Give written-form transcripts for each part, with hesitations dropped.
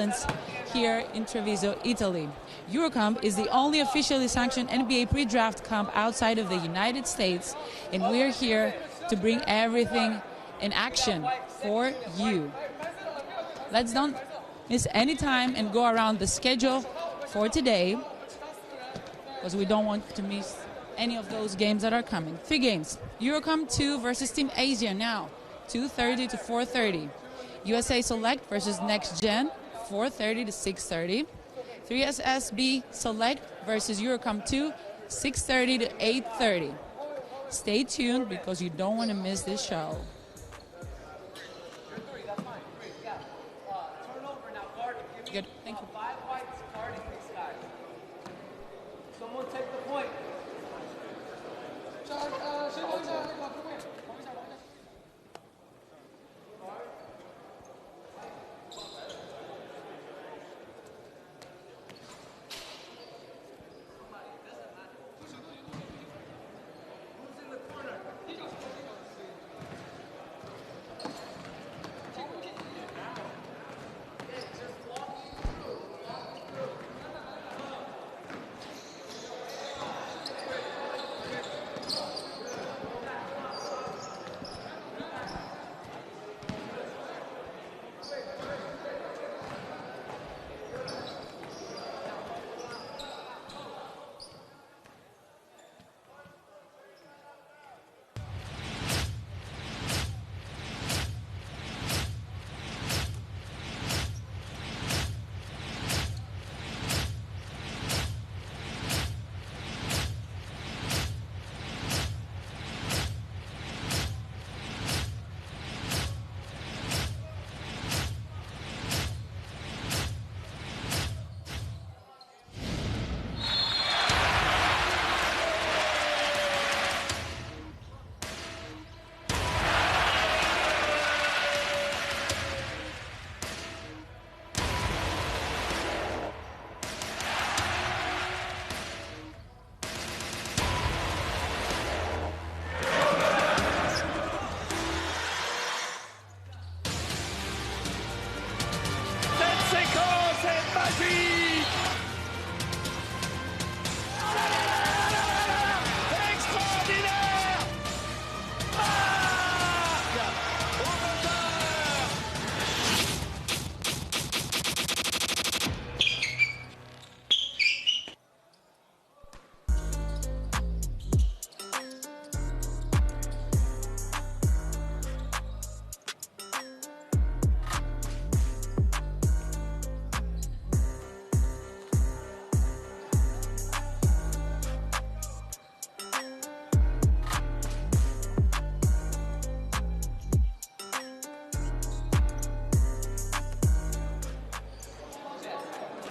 talents here in Treviso, Italy. EuroCamp is the only officially sanctioned NBA pre-draft camp outside of the United States, and we're here to bring everything in action for you. Let's don't miss any time and go around the schedule for today, because we don't want to miss any of those games that are coming. 3 games. EuroCamp 2 versus Team Asia now, 2:30 to 4:30. USA Select versus Next Gen, 4:30 to 6:30. 3SSB Select versus EuroCamp 2, 6:30 to 8:30. Stay tuned because you don't want to miss this show. Good, thank you. Someone take the point.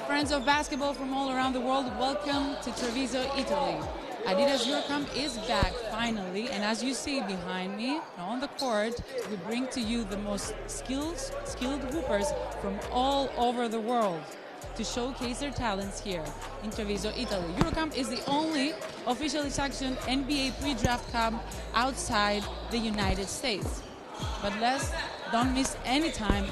Friends of basketball from all around the world, welcome to Treviso, Italy. Adidas EuroCamp is back finally, and as you see behind me on the court, we bring to you the most skilled hoopers from all over the world to showcase their talents here in Treviso, Italy. EuroCamp is the only officially sanctioned NBA pre-draft camp outside the United States. But don't miss any time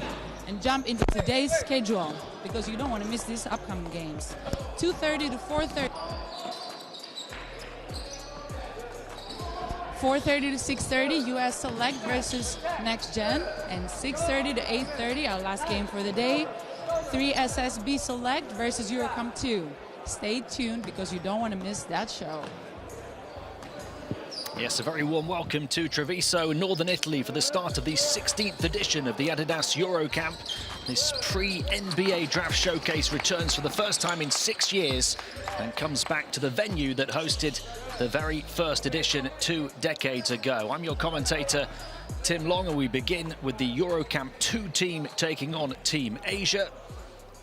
and jump into today's schedule because you don't want to miss these upcoming games. 2:30 to 4:30. 4:30 to 6:30, US Select versus Next Gen, and 6:30 to 8:30, our last game for the day, 3SSB Select versus EuroCamp 2. Stay tuned because you don't want to miss that show. Yes, a very warm welcome to Treviso, Northern Italy, for the start of the 16th edition of the Adidas EuroCamp. This pre-NBA draft showcase returns for the first time in 6 years and comes back to the venue that hosted the very first edition 2 decades ago. I'm your commentator, Tim Long, and we begin with the EuroCamp 2 team taking on Team Asia.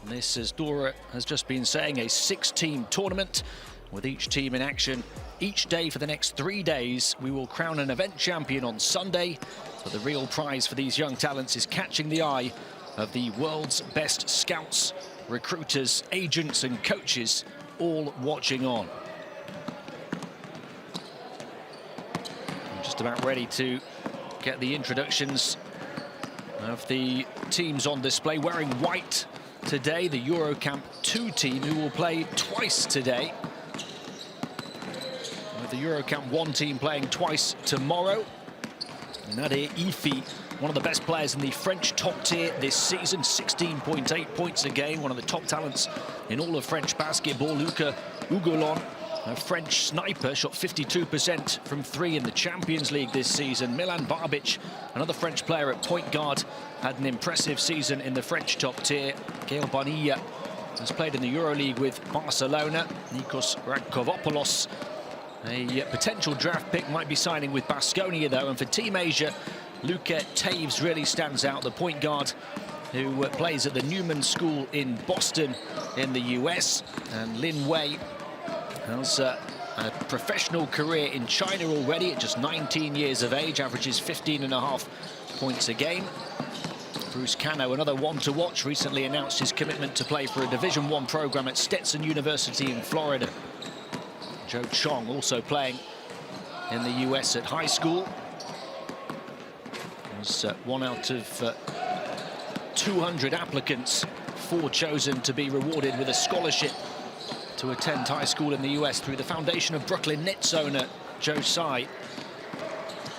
This, as Dora has just been saying, a 6-team tournament with each team in action each day for the next 3 days. We will crown an event champion on Sunday, but the real prize for these young talents is catching the eye of the world's best scouts, recruiters, agents and coaches, all watching on. I'm just about ready to get the introductions of the teams on display, wearing white today, the EuroCamp 2 team, who will play twice today. With the EuroCamp 1 team playing twice tomorrow. Nadir Ifi, one of the best players in the French top tier this season, 16.8 points a game, one of the top talents in all of French basketball. Luca Ugolon, a French sniper, shot 52% from 3 in the Champions League this season. Milan Barbic, another French player at point guard, had an impressive season in the French top tier. Gael Bonilla has played in the EuroLeague with Barcelona. Nikos Rakovopoulos, a potential draft pick, might be signing with Baskonia though. And for Team Asia, Luca Taves really stands out, the point guard who plays at the Newman School in Boston in the US. And Lin Wei has a professional career in China already at just 19 years of age, averages 15.5 points a game. Bruce Cano, another one to watch, recently announced his commitment to play for a Division I program at Stetson University in Florida. Joe Chong also playing in the US at high school. Was one out of 200 applicants, 4 chosen to be rewarded with a scholarship to attend high school in the US through the foundation of Brooklyn Nets owner Joe Tsai.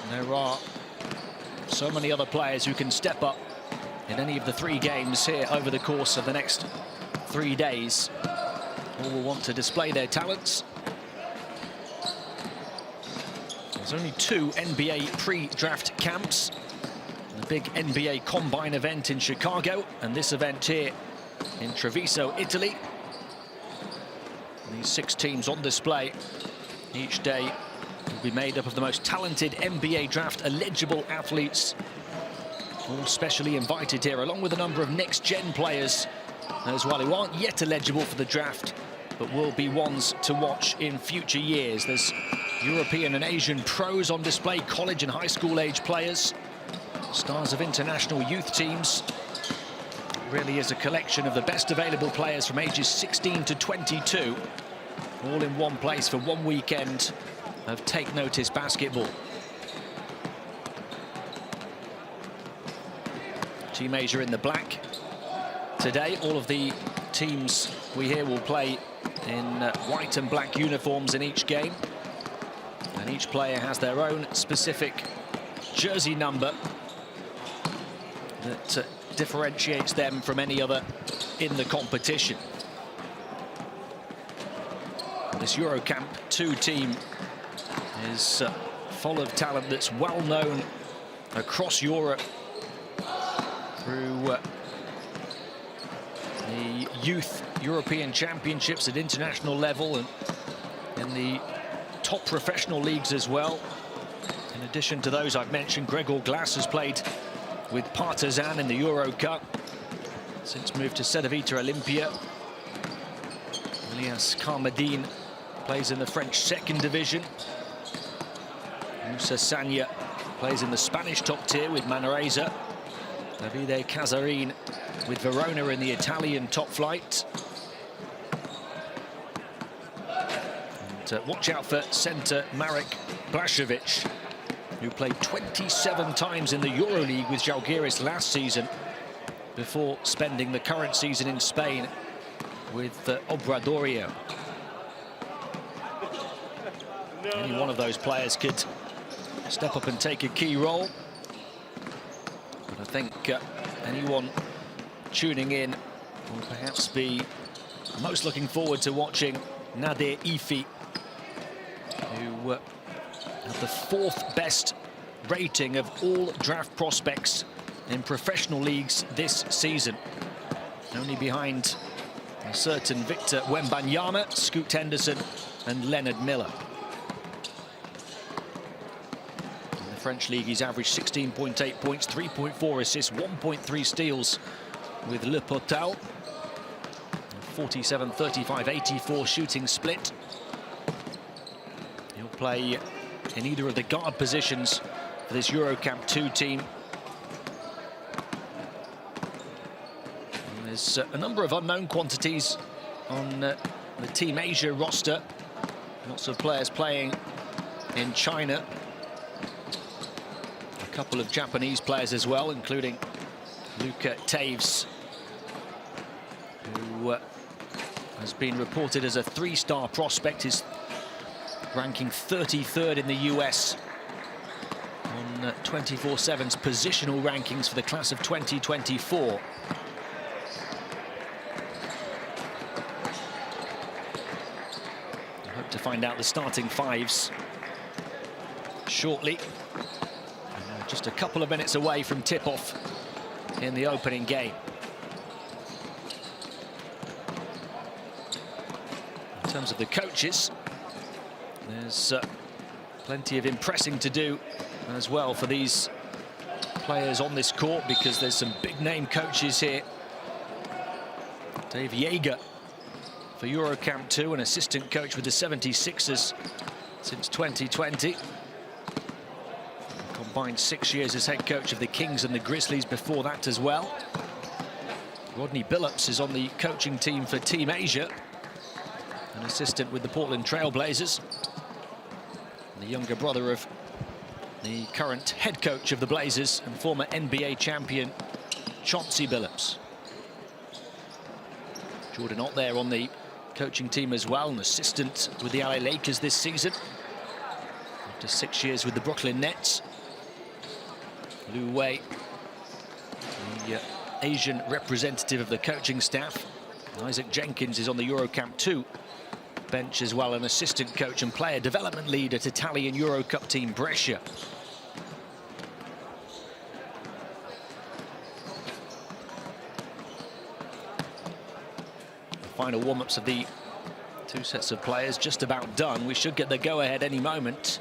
There are so many other players who can step up in any of the 3 games here over the course of the next 3 days. All will want to display their talents. There's only 2 NBA pre-draft camps. The big NBA Combine event in Chicago, and this event here in Treviso, Italy. These 6 teams on display each day will be made up of the most talented NBA draft eligible athletes, all specially invited here, along with a number of next-gen players as well, who aren't yet eligible for the draft, but will be ones to watch in future years. There's European and Asian pros on display, college and high school age players, stars of international youth teams. Really is a collection of the best available players from ages 16 to 22, all in one place for one weekend of Take Notice basketball. Team Asia in the black today. All of the teams we hear will play in white and black uniforms in each game, and each player has their own specific jersey number that differentiates them from any other in the competition. This EuroCamp 2 team is full of talent that's well known across Europe through the youth European Championships at international level and in the top professional leagues as well. In addition to those I've mentioned, Gregor Glass has played with Partizan in the Euro Cup, since moved to Cedevita Olympia. Elias Karmadine plays in the French 2nd division. Moussa Sagna plays in the Spanish top tier with Manresa. Davide Casarin with Verona in the Italian top flight. And watch out for centre Marek Blažević, who played 27 times in the EuroLeague with Žalgiris last season, before spending the current season in Spain with Obradoiro. Any one of those players could step up and take a key role. But I think anyone tuning in will perhaps be most looking forward to watching Nadir Ifi, who had the 4th best rating of all draft prospects in professional leagues this season, only behind a certain Victor Wembanyama, Scoot Henderson and Leonard Miller. In the French league, he's averaged 16.8 points, 3.4 assists, 1.3 steals with Le Potal. 47, 35, 84 shooting split. He'll play in either of the guard positions for this EuroCamp 2 team. And there's a number of unknown quantities on the Team Asia roster. Lots of players playing in China. A couple of Japanese players as well, including Luca Taves. who has been reported as a 3-star prospect, is ranking 33rd in the US on 24/7's positional rankings for the class of 2024. I hope to find out the starting fives shortly. Just a couple of minutes away from tip-off in the opening game. In terms of the coaches, there's plenty of impressing to do as well for these players on this court, because there's some big-name coaches here. Dave Yeager for EuroCamp 2, an assistant coach with the 76ers since 2020. Combined 6 years as head coach of the Kings and the Grizzlies before that as well. Rodney Billups is on the coaching team for Team Asia, an assistant with the Portland Trail Blazers, the younger brother of the current head coach of the Blazers and former NBA champion Chauncey Billups. Jordan Ott there on the coaching team as well, an assistant with the LA Lakers this season after 6 years with the Brooklyn Nets. Lu Wei, the Asian representative of the coaching staff. Isaac Jenkins is on the EuroCamp 2 bench as well, an assistant coach and player development lead at Italian Eurocup team Brescia. The final warm-ups of the two sets of players just about done. We should get the go-ahead any moment.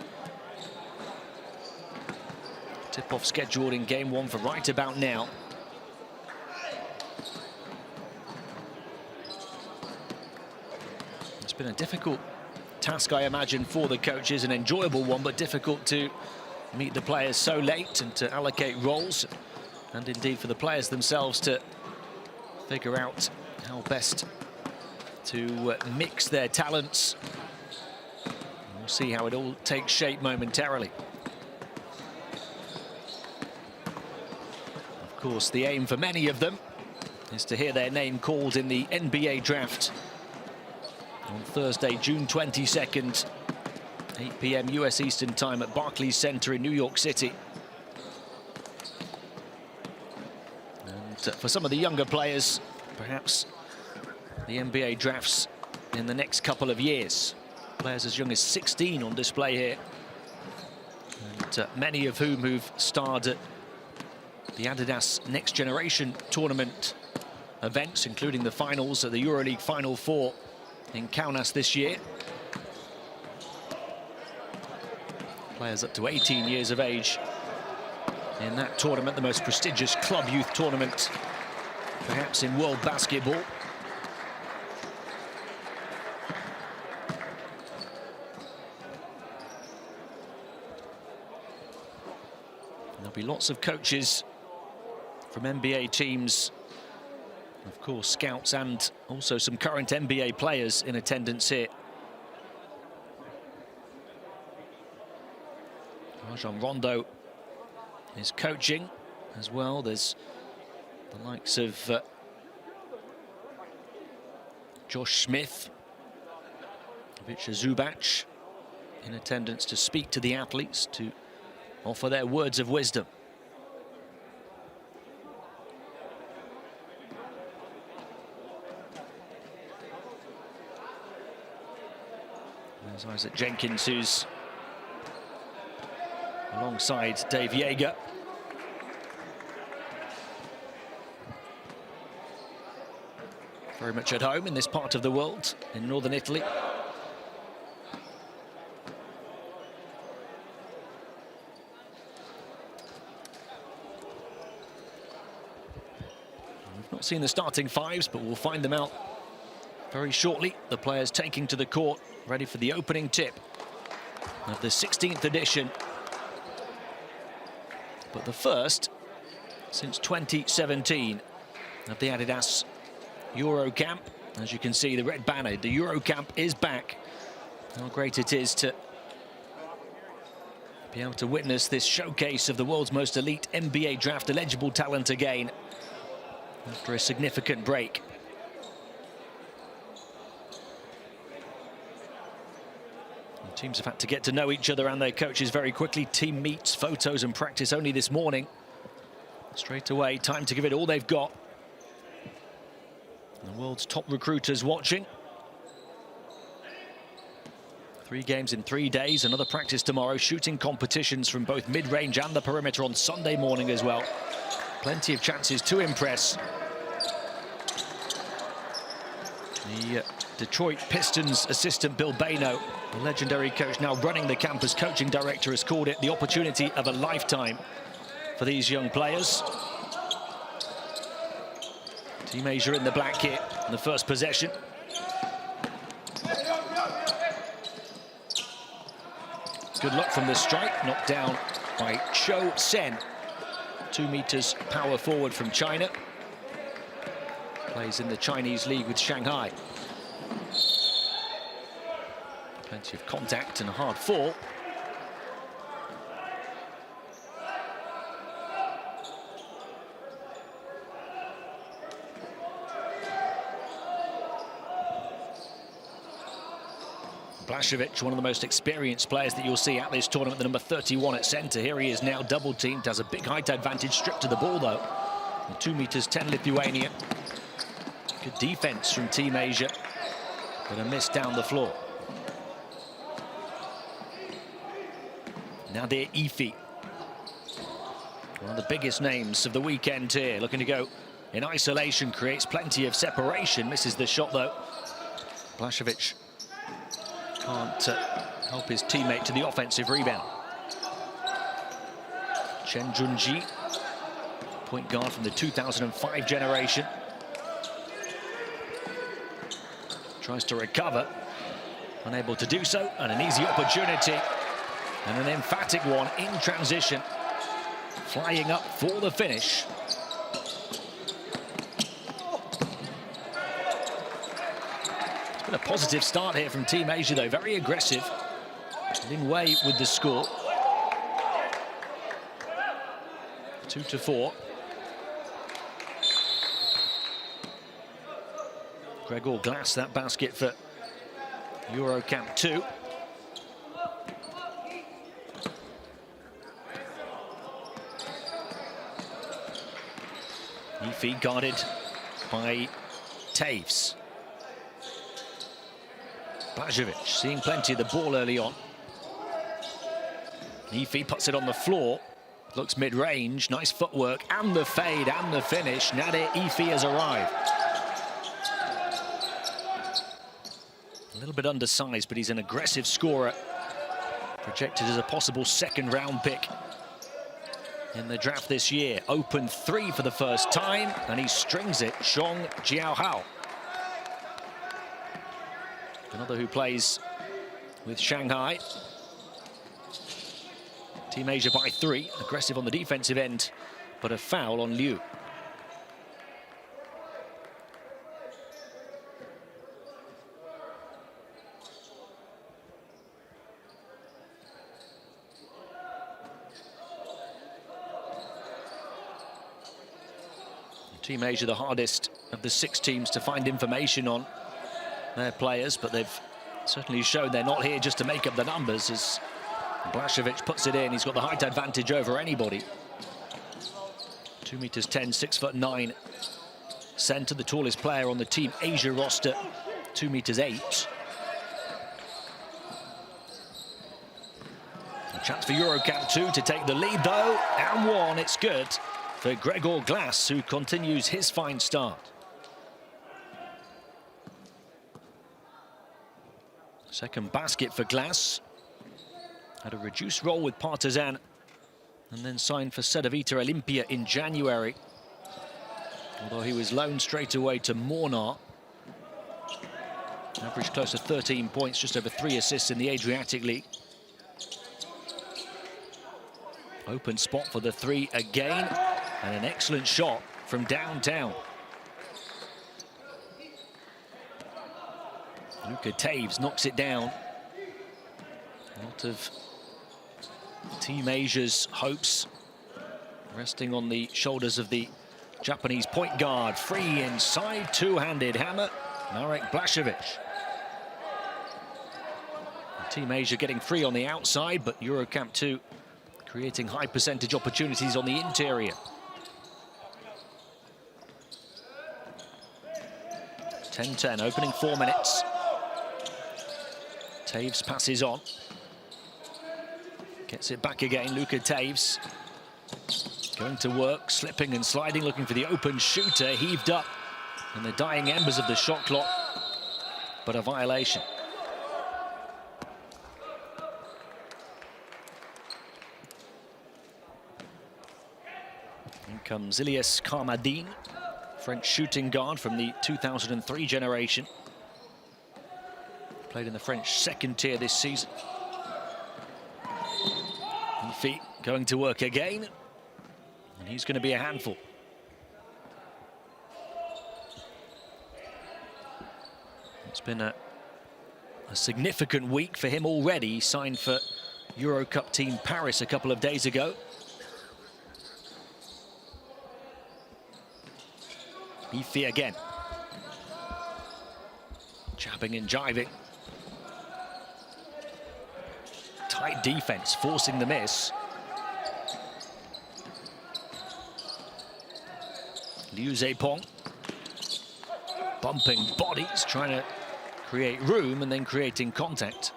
Tip-off scheduled in game one for right about now. It's been a difficult task, I imagine, for the coaches, an enjoyable one, but difficult to meet the players so late and to allocate roles, and indeed for the players themselves to figure out how best to mix their talents. We'll see how it all takes shape momentarily. Of course, the aim for many of them is to hear their name called in the NBA draft on Thursday, June 22nd, 8 p.m. US Eastern Time at Barclays Center in New York City. And for some of the younger players, perhaps the NBA drafts in the next couple of years. Players as young as 16 on display here, and many of whom who've starred at the Adidas Next Generation tournament events, including the finals at the EuroLeague Final Four in Kaunas this year. Players up to 18 years of age in that tournament, the most prestigious club youth tournament perhaps in world basketball. There'll be lots of coaches from NBA teams, of course scouts, and also some current NBA players in attendance here. Rajon Rondo is coaching as well. There's the likes of Josh Smith, Ivica Zubac in attendance to speak to the athletes, to offer their words of wisdom. There's Isaac Jenkins, who's alongside Dave Yeager. Very much at home in this part of the world, in northern Italy. We've not seen the starting fives, but we'll find them out very shortly. The players taking to the court, ready for the opening tip of the 16th edition, but the first since 2017 of the Adidas EuroCamp. As you can see, the red banner, the EuroCamp is back. How great it is to be able to witness this showcase of the world's most elite NBA draft eligible talent again after a significant break. Teams have had to get to know each other and their coaches very quickly. Team meets, photos and practice only this morning. Straight away, time to give it all they've got. The world's top recruiters watching. 3 games in 3 days, another practice tomorrow. Shooting competitions from both mid-range and the perimeter on Sunday morning as well. Plenty of chances to impress. The Detroit Pistons assistant Bill Baino, the legendary coach now running the camp as coaching director, has called it the opportunity of a lifetime for these young players. Team Asia in the black kit in the first possession. Good luck from the strike, knocked down by Cho Sen. 2 meters power forward from China. Plays in the Chinese league with Shanghai. Plenty of contact and a hard fall. Blasevich, one of the most experienced players that you'll see at this tournament, the number 31 at centre. Here he is now double-teamed, has a big height advantage, stripped to the ball though. 2 meters 10 Lithuania. Good defense from Team Asia, but a miss down the floor. Nadir Ifi, one of the biggest names of the weekend here, looking to go in isolation, creates plenty of separation, misses the shot though. Blasevich can't help his teammate to the offensive rebound. Chen Junji, point guard from the 2005 generation. Tries to recover, unable to do so, and an easy opportunity. And an emphatic one in transition. Flying up for the finish. Been a positive start here from Team Asia, though. Very aggressive. Lin Wei with the score. 2-4. Gregor Glass, that basket for EuroCamp 2. Ifi guarded by Taves. Blasevich seeing plenty of the ball early on. Ifi puts it on the floor. Looks mid-range. Nice footwork and the fade and the finish. Nadir Ifi has arrived. A little bit undersized, but he's an aggressive scorer. Projected as a possible second-round pick in the draft this year. Open 3 for the first time, and he strings it. Zhong Jiaohao, another who plays with Shanghai. Team Asia by 3, aggressive on the defensive end, but a foul on Liu. Team Asia, the hardest of the 6 teams to find information on their players, but they've certainly shown they're not here just to make up the numbers. As Blasevich puts it in, he's got the height advantage over anybody. 2 meters 10, 6'9" centre, the tallest player on the Team Asia roster, 2 meters 8. A chance for EuroCamp 2 to take the lead though, and 1, it's good for Gregor Glass, who continues his fine start. Second basket for Glass. Had a reduced role with Partizan and then signed for Cedevita Olimpia in January. Although he was loaned straight away to Mornar. Averaged close to 13 points, just over 3 assists in the Adriatic League. Open spot for the 3 again. And an excellent shot from downtown. Luka Taves knocks it down. A lot of Team Asia's hopes resting on the shoulders of the Japanese point guard. Free inside, two-handed hammer, Marek Blasevich. Team Asia getting free on the outside, but EuroCamp 2 creating high percentage opportunities on the interior. 10-10, opening 4 minutes. Taves passes on. Gets it back again, Luca Taves. Going to work, slipping and sliding, looking for the open shooter, heaved up in the dying embers of the shot clock, but a violation. In comes Ilyas Karmadine, French shooting guard from the 2003 generation. Played in the French second tier this season. Feet going to work again, and he's going to be a handful. It's been a significant week for him already. He signed for Eurocup team Paris a couple of days ago. Ifi again. Jabbing and jiving. Tight defense, forcing the miss. Liu Zepong. Bumping bodies, trying to create room and then creating contact.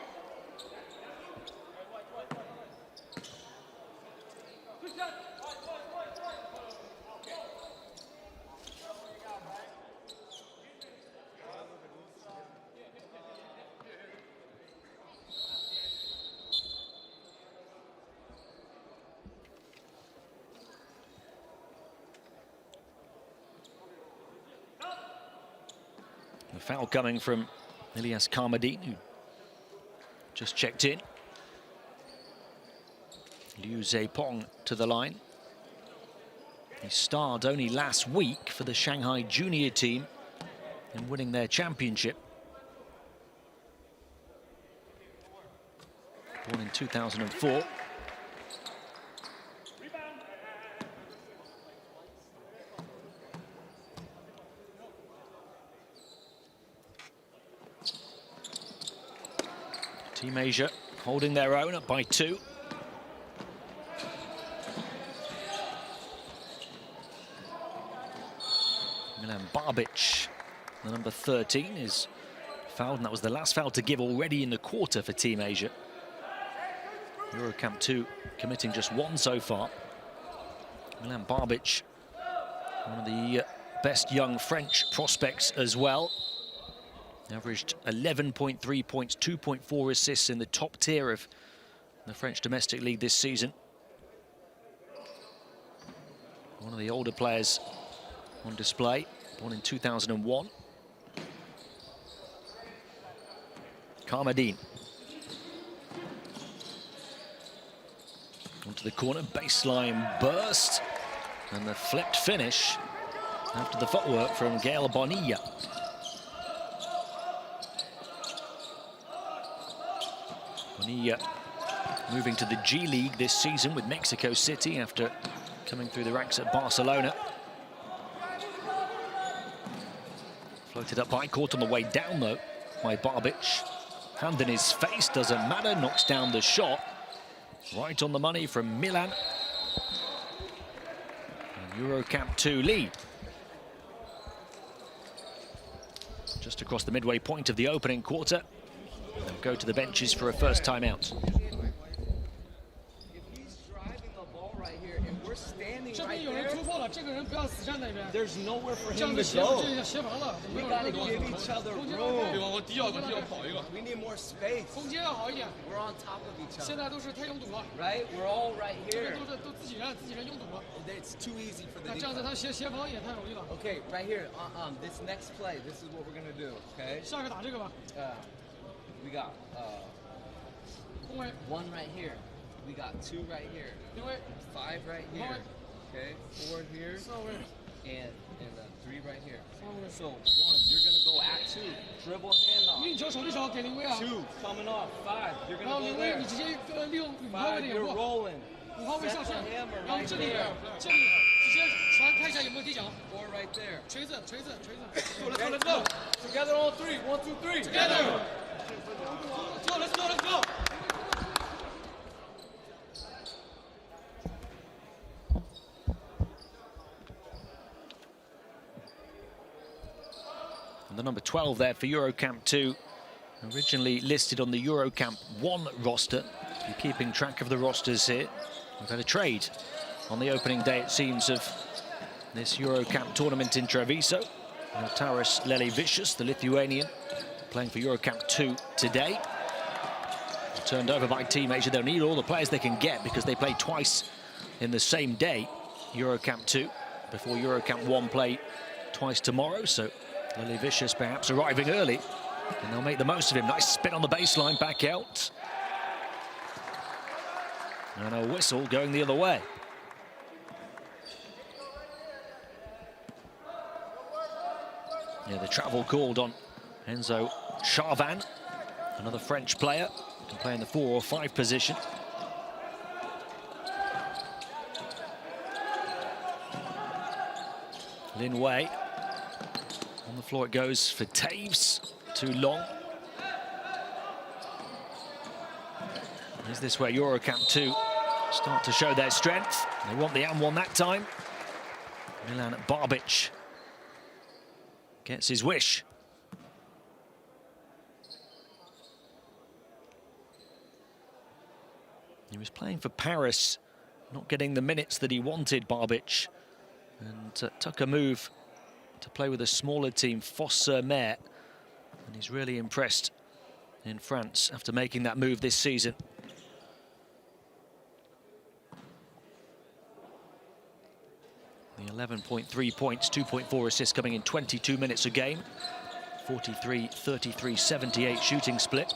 The foul coming from Ilyas Karmadine, who just checked in. Liu Zepong to the line. He starred only last week for the Shanghai junior team in winning their championship. Born in 2004. Team Asia holding their own, up by 2. Milan Barbic, the number 13, is fouled, and that was the last foul to give already in the quarter for Team Asia. EuroCamp 2 committing just 1 so far. Milan Barbic, one of the best young French prospects as well. Averaged 11.3 points, 2.4 assists in the top tier of the French domestic league this season. One of the older players on display, born in 2001. Karmadine. Onto the corner, baseline burst, and the flipped finish after the footwork from Gael Bonilla. Bonilla moving to the G League this season with Mexico City after coming through the ranks at Barcelona. Floated up high, caught on the way down though by Barbic. Hand in his face, doesn't matter, knocks down the shot. Right on the money from Milan. And EuroCamp 2 lead. Just across the midway point of the opening quarter. They'll go to the benches for a first timeout. If he's driving the ball right here and we're standing right there, there's nowhere for him to go. We gotta give each other room. We need more space. We're on top of each other. Right? We're all right here. It's too easy for the defense. Okay, right here. This next play, this is what we're gonna do. Okay? We got 1 right here. We got 2 right here. 5 right here. Okay, 4 here. And 3 right here. So 1, you're gonna go at 2. Dribble handoff. 2 coming off. 5, you're gonna go there. 5, you're rolling. Set the hammer right there. 4 right there. Together on 3. 1, 2, 3. Together. And the number 12 there for EuroCamp 2, originally listed on the EuroCamp 1 roster. If you're keeping track of the rosters here, we've had a trade on the opening day, it seems, of this EuroCamp tournament in Treviso. Taras Lelevicius, the Lithuanian, playing for EuroCamp 2 today. Turned over by Team Asia. They'll need all the players they can get because they play twice in the same day, EuroCamp 2, before EuroCamp 1 play twice tomorrow. So Lelevicius perhaps arriving early, and they'll make the most of him. Nice spin on the baseline, back out. And a whistle going the other way. Yeah, the travel called on Enzo Charvan, another French player, can play in the 4 or 5 position. Lin Wei. On the floor it goes for Taves, too long. Is this where EuroCamp 2 start to show their strength? They want the M1 that time. Milan Barbic gets his wish. He was playing for Paris, not getting the minutes that he wanted, Barbic, and took a move to play with a smaller team, Fos-sur-Mer, and he's really impressed in France after making that move this season. The 11.3 points, 2.4 assists coming in 22 minutes a game. 43, 33, 78 shooting split.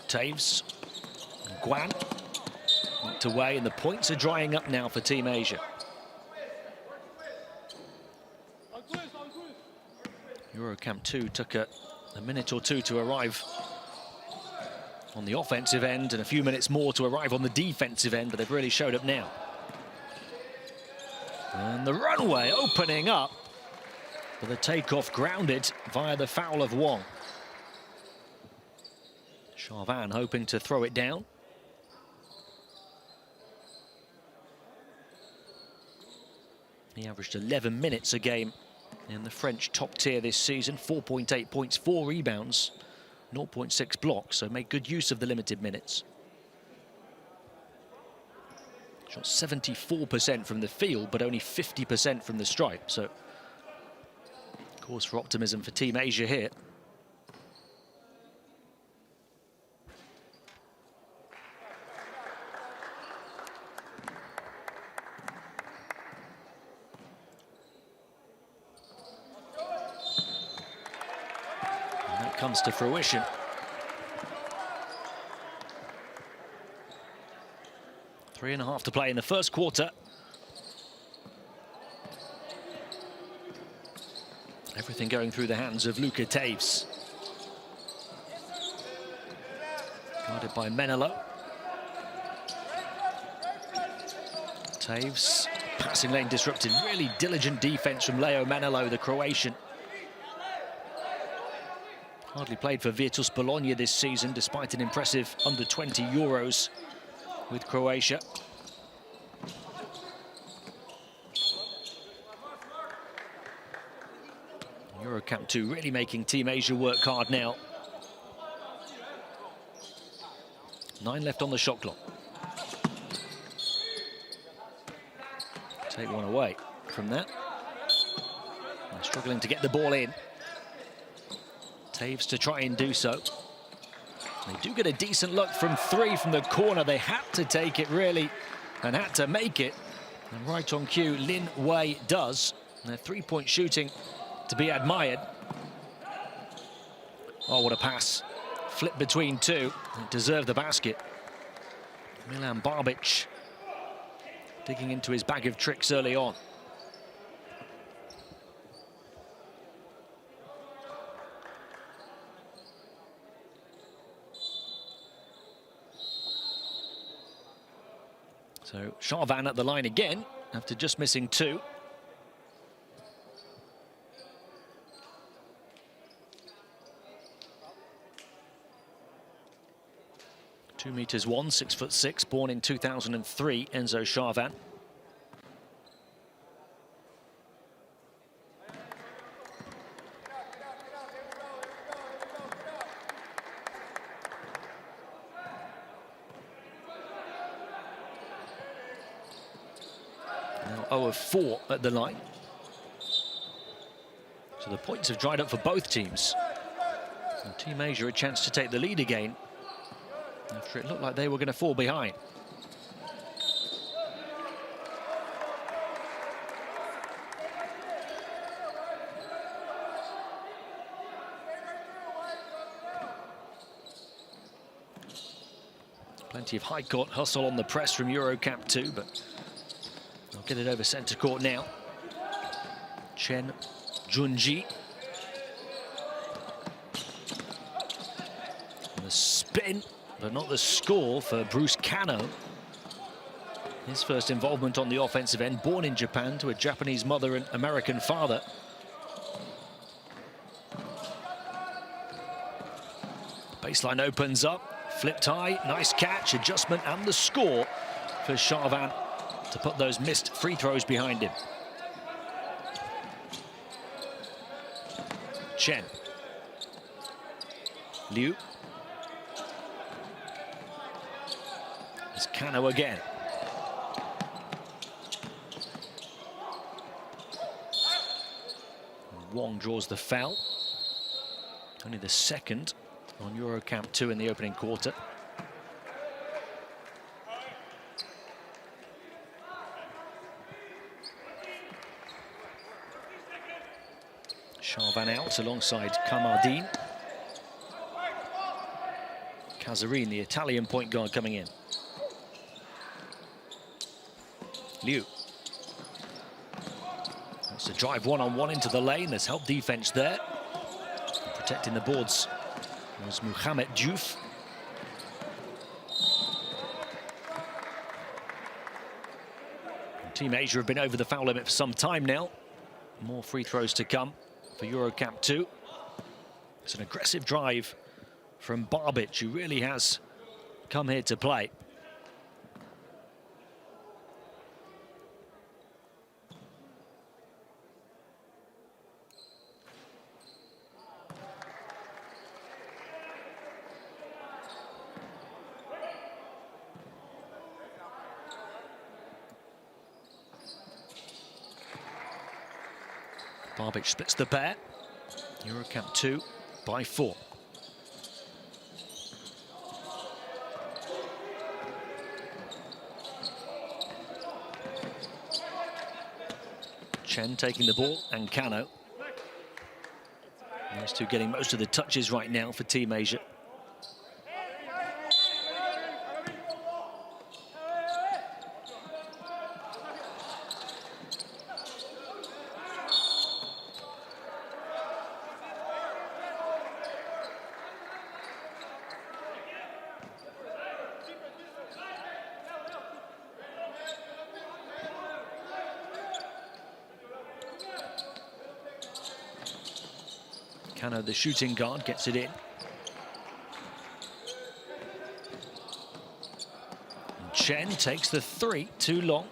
Taves, Guan, knocked away, and the points are drying up now for Team Asia. EuroCamp 2 took a minute or two to arrive on the offensive end and a few minutes more to arrive on the defensive end, but they've really showed up now. And the runway opening up, but the takeoff grounded via the foul of Wong. Charvan hoping to throw it down. He averaged 11 minutes a game in the French top tier this season, 4.8 points, 4 rebounds, 0.6 blocks, so made good use of the limited minutes. Shot 74% from the field, but only 50% from the stripe, so cause for optimism for Team Asia here. Comes to fruition. Three and a half to play in the first quarter. Everything going through the hands of Luka Taves. Guarded by Menelo. Taves, passing lane disrupted. Really diligent defense from Leo Menelo, the Croatian. Hardly played for Virtus Bologna this season, despite an impressive under-20 Euros with Croatia. EuroCamp 2 really making Team Asia work hard now. 9 left on the shot clock. Take one away from that. They're struggling to get the ball in. Taves to try and do so. They do get a decent look from 3 from the corner. They had to take it, really, and had to make it. And right on cue, Lin Wei does. And their 3-point shooting to be admired. Oh, what a pass. Flip between 2. It deserved the basket. Milan Barbic digging into his bag of tricks early on. So Charvan at the line again, after just missing 2. 2 meters 1, 6'6", born in 2003, Enzo Charvan. Now 0 of 4 at the line. So the points have dried up for both teams. And Team Asia a chance to take the lead again after it looked like they were going to fall behind. Plenty of high court hustle on the press from EuroCamp 2, but they'll get it over centre court now. Chen Junji. And the spin, but not the score for Bruce Kano. His first involvement on the offensive end, born in Japan to a Japanese mother and American father. Baseline opens up, flipped high, nice catch, adjustment, and the score for Charvan to put those missed free throws behind him. Chen. Liu. It's Kano again. Wong draws the foul. Only the second on EuroCamp 2 in the opening quarter. Charvan out alongside Kamardine. Casarin, the Italian point guard, coming in. Liu. Wants to drive one-on-one into the lane. There's help defense there. And protecting the boards was Mohamed Diouf. Team Asia have been over the foul limit for some time now. More free throws to come for EuroCamp 2. It's an aggressive drive from Barbic, who really has come here to play. Barbic splits the pair. EuroCamp 2 by 4. Chen taking the ball, and Kano. Those two getting most of the touches right now for Team Asia. Kano, the shooting guard, gets it in. And Chen takes the three, too long.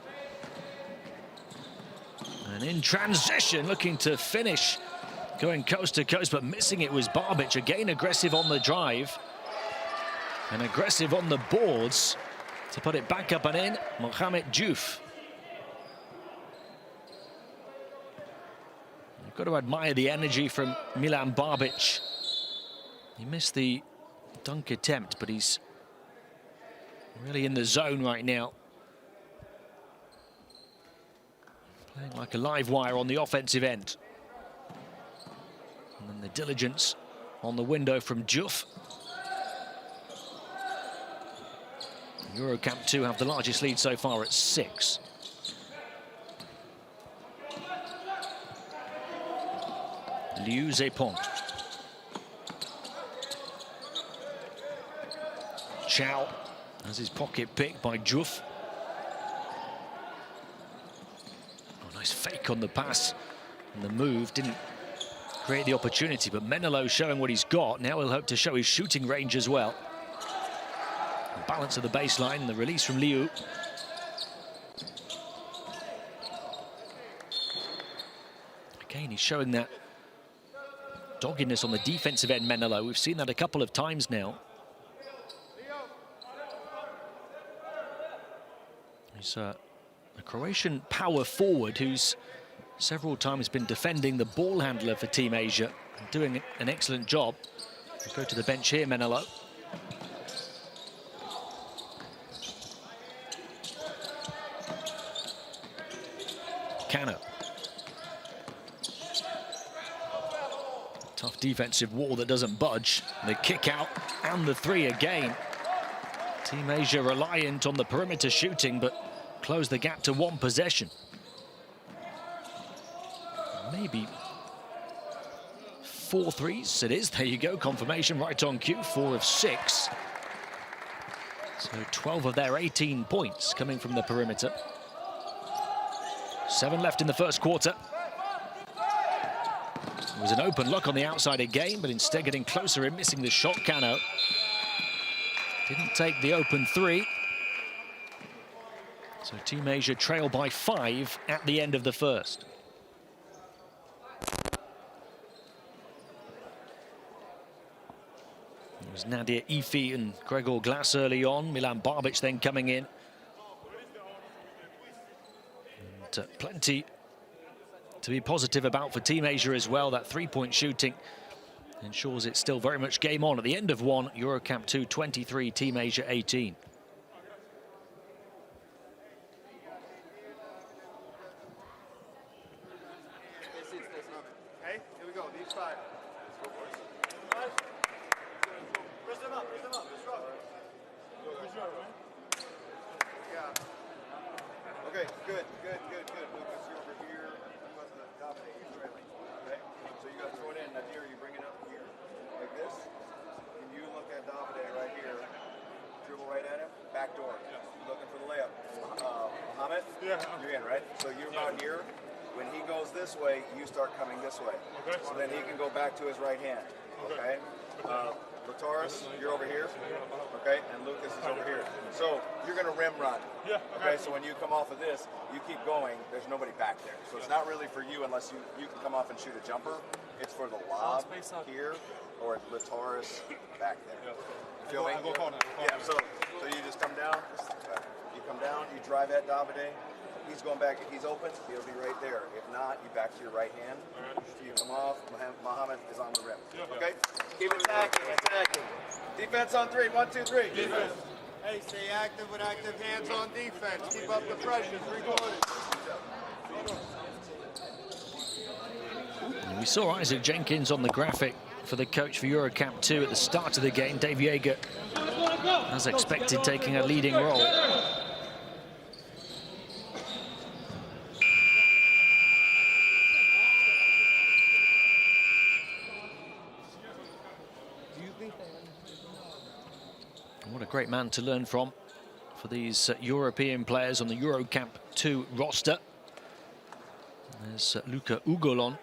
And in transition, looking to finish, going coast to coast, but missing it was Barbic. Again, aggressive on the drive. And aggressive on the boards to put it back up and in, Mohamed Diouf. Got to admire the energy from Milan Barbic. He missed the dunk attempt, but he's really in the zone right now. Playing like a live wire on the offensive end. And then the diligence on the window from Diouf. EuroCamp 2 have the largest lead so far at 6. Liu Zepong. Chow has his pocket picked by Diouf. Oh, nice fake on the pass. And the move didn't create the opportunity, but Menelo showing what he's got. Now he'll hope to show his shooting range as well. balance of the baseline, the release from Liu. Again, he's showing that doggedness on the defensive end, Menelo. We've seen that a couple of times now. He's a Croatian power forward who's several times been defending the ball handler for Team Asia and doing an excellent job. We'll go to the bench here, Menelo. Cano. Tough defensive wall that doesn't budge. The kick out and the three again. Team Asia reliant on the perimeter shooting, but close the gap to one possession. Maybe 4 threes it is. There you go, confirmation right on cue, 4 of 6. So 12 of their 18 points coming from the perimeter. 7 left in the first quarter. It was an open look on the outside again, but instead getting closer and missing the shot. Cano didn't take the open 3. So Team Asia trail by 5 at the end of the first. It was Nadia Ifi and Gregor Glass early on. Milan Barbic then coming in. And plenty to be positive about for Team Asia as well. That three-point shooting ensures it's still very much game on at the end of 1. EuroCamp 2, 23, Team Asia 18. Okay, good. Lucas, you're over here. Because of the dominate, you're trailing. Okay? So you got to throw it in. Nadir, you bring it up here. Like this. And you look at Davide right here. Dribble right at him. Back door. You're looking for the layup. Mohammed? Yeah. You're in, right? So you're about here. When he goes this way, you start coming this way. Okay. So then he can go back to his right hand. Okay? Lataris, you're over here, okay, and Lucas is over here. So you're going to rim run, okay? So when you come off of this, you keep going, there's nobody back there. So it's not really for you unless you can come off and shoot a jumper. It's for the lob here or Lataris back there. You feel me? Yeah, so you just come down, you come down, you drive at Davide. He's going back. If he's open, he'll be right there. If not, you back to your right hand. You come off. Mohammed is on the rim. Okay? Keep attacking. Defense on 3. 1, 2, 3. Defense. Hey, stay active with active hands on defense. Keep up the pressure. 3 quarters. We saw Isaac Jenkins on the graphic for the coach for EuroCamp 2 at the start of the game. Dave Yeager, as expected, taking a leading role. What a great man to learn from for these European players on the EuroCamp 2 roster. There's Luka Ugolon,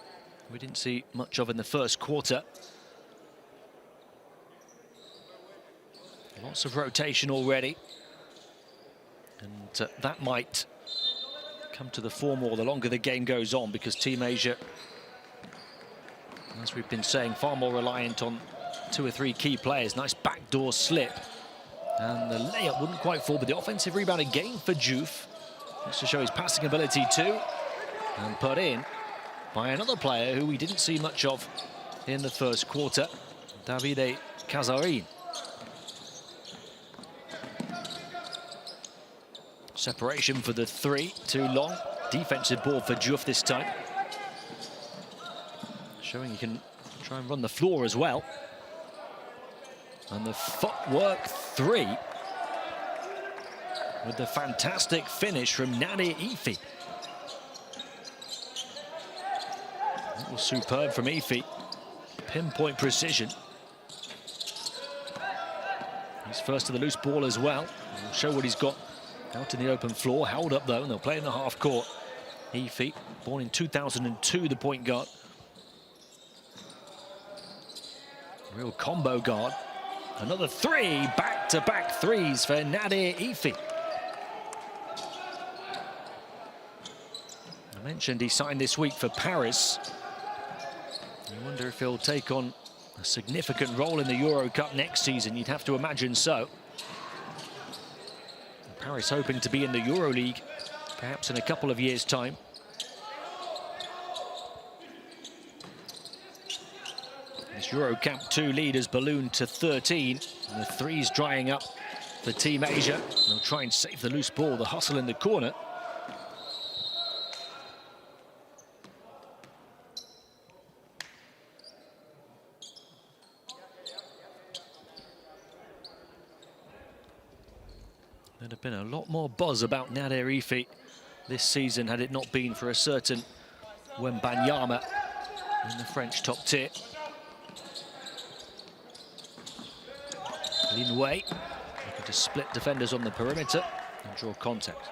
we didn't see much of in the first quarter. Lots of rotation already. And that might come to the fore more the longer the game goes on, because Team Asia, as we've been saying, far more reliant on 2 or 3 key players. Nice backdoor slip. And the layup wouldn't quite fall, but the offensive rebound again for Diouf. Just to show his passing ability too. And put in by another player who we didn't see much of in the first quarter, Davide Casarin. Separation for the 3, too long. Defensive ball for Diouf this time. Showing he can try and run the floor as well. And the footwork 3 with the fantastic finish from Nadia Ifi. That was superb from Ifi. Pinpoint precision. He's first to the loose ball as well. We'll show what he's got out in the open floor. Held up though, and they'll play in the half court. Ifi, born in 2002, the point guard. Real combo guard. Another three, back-to-back threes for Nadir Efi. I mentioned he signed this week for Paris. I wonder if he'll take on a significant role in the Euro Cup next season. You'd have to imagine so. Paris hoping to be in the Euro League, perhaps in a couple of years' time. This EuroCamp 2 lead has ballooned to 13. And the three's drying up for Team Asia. They'll try and save the loose ball, the hustle in the corner. There'd have been a lot more buzz about Nadir Efi this season had it not been for a certain Wembanyama in the French top tier. Lin Wei looking to split defenders on the perimeter and draw contact.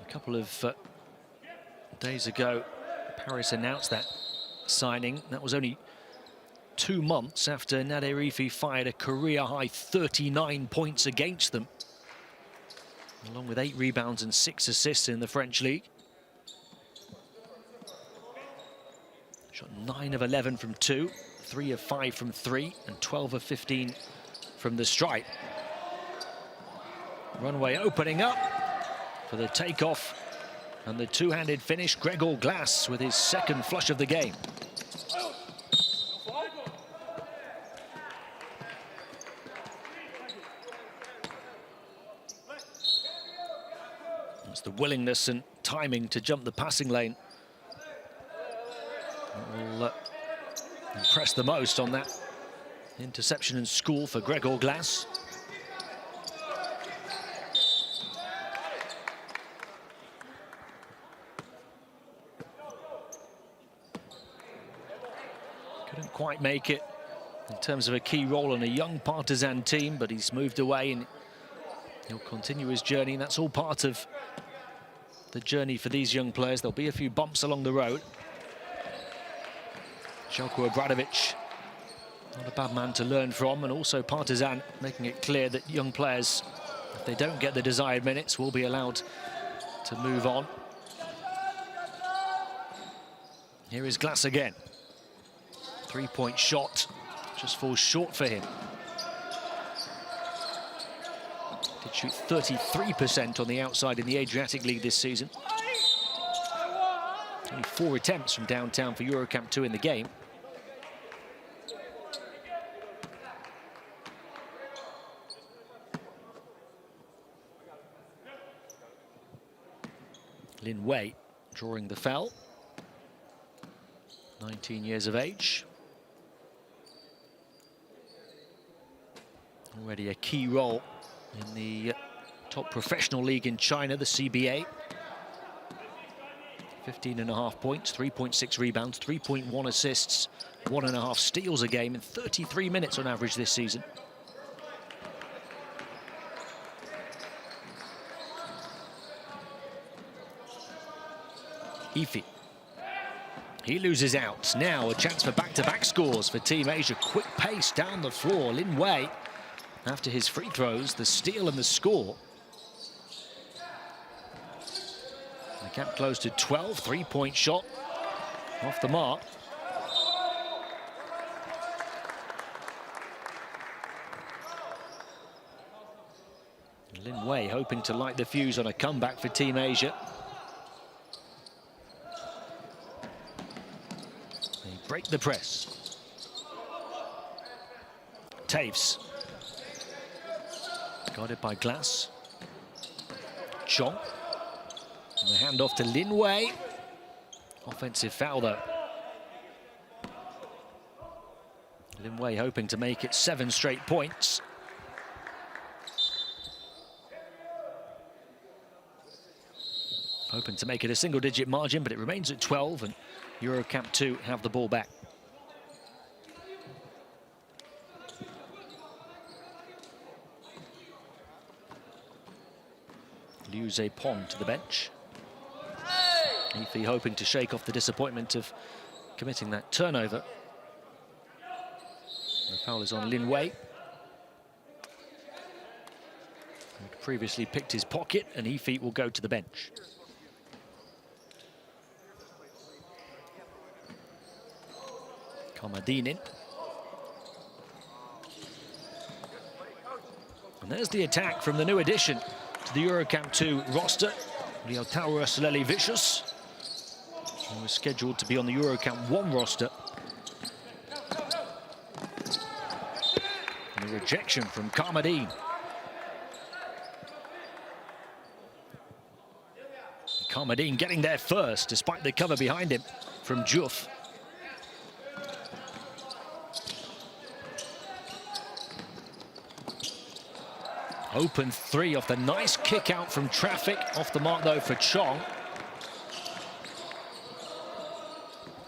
A couple of days ago, Paris announced that signing. That was only 2 months after Nadir Efi fired a career-high 39 points against them, along with 8 rebounds and 6 assists in the French league. Shot 9 of 11 from 2, 3 of 5 from 3, and 12 of 15 from the stripe. Runway opening up for the takeoff and the two-handed finish. Gregor Glass with his second flush of the game. It's the willingness and timing to jump the passing lane that will impress the most on that interception and score for Gregor Glass. Couldn't quite make it in terms of a key role on a young Partizan team, but he's moved away and he'll continue his journey, and that's all part of the journey for these young players. There'll be a few bumps along the road. Željko Obradović, not a bad man to learn from, and also Partizan making it clear that young players, if they don't get the desired minutes, will be allowed to move on. Here is Glass again. Three-point shot just falls short for him. Did shoot 33% on the outside in the Adriatic League this season. Only 4 attempts from downtown for EuroCamp 2 in the game. Lin Wei drawing the foul. 19 years of age. Already a key role in the top professional league in China, the CBA. 15.5 points, 3.6 rebounds, 3.1 assists, 1.5 steals a game in 33 minutes on average this season. Efi. He loses out. Now a chance for back-to-back scores for Team Asia. Quick pace down the floor. Lin Wei, after his free throws, the steal and the score. The gap close to 12. Three-point shot off the mark. Lin Wei hoping to light the fuse on a comeback for Team Asia. They break the press. Taves. Guarded by Glass. Chong. And the handoff to Lin Wei. Offensive foul, though. Lin Wei hoping to make it 7 straight points. Hoping to make it a single-digit margin, but it remains at 12, and EuroCamp 2 have the ball back. Liu Zepong to the bench. Efi hoping to shake off the disappointment of committing that turnover. The foul is on Lin Wei. Who previously picked his pocket, and Ifeat will go to the bench. Kamadin in. And there's the attack from the new addition to the EuroCamp 2 roster, Leotaurus Lelivicius, who was scheduled to be on the EuroCamp 1 roster. And a rejection from Kamadin. Kamadin getting there first, despite the cover behind him from Juf. Open three off the nice kick out from Traffic. Off the mark, though, for Chong.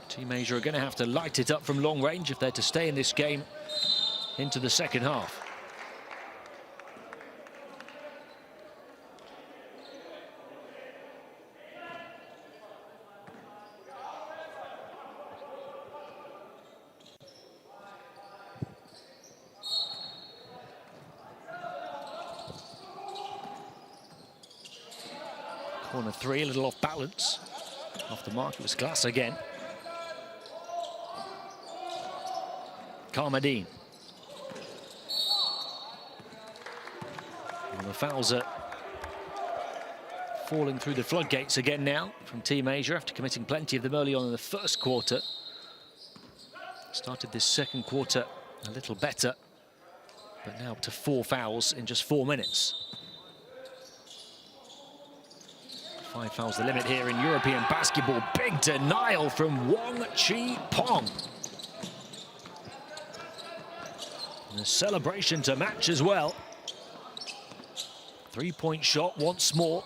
Team Asia are going to have to light it up from long range if they're to stay in this game into the second half. Corner three, a little off balance. Off the mark, it was Glass again. Kamadin. And the fouls are falling through the floodgates again now from Team Asia after committing plenty of them early on in the first quarter. Started this second quarter a little better, but now up to 4 fouls in just 4 minutes. 5 fouls the limit here in European basketball. Big denial from Wong Chi Pong. And a celebration to match as well. 3-point shot once more.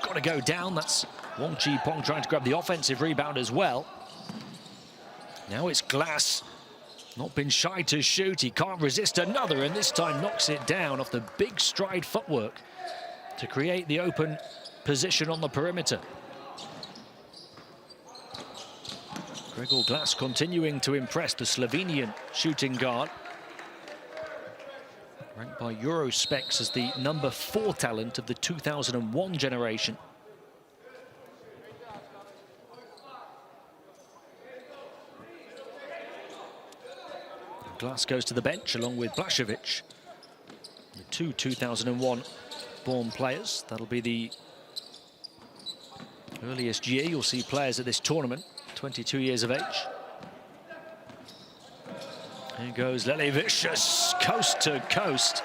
Got to go down. That's Wong Chi Pong trying to grab the offensive rebound as well. Now it's Glass. Not been shy to shoot. He can't resist another, and this time knocks it down off the big stride footwork to create the open position on the perimeter. Gregor Glass continuing to impress, the Slovenian shooting guard. Ranked by Eurospecs as the number 4 talent of the 2001 generation. Glass goes to the bench along with Blašević, the 2 2001 born players. That'll be the earliest year you'll see players at this tournament, 22 years of age. Here goes Lelivicius, coast to coast,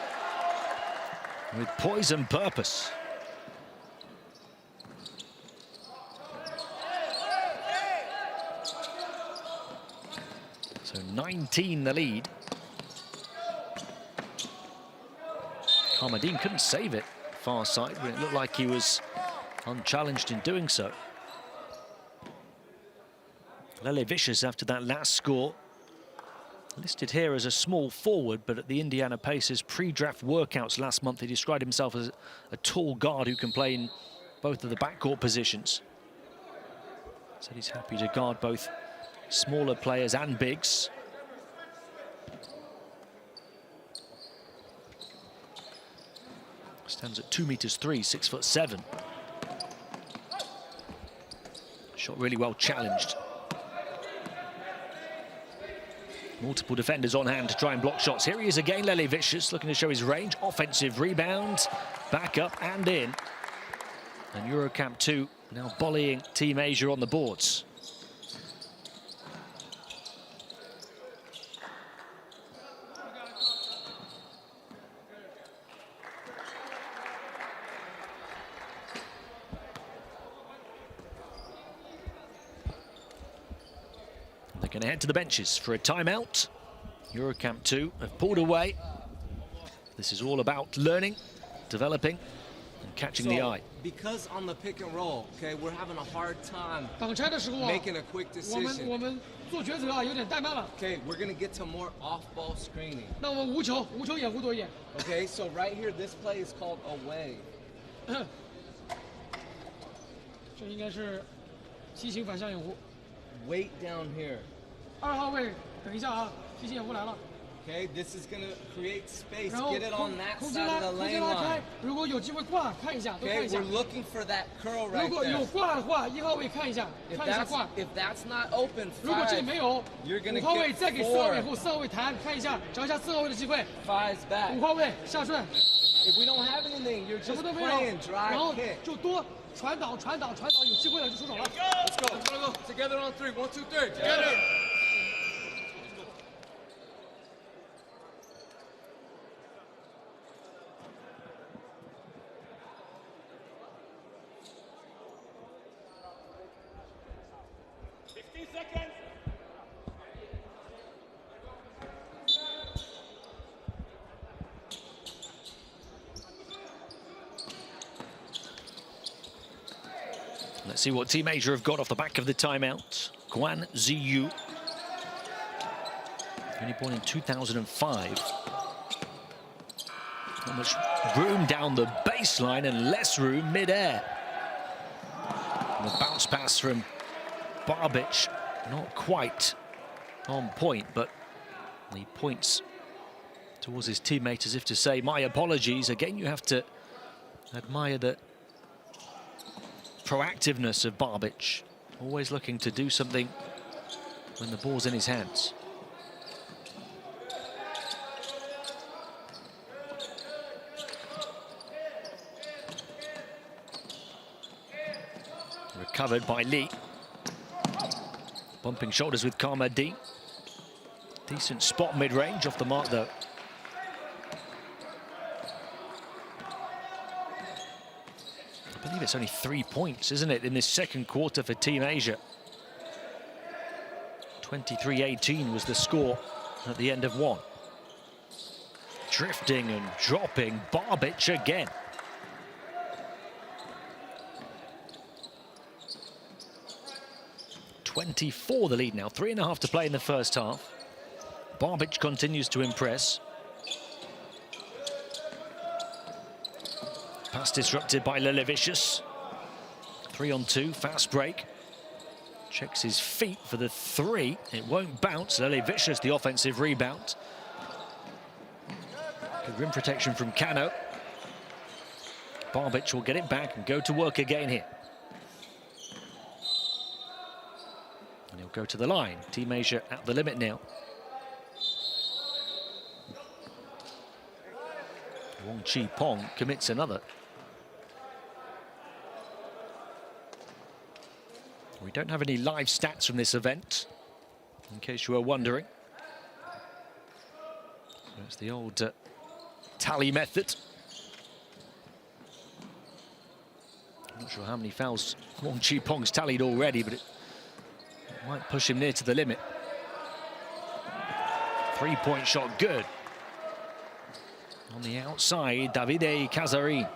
with poise and purpose. So 19 the lead. Kamadin couldn't save it far side, but it looked like he was unchallenged in doing so. Lelivicius, after that last score, listed here as a small forward, but at the Indiana Pacers pre-draft workouts last month, he described himself as a tall guard who can play in both of the backcourt positions. Said he's happy to guard both smaller players and bigs. Stands at 2 meters 3, 6'7". Shot really well challenged. Multiple defenders on hand to try and block shots. Here he is again, Lelivicius, looking to show his range. Offensive rebound, back up and in. And EuroCamp 2 now volleying Team Asia on the boards. They're going to head to the benches for a timeout. EuroCamp 2 have pulled away. This is all about learning, developing, and catching the eye. Because on the pick and roll, okay, we're having a hard time making a quick decision. Okay, we're going to get to more off-ball screening. Okay, so right here, this play is called away. weight down here. 2号位，等一下啊，提醒掩护来了。 Okay, this is gonna create space. 然后 Get it on that 空 side 间拉 of the 空间 lane 拉开 line. 如果有机会挂，看一下，都看 Okay, 一下 we're。looking for that curl 如 right 果有 there. 挂的话，1号位看一下， If 看一下挂。 that's not open, 如果这里 five, 没有 you're gonna ，5号位 get 再给4号位 four. 后，4号位弹，看一下，找一下4号位的机会。 five's back. 5号位下顺， If we don't have anything, you're 什 just 么都没有 playing，然后 drive kick. 就多传导，有机会了就出手了。 Let's go. Let's go. Together on 3. 1, 2, 3. Together. Let's see what Team Asia have got off the back of the timeout. Guan Ziyu, only born in 2005. Not much room down the baseline and less room mid-air. And the bounce pass from Barbic, not quite on point, but he points towards his teammate as if to say, my apologies. Again, you have to admire the proactiveness of Barbic, always looking to do something when the ball's in his hands. Recovered by Lee. Bumping shoulders with Karma D. Decent spot mid-range, off the mark though. I believe it's only 3 points, isn't it, in this second quarter for Team Asia. 23-18 was the score at the end of one. Drifting and dropping, Barbic again. .24 the lead now, 3.5 to play in the first half. Barbic continues to impress. Pass disrupted by Lelevicius. 3-on-2, fast break. Checks his feet for the 3. It won't bounce. Lelevicius, the offensive rebound. Good rim protection from Cano. Barbic will get it back and go to work again here. And he'll go to the line. Team Asia at the limit now. Wong Chi Pong commits another. We don't have any live stats from this event, in case you were wondering. So it's the old tally method. I'm not sure how many fouls Wong Chi Pong's tallied already, but it might push him near to the limit. 3-point shot, good. On the outside, Davide Casarin.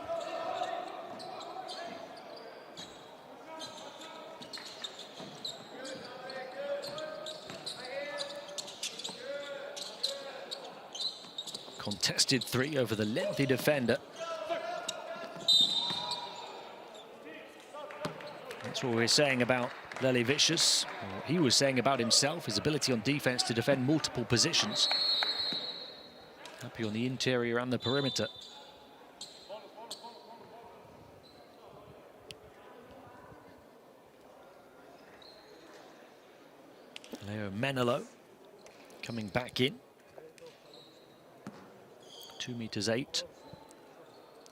Contested 3 over the lengthy defender. That's what we're saying about Lelevicius, or he was saying about himself, his ability on defense to defend multiple positions. Happy on the interior and the perimeter. Leo Menelo coming back in. 2'8",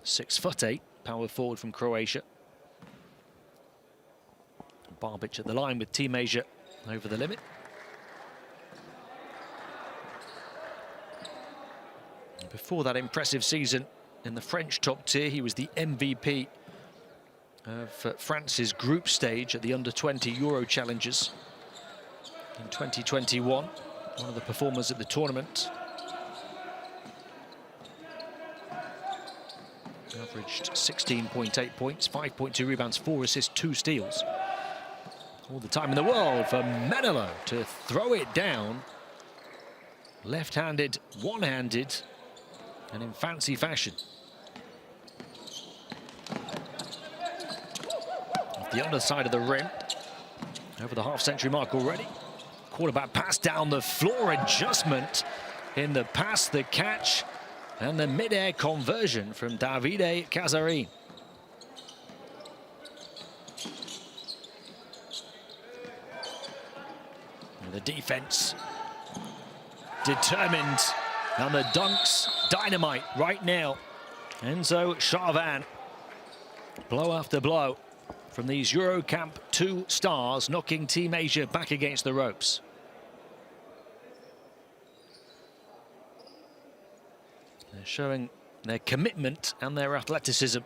6'8", power forward from Croatia. Barbic at the line with Team Asia over the limit. Before that impressive season in the French top tier, he was the MVP of France's group stage at the Under-20 Euro Challenges in 2021. One of the performers at the tournament. Averaged 16.8 points, 5.2 rebounds, 4 assists, 2 steals. All the time in the world for Menelo to throw it down. Left-handed, one-handed, and in fancy fashion. Off the underside of the rim. over the half-century mark already. Quarterback pass down the floor, adjustment in the pass, the catch, and the mid-air conversion from Davide Casarin. And the defense determined, and the dunks dynamite right now. Enzo Charvan, blow after blow from these EuroCamp 2 stars, knocking Team Asia back against the ropes. They're showing their commitment and their athleticism.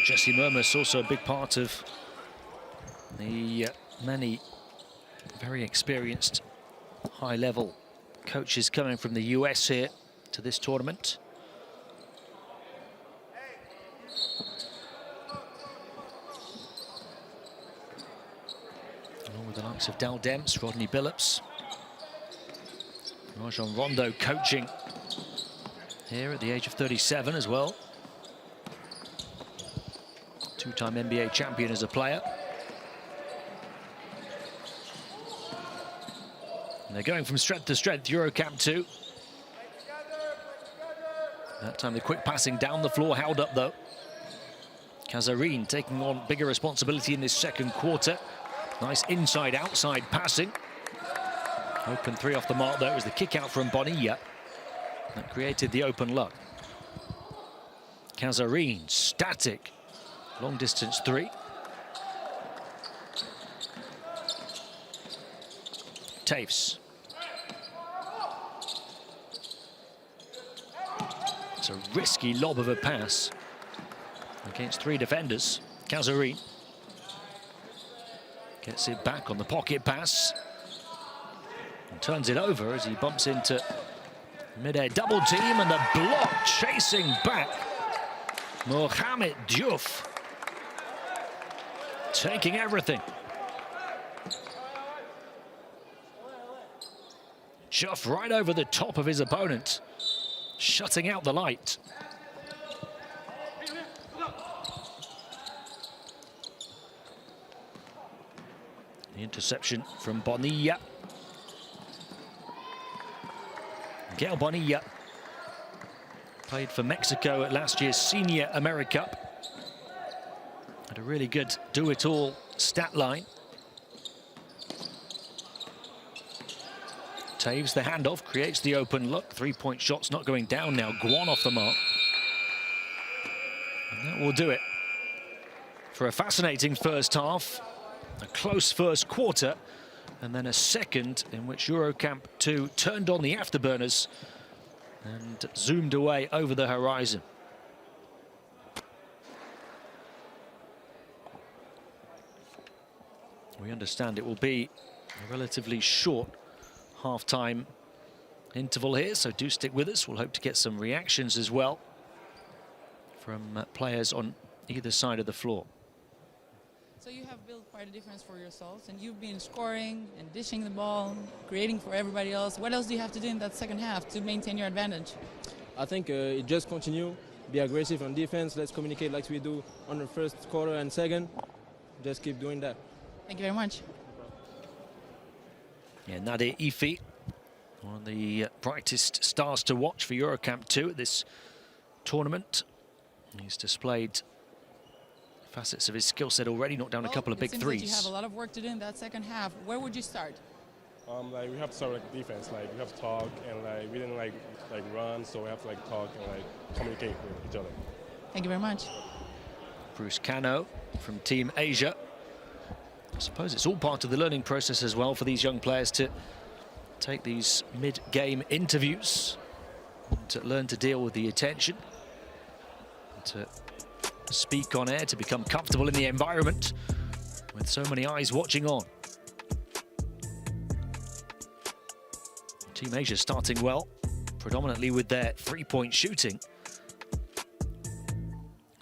Jesse Mermus also a big part of the many very experienced high-level coaches coming from the US here to this tournament. Along with the likes of Dal Demps, Rodney Billups, Rajon Rondo coaching here at the age of 37 as well. Two-time NBA champion as a player. And they're going from strength to strength, EuroCamp 2. That time the quick passing down the floor, held up though. Casarin taking on bigger responsibility in this second quarter. Nice inside-outside passing. Open three off the mark though. It was the kick out from Bonilla that created the open look. Casarin, static. Long distance three. Taves. It's a risky lob of a pass against three defenders. Casarin gets it back on the pocket pass and turns it over as he bumps into mid-air double team, and the block chasing back. Mohamed Diouf taking everything. Diouf right over the top of his opponent, shutting out the light. The interception from Bonilla. Miguel Bonilla played for Mexico at last year's Senior America. Had a really good do-it-all stat line. Taves the handoff, creates the open look. Three-point shots not going down now. Guan off the mark. And that will do it for a fascinating first half. A close first quarter. And then a second in which EuroCamp 2 turned on the afterburners and zoomed away over the horizon. We understand it will be a relatively short half-time interval here, so do stick with us. We'll hope to get some reactions as well from players on either side of the floor. So you have built quite a difference for yourselves, and you've been scoring and dishing the ball, creating for everybody else. What else do you have to do in that second half to maintain your advantage? I think it just continue, be aggressive on defense. Let's communicate like we do on the first quarter and second. Just keep doing that. Thank you very much. Yeah, Nadir Ifi, one of the brightest stars to watch for EuroCamp 2 at this tournament. He's displayed facets of his skill set already, knocked down a couple of big threes. You have a lot of work to do in that second half. Where would you start? Like we have to start like defense. Like we have to talk, and like we didn't like run, so we have to like talk and like communicate with each other. Thank you very much. Bruce Cano from Team Asia. I suppose it's all part of the learning process as well for these young players to take these mid-game interviews, and to learn to deal with the attention, to speak on air, to become comfortable in the environment with so many eyes watching on. Team Asia starting well, predominantly with their three-point shooting.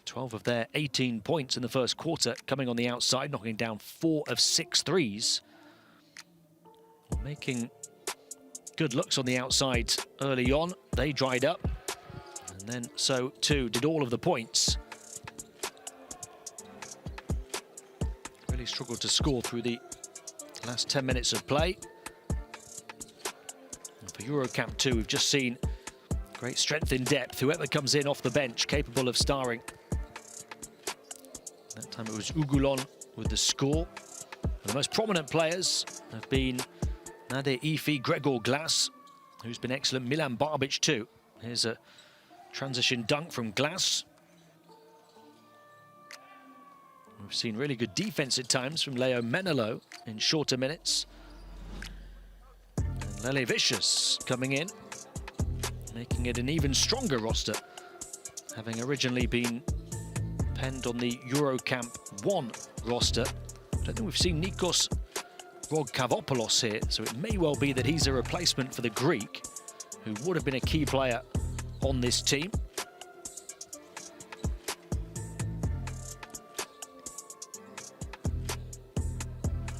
12 of their 18 points in the first quarter coming on the outside, knocking down 4 of 6 threes. Making good looks on the outside early on. They dried up, and then so too did all of the points. Really struggled to score through the last 10 minutes of play. For EuroCamp 2, we've just seen great strength in depth. Whoever comes in off the bench, capable of starring. That time it was Ugulon with the score. The most prominent players have been Nadir Efi, Gregor Glass, who's been excellent, Milan Barbic too. Here's a transition dunk from Glass. We've seen really good defense at times from Leo Menelo in shorter minutes. Lele Vicious coming in, making it an even stronger roster, having originally been penned on the EuroCamp 1 roster. I don't think we've seen Nikos Rodkavopoulos here, so it may well be that he's a replacement for the Greek, who would have been a key player on this team.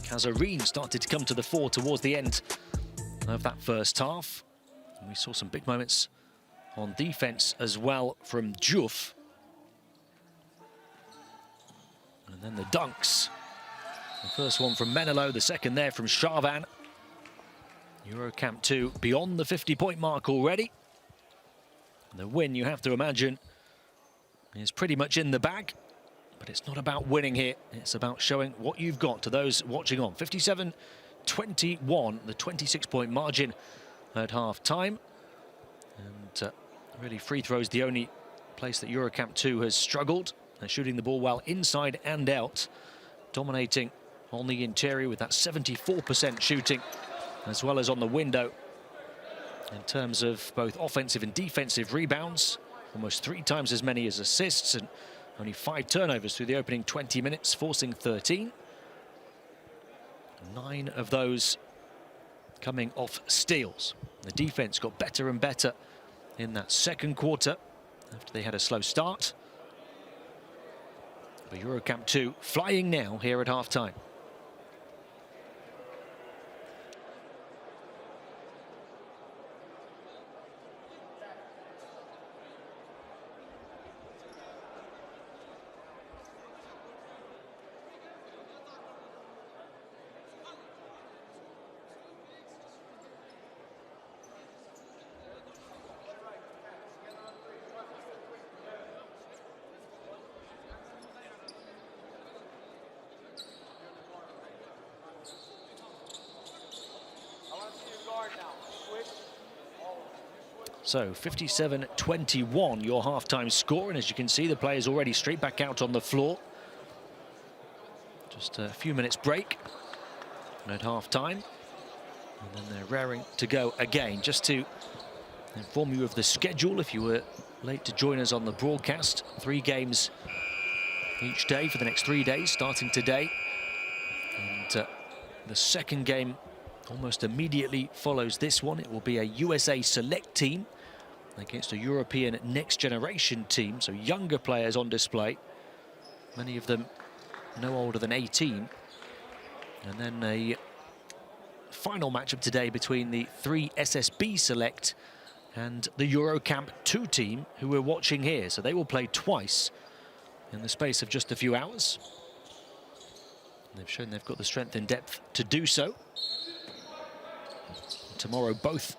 Kazarine started to come to the fore towards the end of that first half. And we saw some big moments on defense as well from Diouf. And then the dunks. The first one from Menelo, the second there from Charvan. EuroCamp 2 beyond the 50-point mark already. And the win, you have to imagine, is pretty much in the bag. But it's not about winning here. It's about showing what you've got to those watching on. 57-21, the 26-point margin at half-time. And really, free throws the only place that EuroCamp 2 has struggled. They're shooting the ball well inside and out, dominating on the interior with that 74% shooting, as well as on the window. In terms of both offensive and defensive rebounds, almost 3 times as many as assists, and only 5 turnovers through the opening 20 minutes, forcing 13. 9 of those coming off steals. The defense got better and better in that second quarter after they had a slow start. But EuroCamp 2 flying now here at half-time. So 57-21 your half-time score, and as you can see, the players already straight back out on the floor. Just a few minutes break at half-time, and then they're raring to go again. Just to inform you of the schedule, if you were late to join us on the broadcast, 3 games each day for the next 3 days, starting today. And the second game almost immediately follows this one. It will be a USA Select team against a European next generation team, so younger players on display, many of them no older than 18. And then a final matchup today between the 3 SSB Select and the EuroCamp 2 team, who we're watching here. So they will play twice in the space of just a few hours. They've shown they've got the strength and depth to do so. Tomorrow, both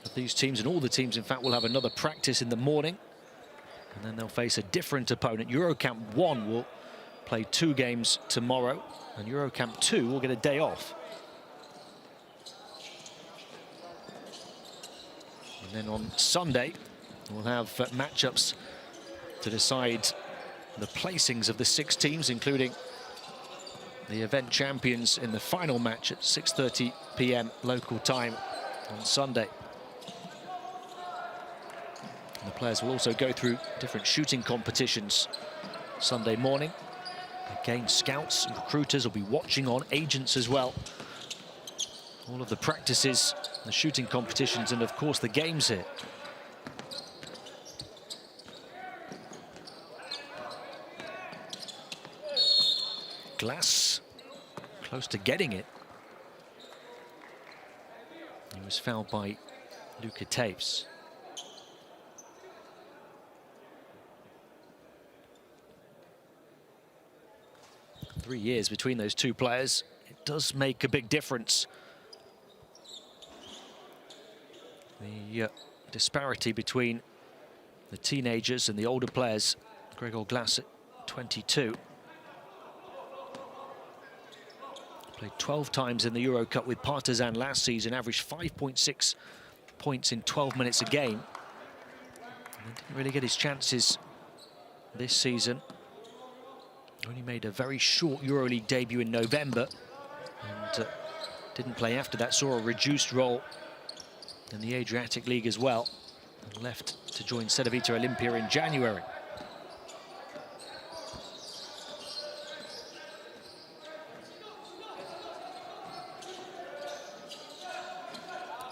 of these teams, and all the teams, in fact, will have another practice in the morning. And then they'll face a different opponent. EuroCamp 1 will play 2 games tomorrow, and EuroCamp 2 will get a day off. And then on Sunday, we'll have matchups to decide the placings of the 6 teams, including the event champions in the final match at 6:30 p.m. local time on Sunday. And the players will also go through different shooting competitions Sunday morning. Again, scouts and recruiters will be watching on, agents as well. All of the practices, the shooting competitions, and of course the games here. Glass close to getting it. He was fouled by Luka Taves. Three years between those two players. It does make a big difference. The disparity between the teenagers and the older players. Gregor Glass at 22. Played 12 times in the Euro Cup with Partizan last season, averaged 5.6 points in 12 minutes a game. And didn't really get his chances this season. Only made a very short EuroLeague debut in November and didn't play after that, saw a reduced role in the Adriatic League as well, and left to join Cedevita Olimpia in January.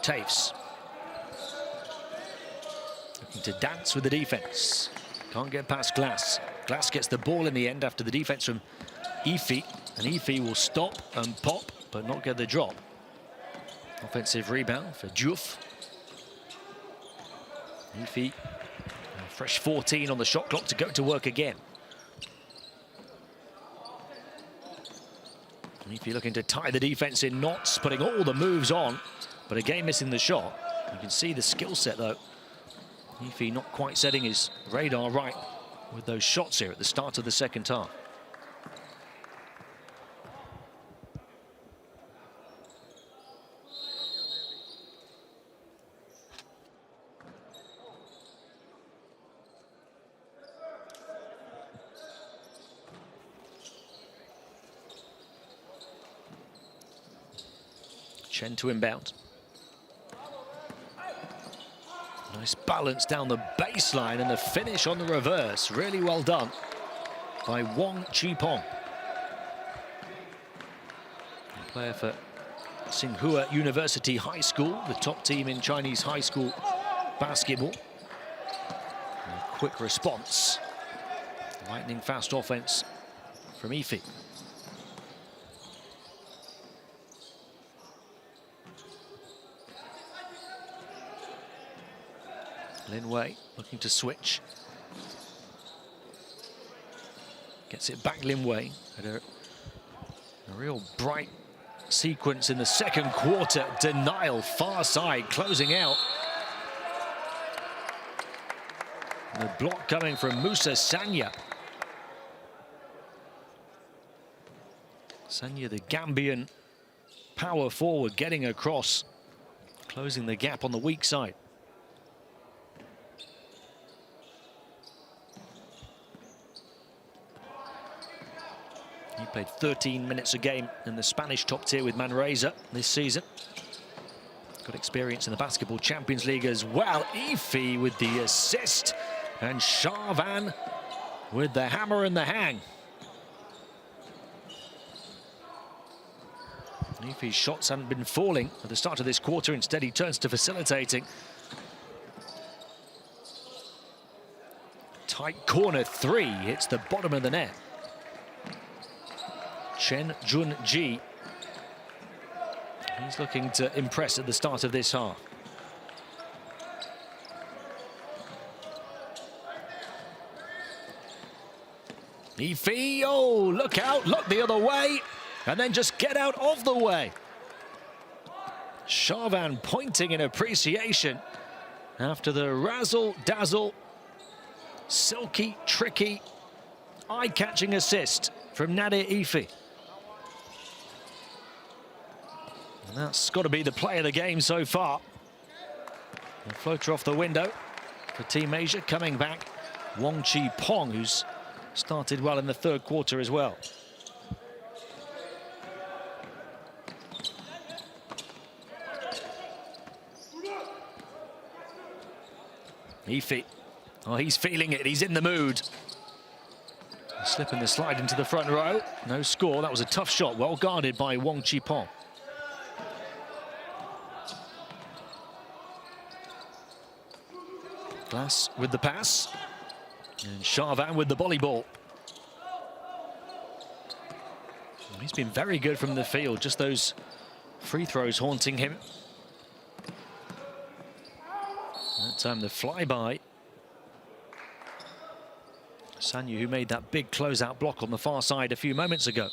Taves looking to dance with the defense. Can't get past Glass. Glass gets the ball in the end after the defense from Efi, and Efi will stop and pop but not get the drop. Offensive rebound for Diouf. Efi, a fresh 14 on the shot clock to go to work again. Efi looking to tie the defense in knots, putting all the moves on, but again missing the shot. You can see the skill set though. Efi not quite setting his radar right with those shots here at the start of the second half. Chen to inbound. Nice balance down the baseline and the finish on the reverse. Really well done by Wang Qipeng. A player for Tsinghua University High School, the top team in Chinese high school basketball. And a quick response. Lightning fast offense from Efi. Lin Wei looking to switch. Gets it back, Lin Wei. Had a real bright sequence in the second quarter. Denial, far side, closing out. And the block coming from Musa Sanya. Sanya, the Gambian power forward, getting across, closing the gap on the weak side. He played 13 minutes a game in the Spanish top tier with Manresa this season. Got experience in the Basketball Champions League as well. Efi with the assist, and Charvan with the hammer and the hang. Efi's shots hadn't been falling at the start of this quarter. Instead, he turns to facilitating. Tight corner three, hits the bottom of the net. Chen Junji. He's looking to impress at the start of this half. Efi, oh, look out, look the other way, and then just get out of the way. Charvan pointing in appreciation after the razzle-dazzle, silky, tricky, eye-catching assist from Nadir Efi. And that's got to be the play of the game so far. The floater off the window for Team Asia. Coming back, Wong Chi Pong, who's started well in the third quarter as well. Ify. Oh, he's feeling it. He's in the mood. Slipping the slide into the front row. No score. That was a tough shot. Well guarded by Wong Chi Pong. Glass with the pass. And Charvan with the volleyball. He's been very good from the field. Just those free throws haunting him. That time the flyby. Sanyu, who made that big closeout block on the far side a few moments ago.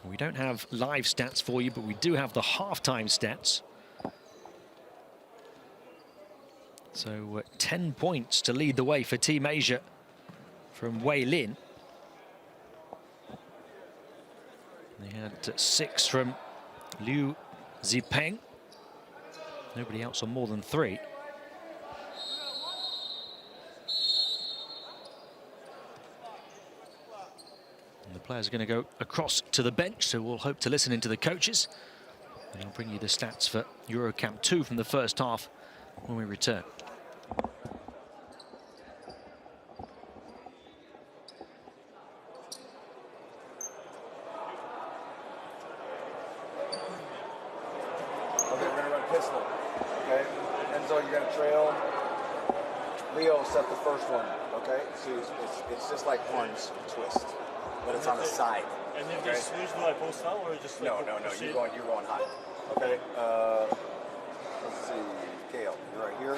We don't have live stats for you, but we do have the halftime stats. So 10 points to lead the way for Team Asia from Wei Lin. They had 6 from Liu Zipeng. Nobody else on more than 3. And the players are going to go across to the bench, so we'll hope to listen into the coaches. And I'll bring you the stats for EuroCamp 2 from the first half when we return. Set the first one, okay? So it's just like orange twist, but it's on the side. And if they switch, do I post out or just like no, you're going high. Okay. Let's see, Gail, you're right here.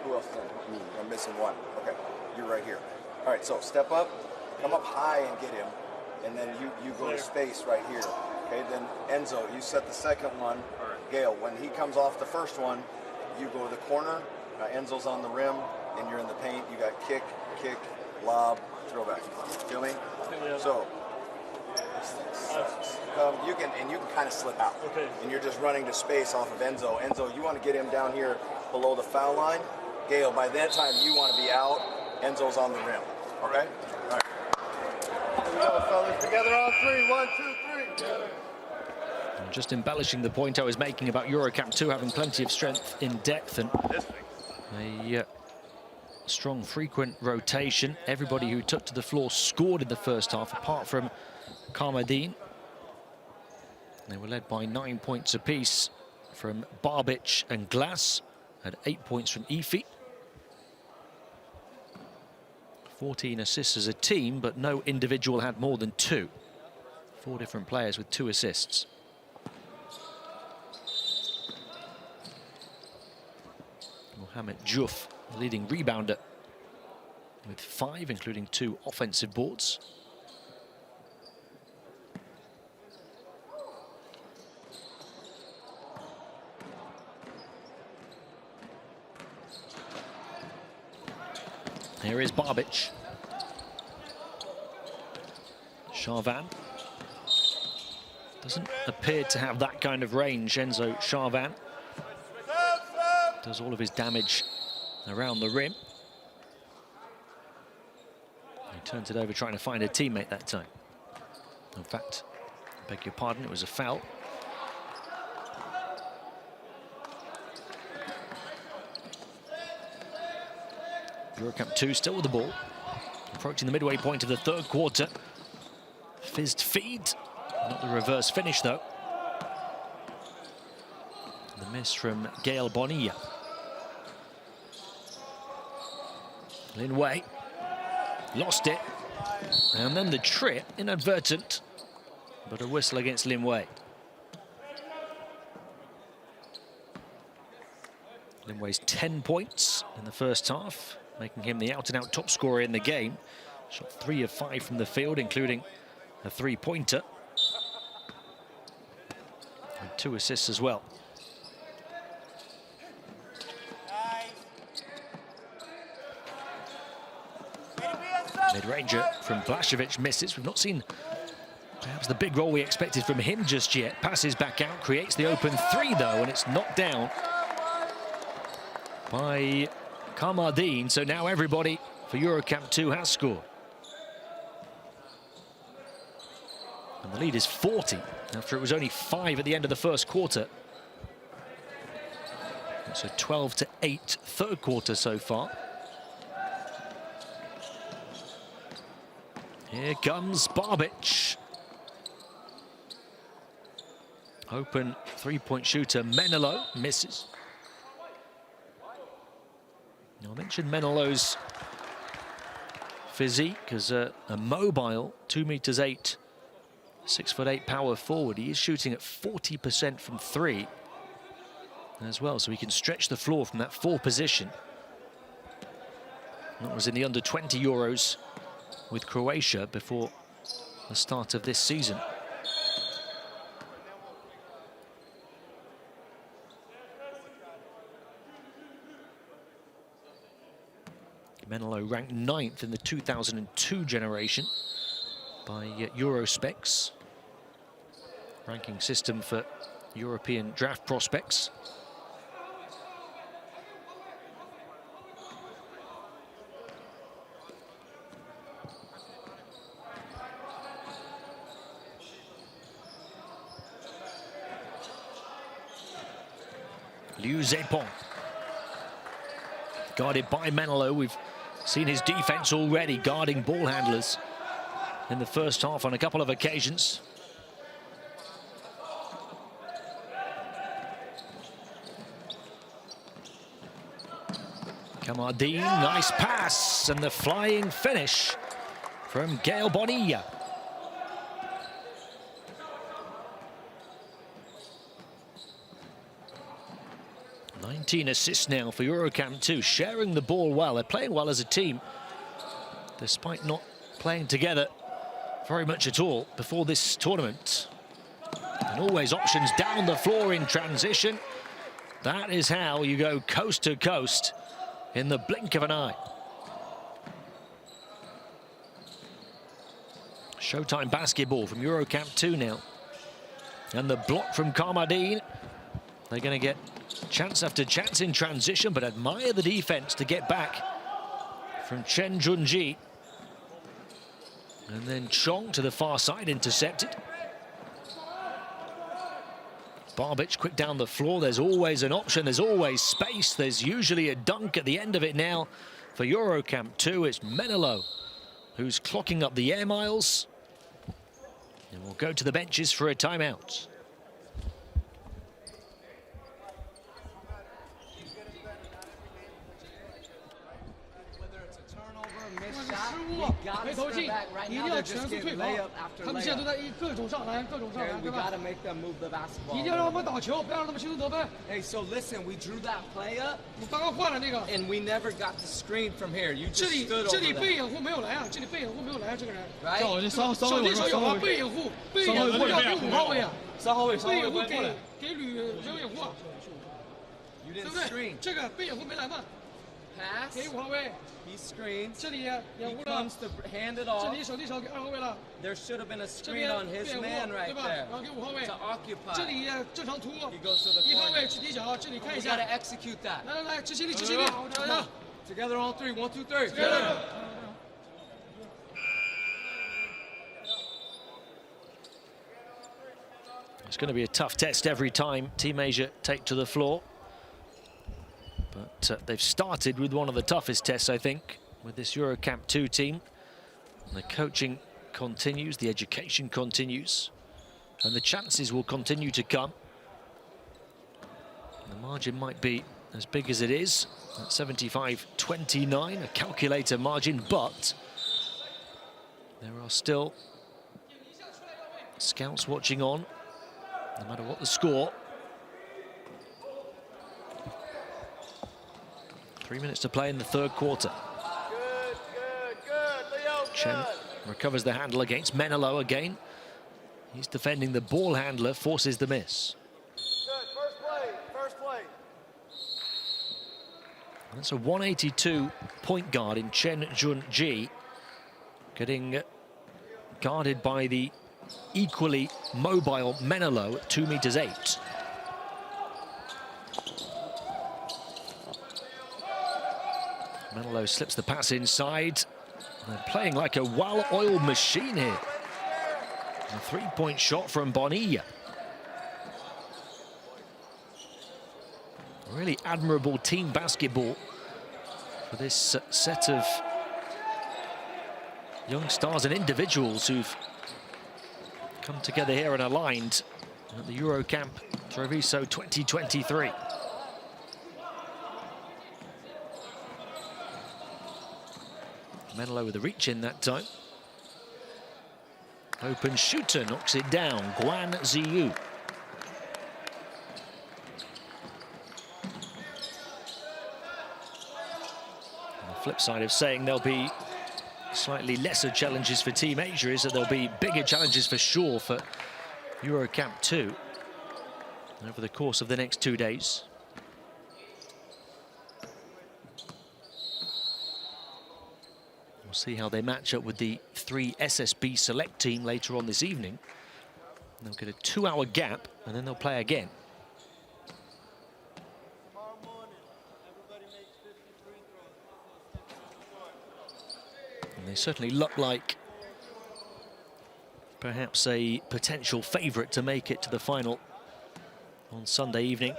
Who else is in? Me. I'm missing one. Okay, you're right here. All right, so step up, come up high and get him, and then you go to space right here. Okay, then Enzo, you set the second one. Gail, when he comes off the first one, you go to the corner. Enzo's on the rim. And you're in the paint, you got kick, lob, throwback. Feel me? Yeah. So you can kind of slip out. Okay. And you're just running to space off of Enzo. Enzo, you want to get him down here below the foul line. Gail, by that time you want to be out. Enzo's on the rim. Okay? All right. Here we go, fellas. Together on 3. 1, 2, 3. And just embellishing the point I was making about EuroCamp 2 having plenty of strength in depth and a strong frequent rotation. Everybody who took to the floor scored in the first half, apart from Karmadine. They were led by 9 points apiece from Barbic and Glass, had 8 points from Ify. 14 assists as a team, but no individual had more than 2. 4 different players with 2 assists. Mohamed Diouf, leading rebounder, with 5, including 2 offensive boards. Here is Barbic. Charvan doesn't appear to have that kind of range. Enzo Charvan does all of his damage around the rim. He turns it over trying to find a teammate that time. In fact, I beg your pardon, it was a foul. EuroCamp 2 still with the ball. Approaching the midway point of the third quarter. Fizzed feed. Not the reverse finish, though. The miss from Gail Bonilla. Lin Wei lost it. And then the trip, inadvertent, but a whistle against Lin Wei. Lin Wei's 10 points in the first half, making him the out-and-out top scorer in the game. Shot 3 of 5 from the field, including a 3-pointer. And 2 assists as well. Mid-ranger from Blasevich misses. We've not seen Perhaps the big role we expected from him just yet. Passes back out, creates the open three, though, and it's knocked down by Kamardine. So now everybody for EuroCamp 2 has scored. And the lead is 40 after it was only 5 at the end of the first quarter. So 12-8 third quarter so far. Here comes Barbic. Open three-point shooter Menelo misses. Now, I mentioned Menelo's physique as a mobile 2'8", 6'8" power forward. He is shooting at 40% from three as well, so he can stretch the floor from that 4 position. That was in the under-20 Euros with Croatia before the start of this season. Menelo ranked 9th in the 2002 generation by Eurospecs, ranking system for European draft prospects. Liu Zepong, guarded by Menelo. We've seen his defense already guarding ball handlers in the first half on a couple of occasions. Kamardine, nice pass, and the flying finish from Gael Bonilla. 19 assists now for EuroCamp 2, sharing the ball well. They're playing well as a team, despite not playing together very much at all before this tournament. And always options down the floor in transition. That is how you go coast to coast in the blink of an eye. Showtime basketball from EuroCamp 2 now. And the block from Kamardine. They're going to get chance after chance in transition, but admire the defense to get back from Chen Junji. And then Chong to the far side, intercepted. Barbic quick down the floor. There's always an option. There's always space. There's usually a dunk at the end of it now for EuroCamp 2. It's Menelo who's clocking up the air miles. And we'll go to the benches for a timeout. We gotta make them move the basketball. Hey, so listen, we drew that play up, and we never got the screen from here. You just stood over there. Right? You didn't screen. Pass. He screens. He comes to hand it off. There should have been a screen on his man right there to occupy. He goes to the corner. We gotta execute that. Together on three. 1, 2, 3. It's going to be a tough test every time Team Asia take to the floor. But they've started with one of the toughest tests, I think, with this EuroCamp 2 team. And the coaching continues, the education continues, and the chances will continue to come. And the margin might be as big as it is, at 75-29, a calculator margin, but there are still scouts watching on, no matter what the score. 3 minutes to play in the third quarter. Chen recovers the handle against Menelo again. He's defending the ball handler, forces the miss. First play. That's a 182 point guard in Chen Junji, getting guarded by the equally mobile Menelo at 2 meters 8. Menelo slips the pass inside. They're playing like a well-oiled machine here. A three-point shot from Bonilla. Really admirable team basketball for this set of young stars and individuals who've come together here and aligned at the EuroCamp Treviso 2023. Menelo with a reach in that time. Open shooter knocks it down. Guan Ziyu. On the flip side of saying there'll be slightly lesser challenges for Team Asia is that there'll be bigger challenges for sure for EuroCamp 2 over the course of the next 2 days. We'll see how they match up with the 3 SSB Select team later on this evening. They'll get a 2-hour gap and then they'll play again. And they certainly look like perhaps a potential favourite to make it to the final on Sunday evening.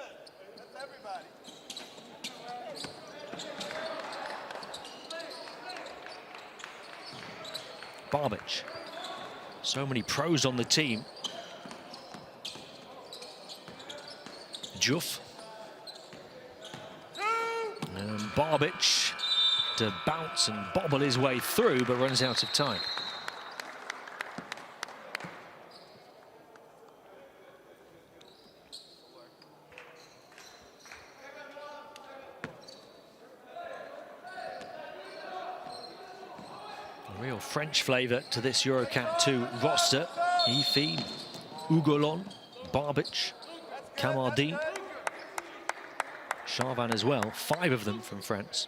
Barbic. So many pros on the team. Juf. And Barbic to bounce and bobble his way through, but runs out of time. Real French flavour to this EuroCamp 2 roster. Ifi, Ugolon, Barbic, Kamardine, Charvan as well. 5 of them from France.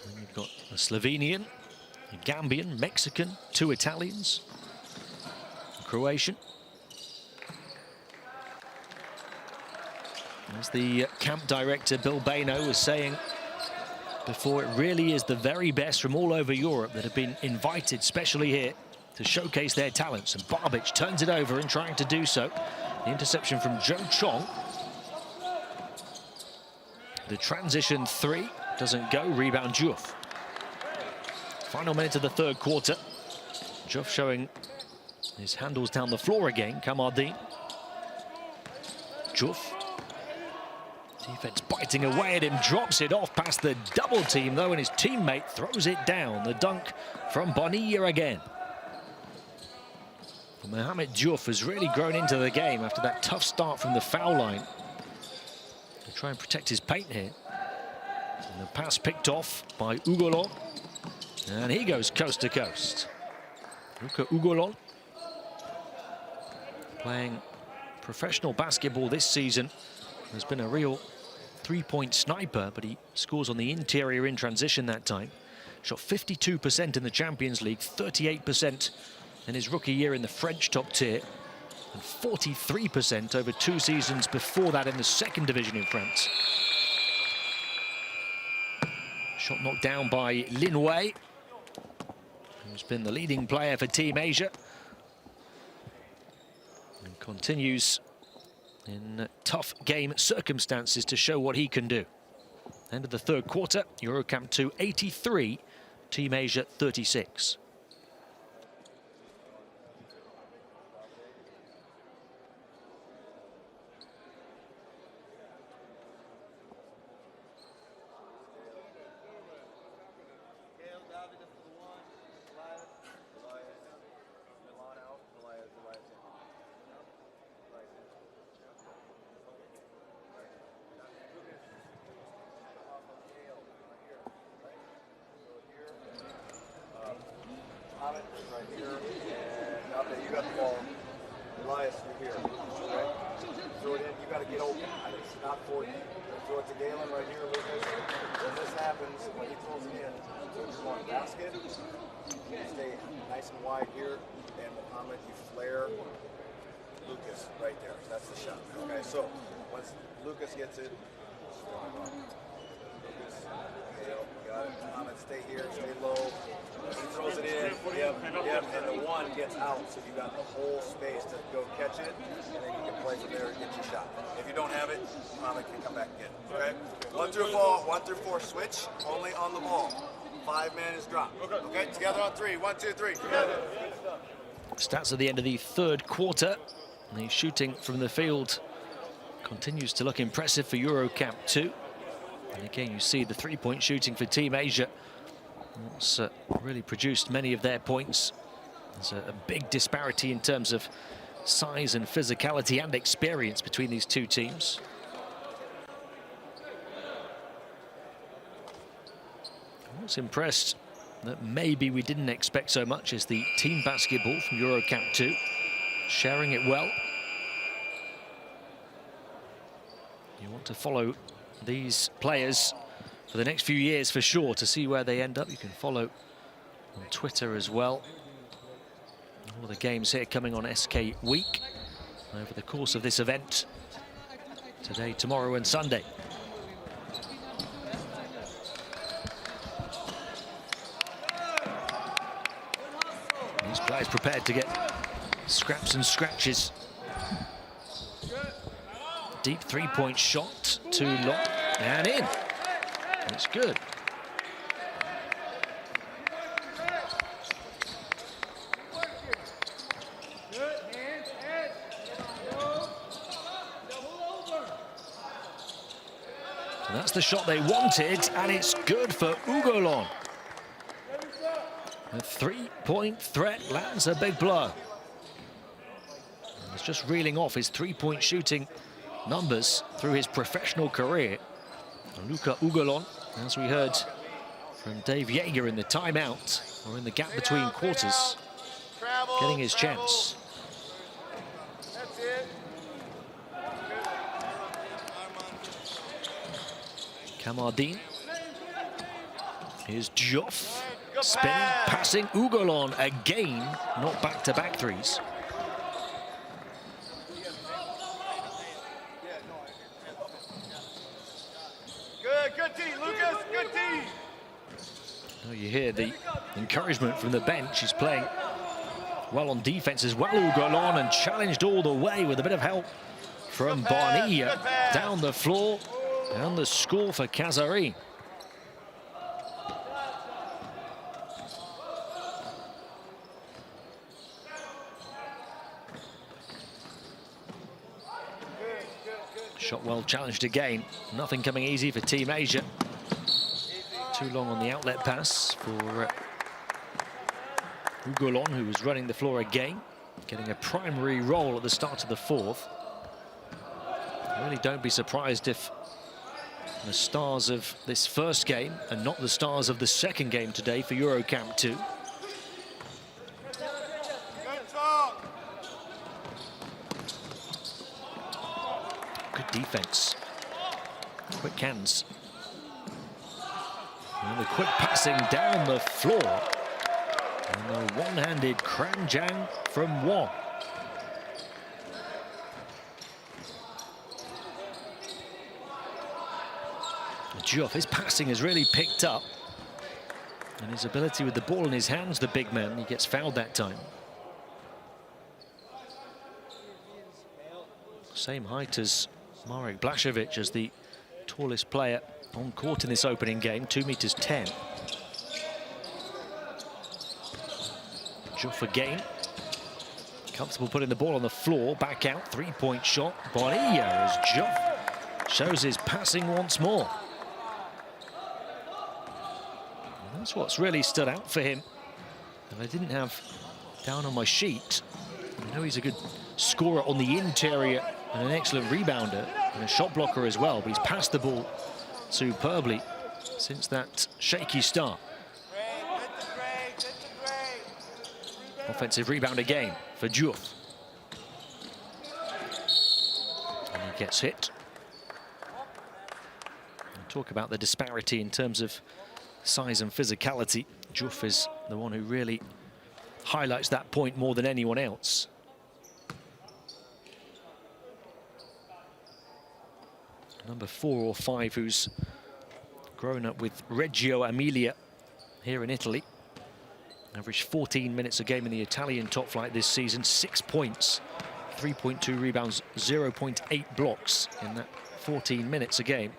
And you've got a Slovenian, a Gambian, Mexican, 2 Italians, a Croatian. As the camp director, Bill Baino, was saying before, it really is the very best from all over Europe that have been invited, especially here, to showcase their talents. And Barbic turns it over and trying to do so. The interception from Joe Chong. The transition 3 doesn't go, rebound Juf. Final minute of the 3rd quarter. Juf showing his handles down the floor again, Kamardine. Juf. Defense biting away at him, drops it off past the double team though, and his teammate throws it down. The dunk from Bonilla again. Mohamed Diouf has really grown into the game after that tough start from the foul line. To try and protect his paint here. And the pass picked off by Ugolon. And he goes coast to coast. Luka Ugolon playing professional basketball this season. Has been a real three-point sniper, but he scores on the interior in transition that time. Shot 52% in the Champions League, 38% in his rookie year in the French top tier, and 43% over 2 seasons before that in the 2nd division in France. Shot knocked down by Lin Wei, who's been the leading player for Team Asia. And continues in tough game circumstances to show what he can do. End of the 3rd quarter, EuroCamp 2 83, Team Asia 36. Elias, you're here. Okay? Throw it in. You got to get open. It's not for you. Throw it to Galen right here, Lucas. When this happens, when he throws it in, so you're going basket, you stay nice and wide here, and Mohammed, you flare Lucas right there. That's the shot. Okay, so once Lucas gets it, Lucas, okay, got it. Mohammed, stay here, stay low. He throws it in, yep, and the one gets out, so you got the whole space to go catch it, and then you can play from there and get your shot. If you don't have it, Mohammed can come back and get it. Okay? 1 through 4 switch, only on the ball. 5 man is dropped. Okay, together on 3. 1, 2, 3. Together. Stats at the end of the third quarter. The shooting from the field continues to look impressive for EuroCamp 2. And again, you see the three-point shooting for Team Asia. It's really produced many of their points. There's a big disparity in terms of size and physicality and experience between these two teams. I was impressed that maybe we didn't expect so much as the team basketball from EuroCamp 2, sharing it well. You want to follow these players for the next few years for sure to see where they end up. You can follow on Twitter as well. All of the games here coming on SKWEEK over the course of this event today, tomorrow and Sunday. These players prepared to get scraps and scratches. Deep three-point shot, too long, and in. It's good. So that's the shot they wanted, and it's good for Ugolon. A three-point threat lands a big blow. He's just reeling off his three-point shooting numbers through his professional career. Luka Ugolon, as we heard from Dave Yeager in the timeout, or in the gap between quarters, getting his chance. Kamardine. Here's Joff, spinning, passing. Ugolon again, not back-to-back threes. Good D, Lucas, good D. Oh, you hear the encouragement from the bench. He's playing well on defense as well, Ugolon, and challenged all the way with a bit of help from Bonilla down the floor, and the score for Kazari. Shot well challenged again. Nothing coming easy for Team Asia. Too long on the outlet pass for Ugolon, who was running the floor again, getting a primary role at the start of the fourth. Really don't be surprised if the stars of this first game are not the stars of the second game today for EuroCamp 2. Good defense. Quick hands. And the quick passing down the floor. And the one-handed Kranjang from Wong. Joff, his passing has really picked up. And his ability with the ball in his hands, the big man, he gets fouled that time. Same height as Marek Blashevic, as the tallest player on court in this opening game, 2 meters 10. Joff again. Comfortable putting the ball on the floor, back out, three-point shot. Bonilla as Joff shows his passing once more. And that's what's really stood out for him, that I didn't have down on my sheet. I know he's a good scorer on the interior and an excellent rebounder and a shot blocker as well, but he's passed the ball superbly since that shaky start. Offensive rebound again for Diouf. gets hit. Talk about the disparity in terms of size and physicality. Juff is the one who really highlights that point more than anyone else. Number 4 or 5 who's grown up with Reggio Emilia here in Italy. Averaged 14 minutes a game in the Italian top flight this season. 6 points, 3.2 rebounds, 0.8 blocks in that 14 minutes a game.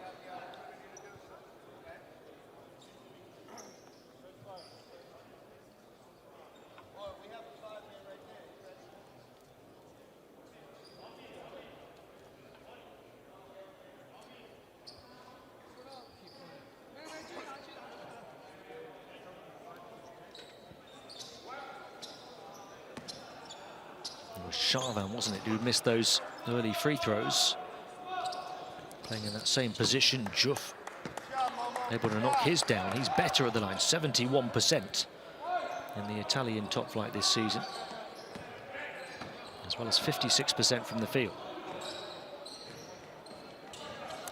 Charvan, wasn't it, who missed those early free throws? Playing in that same position, Juff able to knock his down. He's better at the line, 71% in the Italian top flight this season, as well as 56% from the field.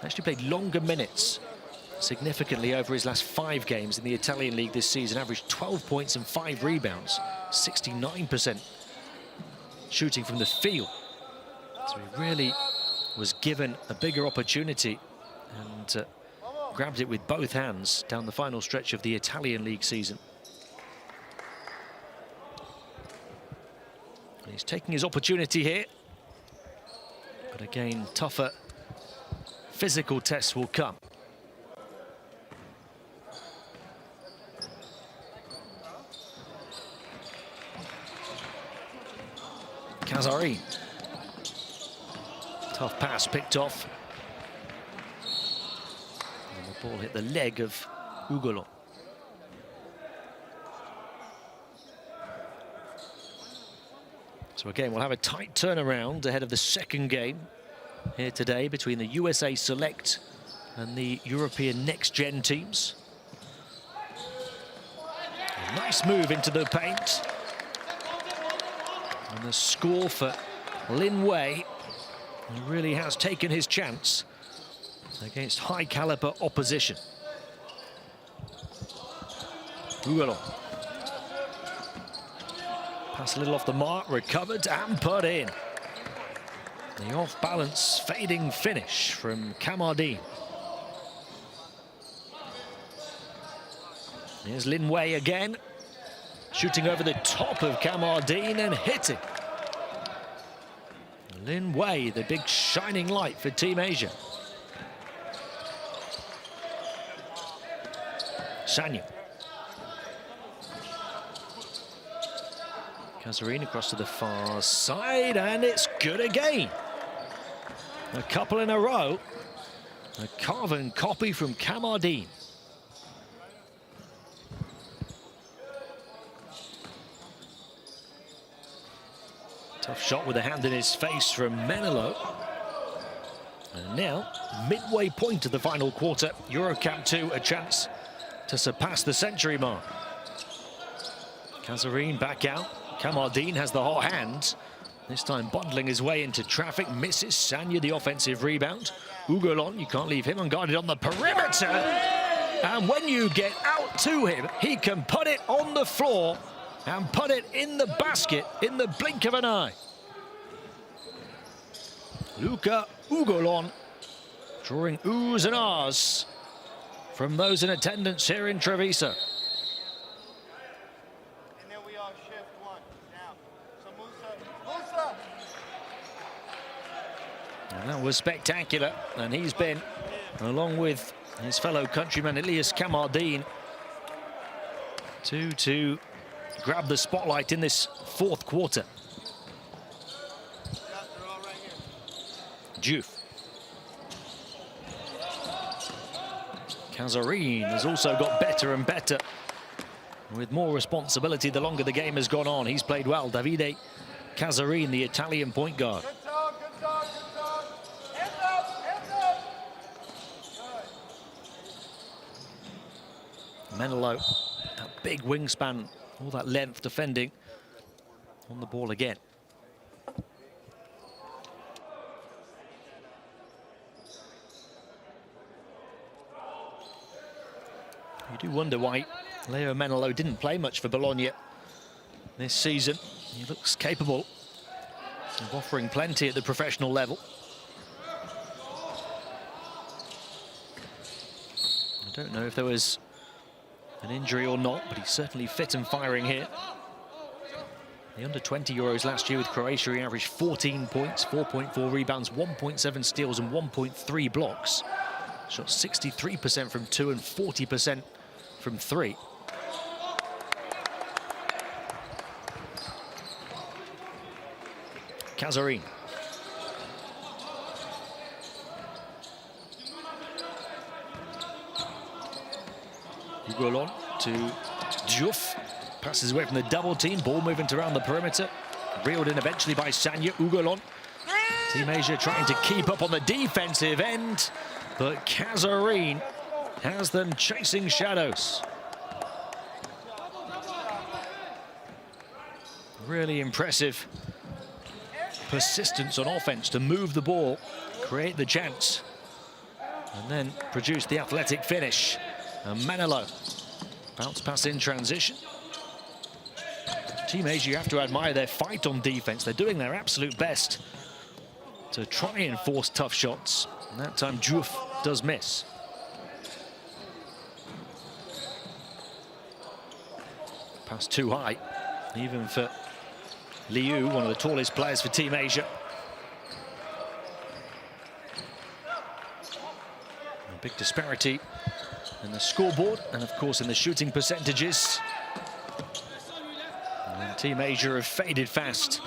Actually played longer minutes significantly over his last 5 games in the Italian league this season. Averaged 12 points and 5 rebounds, 69% shooting from the field. So he really was given a bigger opportunity and grabbed it with both hands down the final stretch of the Italian league season. And he's taking his opportunity here, but again, tougher physical tests will come. Casarin. Tough pass picked off. And the ball hit the leg of Ugolon. So again, we'll have a tight turnaround ahead of the second game here today between the USA Select and the European Next Gen teams. A nice move into the paint. And the score for Lin Wei. He really has taken his chance against high-caliber opposition. Ugolon. Pass a little off the mark, recovered and put in. The off-balance fading finish from Kamardine. Here's Lin Wei again. Shooting over the top of Kamardine and hitting. Lin Wei, the big shining light for Team Asia. Sanyu. Casarin across to the far side, and it's good again. A couple in a row. A carbon copy from Kamardine. Tough shot with a hand in his face from Menelo. And now, midway point of the final quarter, EuroCamp 2, a chance to surpass the century mark. Casarin back out. Kamardine has the hot hand. This time bundling his way into traffic, misses Sanyu the offensive rebound. Ugolon, you can't leave him unguarded on the perimeter. And when you get out to him, he can put it on the floor and put it in the basket in the blink of an eye. Luca Ugolon drawing oohs and ahs from those in attendance here in Treviso. And then we all shift one. Now, so Musa. And that was spectacular, and he's been, along with his fellow countryman Elias Kamardine, to grab the spotlight in this fourth quarter. Juff. Casarin has also got better and better, with more responsibility the longer the game has gone on. He's played well. Davide Casarin, the Italian point guard. Good talk, good talk, good talk. Hands up, hands up. Menelo, that big wingspan, all that length defending on the ball again. You do wonder why Leo Menelo didn't play much for Bologna this season. He looks capable of offering plenty at the professional level. I don't know if there was an injury or not, but he's certainly fit and firing here. The under-20 Euros last year with Croatia, he averaged 14 points, 4.4 rebounds, 1.7 steals and 1.3 blocks. Shot 63% from 2 and 40% from 3. Casarin. Ugolon to Diouf. Passes away from the double team. Ball movement around the perimeter. Reeled in eventually by Sagna. Ugolon. Team Asia trying to keep up on the defensive end. But Casarin has them chasing shadows. Really impressive persistence on offense to move the ball, create the chance, and then produce the athletic finish. And Menelo, bounce pass in transition. Team Asia, you have to admire their fight on defense. They're doing their absolute best to try and force tough shots. And that time, Diouf does miss. Pass too high, even for Liu, one of the tallest players for Team Asia. A big disparity in the scoreboard and, of course, in the shooting percentages. And Team Asia have faded fast.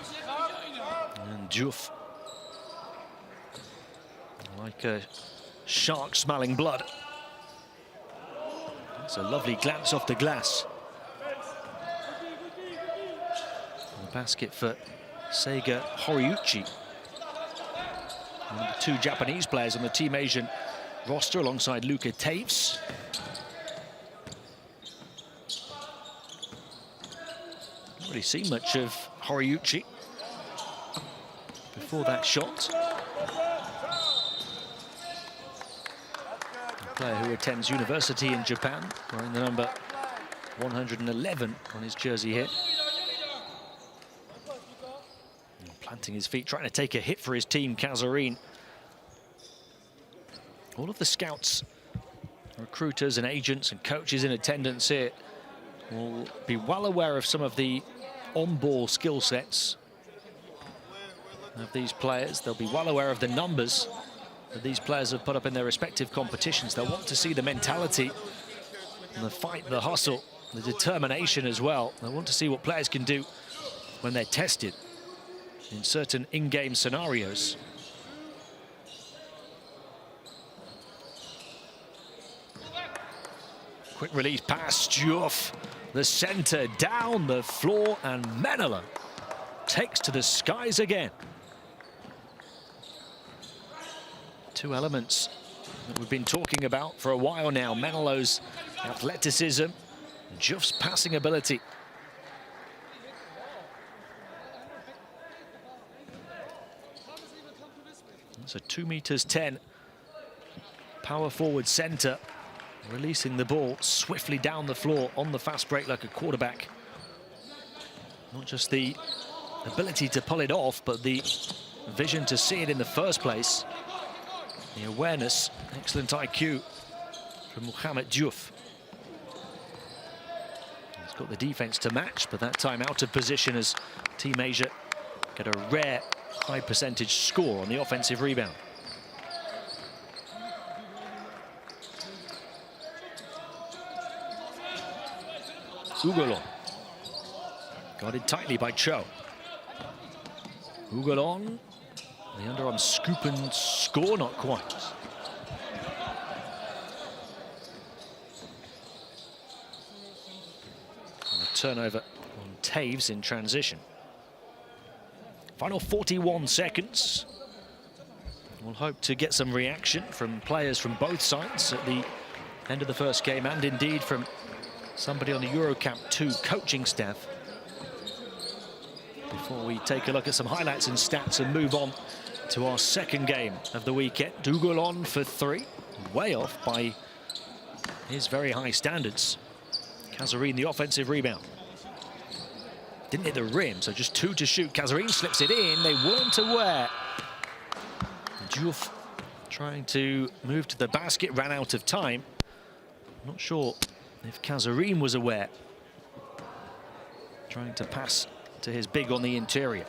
And Diouf, like a shark smelling blood. It's a lovely glance off the glass. Basket for Seiga Horiuchi, one of the 2 Japanese players on the Team Asian roster alongside Luka Taves. Not really seen much of Horiuchi before that shot. A player who attends university in Japan, wearing the number 111 on his jersey here. Planting his feet, trying to take a hit for his team, Casarin. All of the scouts, recruiters and agents and coaches in attendance here will be well aware of some of the on-ball skill sets of these players. They'll be well aware of the numbers that these players have put up in their respective competitions. They'll want to see the mentality and the fight, the hustle, the determination as well. They'll want to see what players can do when they're tested in certain in-game scenarios. Quick release pass, Diouf, the center down the floor, and Menelo takes to the skies again. 2 elements that we've been talking about for a while now. Menelo's athleticism, Diouf's passing ability. It's a 2 meters 10 power forward center, releasing the ball swiftly down the floor on the fast break like a quarterback. Not just the ability to pull it off, but the vision to see it in the first place. The awareness, excellent IQ from Mohamed Diouf. He's got the defense to match, but that time out of position as Team Asia get a rare high percentage score on the offensive rebound. Ugolon, guarded tightly by Cho. Ugolon, the underarm scoop and score, not quite. And a turnover on Taves in transition. Final 41 seconds. We'll hope to get some reaction from players from both sides at the end of the first game, and indeed from somebody on the EuroCamp 2 coaching staff, before we take a look at some highlights and stats and move on to our second game of the weekend. Ugolon for 3, way off by his very high standards. Kazarine, the offensive rebound. Didn't hit the rim, so just 2 to shoot. Kazarine slips it in. They weren't aware. Diouf trying to move to the basket, ran out of time. Not sure if Kazarine was aware. Trying to pass to his big on the interior.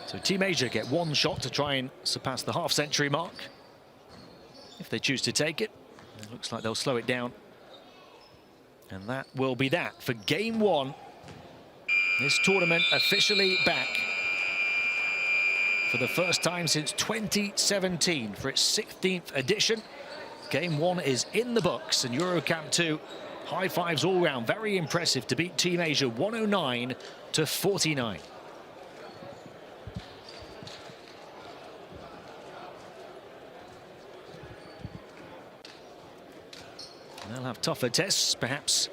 So Team Asia get 1 shot to try and surpass the half-century mark. If they choose to take it, it looks like they'll slow it down. And that will be that for game 1. This tournament officially back for the first time since 2017 for its 16th edition. Game 1 is in the books, and EuroCamp 2, high fives all round. Very impressive to beat Team Asia 109 to 49. They'll have tougher tests, perhaps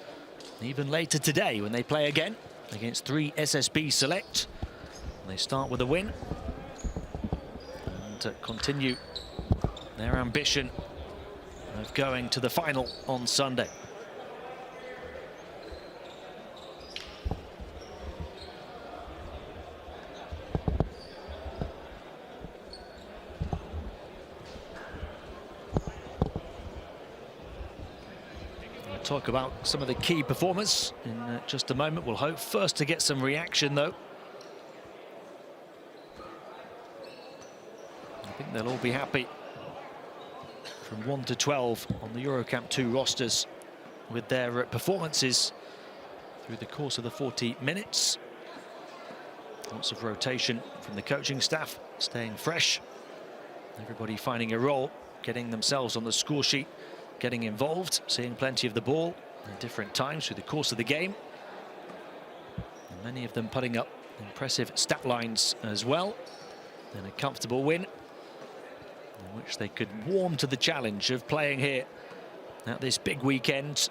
even later today when they play again against 3 SSB Select. They start with a win and continue their ambition of going to the final on Sunday. Talk about some of the key performers in just a moment. We'll hope first to get some reaction, though. I think they'll all be happy from 1 to 12 on the EuroCamp 2 rosters with their performances through the course of the 40 minutes. Lots of rotation from the coaching staff, staying fresh. Everybody finding a role, getting themselves on the score sheet, getting involved, seeing plenty of the ball at different times through the course of the game. And many of them putting up impressive stat lines as well. And a comfortable win in which they could warm to the challenge of playing here at this big weekend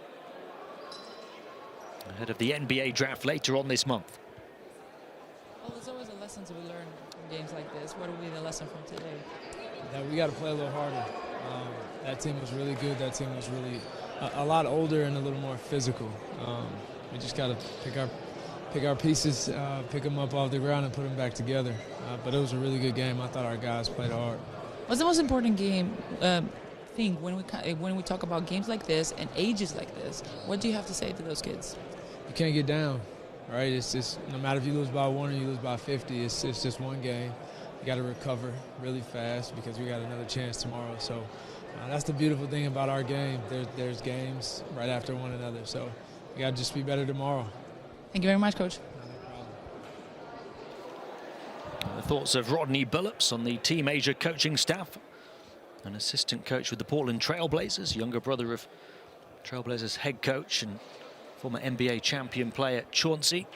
ahead of the NBA draft later on this month. Well, there's always a lesson to be learned from games like this. What will be the lesson from today? That we got to play a little harder. That team was really good. That team was really a lot older and a little more physical. We just got to pick our pieces, pick them up off the ground and put them back together. But it was a really good game. I thought our guys played hard. What's the most important thing when we talk about games like this and ages like this? What do you have to say to those kids? You can't get down, right? It's just no matter if you lose by 1 or you lose by 50, it's just one game. You got to recover really fast because we got another chance tomorrow. So that's the beautiful thing about our game. There's games right after one another. So we got to just be better tomorrow. Thank you very much, Coach. The thoughts of Rodney Billups on the Team Asia coaching staff, an assistant coach with the Portland Trailblazers, younger brother of Trailblazers head coach and former NBA champion player Chauncey.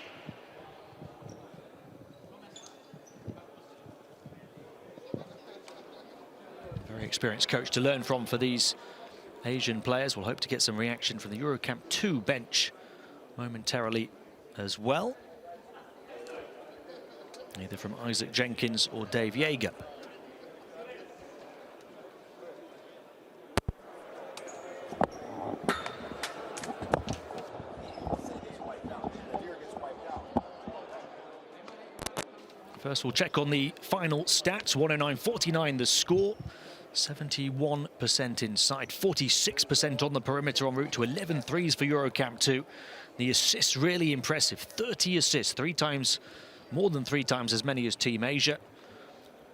Very experienced coach to learn from for these Asian players. We'll hope to get some reaction from the EuroCamp 2 bench momentarily as well, either from Isaac Jenkins or Dave Yeager. First, we'll check on the final stats. 109-49 the score. 71% inside, 46% on the perimeter, en route to 11 threes for EuroCamp 2. The assists really impressive. 30 assists, more than three times as many as Team Asia.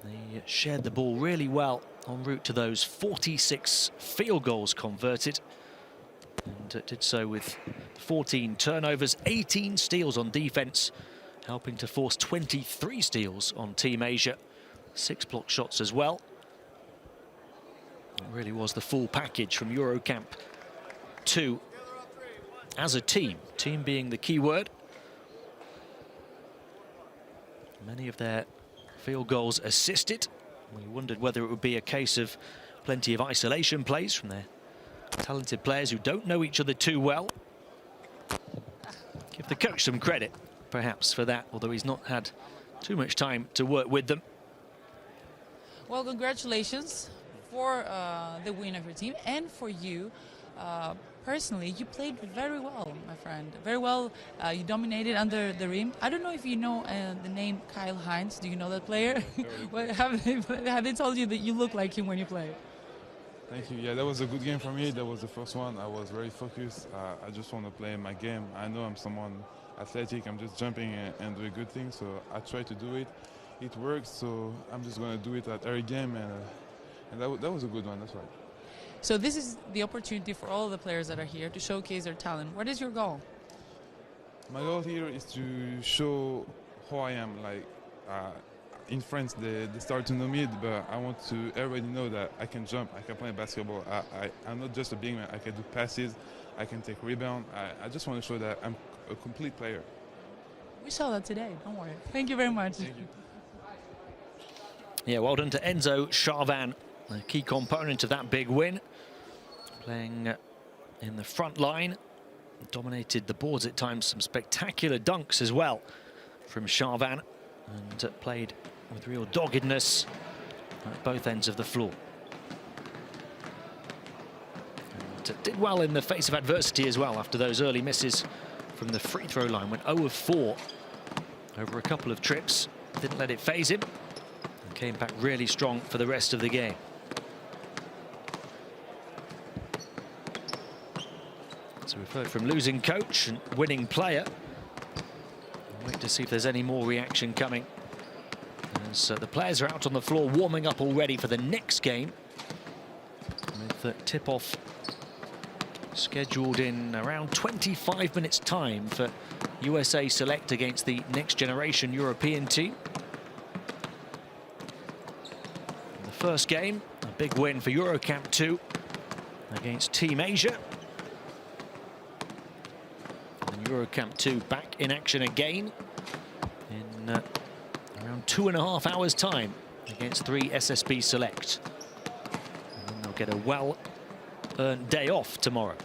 They shared the ball really well en route to those 46 field goals converted. And did so with 14 turnovers, 18 steals on defense, helping to force 23 steals on Team Asia. 6 block shots as well. It really was the full package from EuroCamp 2 as a team being the key word. Many of their field goals assisted. We wondered whether it would be a case of plenty of isolation plays from their talented players who don't know each other too well. Give the coach some credit, perhaps, for that, although he's not had too much time to work with them. Well, congratulations for the win of your team and for you. Personally, you played very well, my friend. Very well. You dominated under the rim. I don't know if you know the name Kyle Hines. Do you know that player? Have they told you that you look like him when you play? Thank you. Yeah, that was a good game for me. That was the first one. I was very focused. I just want to play my game. I know I'm someone athletic. I'm just jumping and doing good things. So I try to do it. It works. So I'm just going to do it at every game. And that was a good one. That's right. So this is the opportunity for all the players that are here to showcase their talent. What is your goal? My goal here is to show who I am. Like in France, they start to know me, but I want to everybody know that I can jump, I can play basketball. I'm not just a big man. I can do passes, I can take rebound. I just want to show that I'm a complete player. We saw that today. Don't worry. Thank you very much. Thank you. Yeah, well done to Enzo Charvan, a key component of that big win. Playing in the front line, dominated the boards at times, some spectacular dunks as well from Charvan, and played with real doggedness at both ends of the floor. And did well in the face of adversity as well after those early misses from the free throw line. Went 0 of 4 over a couple of trips, didn't let it faze him, and came back really strong for the rest of the game. So we've heard from losing coach and winning player. We'll wait to see if there's any more reaction coming. As the players are out on the floor warming up already for the next game, with the tip-off scheduled in around 25 minutes time for USA Select against the next generation European team. In the first game, a big win for EuroCamp 2 against Team Asia. EuroCamp 2 back in action again in around 2.5 hours time against 3 SSB Select. And then they'll get a well-earned day off tomorrow.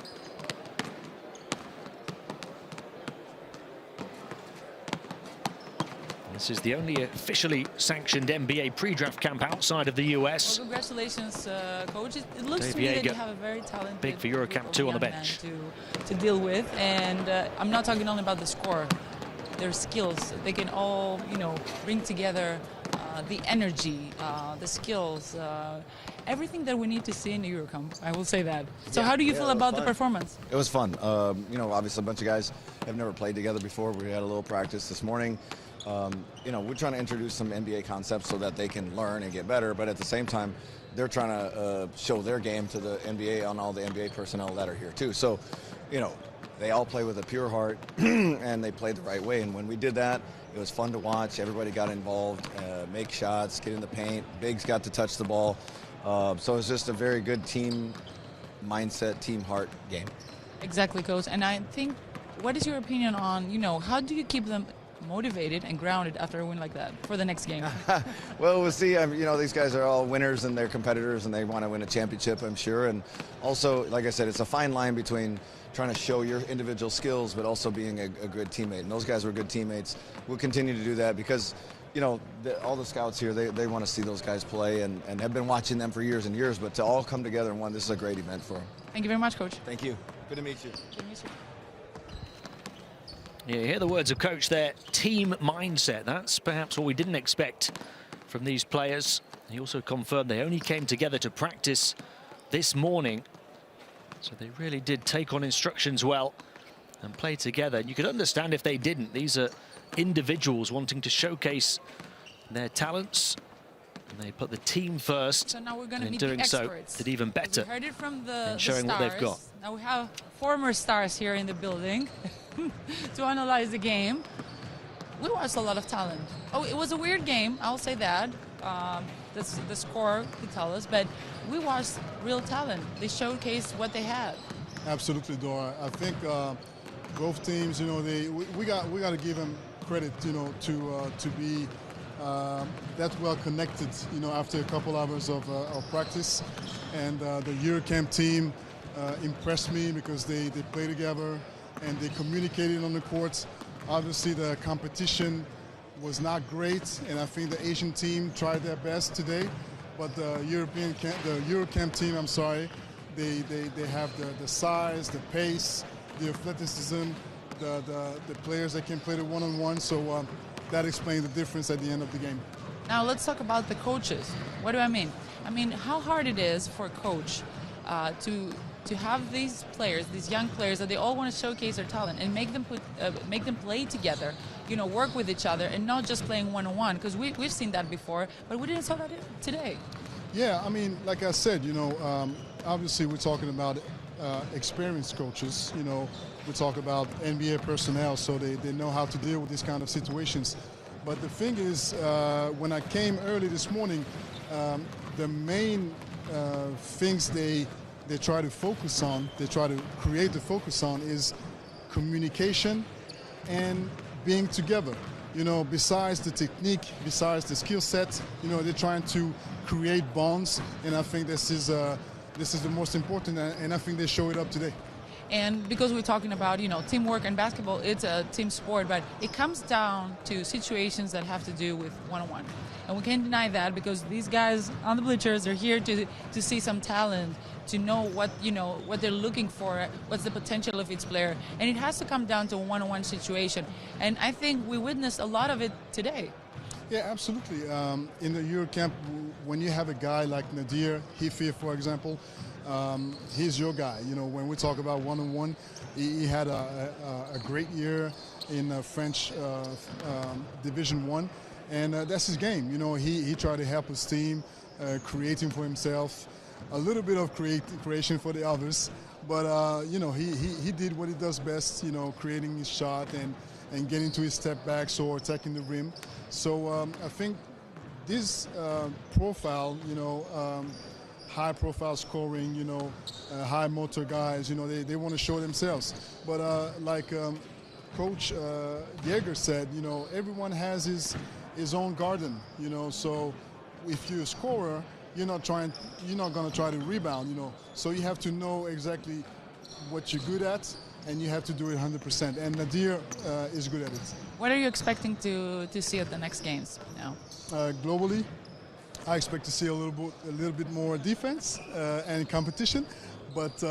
This is the only officially sanctioned NBA pre-draft camp outside of the US. Well, congratulations, coach. It looks to me that you have a very talented big for EuroCamp 2 on the bench to deal with, and I'm not talking only about the score, their skills. They can all, you know, bring together the energy, the skills, everything that we need to see in the EuroCamp. I will say that. So how do you feel about the performance? It was fun. You know, obviously a bunch of guys have never played together before. We had a little practice this morning. You know, we're trying to introduce some NBA concepts so that they can learn and get better, but at the same time, they're trying to show their game to the NBA on all the NBA personnel that are here too. So, you know, they all play with a pure heart and they played the right way. And when we did that, it was fun to watch. Everybody got involved, make shots, get in the paint. Bigs got to touch the ball. So it was just a very good team mindset, team heart game. Exactly, coach. And I think, what is your opinion on, you know, how do you keep them motivated and grounded after a win like that for the next game? Well, we'll see. You know, these guys are all winners and they're competitors and they want to win a championship, I'm sure. And also, like I said, it's a fine line between trying to show your individual skills but also being a good teammate. And those guys were good teammates. We'll continue to do that because, you know, all the scouts here, they want to see those guys play and have been watching them for years and years. But to all come together in one, this is a great event for them. Thank you very much, coach. Thank you. Good to meet you. Good to meet you. Yeah, you hear the words of coach there, team mindset. That's perhaps what we didn't expect from these players. He also confirmed they only came together to practice this morning. So they really did take on instructions well and play together. You could understand if they didn't. These are individuals wanting to showcase their talents. And they put the team first. So now we're going to and meet doing the so, experts. did even better. We heard it from the showing stars. what they've got. Now we have former stars here in the building to analyze the game. We watched a lot of talent. Oh, it was a weird game, I'll say that. The score could tell us, but we watched real talent. They showcased what they had. Absolutely, Dora. I think both teams, you know, we got to give them credit, you know, to be that well connected, you know, after a couple hours of practice. And the EuroCamp team impressed me because they play together and they communicated on the court. Obviously, the competition was not great, and I think the Asian team tried their best today. but the EuroCamp team, I'm sorry, they have the size, the pace, the athleticism, the players that can play the one-on-one. So that explains the difference at the end of the game. Now let's talk about the coaches. What do I mean? I mean how hard it is for a coach to have these players, these young players, that they all want to showcase their talent and make them play together, you know, work with each other, and not just playing one-on-one. Because we've seen that before, but we didn't saw that today. Yeah, I mean, like I said, you know, obviously we're talking about experienced coaches. You know, we talk about NBA personnel, so they know how to deal with these kind of situations. But the thing is, when I came early this morning, the main things they try to focus on, they try to create the focus on, is communication and being together. You know, besides the technique, besides the skill set, you know, they're trying to create bonds, and I think this is the most important, and I think they show it up today. And because we're talking about, you know, teamwork and basketball, it's a team sport, but it comes down to situations that have to do with one-on-one. And we can't deny that, because these guys on the bleachers are here to see some talent, to know what, you know, what they're looking for, what's the potential of each player. And it has to come down to a one-on-one situation. And I think we witnessed a lot of it today. Yeah, absolutely. In the EuroCamp, when you have a guy like Nadir Hifi, for example, he's your guy. You know, when we talk about one-on-one, he had a great year in French Division 1, and that's his game. You know, he tried to help his team, creating for himself, a little bit of creation for the others, but you know, he did what he does best. You know, creating his shot and getting to his step backs or attacking the rim. So I think this profile, you know, high profile scoring, you know, high motor guys, you know, they want to show themselves. But like Coach Jaeger said, you know, everyone has his own garden, you know, so if you're a scorer, you're not going to try to rebound, you know, so you have to know exactly what you're good at, and you have to do it 100%. And Nadir is good at it. What are you expecting to see at the next games now? Globally, I expect to see a little bit more defense and competition, but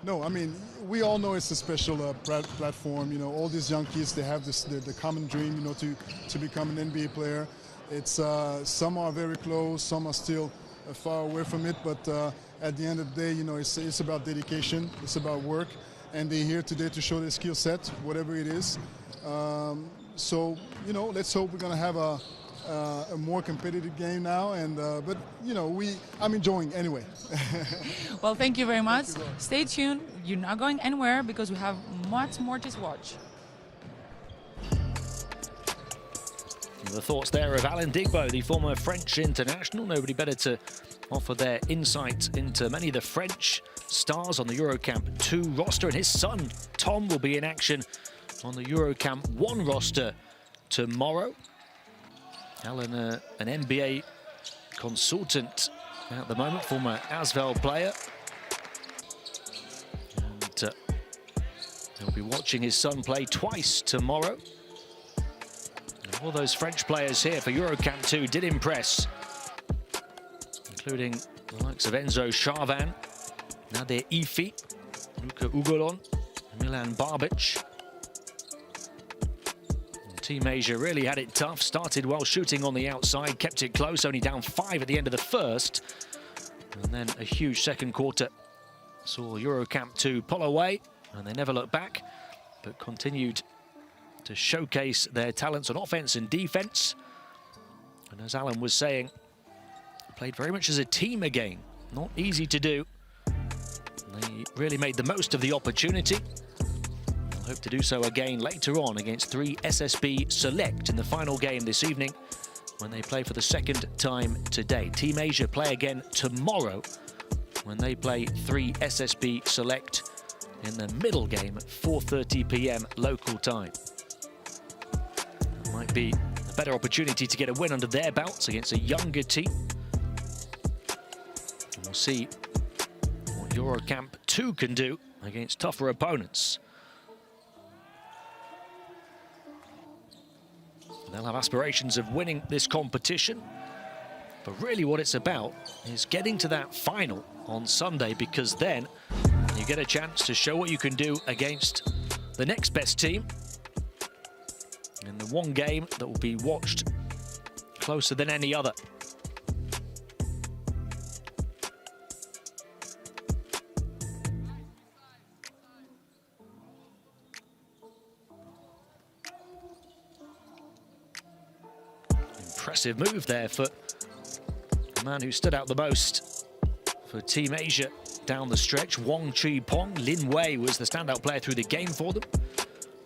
no, I mean, we all know it's a special platform. You know, all these young kids, they have the common dream, you know, to become an NBA player. It's some are very close, some are still far away from it, but at the end of the day, you know, it's about dedication, it's about work, and they're here today to show their skill set, whatever it is. So, you know, let's hope we're going to have a more competitive game now, and but you know, I'm enjoying anyway. Well, thank you very much. Stay tuned. You're not going anywhere, because we have much more to watch. The thoughts there of Alain Digbo, the former French international. Nobody better to offer their insight into many of the French stars on the EuroCamp 2 roster, and his son Tom will be in action on the EuroCamp 1 roster tomorrow. Alan, an NBA consultant at the moment, former Asvel player. And he'll be watching his son play twice tomorrow. And all those French players here for EuroCamp 2 did impress, including the likes of Enzo Charvan, Nadir Hifi, Luka Ugolon, Milan Barbic. Team Asia really had it tough, started well shooting on the outside, kept it close, only down 5 at the end of the first. And then a huge second quarter saw EuroCamp 2 pull away, and they never looked back, but continued to showcase their talents on offense and defense. And as Alan was saying, played very much as a team again, not easy to do. They really made the most of the opportunity. Hope to do so again later on against 3 SSB Select in the final game this evening, when they play for the second time today. Team Asia play again tomorrow when they play 3 SSB Select in the middle game at 4:30 p.m. local time. It might be a better opportunity to get a win under their belts against a younger team. And we'll see what EuroCamp 2 can do against tougher opponents. They'll have aspirations of winning this competition. But really what it's about is getting to that final on Sunday, because then you get a chance to show what you can do against the next best team in the one game that will be watched closer than any other. Impressive move there for the man who stood out the most for Team Asia down the stretch. Wong Chi Pong. Lin Wei was the standout player through the game for them.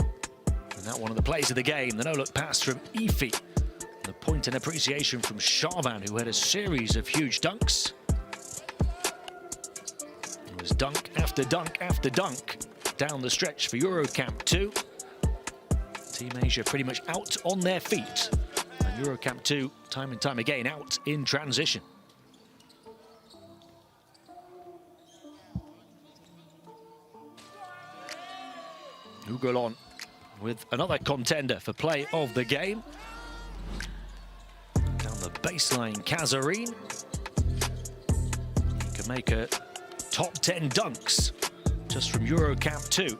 And that one of the plays of the game, the no-look pass from Ifi. The point and appreciation from Shavan, who had a series of huge dunks. It was dunk after dunk after dunk down the stretch for EuroCamp 2. Team Asia pretty much out on their feet. And EuroCamp 2, time and time again, out in transition. Ugolon with another contender for play of the game. Down the baseline, Kazarine. He can make a top 10 dunks just from EuroCamp 2.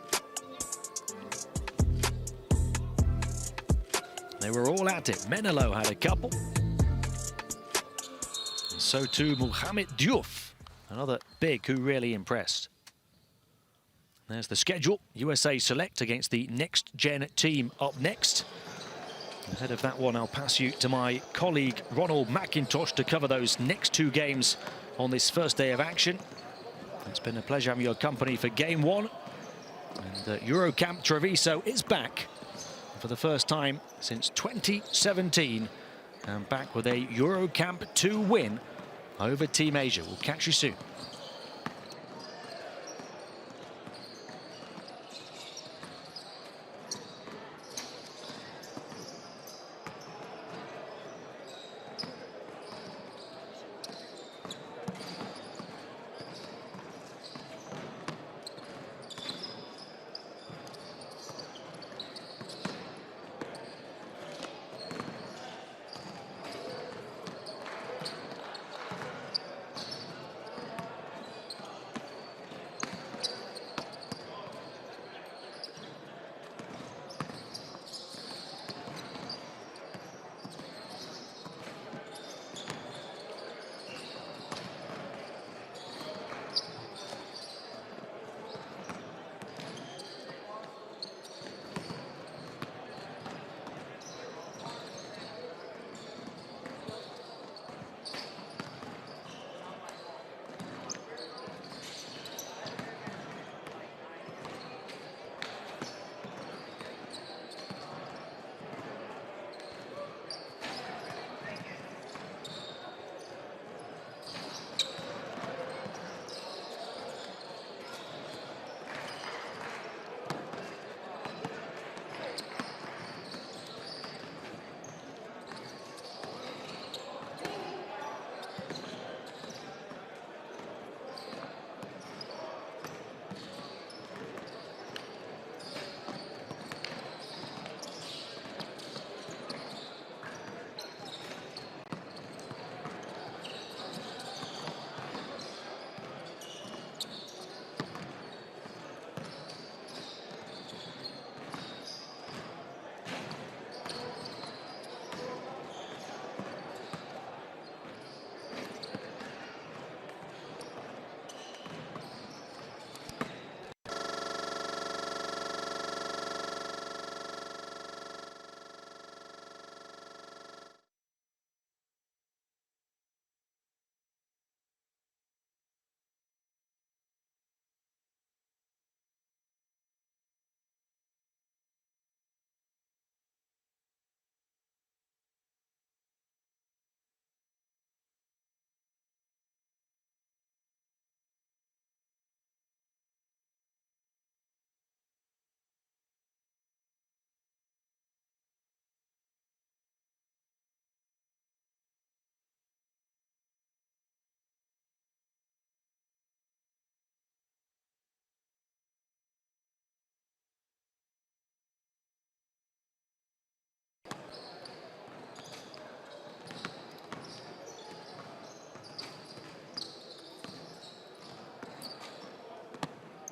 They were all at it. Menelo had a couple. And so too Mohamed Diouf, another big who really impressed. There's the schedule. USA Select against the next-gen team up next. Ahead of that one, I'll pass you to my colleague Ronald McIntosh to cover those next two games on this first day of action. It's been a pleasure having your company for game one. And EuroCamp Treviso is back for the first time since 2017. And back with a EuroCamp 2 win over Team Asia. We'll catch you soon.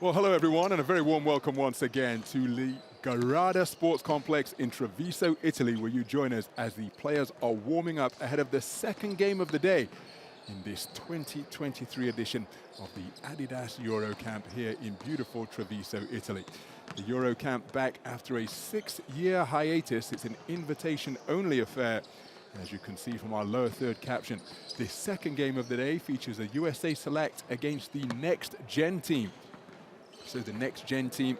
Well, hello everyone, and a very warm welcome once again to the Garada Sports Complex in Treviso, Italy, where you join us as the players are warming up ahead of the second game of the day in this 2023 edition of the Adidas EuroCamp here in beautiful Treviso, Italy. The EuroCamp back after a 6-year hiatus. It's an invitation-only affair. As you can see from our lower third caption, this second game of the day features a USA Select against the Next Gen team. So the Next Gen team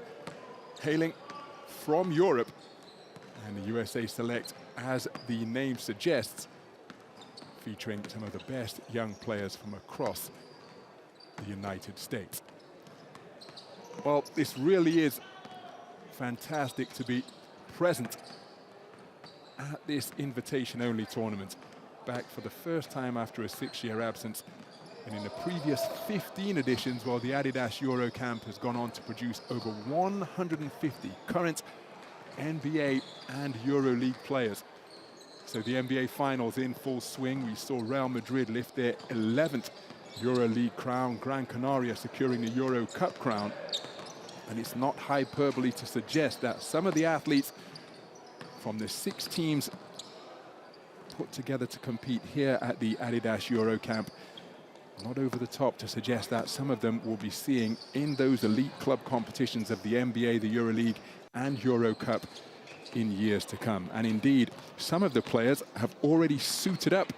hailing from Europe, and the USA Select, as the name suggests, featuring some of the best young players from across the United States. Well, this really is fantastic to be present at this invitation-only tournament, back for the first time after a 6-year absence. And in the previous 15 editions, well, the Adidas EuroCamp has gone on to produce over 150 current NBA and EuroLeague players. So the NBA Finals in full swing. We saw Real Madrid lift their 11th EuroLeague crown, Gran Canaria securing the Euro Cup crown. And it's not hyperbole to suggest that some of the athletes from the 6 teams put together to compete here at the Adidas EuroCamp, not over the top to suggest that some of them will be seeing in those elite club competitions of the NBA, the EuroLeague and Euro Cup in years to come. And indeed, some of the players have already suited up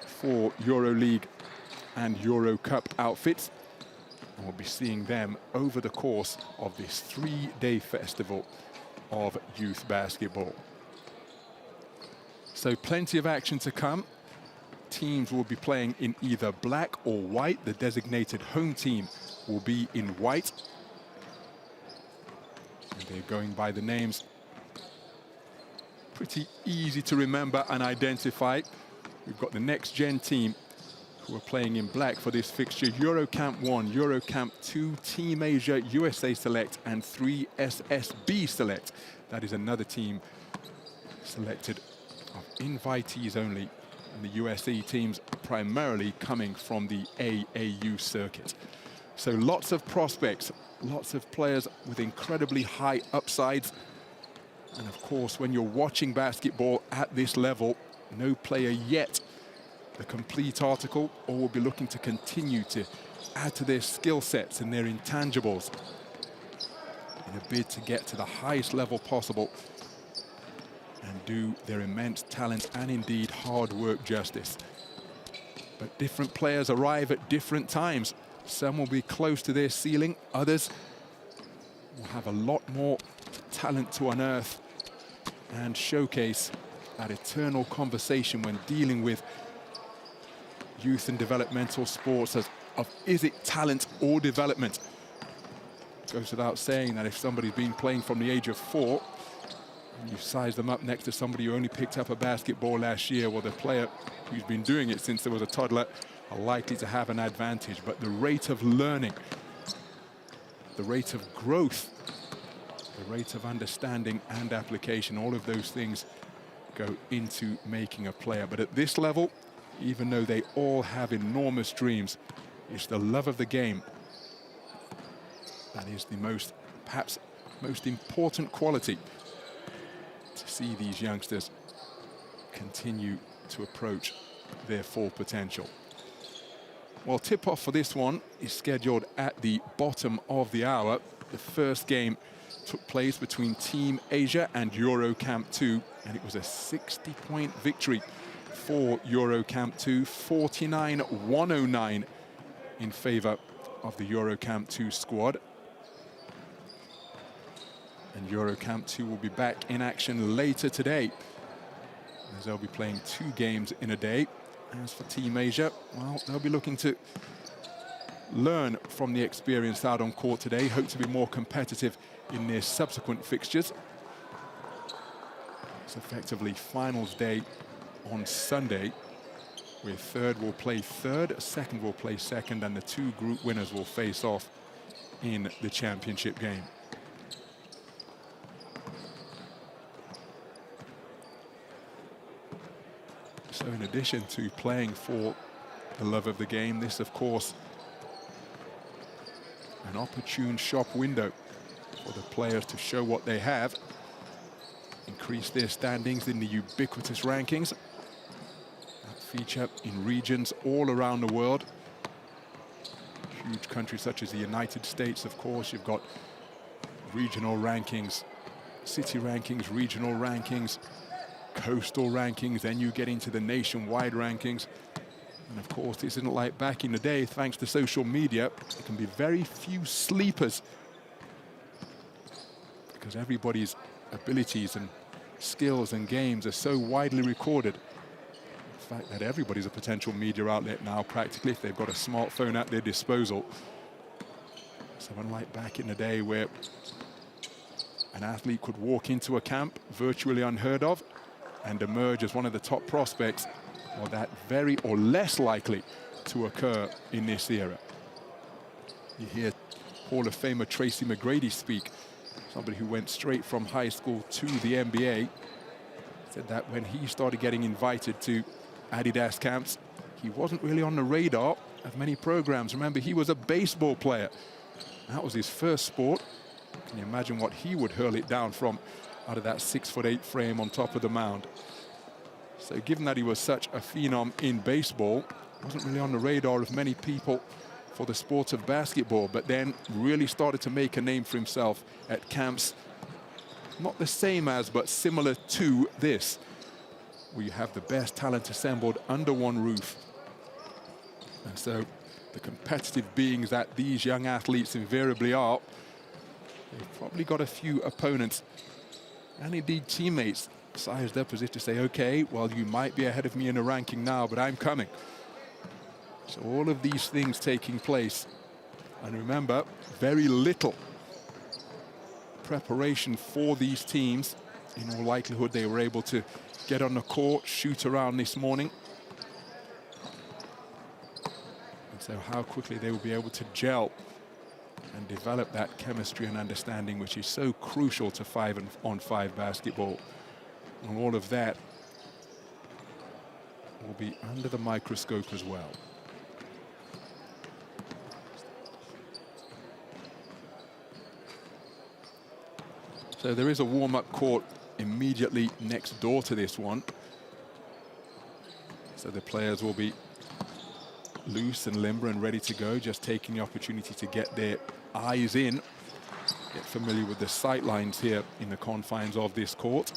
for EuroLeague and Euro Cup outfits, and we'll be seeing them over the course of this 3-day festival of youth basketball. So plenty of action to come. Teams will be playing in either black or white. The designated home team will be in white. And they're going by the names. Pretty easy to remember and identify. We've got the Next Gen team who are playing in black for this fixture. EuroCamp 1, EuroCamp 2, Team Asia, USA Select, and 3 SSB Select. That is another team selected of invitees only. And the USA teams primarily coming from the AAU circuit. So lots of prospects, lots of players with incredibly high upsides. And of course, when you're watching basketball at this level, no player yet the complete article, or will be looking to continue to add to their skill sets and their intangibles in a bid to get to the highest level possible and do their immense talent and indeed hard work justice. But different players arrive at different times. Some will be close to their ceiling, others will have a lot more talent to unearth and showcase that eternal conversation when dealing with youth and developmental sports of is it talent or development? It goes without saying that if somebody's been playing from the age of 4, you size them up next to somebody who only picked up a basketball last year, well, the player who's been doing it since there was a toddler are likely to have an advantage. But the rate of learning, the rate of growth, the rate of understanding and application, all of those things go into making a player. But at this level, even though they all have enormous dreams, it's the love of the game that is the perhaps most important quality to see these youngsters continue to approach their full potential. Well, tip-off for this one is scheduled at the bottom of the hour. The first game took place between Team Asia and EuroCamp 2, and it was a 60-point victory for EuroCamp 2, 49-109 in favor of the EuroCamp 2 squad. And EuroCamp 2 will be back in action later today, as they'll be playing 2 games in a day. As for Team Asia, well, they'll be looking to learn from the experience out on court today, hope to be more competitive in their subsequent fixtures. It's effectively finals day on Sunday, where third will play third, second will play second, and the 2 group winners will face off in the championship game. So in addition to playing for the love of the game, this, of course, an opportune shop window for the players to show what they have, increase their standings in the ubiquitous rankings that feature in regions all around the world. Huge countries such as the United States, of course, you've got regional rankings, city rankings, regional rankings, coastal rankings, then you get into the nationwide rankings. And of course, this isn't like back in the day. Thanks to social media, there can be very few sleepers because everybody's abilities and skills and games are so widely recorded. The fact that everybody's a potential media outlet now, practically, if they've got a smartphone at their disposal. So unlike back in the day where an athlete could walk into a camp, virtually unheard of, and emerge as one of the top prospects, or that very or less likely to occur in this era. You hear Hall of Famer Tracy McGrady speak, somebody who went straight from high school to the NBA, said that when he started getting invited to Adidas camps, he wasn't really on the radar of many programs. Remember, he was a baseball player. That was his first sport. Can you imagine what he would hurl it down from out of that 6'8" frame on top of the mound? So given that he was such a phenom in baseball, wasn't really on the radar of many people for the sport of basketball, but then really started to make a name for himself at camps, not the same as, but similar to this, where you have the best talent assembled under one roof. And so the competitive beings that these young athletes invariably are, they've probably got a few opponents and indeed teammates sized up as if to say, okay, well, you might be ahead of me in the ranking now, but I'm coming. So all of these things taking place. And remember, very little preparation for these teams. In all likelihood, they were able to get on the court, shoot around this morning. And so how quickly they will be able to gel and develop that chemistry and understanding, which is so crucial to 5-on-5 basketball. And all of that will be under the microscope as well. So there is a warm-up court immediately next door to this one. So the players will be loose and limber and ready to go, just taking the opportunity to get their eyes in, get familiar with the sight lines here in the confines of this court.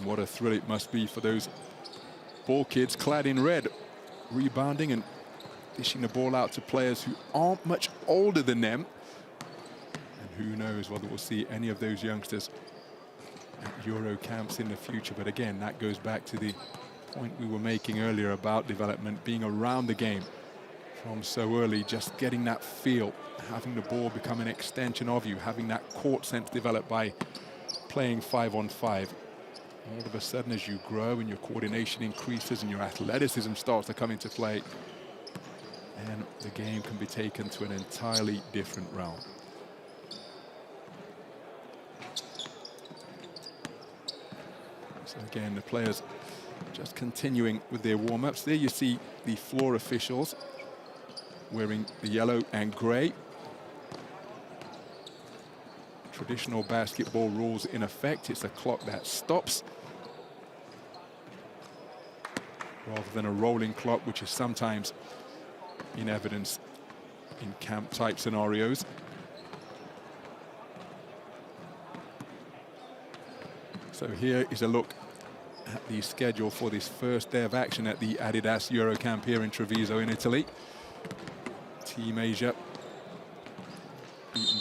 What a thrill it must be for those ball kids clad in red, rebounding and dishing the ball out to players who aren't much older than them. And who knows whether we'll see any of those youngsters at Euro camps in the future. But again, that goes back to the point we were making earlier about development, being around the game from so early, just getting that feel, having the ball become an extension of you, having that court sense developed by playing 5-on-5. All of a sudden, as you grow and your coordination increases and your athleticism starts to come into play, and the game can be taken to an entirely different realm. So again, the players just continuing with their warm-ups. There you see the floor officials wearing the yellow and gray. Traditional basketball rules in effect. It's a clock that stops, rather than a rolling clock, which is sometimes in evidence in camp-type scenarios. So here is a look at the schedule for this first day of action at the Adidas EuroCamp here in Treviso in Italy. Team Asia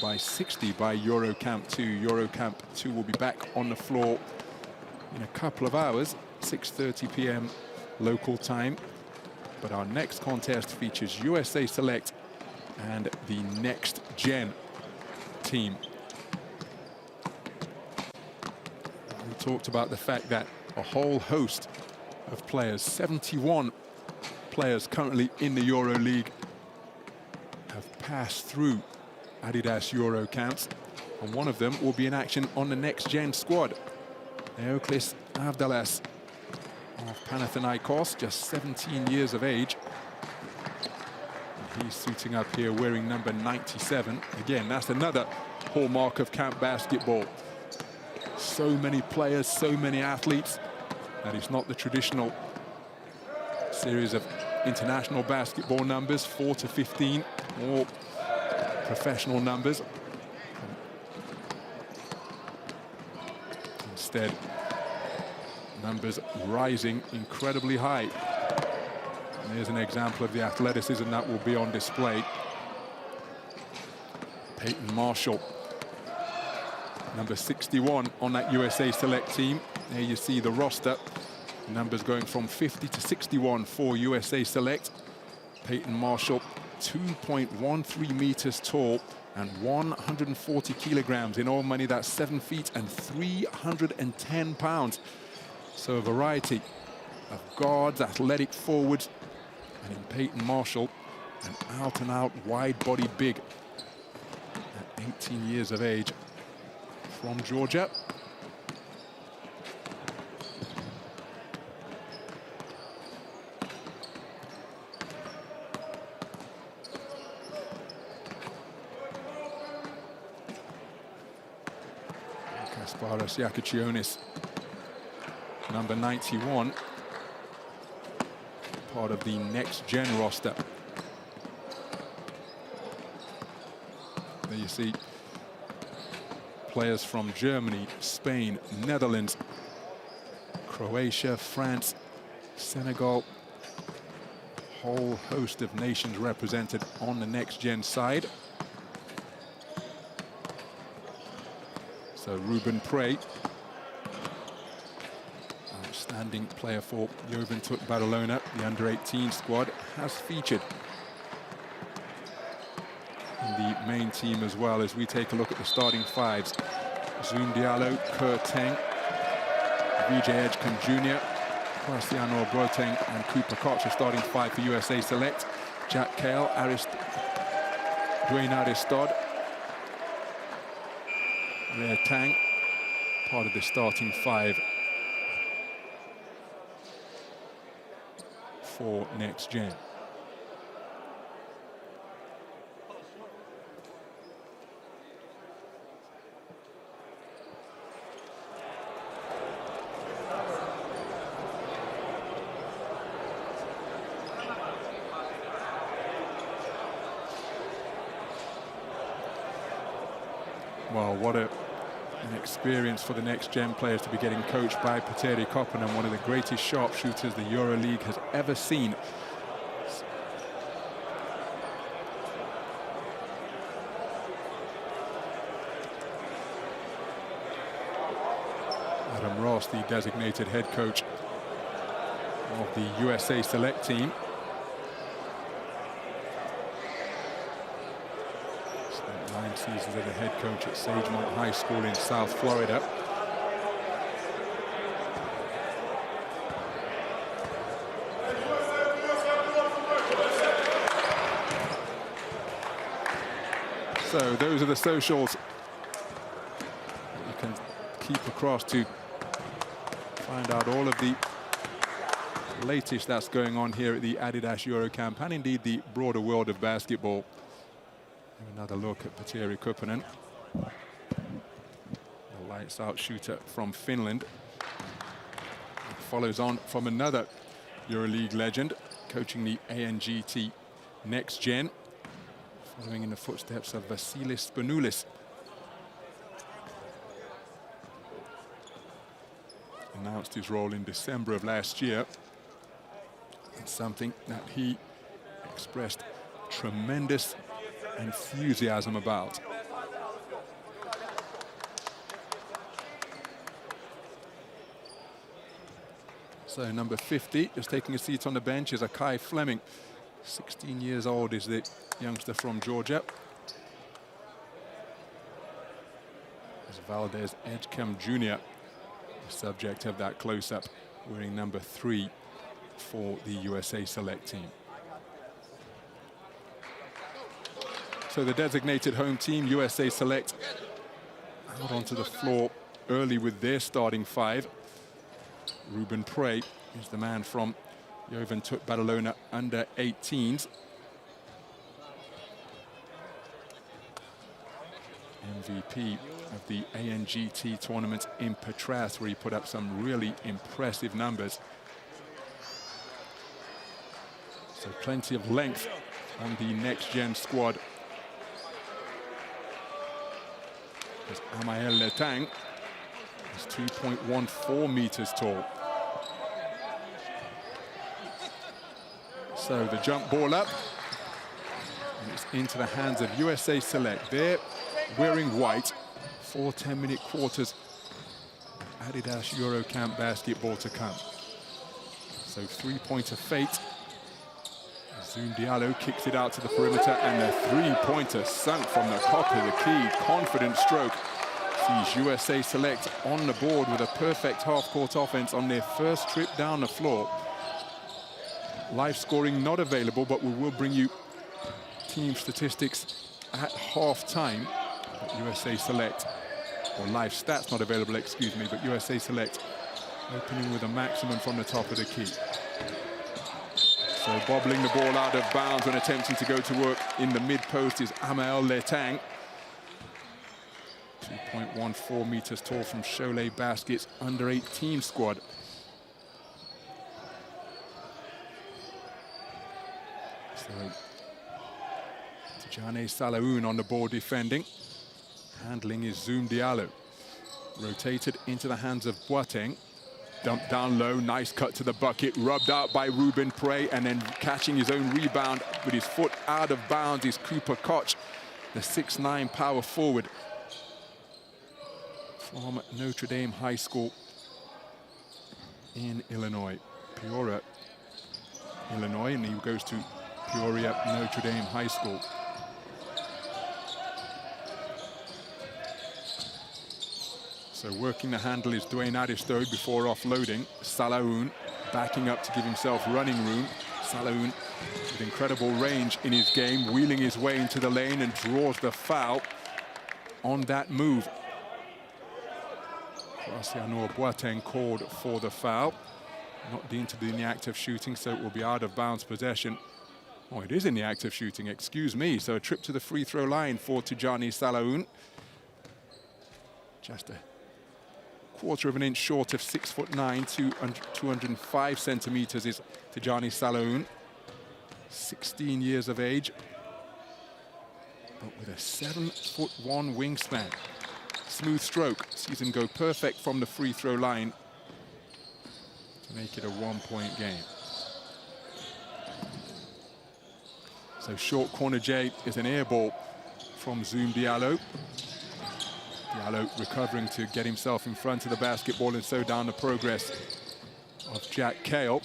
by 60 by EuroCamp 2. EuroCamp 2 will be back on the floor in a couple of hours, 6:30 p.m. local time. But our next contest features USA Select and the Next Gen team. We talked about the fact that a whole host of players, 71 players currently in the EuroLeague, have passed through Adidas EuroCamps, and one of them will be in action on the Next Gen squad. Neoklis Avdalas of Panathinaikos, just 17 years of age. And he's suiting up here wearing number 97. Again, that's another hallmark of camp basketball. So many players, so many athletes, that it's not the traditional series of international basketball numbers, 4 to 15, or professional numbers. Instead, numbers rising incredibly high. And here's an example of the athleticism that will be on display. Peyton Marshall, number 61 on that USA Select team. There you see the roster. Numbers going from 50 to 61 for USA Select. Peyton Marshall, 2.13 meters tall and 140 kilograms. In all money, that's 7 feet and 310 pounds. So a variety of guards, athletic forwards, and in Peyton Marshall, an out-and-out wide-body big at 18 years of age from Georgia. Kasparas Yakachionis, number 91, part of the Next Gen roster. There you see players from Germany, Spain, Netherlands, Croatia, France, Senegal. Whole host of nations represented on the Next Gen side. So Ruben Prey, outstanding player for Juventud Badalona, the under-18 squad, has featured in the main team as well. As we take a look at the starting fives, Zoom Diallo, Kerr Teng, Vijay Edgecombe Jr., Cristiano Boateng and Cooper Koch are starting five for USA Select. Jack Cale, Dwayne Aristod, Rhea Tang, part of the starting five for Next Gen. Well, what an experience for the Next Gen players to be getting coached by Petteri Koponen, one of the greatest sharpshooters the EuroLeague has ever seen. Adam Ross, the designated head coach of the USA Select team. Spent 9 seasons as a head coach at Sagemont High School in South Florida. So those are the socials you can keep across to find out all of the latest that's going on here at the Adidas EuroCamp and indeed the broader world of basketball. Another look at Petteri Koponen, the lights-out shooter from Finland. It follows on from another EuroLeague legend, coaching the ANGT Next Gen, following in the footsteps of Vasilis Spanoulis. Announced his role in December of last year. It's something that he expressed tremendous enthusiasm about. So number 50, just taking a seat on the bench, is Akai Fleming. 16 years old is the youngster from Georgia. As Valdez Edgecombe Jr., the subject of that close-up, wearing number 3 for the USA Select team. So the designated home team, USA Select, out onto the floor early with their starting 5. Ruben Prey is the man from Juventud Badalona under 18s. MVP of the ANGT tournament in Patras, where he put up some really impressive numbers. So plenty of length on the next-gen squad. As Amael Letang is 2.14 meters tall. So the jump ball up, and it's into the hands of USA Select. They're wearing white, 4 10-minute quarters. Adidas EuroCamp basketball to come. So three-pointer fate. Zoom Diallo kicks it out to the perimeter, and the three-pointer sunk from the top of the key. Confident stroke sees USA Select on the board with a perfect half-court offense on their first trip down the floor. Live scoring not available, but we will bring you team statistics at half-time. USA Select, or live stats not available, excuse me, but USA Select opening with a maximum from the top of the key. So bobbling the ball out of bounds when attempting to go to work in the mid-post is Amael Letang. 2.14 meters tall from Cholet Baskets under 18 squad. So Tijane Salaoun on the board defending. Handling is Zoom Diallo. Rotated into the hands of Boateng. Dumped down low, nice cut to the bucket, rubbed out by Ruben Prey, and then catching his own rebound with his foot out of bounds is Cooper Koch, the 6'9" power forward from Notre Dame High School in Illinois. Peoria, Illinois, and he goes to Peoria Notre Dame High School. So working the handle is Dwayne Adistode before offloading. Salaoun backing up to give himself running room. Salaoun with incredible range in his game, wheeling his way into the lane and draws the foul on that move. Graciano Boateng called for the foul. Not deemed to be in the act of shooting, so it will be out of bounds possession. Oh, it is in the act of shooting, excuse me. So a trip to the free throw line for Tijani Salaoun. Just a quarter of an inch short of 6'9", 205 centimeters is Tijani Salaoun. 16 years of age, but with a 7'1" wingspan. Smooth stroke, sees him go perfect from the free throw line to make it a one-point game. So short corner J is an air ball from Zoom Diallo. Diallo recovering to get himself in front of the basketball and slow down the progress of Jack Cale.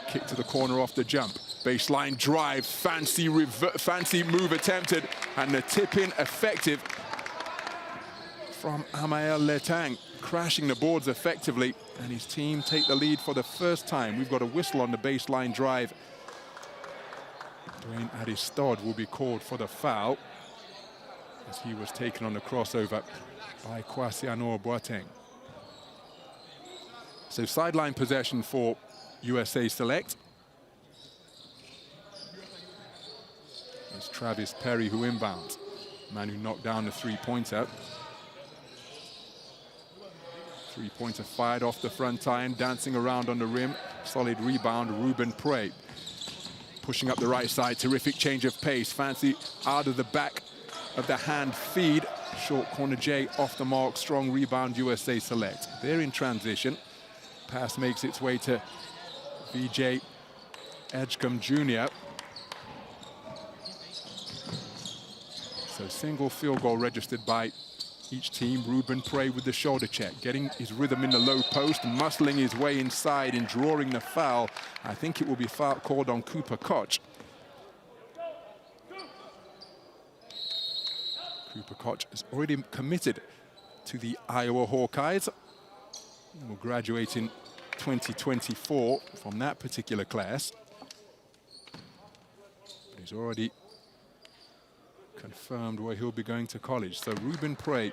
Kick to the corner off the jump. Baseline drive, fancy move attempted, and the tip-in effective from Amael Letang, crashing the boards effectively, and his team take the lead for the first time. We've got a whistle on the baseline drive. Dwayne Adistod will be called for the foul as he was taken on the crossover by Kwasiano Boateng. So sideline possession for USA Select. It's Travis Perry who inbounds. Man who knocked down the three-pointer. Three-pointer fired off the front iron, dancing around on the rim. Solid rebound, Ruben Prey. Pushing up the right side, terrific change of pace. Fancy out of the back of the hand feed. Short corner J off the mark, strong rebound USA Select. They're in transition. Pass makes its way to VJ Edgecombe Jr. So single field goal registered by each team. Ruben Prey with the shoulder check, getting his rhythm in the low post, muscling his way inside and drawing the foul. I think it will be foul called on Cooper Koch. Cooper Koch is already committed to the Iowa Hawkeyes. He will graduate in 2024 from that particular class. But he's already confirmed where he'll be going to college. So Ruben Prey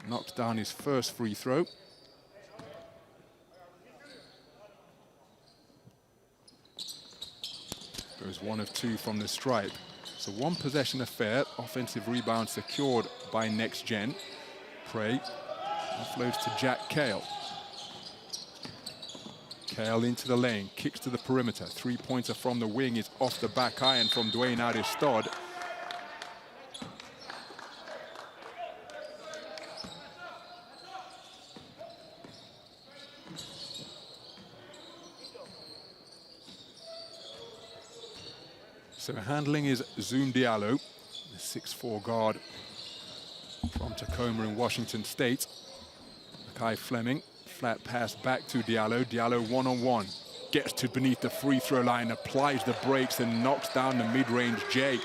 knocks down his first free throw. Goes 1 of 2 from the stripe. So one possession affair, offensive rebound secured by Next Gen. Prey offloads to Jack Cale. Cale into the lane, kicks to the perimeter. Three-pointer from the wing is off the back iron from Dwayne Adidas. So handling is Zoom Diallo, the 6'4" guard from Tacoma in Washington State. Kai Fleming, flat pass back to Diallo. Diallo one-on-one, gets to beneath the free throw line, applies the brakes and knocks down the mid-range J.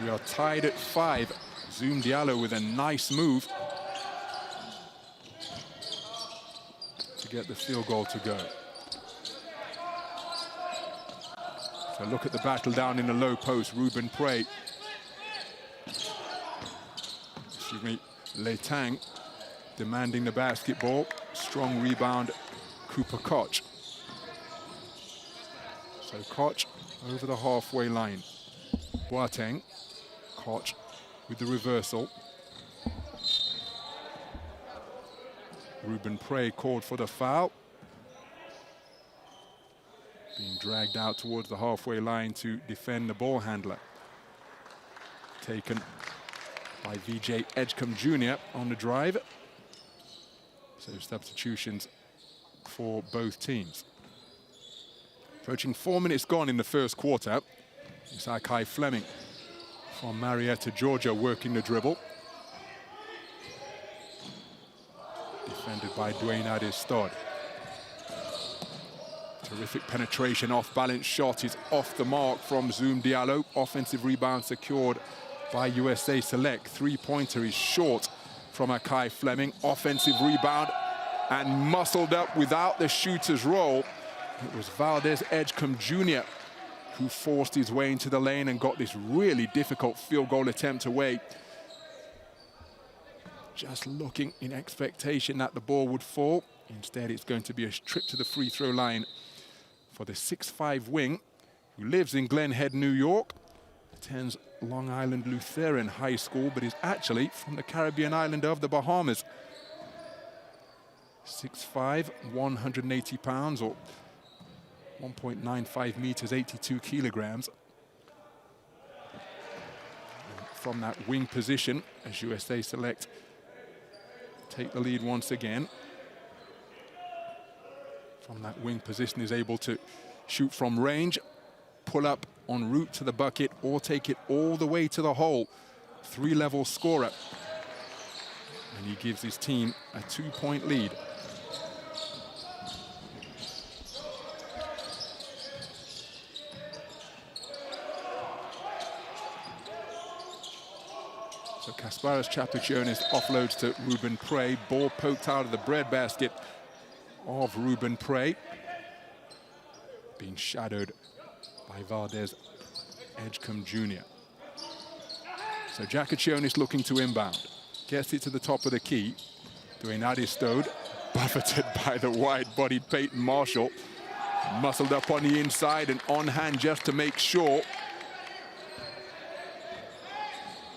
We are tied at 5. Zoom Diallo with a nice move to get the field goal to go. So look at the battle down in the low post. Ruben Prey, Le Tang demanding the basketball. Strong rebound, Cooper Koch. So Koch over the halfway line. Boateng, Koch with the reversal. Ruben Prey called for the foul. Being dragged out towards the halfway line to defend the ball handler. Taken by VJ Edgecombe Jr. on the drive. So substitutions for both teams. Approaching 4 minutes gone in the first quarter. It's Kai Fleming from Marietta, Georgia, working the dribble. Defended by Dwayne Adidas. Terrific penetration, off-balance shot is off the mark from Zoom Diallo. Offensive rebound secured by USA Select. Three-pointer is short from Akai Fleming. Offensive rebound and muscled up without the shooter's roll. It was Valdez Edgecombe Jr. who forced his way into the lane and got this really difficult field goal attempt away. Just looking in expectation that the ball would fall. Instead, it's going to be a trip to the free throw line for the 6'5" wing, who lives in Glen Head, New York, attends Long Island Lutheran High School, but is actually from the Caribbean island of the Bahamas. 6'5", 180 pounds, or 1.95 meters, 82 kilograms. And from that wing position, as USA Select take the lead once again. From that wing position is able to shoot from range, pull up en route to the bucket, or take it all the way to the hole. 3-level scorer. And he gives his team a 2-point lead. So Kasparas Chapuchionis offloads to Ruben Prey. Ball poked out of the breadbasket of Ruben Prey, being shadowed by Valdez Edgecombe Jr. So Jacachionis looking to inbound. Gets it to the top of the key. Dwayne Adidas, buffeted by the wide-bodied Peyton Marshall. Muscled up on the inside and on hand just to make sure.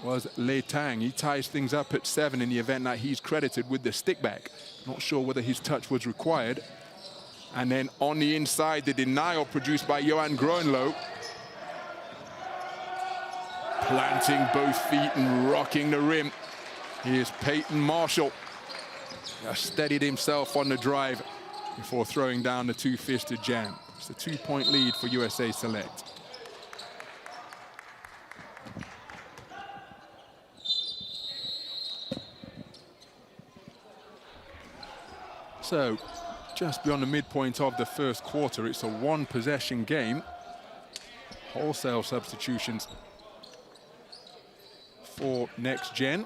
Was Le Tang. He ties things up at 7 in the event that he's credited with the stick back. Not sure whether his touch was required. And then on the inside, the denial produced by Johan Groenlo. Planting both feet and rocking the rim. Here's Peyton Marshall. Steadied himself on the drive before throwing down the two-fisted jam. It's a 2-point lead for USA Select. So, just beyond the midpoint of the first quarter, it's a one-possession game. Wholesale substitutions for Next Gen.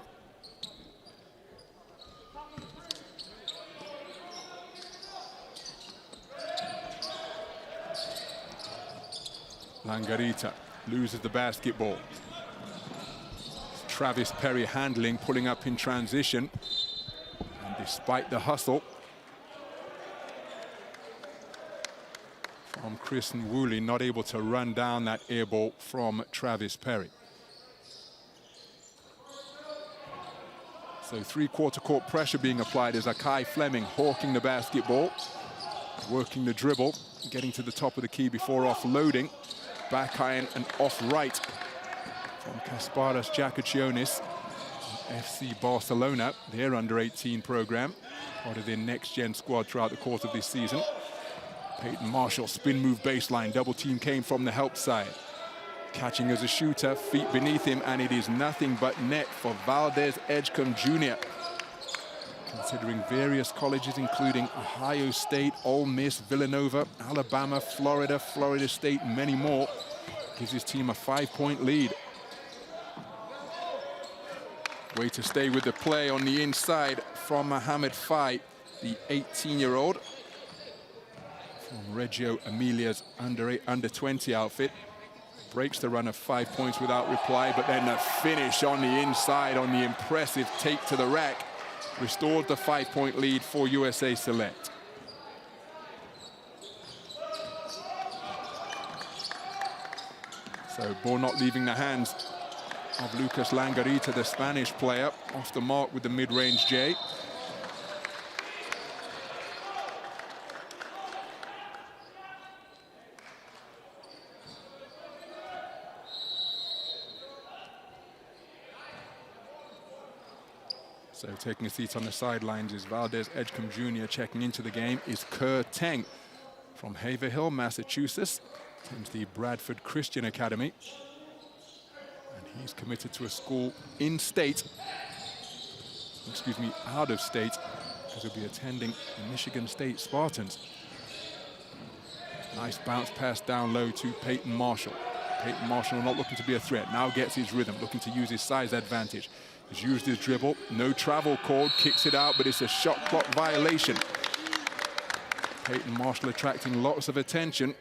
Langarita loses the basketball. Travis Perry handling, pulling up in transition. And despite the hustle from Chris Nwuli, not able to run down that air ball from Travis Perry. So three-quarter court pressure being applied as Akai Fleming hawking the basketball, working the dribble, getting to the top of the key before offloading. Back iron and off right from Kasparas Jakacionis, FC Barcelona, their under-18 program, part of their next-gen squad throughout the course of this season. Peyton Marshall, spin move baseline, double team came from the help side. Catching as a shooter, feet beneath him, and it is nothing but net for Valdez Edgecombe Jr. Considering various colleges, including Ohio State, Ole Miss, Villanova, Alabama, Florida, Florida State, and many more, gives his team a 5-point lead. Way to stay with the play on the inside from Mohamed Fai, the 18-year-old from Reggio Emilia's under 20 outfit. Breaks the run of 5 points without reply, but then the finish on the inside on the impressive take to the rack restored the 5-point lead for USA Select. So ball not leaving the hands of Lucas Langarita, the Spanish player, off the mark with the mid-range J. So taking a seat on the sidelines is Valdez Edgecombe Jr. Checking into the game is Kerr Teng from Haverhill, Massachusetts. Attends the Bradford Christian Academy. And he's committed to a school in state, excuse me, out of state, because he'll be attending the Michigan State Spartans. Nice bounce pass down low to Peyton Marshall. Peyton Marshall not looking to be a threat, now gets his rhythm, looking to use his size advantage. He's used his dribble, no travel called, kicks it out, but it's a shot clock violation. Peyton Marshall attracting lots of attention,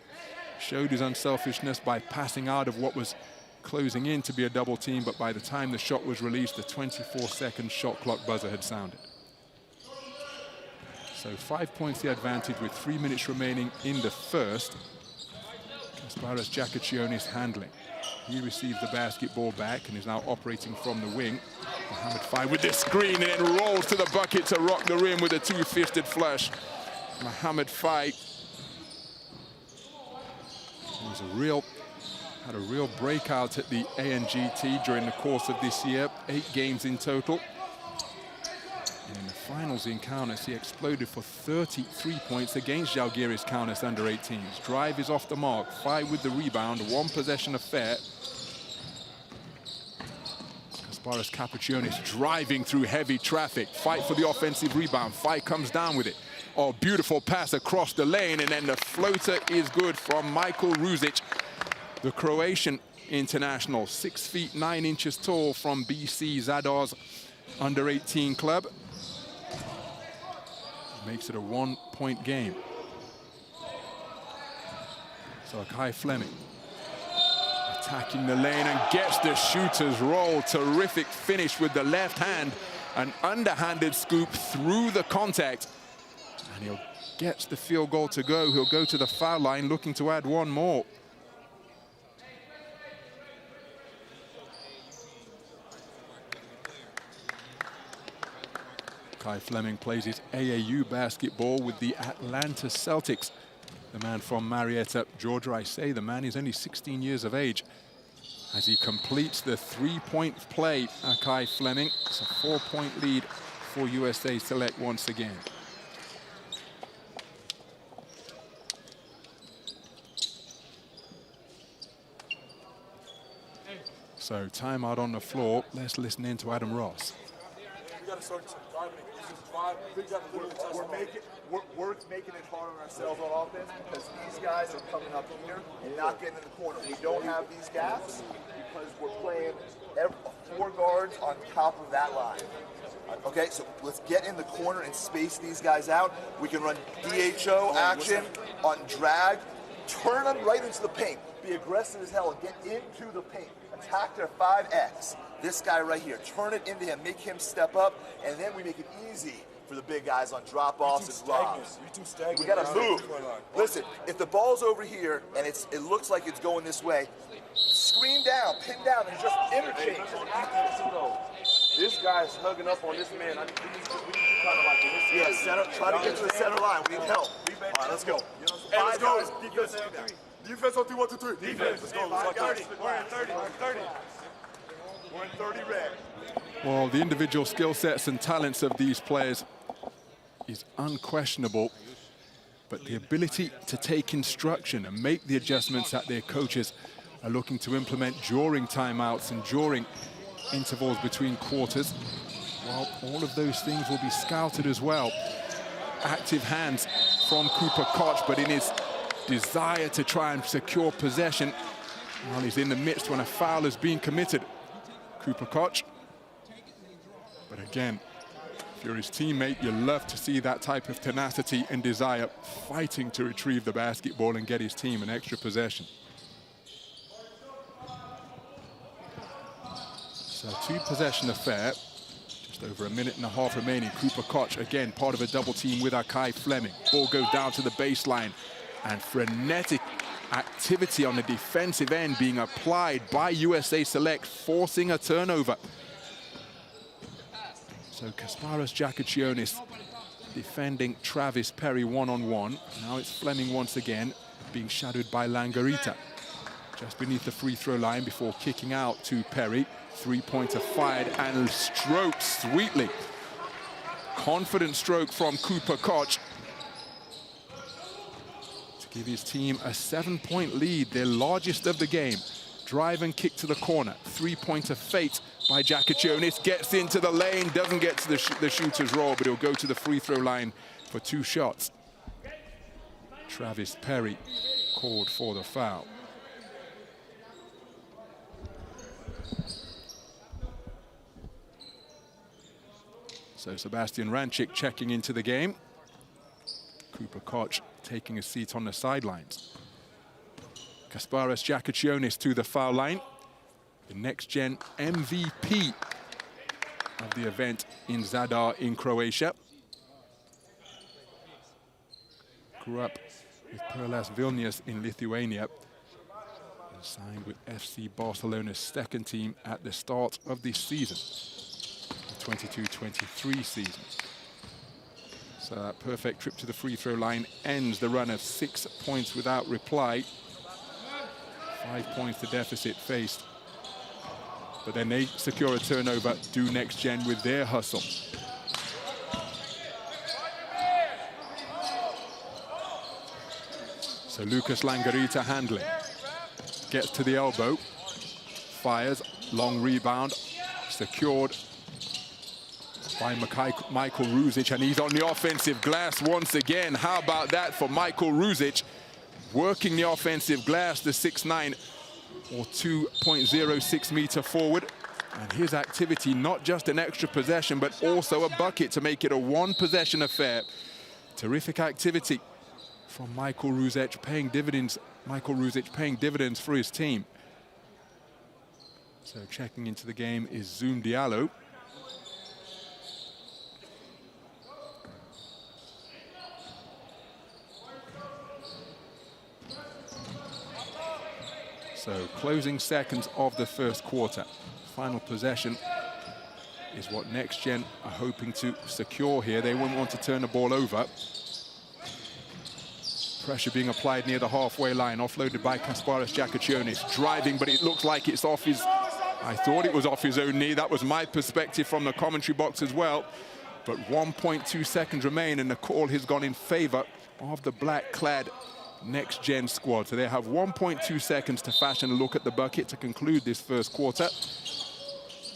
showed his unselfishness by passing out of what was closing in to be a double team, but by the time the shot was released, the 24-second shot clock buzzer had sounded. So 5 points the advantage with 3 minutes remaining in the first. Kasparas Jakacionis handling. He receives the basketball back and is now operating from the wing. Mohamed Fai with this screen and then rolls to the bucket to rock the rim with a two-fisted flush. Mohamed Fai had a real breakout at the ANGT during the course of this year. 8 games in total. And in the finals in Kaunas, he exploded for 33 points against Žalgiris Kaunas under-18s. Drive is off the mark. Fai with the rebound, one possession affair. Kasparas Jakacionis driving through heavy traffic. Fight for the offensive rebound. Fai comes down with it. Oh, beautiful pass across the lane, and then the floater is good from Michael Ruzic, the Croatian international, 6 feet 9 inches tall from BC Zadar's under-18 club. Makes it a 1-point game. So Akai Fleming attacking the lane and gets the shooter's roll. Terrific finish with the left hand. An underhanded scoop through the contact. And he'll get the field goal to go. He'll go to the foul line looking to add one more. Kai Fleming plays his AAU basketball with the Atlanta Celtics. The man from Marietta, Georgia. I say the man is only 16 years of age. As he completes the 3-point play, Kai Fleming. It's a 4-point lead for USA Select once again. Hey. So timeout on the floor. Let's listen in to Adam Ross. got to start driving. We're making it hard on ourselves on offense because these guys are coming up here and not getting in the corner. We don't have these gaps because we're playing 4 guards on top of that line. Okay, so let's get in the corner and space these guys out. We can run DHO action on drag, turn them right into the paint. Be aggressive as hell and get into the paint. Attack their 5X. This guy right here, turn it into him, make him step up, and then we make it easy for the big guys on drop-offs and robs. We gotta move. Listen, if the ball's over here and it looks like it's going this way, screen down, pin down, and just interchange. This guy's hugging up on this man. We need to kind of like this. Yeah, center, try to get to the center line. We need help. All right, let's go. Hey, let's go. Defense on 3, 1, 2, 3. Defense. Let's go. Let's go. 30. We're in 30. We're in 30. We're in 30 red. Well, the individual skill sets and talents of these players is unquestionable, but the ability to take instruction and make the adjustments that their coaches are looking to implement during timeouts and during intervals between quarters, well, all of those things will be scouted as well. Active hands from Cooper Koch, but in his desire to try and secure possession, while he's in the midst when a foul is being committed. Cooper Koch. But again, if you're his teammate, you love to see that type of tenacity and desire, fighting to retrieve the basketball and get his team an extra possession. So 2-possession affair, just over a minute and a half remaining. Cooper Koch, again, part of a double team with Akai Fleming. Ball goes down to the baseline, and frenetic activity on the defensive end being applied by USA Select, forcing a turnover. So Kasparas Jakacionis defending Travis Perry one-on-one. Now it's Fleming once again, being shadowed by Langarita. Just beneath the free throw line before kicking out to Perry. 3-pointer fired and stroked sweetly. Confident stroke from Cooper Koch to give his team a 7-point lead, their largest of the game. Drive and kick to the corner. 3-pointer fate by Jakacionis. Gets into the lane, doesn't get to the shooter's roll, but he'll go to the free throw line for 2 shots. Travis Perry called for the foul. So Sebastian Rancic checking into the game. Cooper Koch taking a seat on the sidelines. Kasparas Jakacionis to the foul line. The next-gen MVP of the event in Zadar in Croatia. Grew up with Perlas Vilnius in Lithuania. And signed with FC Barcelona's second team at the start of this season. 22-23 season. So that perfect trip to the free throw line ends the run of 6 points without reply. 5 points the deficit faced. But then they secure a turnover, do next gen with their hustle. So Lucas Langarita handling. Gets to the elbow. Fires, long rebound, secured by Michael Ruzic, and he's on the offensive glass once again. How about that for Michael Ruzic? Working the offensive glass, the 6'9", or 2.06 meter forward. And his activity, not just an extra possession, but also a bucket to make it a 1-possession affair. Terrific activity from Michael Ruzic, paying dividends. Michael Ruzic paying dividends for his team. So checking into the game is Zoom Diallo. So closing seconds of the first quarter. Final possession is what Next Gen are hoping to secure here. They won't want to turn the ball over. Pressure being applied near the halfway line, offloaded by Kasparas Jakacionis. Driving, but it looks like it's off his... I thought it was off his own knee. That was my perspective from the commentary box as well. But 1.2 seconds remain, and the call has gone in favor of the black-clad Next Gen squad. So they have 1.2 seconds to fashion a look at the bucket to conclude this first quarter.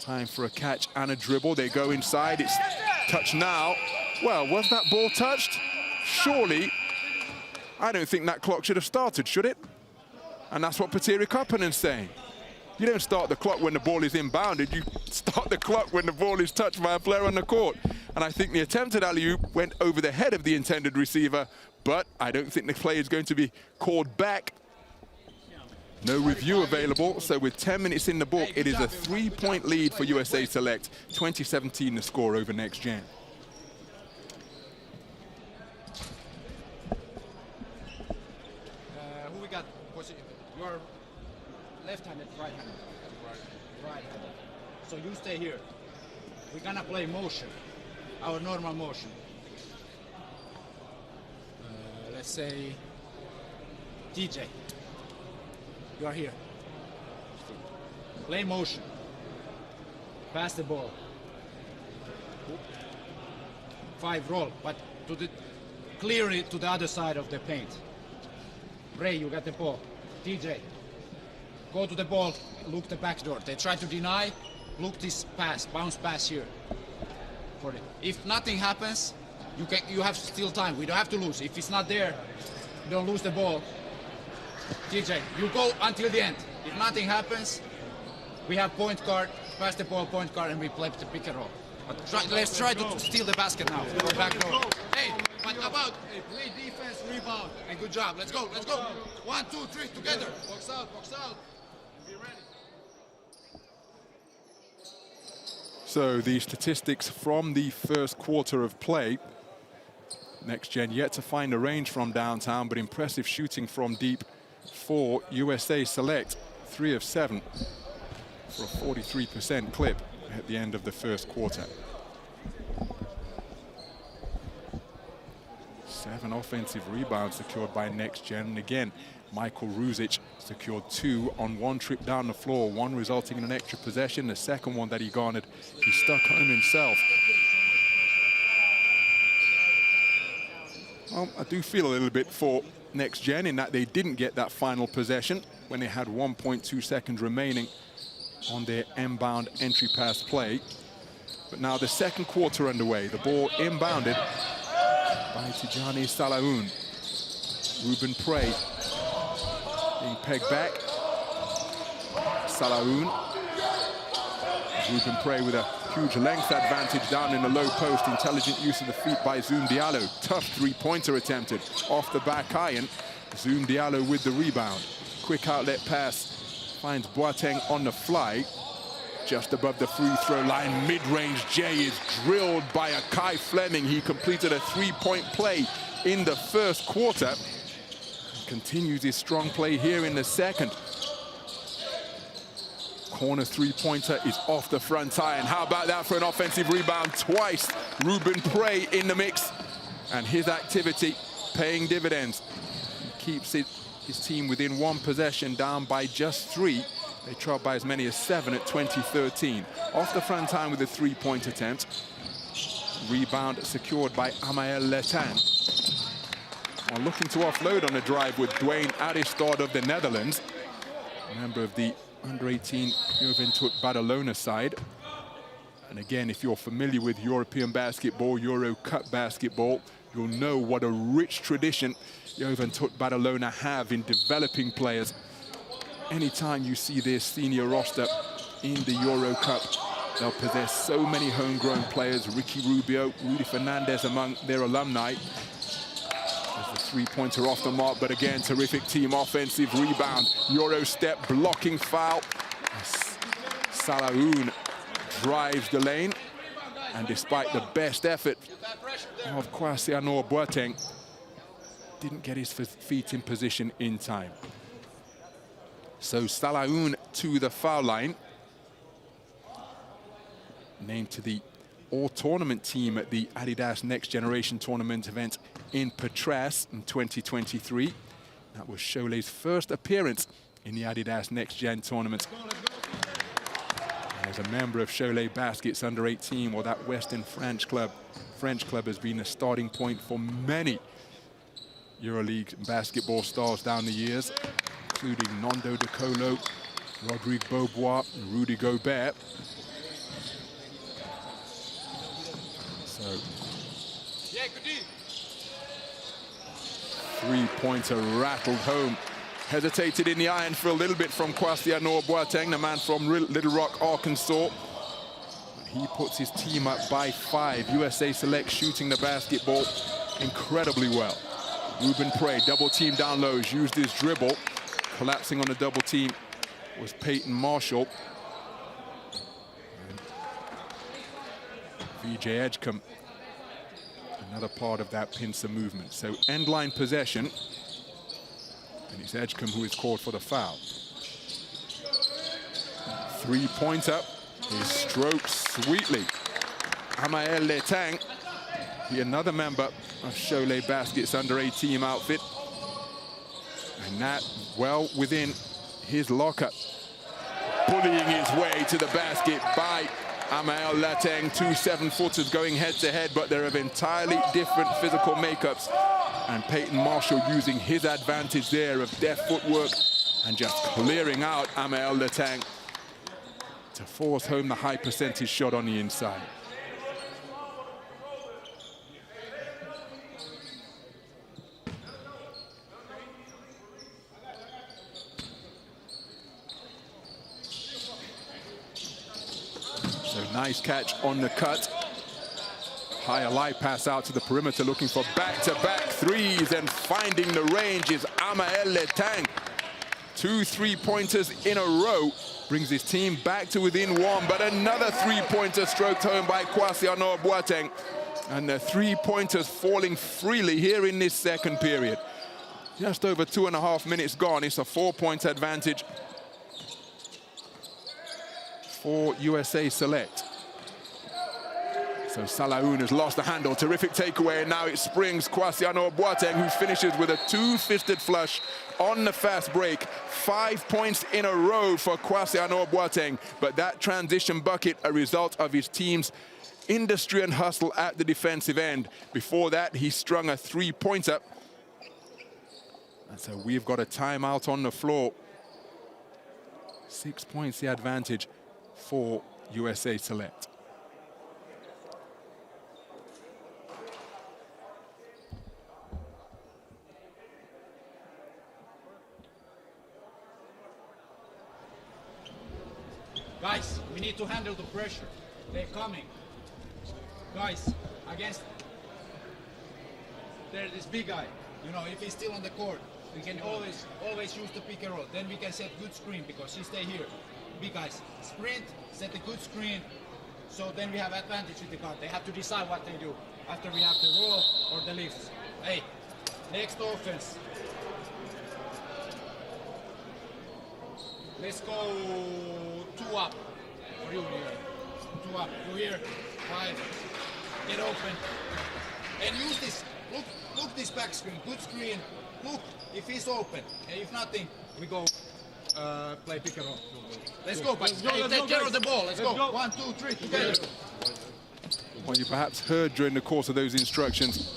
Time for a catch and a dribble. They go inside. It's touched now. Well, was that ball touched? Surely. I don't think that clock should have started, should it? And that's what Petteri Karppanen's saying. You don't start the clock when the ball is inbounded. You start the clock when the ball is touched by a player on the court. And I think the attempted alley-oop went over the head of the intended receiver, but I don't think the play is going to be called back. No review available, so with 10 minutes in the book, it is a 3-point lead for USA Select. 2017 the score over Next Gen. Who we got? You're left-handed, right-handed? Right-handed. So you stay here. We're gonna play motion, our normal motion. Let's say DJ. You are here. Play motion. Pass the ball. 5 roll, but to the clearly to the other side of the paint. Ray, you got the ball. DJ, go to the ball. Look the back door. They try to deny. Look this pass, bounce pass here. For it. If nothing happens, you have still time. We don't have to lose. If it's not there, don't lose the ball. DJ, you go until the end. If nothing happens, we have point guard, pass the ball, point guard, and we play the pick and roll. But let's try to steal the basket now. Go back door. Hey, what about play defense, rebound, and good job. Let's go, let's go. 1, 2, 3, together. Box out, box out. Be ready. So the statistics from the first quarter of play. Next Gen yet to find a range from downtown, but impressive shooting from deep for USA Select. 3 of 7 for a 43% clip at the end of the first quarter. 7 offensive rebounds secured by Next Gen. And again, Michael Ruzic secured 2 on 1 trip down the floor, 1 resulting in an extra possession. The second one that he garnered, he stuck home himself. Well, I do feel a little bit for Next Gen in that they didn't get that final possession when they had 1.2 seconds remaining on their inbound entry pass play. But now the second quarter underway. The ball inbounded by Tijani Salaun. Ruben Prey being pegged back. Salaun. Ruben Prey with a huge length advantage down in the low post. Intelligent use of the feet by Zoom Diallo. Tough 3-pointer attempted off the back iron. Zoom Diallo with the rebound. Quick outlet pass finds Boateng on the fly. Just above the free throw line, mid-range J is drilled by Akai Fleming. He completed a 3-point play in the first quarter. Continues his strong play here in the second. Corner 3-pointer is off the front iron. How about that for an offensive rebound? Twice Ruben Prey in the mix. And his activity paying dividends. He keeps his team within 1 possession, down by just 3. They trailed by as many as 7 at 2013. Off the front iron with a 3-point attempt. Rebound secured by Amael Letan. Well, looking to offload on the drive with Dwayne Aristod of the Netherlands. A member of the under-18 Juventud Badalona side. And again, if you're familiar with European basketball, Euro Cup basketball, you'll know what a rich tradition Juventud Badalona have in developing players. Anytime you see their senior roster in the Euro Cup, they'll possess so many homegrown players. Ricky Rubio, Rudy Fernandez among their alumni. There's a 3-pointer off the mark, but again, terrific team offensive rebound. Euro step, blocking foul. Salaun drives the lane. And despite the best effort of Kwasi Anor Boateng, didn't get his feet in position in time. So Salaun to the foul line. Named to the all-tournament team at the Adidas Next Generation Tournament event in Patras in 2023. That was Cholet's first appearance in the Adidas Next Gen Tournament. As a member of Cholet Baskets under 18, well, that Western French club has been a starting point for many EuroLeague basketball stars down the years, including Nando De Colo, Rodrigue Beaubois, and Rudy Gobert. So, three-pointer rattled home. Hesitated in the iron for a little bit from Kwasi Boateng, the man from Little Rock, Arkansas. He puts his team up by 5. USA Select shooting the basketball incredibly well. Ruben Prey, double team down lows, used his dribble. Collapsing on the double team was Peyton Marshall. And VJ Edgecombe, another part of that pincer movement. So end line possession. And it's Edgecombe who is called for the foul. Three-pointer is stroked sweetly. Amael Letang, another member of Cholet Basket's under-18 outfit. And that well within his locker. Bullying his way to the basket by Amael Letang. 2 7-footers going head-to-head, but they're of entirely different physical makeups. And Peyton Marshall using his advantage there of deft footwork and just clearing out Amael Letang to force home the high percentage shot on the inside. So nice catch on the cut. Higher light pass out to the perimeter, looking for back-to-back threes, and finding the range is Amael Letang. 2 3-pointers in a row. Brings his team back to within 1, but another three-pointer stroked home by Kwasi Boateng. And the three-pointers falling freely here in this second period. Just over 2.5 minutes gone. It's a 4-point advantage for USA Select. So Salahoun has lost the handle. Terrific takeaway, and now it springs Kwasi Boateng, who finishes with a 2-fisted flush on the fast break. 5 points in a row for Kwasi Boateng, but that transition bucket a result of his team's industry and hustle at the defensive end. Before that, he strung a 3-pointer. And so we've got a timeout on the floor. 6 points the advantage for USA Select. Guys, we need to handle the pressure. They're coming. Guys, against there's this big guy. You know, if he's still on the court, we can always use the pick and roll. Then we can set good screen because he stay here. Big guys, sprint, set a good screen. So then we have advantage with the guard. They have to decide what they do after we have the roll or the lifts. Hey, next offense. Let's go 2 up for you here. 2 up. You here. 5. Get open. And use this. Look this back screen. Good screen. Look if he's open. And if nothing, we go play pick and roll. Let's go. But take care of the ball. Let's go. 1, 2, 3 together. What you perhaps heard during the course of those instructions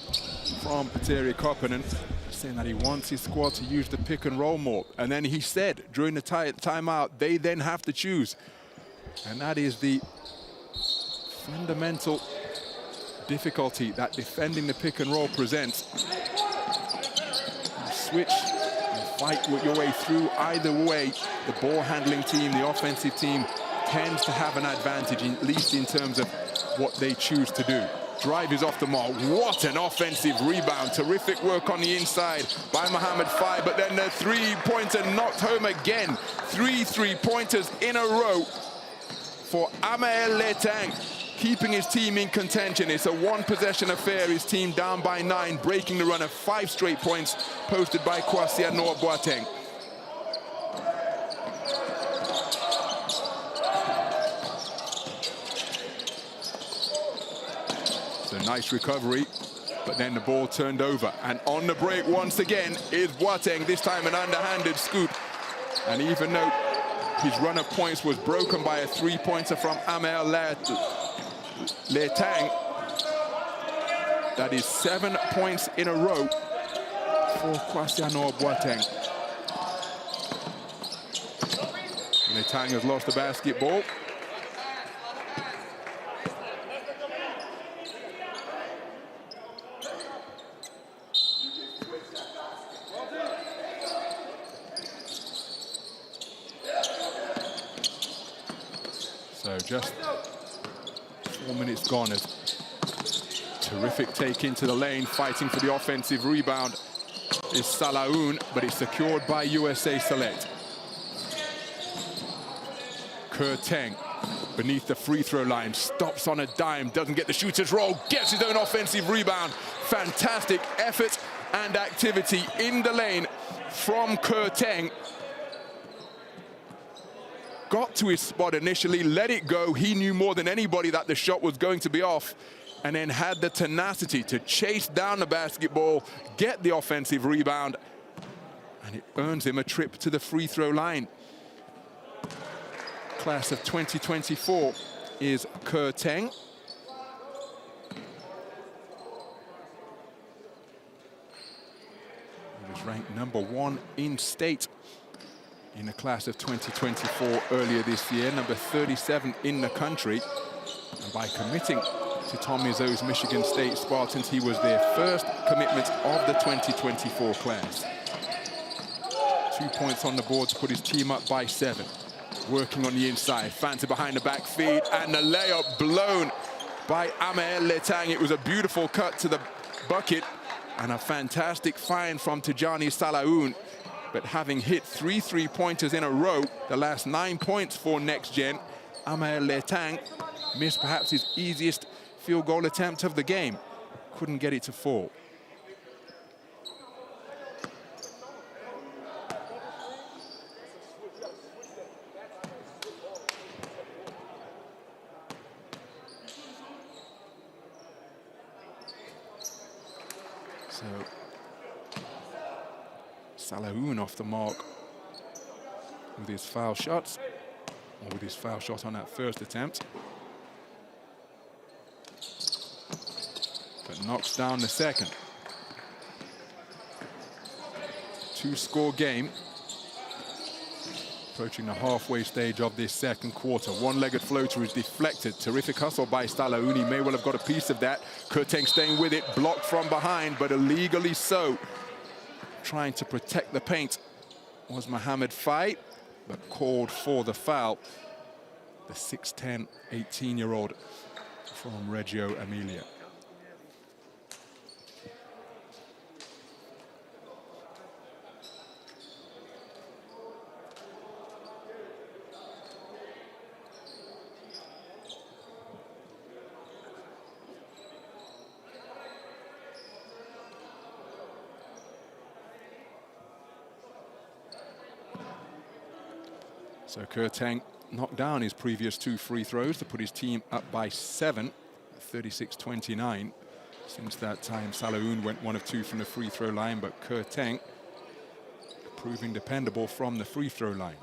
from Petteri Koponen, saying that he wants his squad to use the pick and roll more. And then he said during the timeout, they then have to choose. And that is the fundamental difficulty that defending the pick and roll presents. You switch and fight your way through. Either way, the ball handling team, the offensive team, tends to have an advantage, at least in terms of what they choose to do. Drive is off the mark. What an offensive rebound. Terrific work on the inside by Mohamed Fai, but then the three-pointer knocked home again. 3 3-pointers in a row for Amael Letang, keeping his team in contention. It's a 1-possession affair. His team down by 9, breaking the run of 5 straight points posted by Kwasi Boateng. Nice recovery, but then the ball turned over. And on the break once again is Boateng, this time an underhanded scoop. And even though his run of points was broken by a 3-pointer from Amael Letang, that is 7 points in a row for Kwasi Boateng. Letang has lost the basketball. So just 4 minutes gone. As terrific take into the lane, fighting for the offensive rebound is Salaun, but it's secured by USA Select. Teng beneath the free throw line, stops on a dime, doesn't get the shooter's roll, gets his own offensive rebound. Fantastic effort and activity in the lane from Teng. Got to his spot initially, let it go. He knew more than anybody that the shot was going to be off, and then had the tenacity to chase down the basketball, get the offensive rebound, and it earns him a trip to the free throw line. Class of 2024 is Teng. He was ranked #1 in state in the class of 2024 earlier this year, number 37 in the country. And by committing to Tom Izzo's Michigan State Spartans, he was their first commitment of the 2024 class. 2 points on the board to put his team up by 7. Working on the inside, Fanta behind the back feed, and the layup blown by Amel Letang. It was a beautiful cut to the bucket and a fantastic find from Tijani Salaun. But having hit 3 3-pointers in a row, the last 9 points for Next Gen, Amel Letang missed perhaps his easiest field goal attempt of the game. Couldn't get it to fall. So Salaun off the mark with his foul shots, or with his foul shot on that first attempt. But knocks down the second. 2-score game. Approaching the halfway stage of this second quarter. One-legged floater is deflected. Terrific hustle by Salaun. He may well have got a piece of that. Teng staying with it, blocked from behind, but illegally so. Trying to protect the paint was Mohamed Fai, but called for the foul. The 6'10", 18-year-old from Reggio Emilia. So Teng knocked down his previous 2 free throws to put his team up by 7, 36-29. Since that time, Salaun went 1 of 2 from the free throw line, but Teng proving dependable from the free throw line.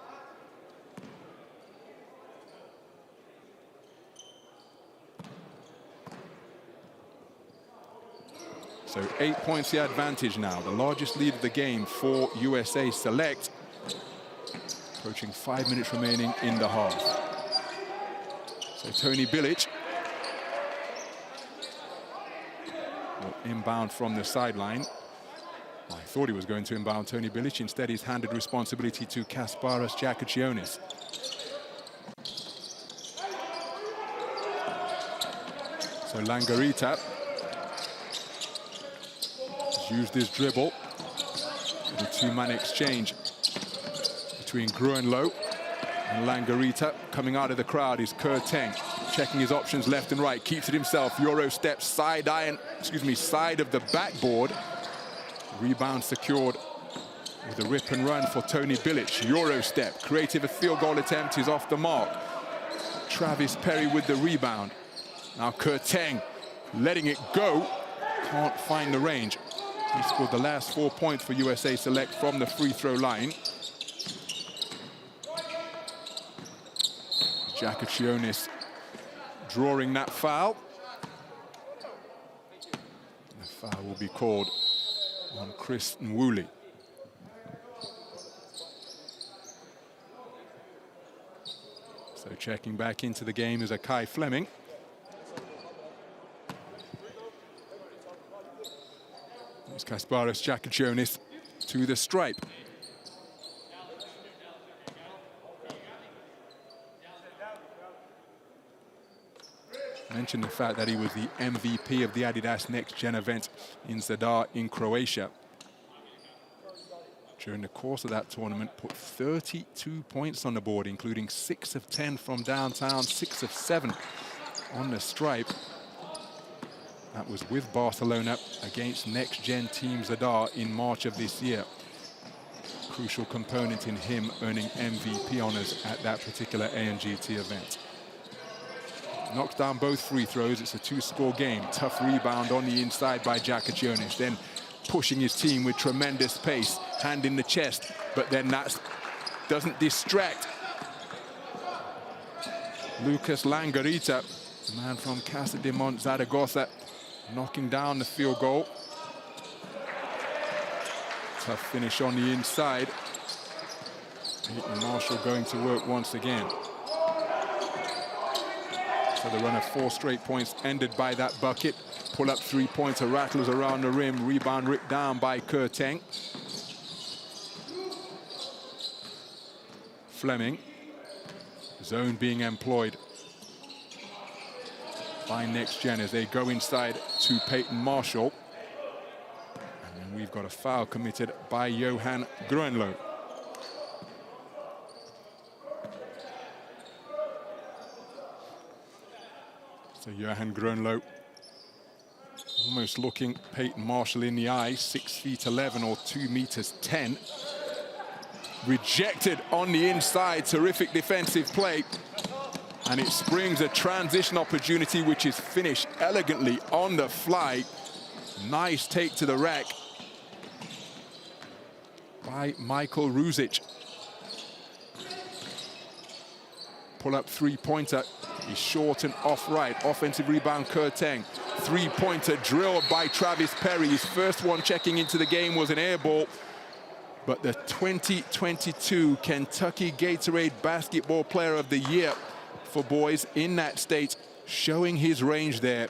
So 8 points the advantage now, the largest lead of the game for USA Select. Approaching 5 minutes remaining in the half. So Tony Bilic will inbound from the sideline. I thought he was going to inbound Tony Bilic. Instead, he's handed responsibility to Kasparas Giakachionis. So Langarita has used his dribble in a 2-man exchange between Gruenlo and Langarita. Coming out of the crowd is Teng, checking his options left and right, keeps it himself. Euro steps side of the backboard. Rebound secured with a rip and run for Tony Bilic. Euro step, creative field goal attempt is off the mark. Travis Perry with the rebound. Now Teng letting it go, can't find the range. He scored the last 4 points for USA Select from the free throw line. Giakachionis drawing that foul. The foul will be called on Chris Nwuli. So checking back into the game is Kai Fleming. There's Kasparas Giakachionis to the stripe. mentioned the fact that he was the MVP of the Adidas Next Gen event in Zadar in Croatia. During the course of that tournament, put 32 points on the board, including 6 of 10 from downtown, 6 of 7 on the stripe. That was with Barcelona against Next Gen Team Zadar in March of this year. Crucial component in him earning MVP honors at that particular ANGT event. Knocks down both free throws. It's a 2-score game. Tough rebound on the inside by Jakacionis. Then pushing his team with tremendous pace. Hand in the chest. But then that doesn't distract Lucas Langarita, the man from Casa de Mont Zaragoza, knocking down the field goal. Tough finish on the inside. Peyton Marshall going to work once again. So the run of 4 straight points ended by that bucket. Pull up 3-pointer, rattlers around the rim. Rebound ripped down by Kurteng. Fleming. Zone being employed by Next Gen as they go inside to Peyton Marshall. And then we've got a foul committed by Johan Groenlo. So Johan Groenlo almost looking Peyton Marshall in the eye, 6'11" or 2 meters 10. Rejected on the inside, terrific defensive play. And it springs a transition opportunity which is finished elegantly on the fly. Nice take to the rack by Michael Ruzic. Pull up 3-pointer. He's short and off right. Offensive rebound, Kurteng. 3-pointer drilled by Travis Perry. His first one checking into the game was an air ball. But the 2022 Kentucky Gatorade Basketball Player of the Year for boys in that state, showing his range there.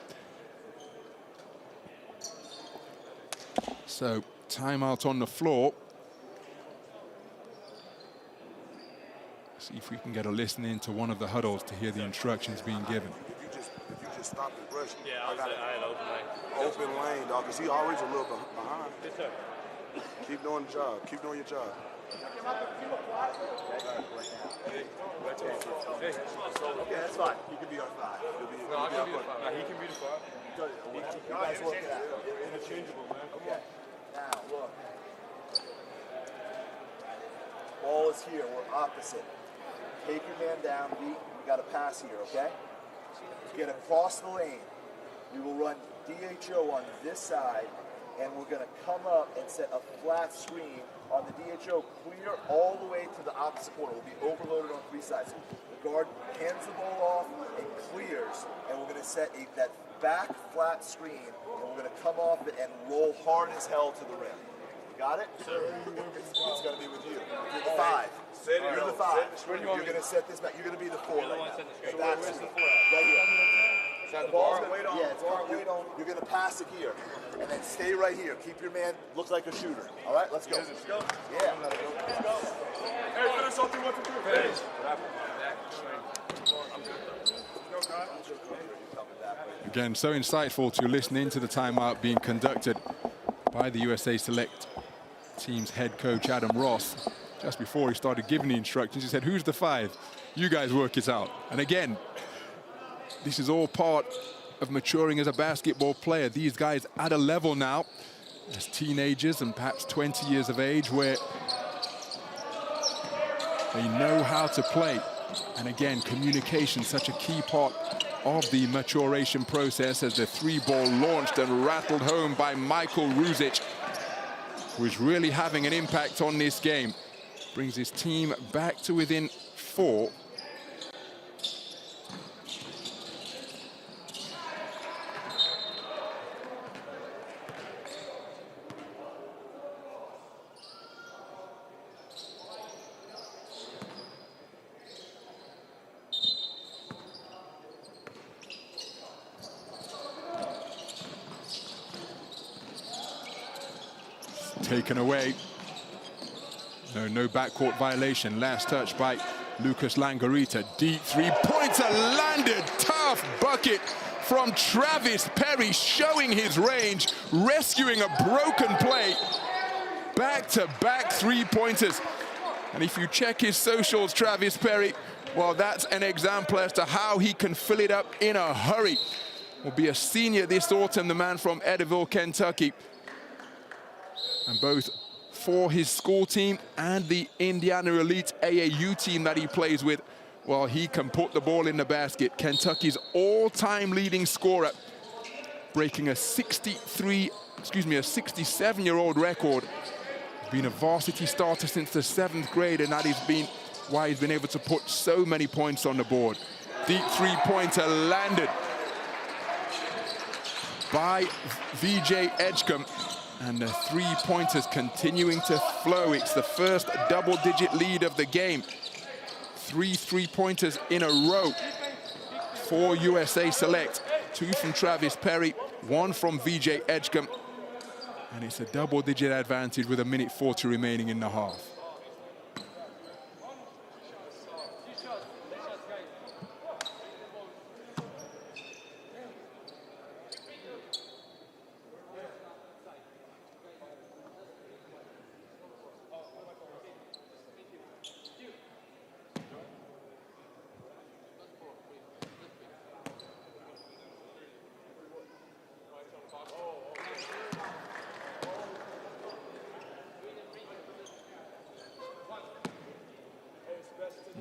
So, timeout on the floor. See if we can get a listen in to one of the huddles to hear the instructions being given. If you just stop and rush, yeah, I had open lane. Open lane, dog, because he always a little behind. Yes, sir. Keep doing the job. Keep doing your job. Okay, that's fine. He can be on 5. No, I can be on 5. He can be the 5. You guys work it out. Interchangeable, man. Come on. Now, look. Ball is here. We're opposite. Take your man down, B. We got a pass here, okay? Get across the lane. We will run DHO on this side, and we're going to come up and set a flat screen on the DHO, clear all the way to the opposite corner. We'll be overloaded on 3 sides. So the guard hands the ball off and clears, and we're going to set that back flat screen, and we're going to come off it and roll hard as hell to the rim. Got it? Sir. It's going to be with you. You're the 5. You're the 5. You're going to set this back. You're going to be the 4 right now. That's the 4. Right here. The ball's going to wait on. Yeah, it's going to wait on. You're going to pass it here. And then stay right here. Keep your man look like a shooter. All right? Let's go. Yeah. Let's go. Hey, finish something. 1, 2, 3. Finish. Again, so insightful to listen into the timeout being conducted by the USA Select team's head coach, Adam Ross. Just before he started giving the instructions, he said, who's the 5? You guys work it out. And again, this is all part of maturing as a basketball player. These guys at a level now, as teenagers and perhaps 20 years of age, where they know how to play. And again, communication, such a key part of the maturation process, as the 3-ball launched and rattled home by Michael Ruzic, who is really having an impact on this game. Brings his team back to within 4. Taken away. No backcourt violation. Last touch by Lucas Langarita. Deep 3-pointer landed. Tough bucket from Travis Perry, showing his range, rescuing a broken play. Back-to-back three-pointers. And if you check his socials, Travis Perry, well, that's an example as to how he can fill it up in a hurry. Will be a senior this autumn, the man from Eddyville, Kentucky. And both for his school team and the Indiana Elite AAU team that he plays with, well, he can put the ball in the basket. Kentucky's all-time leading scorer, breaking a 67-year-old record. He's been a varsity starter since the 7th grade, and that has been why he's been able to put so many points on the board. Deep three-pointer landed by VJ Edgecombe, and the three-pointers continuing to flow. It's the first double-digit lead of the game. 3 three-pointers in a row for USA Select. 2 from Travis Perry, 1 from VJ Edgecombe. And it's a double-digit advantage with 1:40 remaining in the half.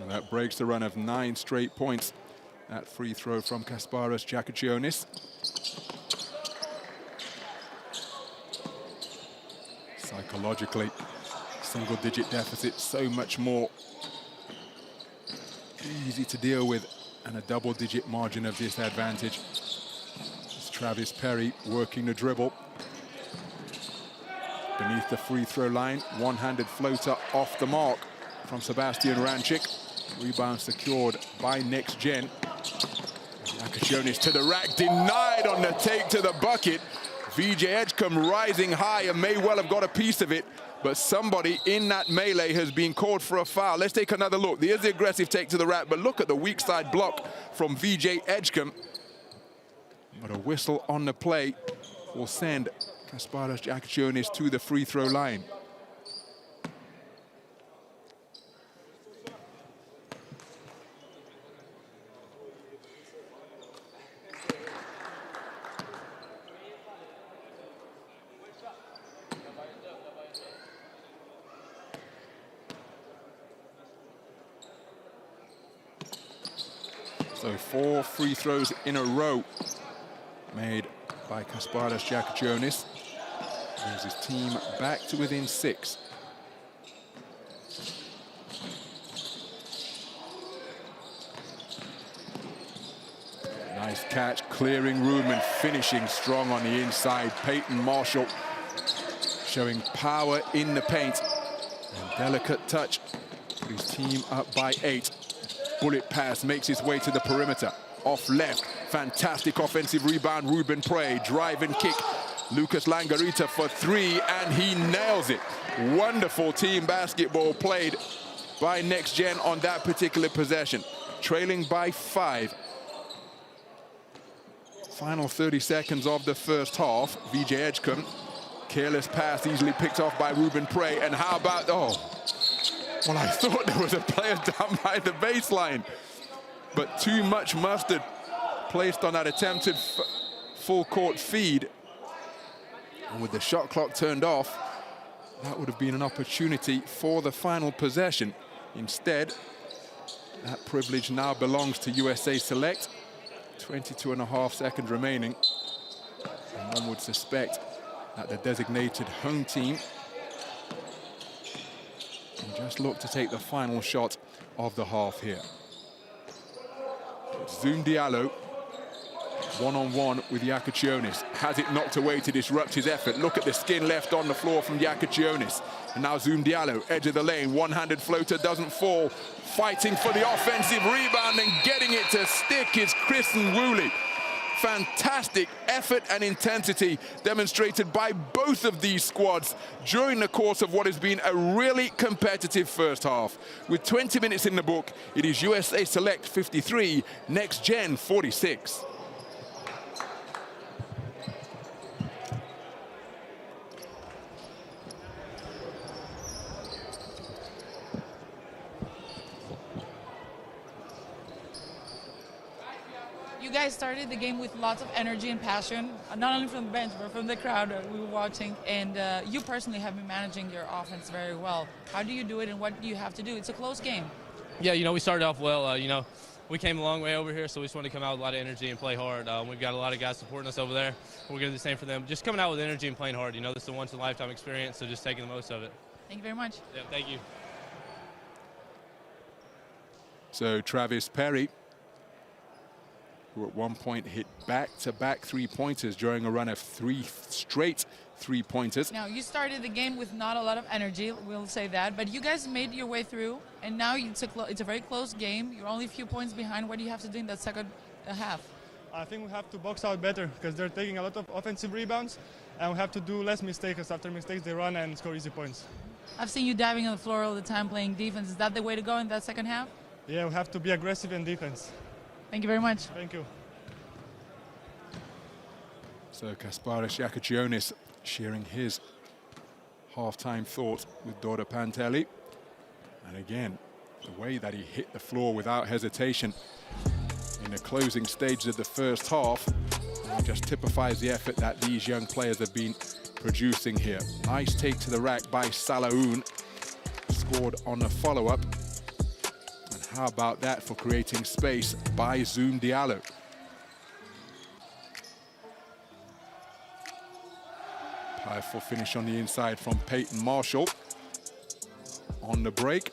And that breaks the run of 9 straight points. That free throw from Kasparas Giakachionis. Psychologically, single-digit deficit, so much more easy to deal with, and a double-digit margin of disadvantage. It's Travis Perry working the dribble. Beneath the free throw line, one-handed floater off the mark from Sebastian Rancic. Rebound secured by Next Gen. Giakachionis to the rack, denied on the take to the bucket. VJ Edgecombe rising high and may well have got a piece of it, but somebody in that melee has been called for a foul. Let's take another look. There's the aggressive take to the rack, but look at the weak side block from VJ Edgecombe. But a whistle on the play will send Kasparas Giakachionis to the free throw line. So 4 free throws in a row made by Kasparas Giakachionis. Brings his team back to within 6. Nice catch, clearing room and finishing strong on the inside. Peyton Marshall showing power in the paint. And delicate touch. Put his team up by 8. Bullet pass makes its way to the perimeter. Off left, fantastic offensive rebound. Ruben Prey, drive and kick. Lucas Langarita for 3, and he nails it. Wonderful team basketball played by Next Gen on that particular possession. Trailing by 5. Final 30 seconds of the first half. VJ Edgecombe, careless pass easily picked off by Ruben Prey. And how about, well, I thought there was a player down by the baseline, but too much mustard placed on that attempted full court feed. And with the shot clock turned off, that would have been an opportunity for the final possession. Instead, that privilege now belongs to USA Select. 22.5 seconds remaining. And one would suspect that the designated home team just look to take the final shot of the half here. Zoom Diallo, one-on-one with Giakachionis. Has it knocked away to disrupt his effort. Look at the skin left on the floor from Giakachionis. And now Zoom Diallo, edge of the lane. One-handed floater doesn't fall. Fighting for the offensive rebound and getting it to stick is Kristen Woolley. Fantastic effort and intensity demonstrated by both of these squads during the course of what has been a really competitive first half. With 20 minutes in the book, it is USA Select 53, Next Gen 46. guys started the game with lots of energy and passion, not only from the bench, but from the crowd that we were watching. And you personally have been managing your offense very well. How do you do it, and what do you have to do? It's a close game. Yeah, you know, we started off well. You know, we came a long way over here, so we just want to come out with a lot of energy and play hard. We've got a lot of guys supporting us over there. We're going to do the same for them. Just coming out with energy and playing hard. You know, this is a once-in-a-lifetime experience, so just taking the most of it. Thank you very much. Yeah, thank you. So Travis Perry, who at one point hit back-to-back three-pointers during a run of 3 straight three-pointers. Now, you started the game with not a lot of energy, we'll say that, but you guys made your way through, and now it's a very close game. You're only a few points behind. What do you have to do in that second half? I think we have to box out better because they're taking a lot of offensive rebounds, and we have to do less mistakes, because after mistakes they run and score easy points. I've seen you diving on the floor all the time playing defense. Is that the way to go in that second half? Yeah, we have to be aggressive in defense. Thank you very much. Thank you. So Kasparis Yakagionis sharing his halftime thoughts with Dora Pantelli. And again, the way that he hit the floor without hesitation in the closing stages of the first half just typifies the effort that these young players have been producing here. Nice take to the rack by Salaoun, scored on the follow-up. And how about that for creating space by Zoom Diallo? Powerful finish on the inside from Peyton Marshall. On the break,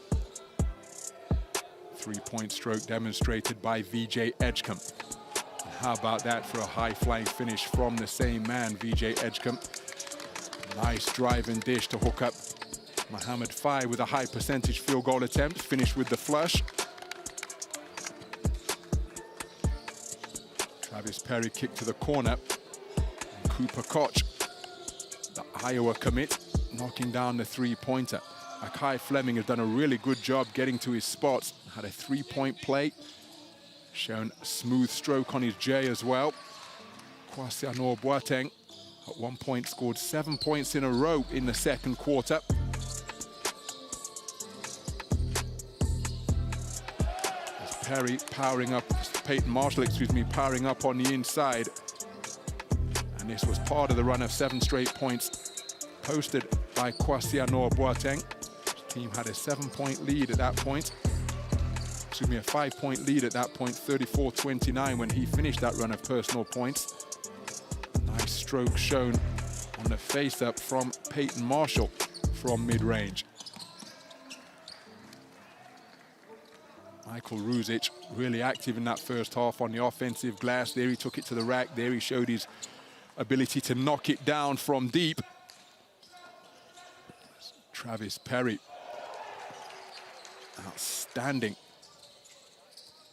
three-point stroke demonstrated by VJ Edgecombe. And how about that for a high-flying finish from the same man, VJ Edgecombe. Nice drive and dish to hook up Mohamed Fai with a high percentage field goal attempt, finished with the flush. Travis Perry kicked to the corner. And Cooper Koch, the Iowa commit, knocking down the three-pointer. Akai Fleming has done a really good job getting to his spots. Had a three-point play. Shown a smooth stroke on his J as well. Kwasi Anor Boateng at one point scored 7 points in a row in the second quarter. As Perry powering up, Peyton Marshall, powering up on the inside. And this was part of the run of 7 straight points posted by Kwasi Anor Boateng. His team had a 7-point lead at that point. A 5-point lead at that point, 34-29 when he finished that run of personal points. Nice stroke shown on the face-up from Peyton Marshall from mid-range. Michael Ruzic really active in that first half on the offensive glass. There he took it to the rack. There he showed his ability to knock it down from deep. Travis Perry, outstanding.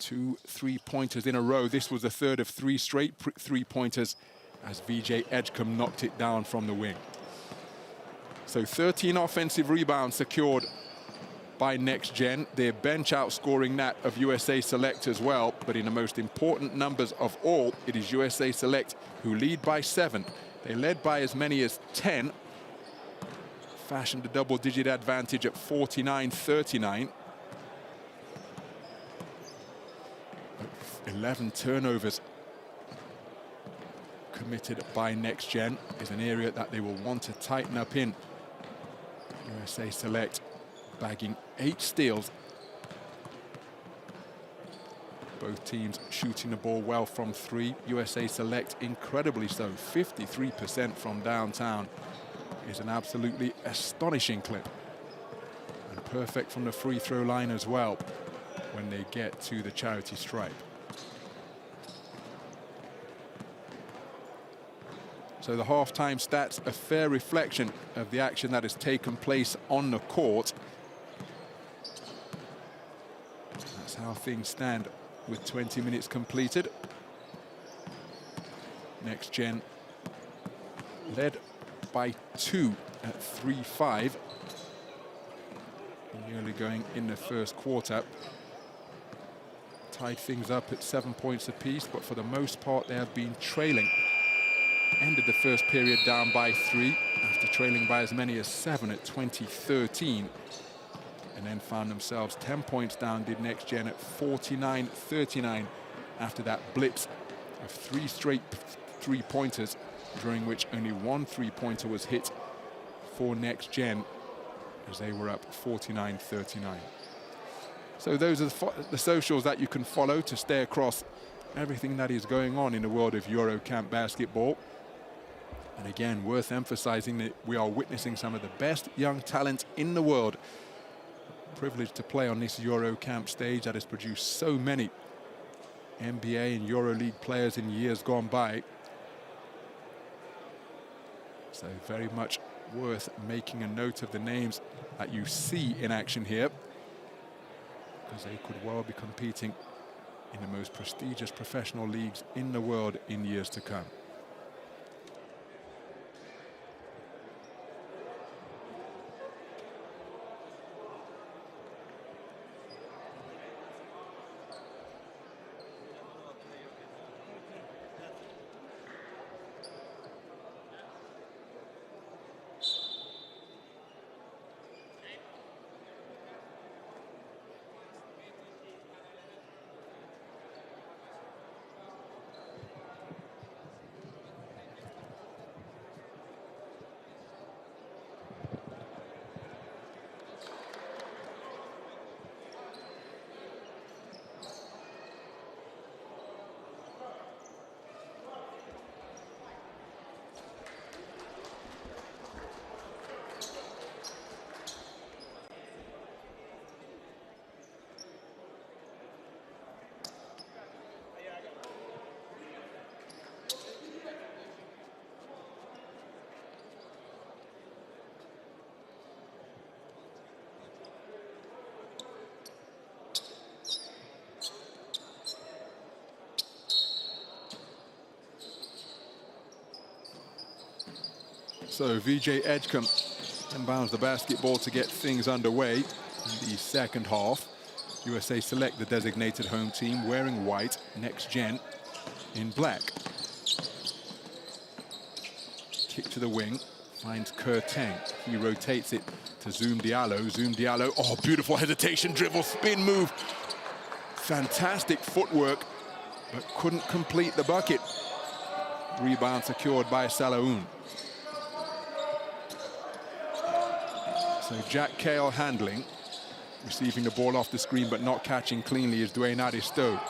2 3-pointers in a row. This was the third of 3 straight three-pointers as VJ Edgecombe knocked it down from the wing. So 13 offensive rebounds secured by Next Gen. Their bench outscoring that of USA Select as well. But in the most important numbers of all, it is USA Select who lead by 7. They led by as many as 10. Fashioned a double-digit advantage at 49-39. 11 turnovers committed by Next Gen is an area that they will want to tighten up in. USA Select bagging 8 steals. Both teams shooting the ball well from 3. USA Select incredibly so, 53% from downtown is an absolutely astonishing clip. And perfect from the free throw line as well when they get to the charity stripe. So the halftime stats, a fair reflection of the action that has taken place on the court. That's how things stand with 20 minutes completed. Next Gen led by 2 at 3-5. Nearly going in the first quarter. Tied things up at 7 points apiece, but for the most part they have been trailing. Ended the first period down by 3 after trailing by as many as 7 at 20-13. And then found themselves 10 points down, did Next Gen at 49-39 after that blitz of 3 straight three-pointers, during which only 1 three-pointer was hit for Next Gen, as they were up 49-39. So those are the socials that you can follow to stay across everything that is going on in the world of EuroCamp basketball. And again, worth emphasizing that we are witnessing some of the best young talent in the world. Privileged to play on this EuroCamp stage that has produced so many NBA and EuroLeague players in years gone by. So very much worth making a note of the names that you see in action here, because they could well be competing in the most prestigious professional leagues in the world in years to come. So VJ Edgecombe inbounds the basketball to get things underway in the second half. USA Select, the designated home team, wearing white. Next Gen in black. Kick to the wing, finds Kerr Teng. He rotates it to Zoom Diallo. Zoom Diallo, oh, beautiful hesitation, dribble, spin move. Fantastic footwork, but couldn't complete the bucket. Rebound secured by Salaoun. So Jack Cale handling, receiving the ball off the screen but not catching cleanly is Dwayne Adisto.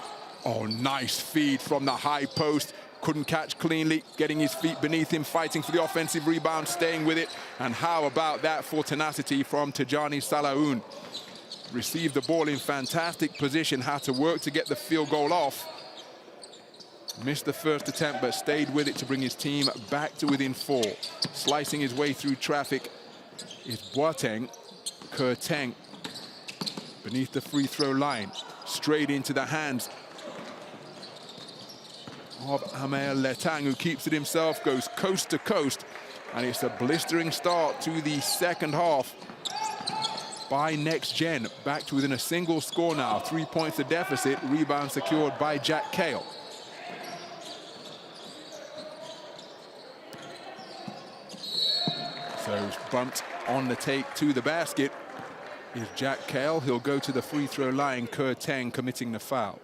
Oh, nice feed from the high post. Couldn't catch cleanly, getting his feet beneath him, fighting for the offensive rebound, staying with it. And how about that for tenacity from Tijani Salaoun? Received the ball in fantastic position, had to work to get the field goal off. Missed the first attempt but stayed with it to bring his team back to within 4. Slicing his way through traffic is Boateng. Kerr Teng beneath the free throw line, straight into the hands of Amel Letang, who keeps it himself, goes coast to coast, and it's a blistering start to the second half by Next Gen. Back to within a single score now, 3 points of deficit, rebound secured by Jack Cale. So bumped on the take to the basket is Jack Cale. He'll go to the free throw line, Kerr Teng committing the foul.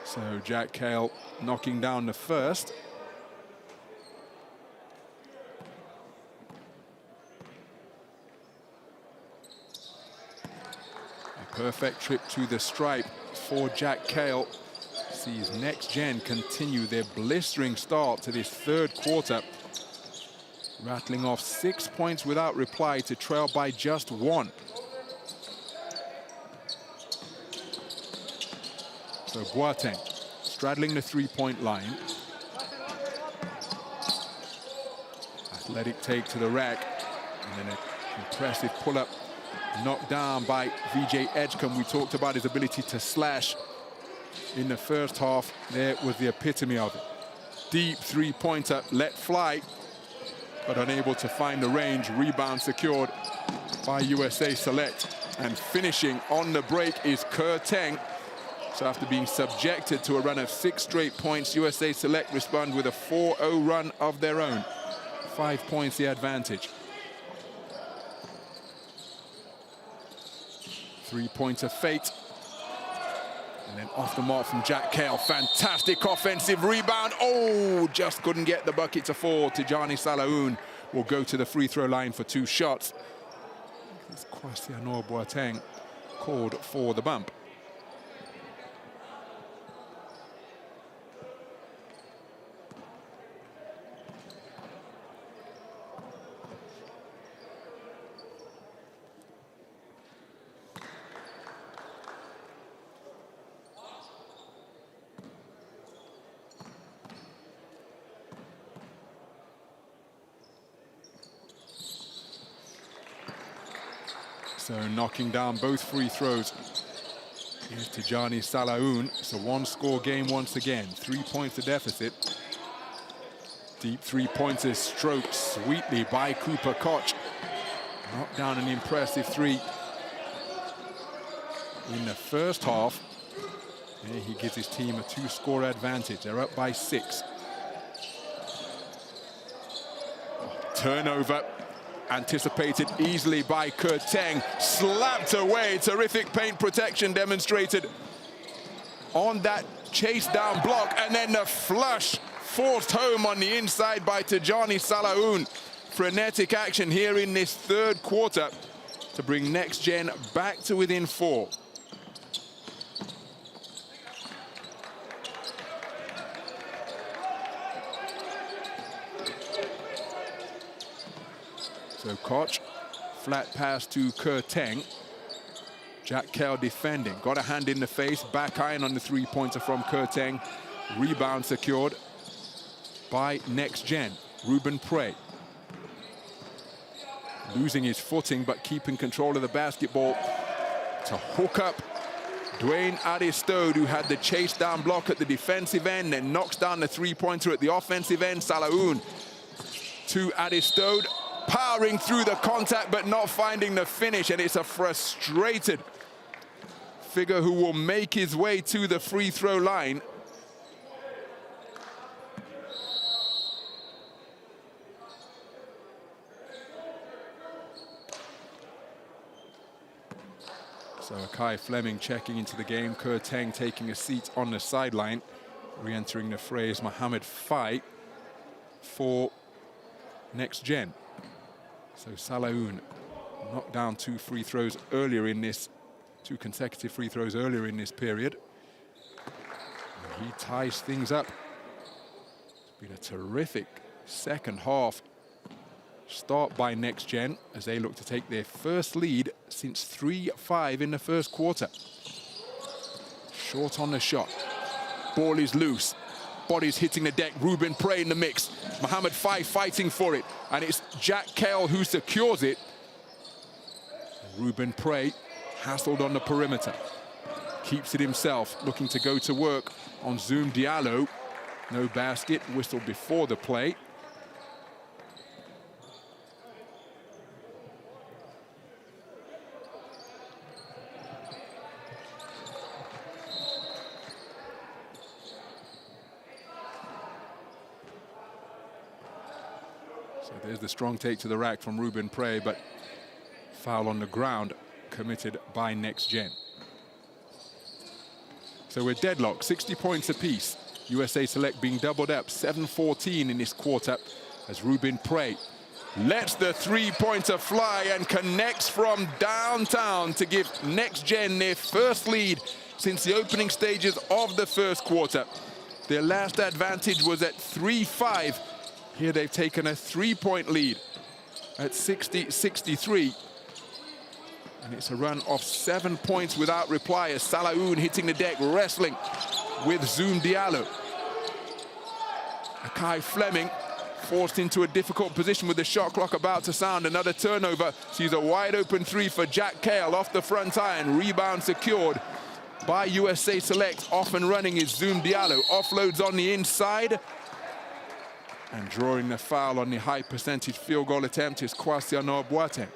So Jack Cale knocking down the first. A perfect trip to the stripe for Jack Cale. Sees Next Gen continue their blistering start to this third quarter, rattling off 6 points without reply to trail by just 1. So Boateng straddling the three-point line. Athletic take to the rack, and then an impressive pull-up knocked down by VJ Edgecombe. We talked about his ability to slash in the first half. There was the epitome of it. Deep three-pointer let fly, but unable to find the range. Rebound secured by USA Select. And finishing on the break is Ke Teng. So after being subjected to a run of 6 straight points, USA Select respond with a 4-0 run of their own. 5 points the advantage. 3-pointer fate. And then off the mark from Jack Cale. Fantastic offensive rebound. Oh, just couldn't get the bucket to fall. Tijani Salaun will go to the free throw line for 2 shots. It's Kwasiano Boateng called for the bump. So knocking down both free throws is Tijani Salaun. It's a 1-score game once again. 3 points to deficit. Deep 3-pointers stroked sweetly by Cooper Koch. Knocked down an impressive 3 in the first half. And he gives his team a 2-score advantage. They're up by 6. Turnover. Anticipated easily by Ke Teng, slapped away. Terrific paint protection demonstrated on that chase down block, and then the flush forced home on the inside by Tijani Salaun. Frenetic action here in this 3rd quarter to bring Next Gen back to within 4. So Koch, flat pass to Ke Teng. Jack Cale defending, got a hand in the face, back iron on the 3-pointer from Ke Teng. Rebound secured by Next Gen. Ruben Prey. Losing his footing, but keeping control of the basketball to hook up Dwayne Adistode, who had the chase down block at the defensive end, then knocks down the 3-pointer at the offensive end. Salaun to Adistode. Powering through the contact, but not finding the finish, and it's a frustrated figure who will make his way to the free throw line. So Akai Fleming checking into the game. Ke Teng taking a seat on the sideline. Re-entering the fray is Mohamed Fai for Next Gen. So Salaun knocked down 2 free throws earlier in this, 2 consecutive free throws earlier in this period. And he ties things up. It's been a terrific second half start by Next Gen as they look to take their first lead since 3-5 in the first quarter. Short on the shot. Ball is loose. Bodies hitting the deck. Ruben Prey in the mix. Mohamed Fai fighting for it. And it's Jack Cale who secures it. Ruben Prey hassled on the perimeter. Keeps it himself, looking to go to work on Zoom Diallo. No basket, whistle before the play. So there's the strong take to the rack from Ruben Prey, but foul on the ground committed by Next Gen. So we're deadlocked, 60 points apiece. USA Select being doubled up, 7-14 in this quarter as Ruben Prey lets the 3-pointer fly and connects from downtown to give Next Gen their first lead since the opening stages of the first quarter. Their last advantage was at 3-5. Here they've taken a 3-point lead at 60-63. And it's a run of 7 points without reply as Salaun hitting the deck, wrestling with Zoom Diallo. Akai Fleming forced into a difficult position with the shot clock about to sound. Another turnover. Sees a wide open 3 for Jack Cale off the front iron. Rebound secured by USA Select. Off and running is Zoom Diallo. Offloads on the inside. And drawing the foul on the high percentage field goal attempt is Kwasiano Boateng.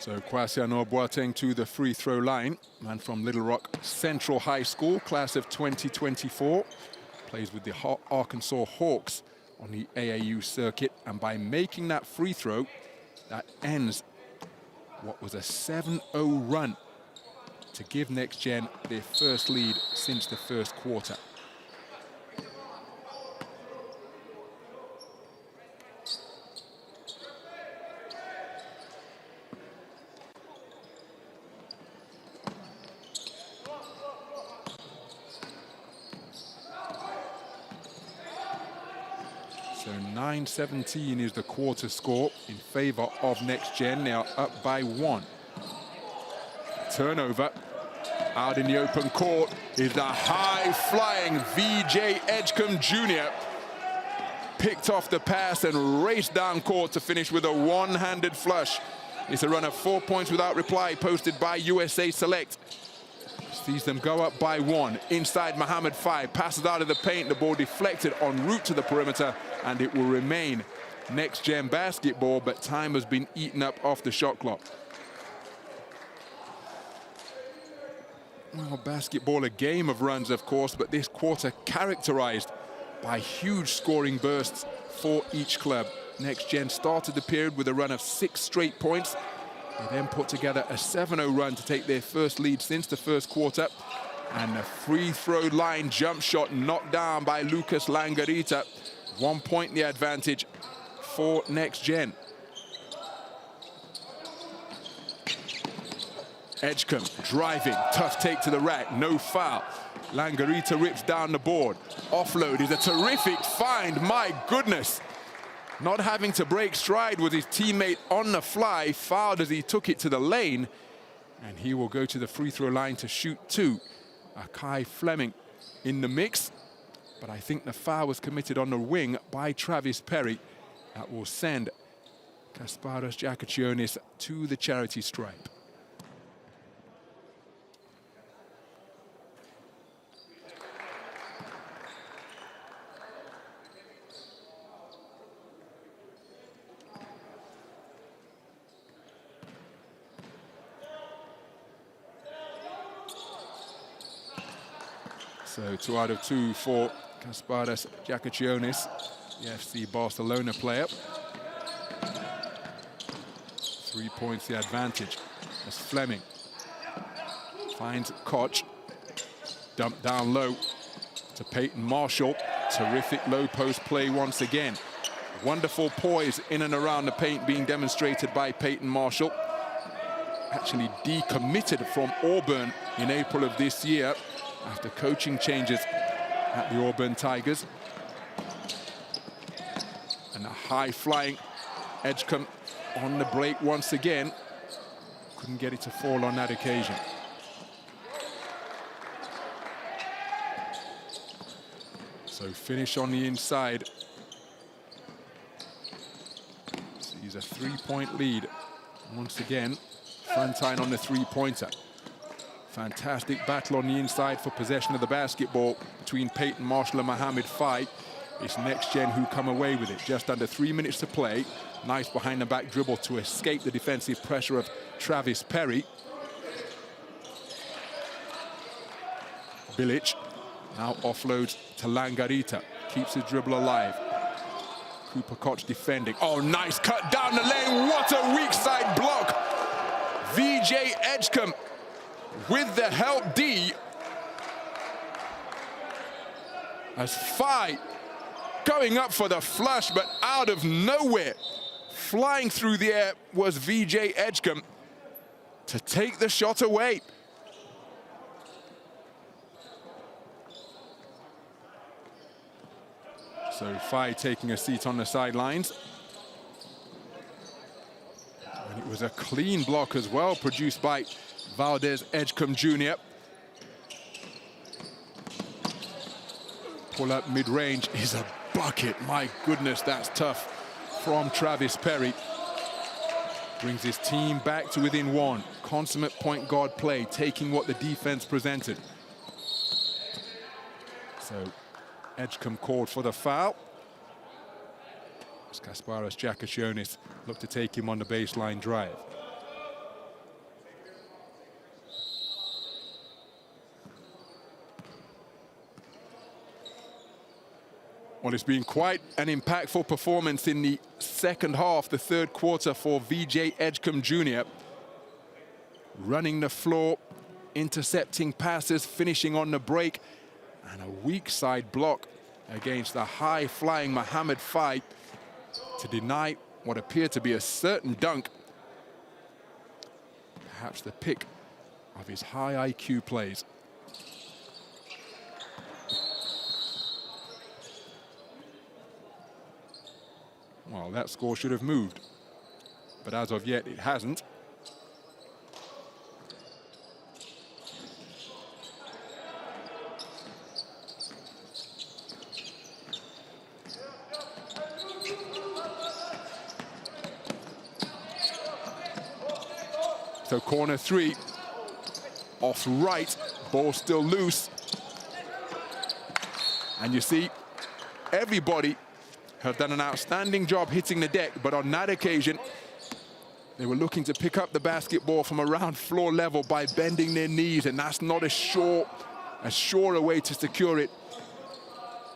So Kwasiano Boateng to the free throw line. Man from Little Rock Central High School, class of 2024. Plays with the Arkansas Hawks on the AAU circuit. And by making that free throw, that ends what was a 7-0 run to give Next Gen their first lead since the first quarter. So 9-17 is the quarter score in favor of Next Gen. They are up by 1. Turnover. Out in the open court is the high-flying VJ Edgecombe Jr. Picked off the pass and raced down court to finish with a one-handed flush. It's a run of 4 points without reply posted by USA Select. Sees them go up by 1. Inside Mohammed 5, passes out of the paint, the ball deflected en route to the perimeter, and it will remain Next Gen basketball, but time has been eaten up off the shot clock. Well, basketball, a game of runs, of course, but this quarter characterized by huge scoring bursts for each club. Next Gen started the period with a run of 6 straight points. They then put together a 7-0 run to take their first lead since the first quarter. And a free throw line jump shot knocked down by Lucas Langarita. 1 point the advantage for Next Gen. Edgecombe driving, tough take to the rack, no foul. Langarita rips down the board. Offload is a terrific find, my goodness. Not having to break stride with his teammate on the fly, fouled as he took it to the lane. And he will go to the free throw line to shoot 2. Akai Fleming in the mix, but I think the foul was committed on the wing by Travis Perry. That will send Kasparos Giakachionis to the charity stripe. So 2 out of 2 for Kasparos Giakachionis, the FC Barcelona player. 3 points the advantage as Fleming finds Koch. Dumped down low to Peyton Marshall. Terrific low post play once again. Wonderful poise in and around the paint being demonstrated by Peyton Marshall. Actually decommitted from Auburn in April of this year after coaching changes at the Auburn Tigers. And a high-flying Edgecombe on the break once again. Couldn't get it to fall on that occasion. So finish on the inside. Sees a 3-point lead. Once again, Frontine on the 3-pointer. Fantastic battle on the inside for possession of the basketball between Peyton Marshall and Mohammed Fai. It's Next Gen who come away with it. Just under 3 minutes to play. Nice behind-the-back dribble to escape the defensive pressure of Travis Perry. Bilic now offloads to Langarita. Keeps his dribble alive. Cooper Koch defending. Oh, nice cut down the lane. What a weak side block. VJ Edgecombe with the help D. As Fai going up for the flush, but out of nowhere, flying through the air was VJ Edgecombe to take the shot away. So Fai taking a seat on the sidelines. And it was a clean block as well, produced by Valdez Edgecombe Jr. Pull up mid-range is a bucket. My goodness, that's tough from Travis Perry. Brings his team back to within 1. Consummate point guard play, taking what the defense presented. So Edgecombe called for the foul. As Kasparos Giakachionis looked to take him on the baseline drive. Well, it's been quite an impactful performance in the second half, the third quarter for VJ Edgecombe Jr. Running the floor, intercepting passes, finishing on the break, and a weak side block against the high-flying Mohamed Fai to deny what appeared to be a certain dunk. Perhaps the pick of his high IQ plays. Well, that score should have moved, but as of yet, it hasn't. So corner three, off right, ball still loose. And you see, everybody have done an outstanding job hitting the deck, but on that occasion, they were looking to pick up the basketball from around floor level by bending their knees, and that's not as sure a way to secure it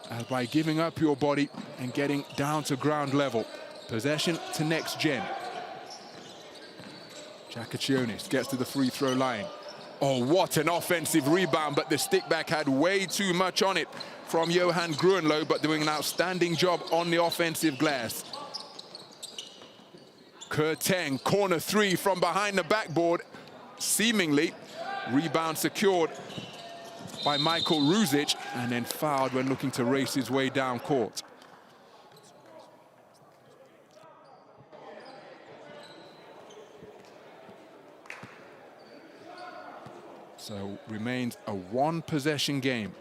as by giving up your body and getting down to ground level. Possession to next gen. Giacacchionis gets to the free throw line. Oh, what an offensive rebound, but the stick back had way too much on it from Johan Gruenlo, but doing an outstanding job on the offensive glass. Kurteng, corner three from behind the backboard, seemingly. Rebound secured by Michael Ruzic, and then fouled when looking to race his way down court. So remains a one-possession game.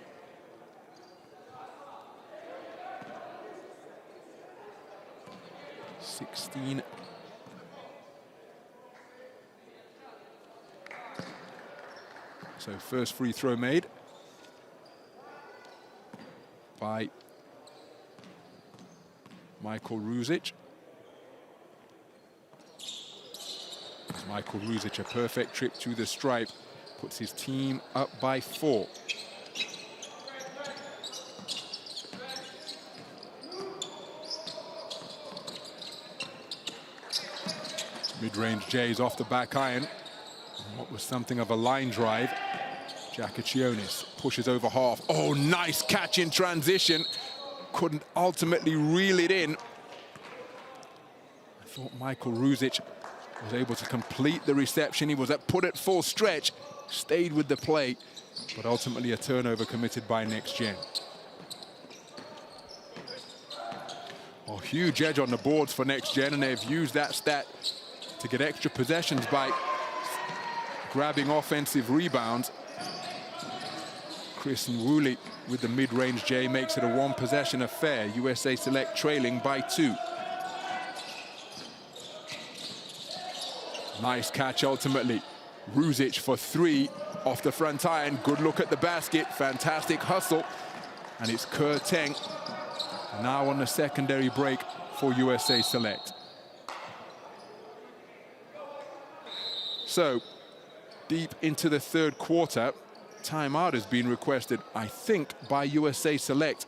So first free throw made by Michael Ruzic. Michael Ruzic, a perfect trip to the stripe, puts his team up by 4. Mid-range Jays off the back iron. What was something of a line drive. Giacacchionis pushes over half. Oh, nice catch in transition. Couldn't ultimately reel it in. I thought Michael Ruzic was able to complete the reception. He was put at full stretch, stayed with the play, but ultimately a turnover committed by Next Gen. Oh, huge edge on the boards for Next Gen, and they've used that stat to get extra possessions by grabbing offensive rebounds. Chris Nwuli with the mid-range J makes it a one-possession affair. USA Select trailing by 2. Nice catch ultimately. Ruzic for 3 off the front iron. Good look at the basket. Fantastic hustle. And it's Kurteng now on the secondary break for USA Select. So, deep into the third quarter, timeout has been requested, I think, by USA Select.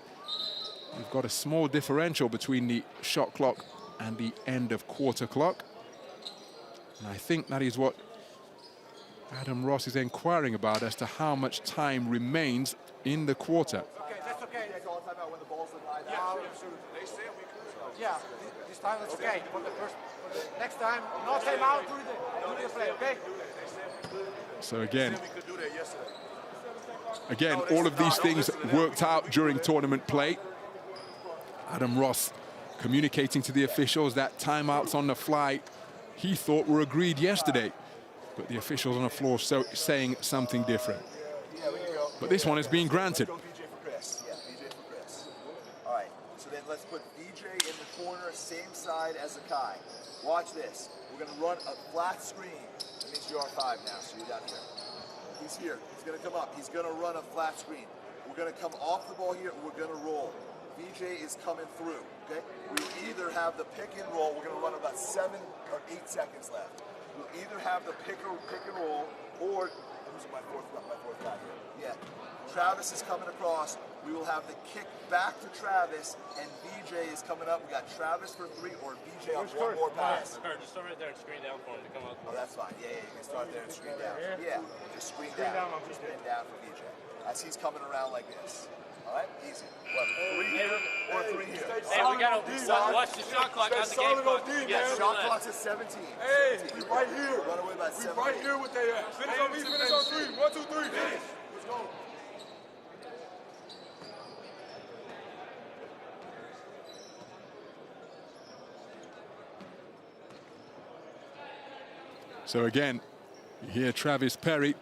We've got a small differential between the shot clock and the end of quarter clock. And I think that is what Adam Ross is inquiring about as to how much time remains in the quarter. Okay, that's okay. Yeah, this time that's okay. For the next time, no timeout, do the play, okay? So again, all of these things worked out during tournament play. Adam Ross communicating to the officials that timeouts on the fly he thought were agreed yesterday, but the officials on the floor saying something different. But this one has been granted. All right, so then let's put VJ in the corner, same side as Akai. Watch this. We're going to run a flat screen. That means you're R5 now, so you're down here. He's here. He's going to come up. He's going to run a flat screen. We're going to come off the ball here, and we're going to roll. VJ is coming through, okay? We either have the pick and roll. We're going to run about 7 or 8 seconds left. We'll either have the pick and roll, or was my fourth guy here. Yeah. Travis is coming across. We will have the kick back to Travis, and VJ is coming up. We got Travis for 3 or VJ on one more pass. Just start right there and screen down for him to come up. Oh, that's fine. Yeah, you can start there and screen down. Yeah, just screen down. Just spin down for VJ. As he's coming around like this. All right, easy. What, 3 here or 3 here? Hey, we got to watch the shot clock, not the game clock. Shot clock's at 17. Hey, we right here. Run away by 17. We right here with their ass. Finish on me, finish on 3. 1, 2, 3. Finish. Let's go. So again, you hear Travis Perry,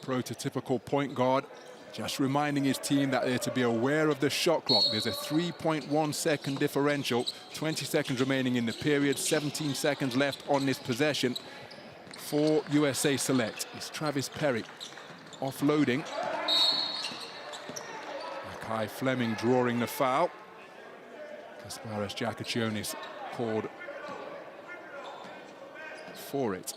prototypical point guard, just reminding his team that they're to be aware of the shot clock. There's a 3.1 second differential, 20 seconds remaining in the period, 17 seconds left on this possession for USA Select. It's Travis Perry offloading. Kai Fleming drawing the foul. Kasparas Giacochionis called for it.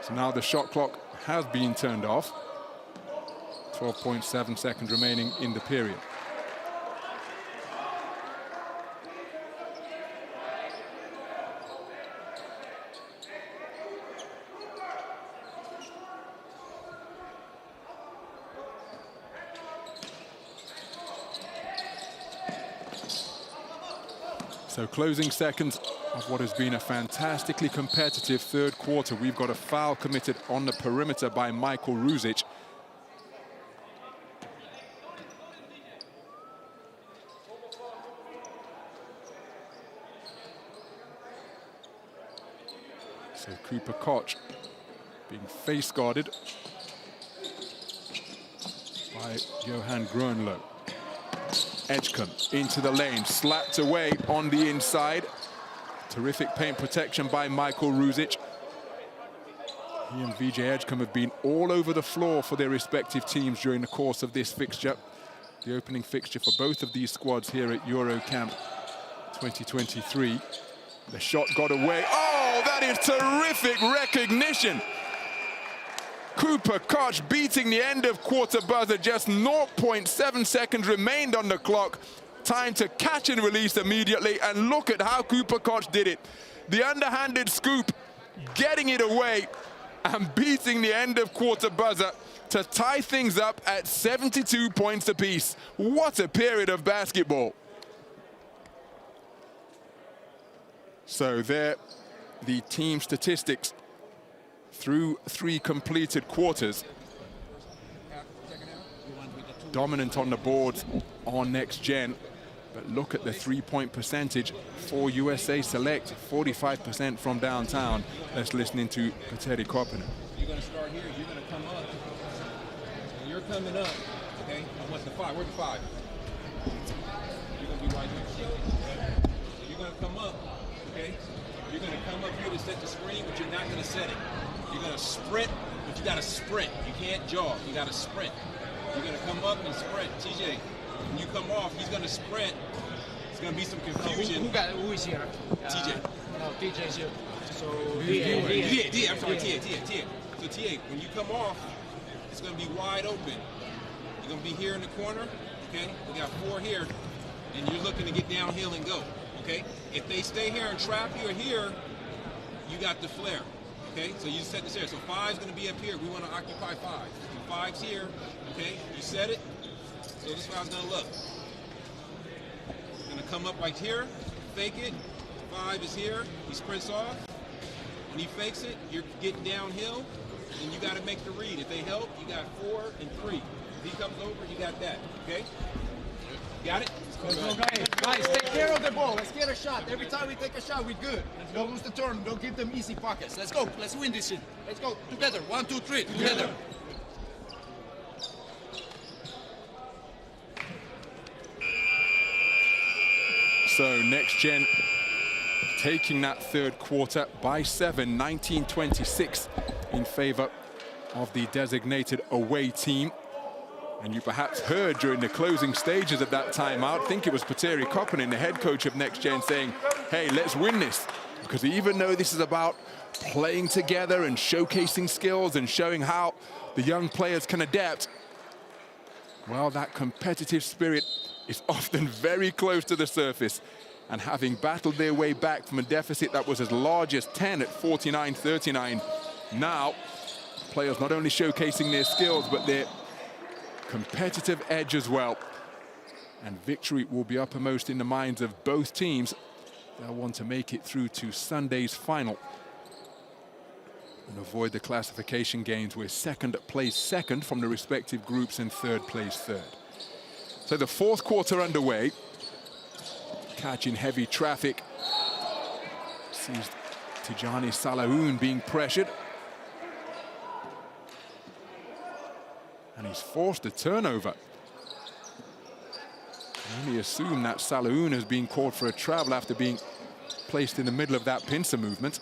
So now the shot clock has been turned off. 12.7 seconds remaining in the period. So closing seconds of what has been a fantastically competitive third quarter. We've got a foul committed on the perimeter by Michael Ruzic. So Cooper Koch being face guarded by Johan Groenlo. Edgecombe into the lane, slapped away on the inside. Terrific paint protection by Michael Ruzic. He and VJ Edgecombe have been all over the floor for their respective teams during the course of this fixture. The opening fixture for both of these squads here at EuroCamp 2023. The shot got away. Oh, that is terrific recognition. Cooper Koch beating the end of quarter buzzer. Just 0.7 seconds remained on the clock. Time to catch and release immediately. And look at how Cooper Koch did it. The underhanded scoop, getting it away and beating the end of quarter buzzer to tie things up at 72 points apiece. What a period of basketball. So there, the team statistics through 3 completed quarters. Dominant on the boards on Next Gen, but look at the 3-point percentage for USA Select, 45% from downtown. Let's listen into Petteri Koppinen. You're going to start here, you're going to come up, and you're coming up, okay? What's the 5? Where's the 5? You're going to be right here. You're going to come up, okay? You're going to come up here to set the screen, but you're not going to set it. You're going to sprint, but you got to sprint. You can't jog, you got to sprint. You're going to come up and sprint. TJ, when you come off, he's going to sprint. There's going to be some confusion. Who is here? TJ. No, TJ is here. So, Tia, I'm sorry, Tia. So, Tia, when you come off, it's going to be wide open. You're going to be here in the corner, okay? We got 4 here, and you're looking to get downhill and go, okay? If they stay here and trap you here, you got the flare. Okay, so you set this here. So 5's going to be up here. We want to occupy 5. So 5's here. Okay, you set it. So this is how it's going to look. It's going to come up right here, fake it. 5 is here. He sprints off. When he fakes it, you're getting downhill, and you got to make the read. If they help, you got 4 and 3. If he comes over, you got that. Okay, got it? Guys, take care of the ball. Let's get a shot. Every time we take a shot, we're good. Don't lose the turn. Don't give them easy pockets. Let's go. Let's win this shit. Let's go. Together. 1, 2, 3. Together. So Next Gen taking that third quarter by 7, 19-26 in favor of the designated away team. And you perhaps heard during the closing stages of that timeout, I think it was Petteri Koppinen, the head coach of Next Gen, saying, hey, let's win this. because even though this is about playing together and showcasing skills and showing how the young players can adapt, well, that competitive spirit is often very close to the surface. And having battled their way back from a deficit that was as large as 10 at 49-39, now players not only showcasing their skills, but their competitive edge as well. And victory will be uppermost in the minds of both teams. They'll want to make it through to Sunday's final and avoid the classification games, where second plays second from the respective groups and third plays third. So the fourth quarter underway. Catching heavy traffic. Sees Tijani Salahoun being pressured. And he's forced a turnover. Only assume that Salahoun has been called for a travel after being placed in the middle of that pincer movement.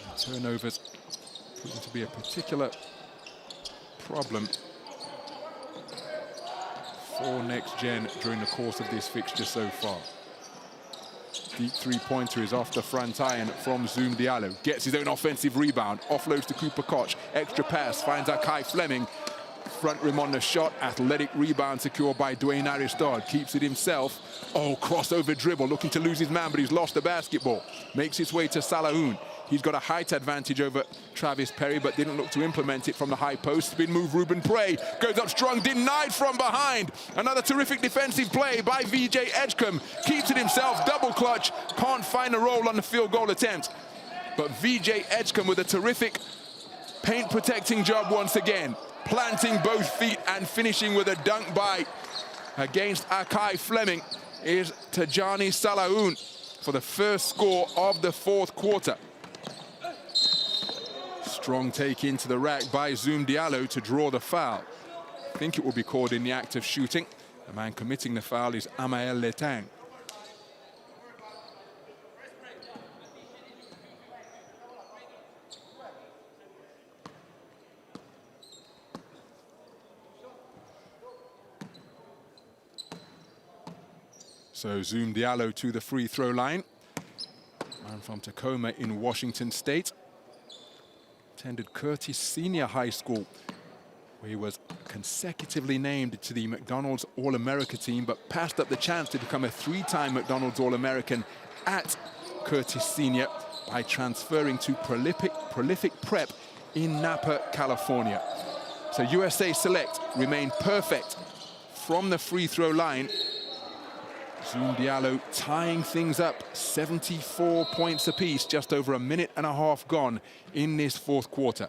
And turnovers proving to be a particular problem for Next Gen during the course of this fixture so far. Deep three-pointer is off the front iron from Zoom Diallo. Gets his own offensive rebound, offloads to Cooper Koch. Extra pass, finds Akai Fleming. Front rim on the shot, athletic rebound secured by Dwayne Aristod. Keeps it himself. Oh, crossover dribble, looking to lose his man, but he's lost the basketball. Makes his way to Salahoun. He's got a height advantage over Travis Perry, but didn't look to implement it from the high post. Spin move, Ruben Prey goes up strong, denied from behind. Another terrific defensive play by VJ Edgecombe. Keeps it himself, double clutch. Can't find a roll on the field goal attempt. But VJ Edgecombe with a terrific paint protecting job once again. Planting both feet and finishing with a dunk by against Akai Fleming is Tijani Salahoun for the first score of the fourth quarter. Strong take into the rack by Zoom Diallo to draw the foul. I think it will be called in the act of shooting. The man committing the foul is Amael Letang. So Zoom Diallo to the free throw line. Man from Tacoma in Washington State. Attended Curtis Senior High School, where he was consecutively named to the McDonald's All-America team, but passed up the chance to become a three-time McDonald's All-American at Curtis Senior by transferring to Prolific Prep in Napa, California. So USA Select remained perfect from the free throw line. Zoom Diallo tying things up, 74 points apiece, just over a minute and a half gone in this fourth quarter.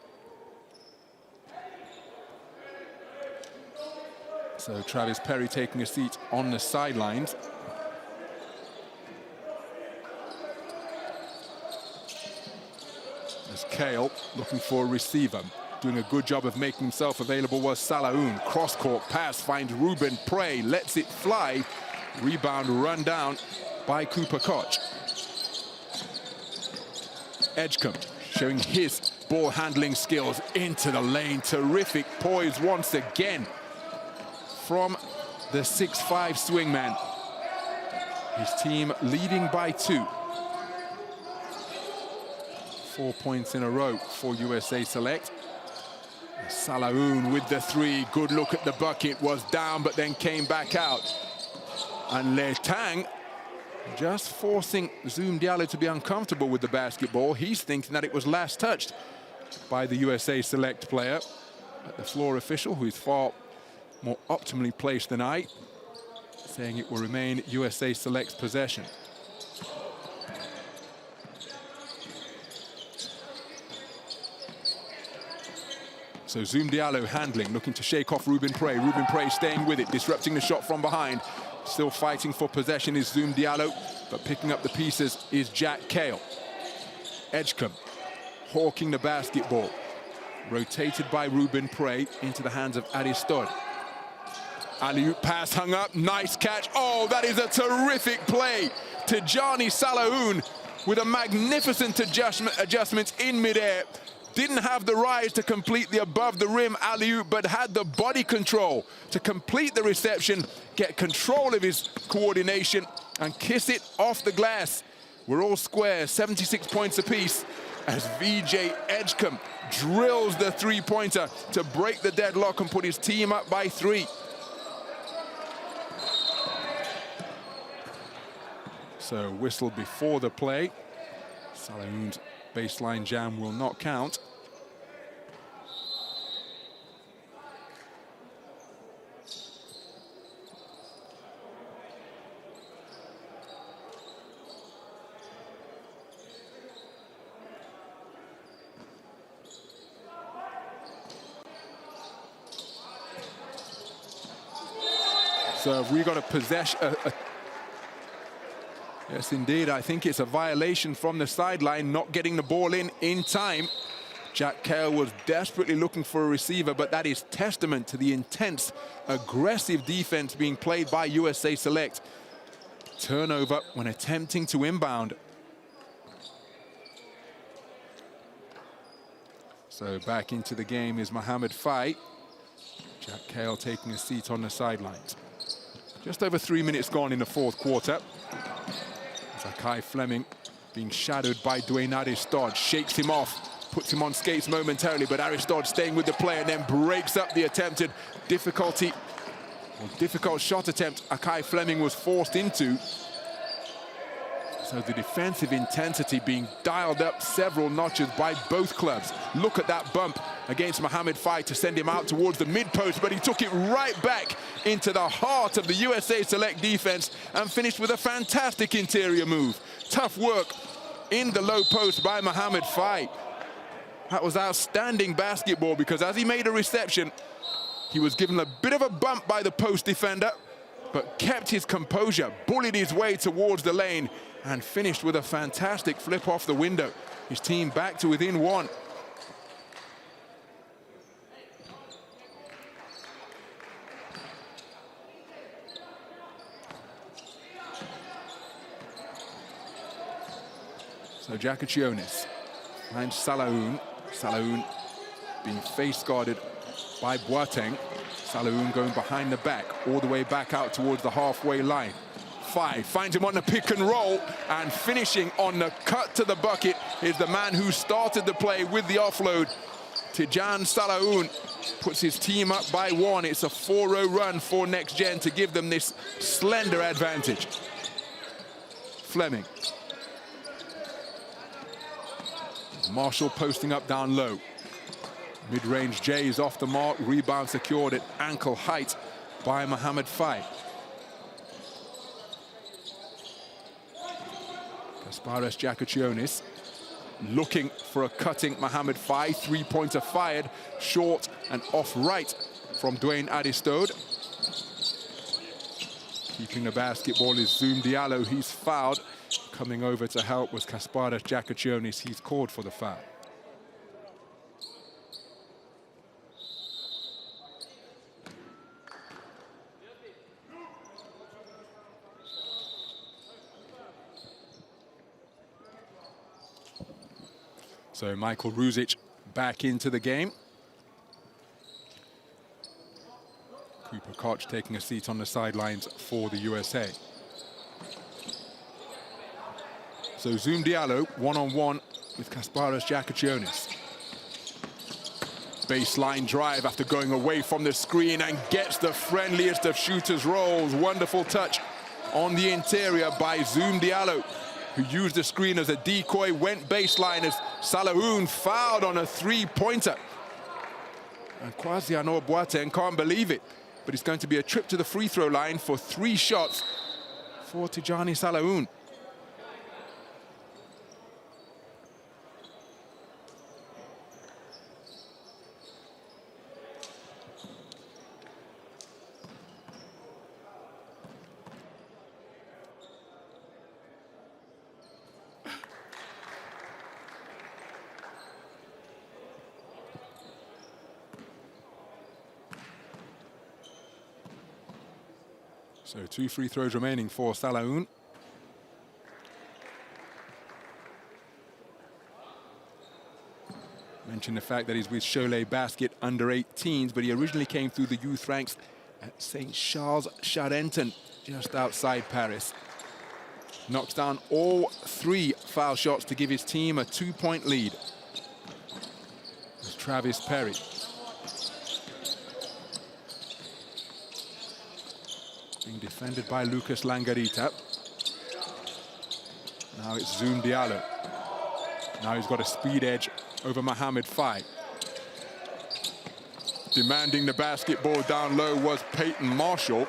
So Travis Perry taking a seat on the sidelines. As Kale looking for a receiver. Doing a good job of making himself available was Salahoun. Cross-court pass finds Ruben Prey, lets it fly. Rebound run down by Cooper Koch. Edgecombe showing his ball handling skills into the lane. Terrific poise once again from the 6'5" swingman. His team leading by 2. 4 points in a row for USA Select. Salahoun with the 3. Good look at the bucket. Was down but then came back out. And Letang just forcing Zoom Diallo to be uncomfortable with the basketball. He's thinking that it was last touched by the USA Select player. But the floor official, who is far more optimally placed than I, saying it will remain USA Select's possession. So Zoom Diallo handling, looking to shake off Ruben Prey. Ruben Prey staying with it, disrupting the shot from behind. Still fighting for possession is Zoom Diallo, but picking up the pieces is Jack Kale. Edgecombe hawking the basketball. Rotated by Ruben Prey into the hands of Aristod. Alley-oop pass hung up, nice catch. Oh, that is a terrific play. Tijani Salahoun with a magnificent adjustment in midair. Didn't have the rise to complete the above the rim alley-oop, but had the body control to complete the reception, get control of his coordination, and kiss it off the glass We're all square, 76 points apiece, as VJ Edgecombe drills the three-pointer to break the deadlock and put his team up by 3. So whistle before the play. Salahoun's baseline jam will not count. So have we got a possession? Yes, indeed. I think it's a violation from the sideline, not getting the ball in time. Jack Cale was desperately looking for a receiver, but that is testament to the intense, aggressive defense being played by USA Select. Turnover when attempting to inbound. So back into the game is Mohamed Fai. Jack Cale taking a seat on the sidelines. Just over 3 minutes gone in the fourth quarter. Akai Fleming being shadowed by Dwayne Aristod, shakes him off, puts him on skates momentarily, but Aristod staying with the play and then breaks up the attempted difficult shot attempt Akai Fleming was forced into. So the defensive intensity being dialed up several notches by both clubs. Look at that bump against Mohamed Fai to send him out towards the mid-post, but he took it right back into the heart of the USA Select defense and finished with a fantastic interior move. Tough work in the low post by Mohamed Fai. That was outstanding basketball, because as he made a reception, he was given a bit of a bump by the post defender, but kept his composure, bullied his way towards the lane, and finished with a fantastic flip off the window. His team back to within 1. So Jakachionis finds Salahoun. Salahoun being face guarded by Boateng. Salahoun going behind the back, all the way back out towards the halfway line. Fai finds him on the pick and roll, and finishing on the cut to the bucket is the man who started the play with the offload. Tijan Salahoun puts his team up by 1. It's a 4-0 run for Next Gen to give them this slender advantage. Fleming. Marshall posting up down low. Mid-range J is off the mark. Rebound secured at ankle height by Mohamed Fai. Kasparas Jakachionis looking for a cutting Mohamed Fai. 3-pointer fired, short and off right from Dwayne Aristod. Keeping the basketball is Zoom Diallo. He's fouled. Coming over to help was Kasparas Jakachionis. He's called for the foul. So Michael Ruzic back into the game. Cooper Koch taking a seat on the sidelines for the USA. So Zoom Diallo one-on-one with Kasparas Jakachionis. Baseline drive after going away from the screen and gets the friendliest of shooters rolls. Wonderful touch on the interior by Zoom Diallo, who used the screen as a decoy, went baseline as Salahoun fouled on a 3-pointer. And Kwasi Boateng can't believe it, but it's going to be a trip to the free throw line for 3 shots for Tijani Salahoun. So 2 free throws remaining for Salahoun. Mentioned the fact that he's with Cholet Basket under 18s, but he originally came through the youth ranks at St. Charles Charenton, just outside Paris. Knocks down all 3 foul shots to give his team a 2-point lead. It's Travis Perry. Being defended by Lucas Langarita. Now it's Zoom Diallo. Now he's got a speed edge over Mohamed Fai. Demanding the basketball down low was Peyton Marshall.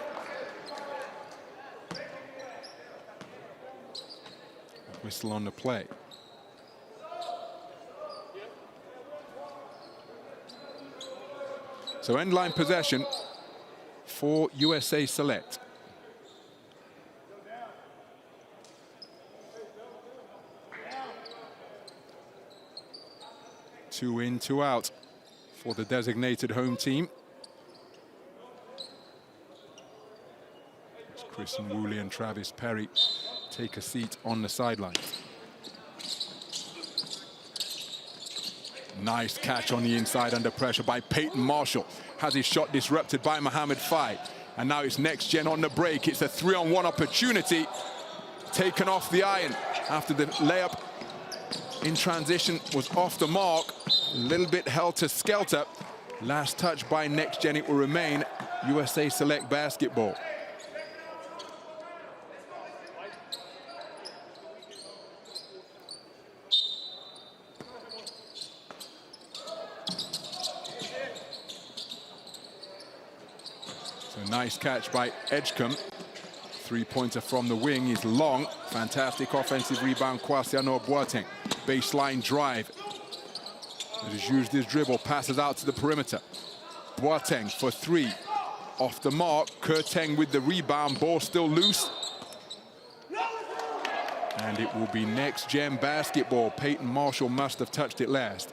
Whistle on the play. So end line possession for USA Select. Two in, two out for the designated home team. As Chris and Woolley and Travis Perry take a seat on the sideline. Nice catch on the inside under pressure by Peyton Marshall. Has his shot disrupted by Mohamed Fai. And now it's Next Gen on the break. It's a 3-on-1 opportunity. Taken off the iron after the layup in transition was off the mark. A little bit helter-skelter. Last touch by Next Gen. It will remain USA Select basketball. So nice catch by Edgecombe. 3-pointer from the wing is long. Fantastic offensive rebound, Kwasiano Boateng. Baseline drive. He has used his dribble, passes out to the perimeter. Boateng for 3. Off the mark, Kurteng with the rebound, ball still loose. And it will be Next Gen basketball. Peyton Marshall must have touched it last.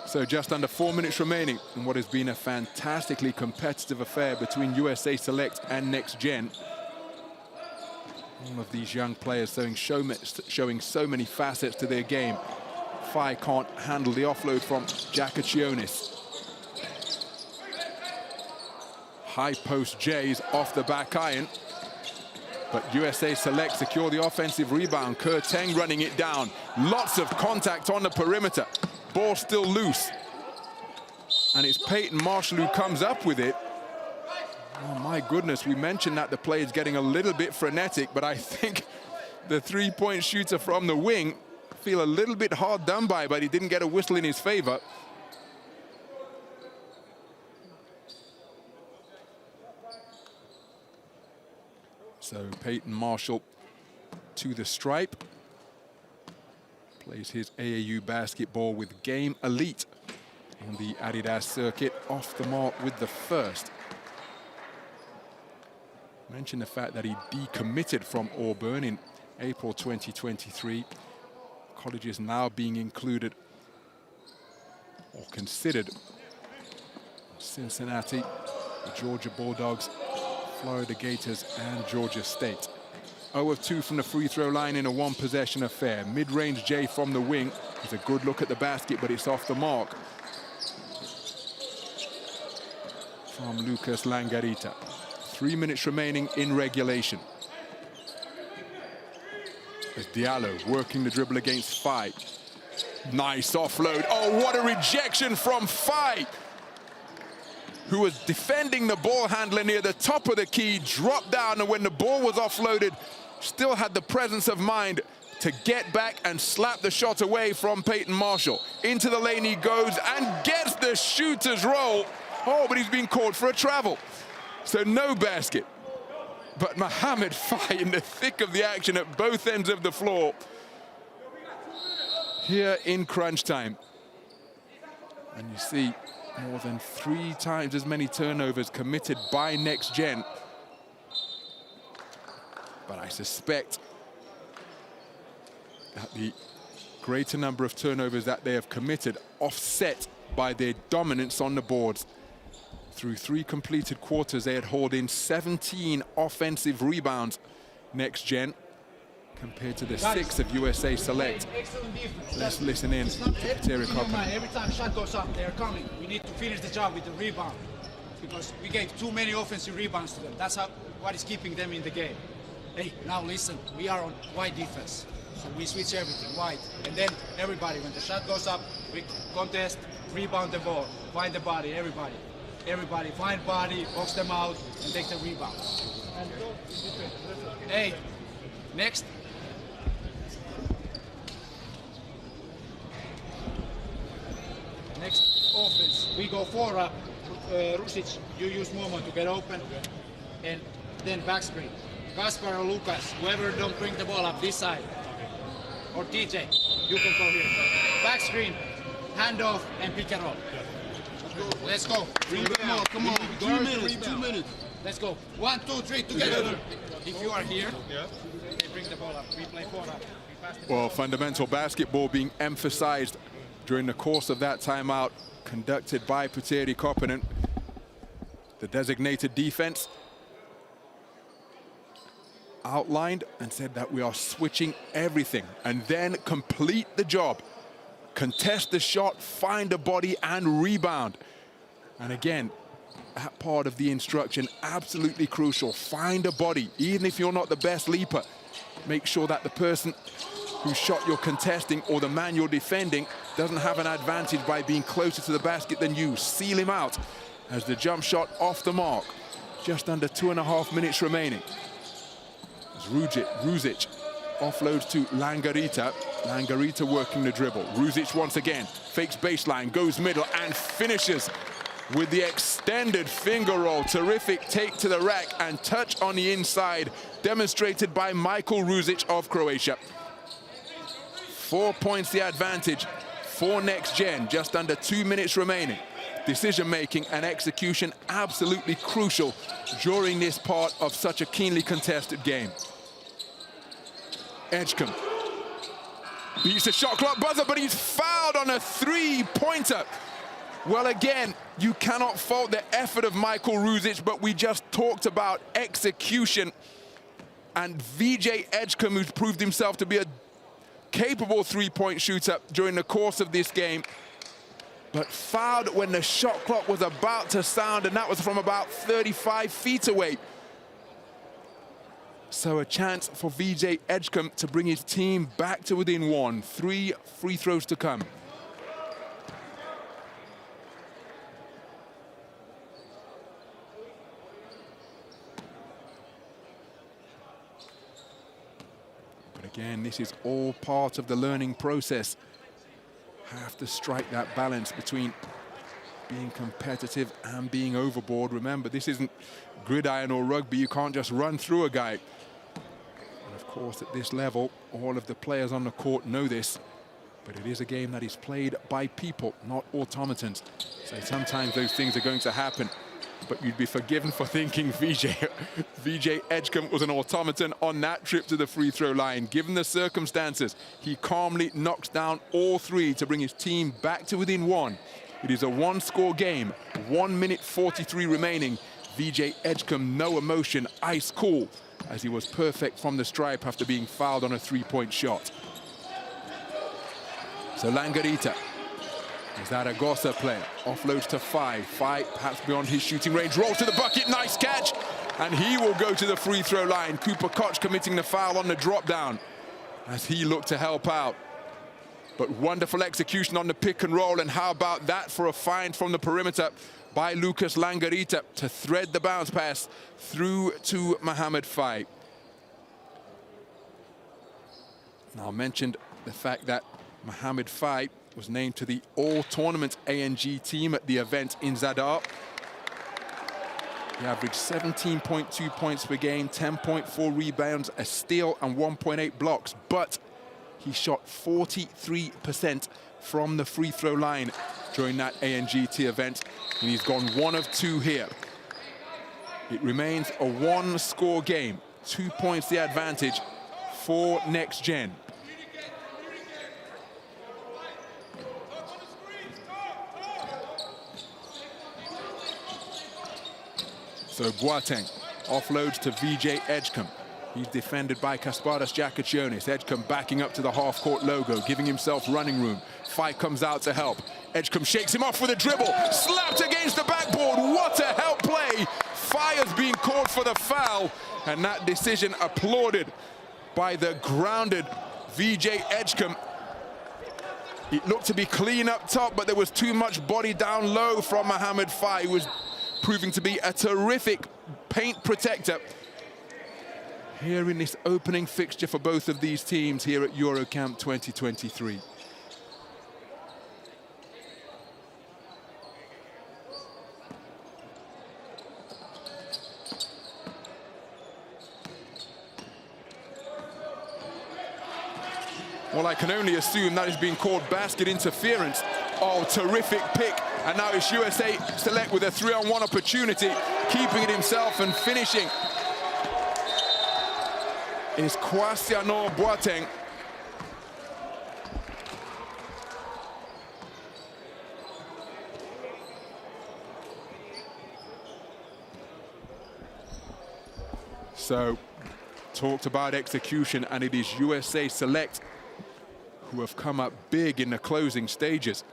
So just under 4 minutes remaining in what has been a fantastically competitive affair between USA Select and Next Gen. All of these young players showing so many facets to their game. Fai can't handle the offload from Jakachionis. High post Jays off the back iron. But USA Select secure the offensive rebound. Kurteng running it down. Lots of contact on the perimeter. Ball still loose. And it's Peyton Marshall who comes up with it. Oh my goodness, we mentioned that the play is getting a little bit frenetic, but I think the 3-point shooter from the wing feel a little bit hard done by, but he didn't get a whistle in his favor. So Peyton Marshall to the stripe. Plays his AAU basketball with Game Elite on the Adidas circuit, off the mark with the first. Mention the fact that he decommitted from Auburn in April 2023. College is now being included or considered. Cincinnati, the Georgia Bulldogs, Florida Gators, and Georgia State. 0 of 2 from the free throw line in a 1-possession affair. Mid-range J from the wing. It's a good look at the basket, but it's off the mark. From Lucas Langarita. 3 minutes remaining in regulation. As Diallo working the dribble against Fai. Nice offload. Oh, what a rejection from Fai, who was defending the ball handler near the top of the key, dropped down, and when the ball was offloaded, still had the presence of mind to get back and slap the shot away from Peyton Marshall. Into the lane he goes and gets the shooter's roll. Oh, but he's been called for a travel. So no basket. But Mohamed Fai in the thick of the action at both ends of the floor. Here in crunch time. And you see more than 3 times as many turnovers committed by Next Gen. But I suspect that the greater number of turnovers that they have committed offset by their dominance on the boards. Through 3 completed quarters, they had hauled in 17 offensive rebounds, Next Gen, compared to the 6 of USA Select. Let's listen in to Terry Coppin. Every time shot goes up, they're coming. We need to finish the job with the rebound because we gave too many offensive rebounds to them. That's what is keeping them in the game. Hey, now listen, we are on wide defense. So we switch everything wide. And then everybody, when the shot goes up, we contest, rebound the ball, find the body, everybody. Everybody find body, box them out, and take the rebound. Hey, next. Next offense, we go 4 up. Rusic, you use Momo to get open, and then back screen. Kaspar or Lucas, whoever don't bring the ball up this side, or TJ, you can go here. Back screen, handoff, and pick and roll. Let's go. Bring the ball. Come on. 2 minutes. 2 minutes. Let's go. 1, 2, 3, together. If you are here, they bring the ball up. We play 4 up. Well, fundamental basketball being emphasized during the course of that timeout conducted by Petteri Koppinen. The designated defense outlined and said that we are switching everything and then complete the job. Contest the shot, find a body, and rebound. And again, that part of the instruction, absolutely crucial. Find a body, even if you're not the best leaper. Make sure that the person whose shot you're contesting or the man you're defending doesn't have an advantage by being closer to the basket than you. Seal him out as the jump shot off the mark. Just under 2.5 minutes remaining. As Rusic offloads to Langarita. Langarita working the dribble. Rusic once again fakes baseline, goes middle, and finishes with the extended finger roll. Terrific take to the rack and touch on the inside, demonstrated by Michael Rusic of Croatia. 4 points the advantage for Next Gen. Just under 2 minutes remaining. Decision-making and execution absolutely crucial during this part of such a keenly contested game. Edgecombe beats the shot clock buzzer, but he's fouled on a 3-pointer. Well, again, you cannot fault the effort of Michael Rusic, but we just talked about execution. And VJ Edgecombe, who's proved himself to be a capable 3-point shooter during the course of this game, but fouled when the shot clock was about to sound, and that was from about 35 feet away. So a chance for VJ Edgecombe to bring his team back to within 1. 3 free throws to come. But again, this is all part of the learning process. Have to strike that balance between being competitive and being overboard. Remember, this isn't gridiron or rugby. You can't just run through a guy. And of course, at this level, all of the players on the court know this, but it is a game that is played by people, not automatons. So sometimes those things are going to happen, but you'd be forgiven for thinking VJ Edgecombe was an automaton on that trip to the free throw line. Given the circumstances, he calmly knocks down all 3 to bring his team back to within 1. It is a 1-score game, 1 minute 43 remaining. VJ Edgecombe, no emotion, ice cool, as he was perfect from the stripe after being fouled on a 3-point shot. So Langarita is that a Gossa player, offloads to 5 perhaps beyond his shooting range, rolls to the bucket, nice catch, and he will go to the free throw line. Cooper Koch committing the foul on the drop down as he looked to help out. But wonderful execution on the pick and roll, and how about that for a find from the perimeter by Lucas Langarita to thread the bounce pass through to Mohamed Fai. Now, I mentioned the fact that Mohamed Fai was named to the all-tournament ANG team at the event in Zadar. He averaged 17.2 points per game, 10.4 rebounds, a steal, and 1.8 blocks, but he shot 43% from the free throw line during that ANGT event, and he's gone 1 of 2 here. It remains a 1-score game, 2 points the advantage for Next Gen. So Boateng offloads to VJ Edgecombe. He's defended by Kasparas Jakacionis. Edgecombe backing up to the half-court logo, giving himself running room. Fight comes out to help. Edgecombe shakes him off with a dribble. Slapped against the backboard. What a help play. Fire's being called for the foul. And that decision applauded by the grounded VJ Edgecombe. It looked to be clean up top, but there was too much body down low from Mohamed Fai. He was proving to be a terrific paint protector here in this opening fixture for both of these teams here at EuroCamp 2023. Well, I can only assume that is being called basket interference. Oh, terrific pick. And now it's USA Select with a 3-on-1 opportunity, keeping it himself and finishing. Is Kwasiano Boateng. So, talked about execution, and it is USA Select who have come up big in the closing stages.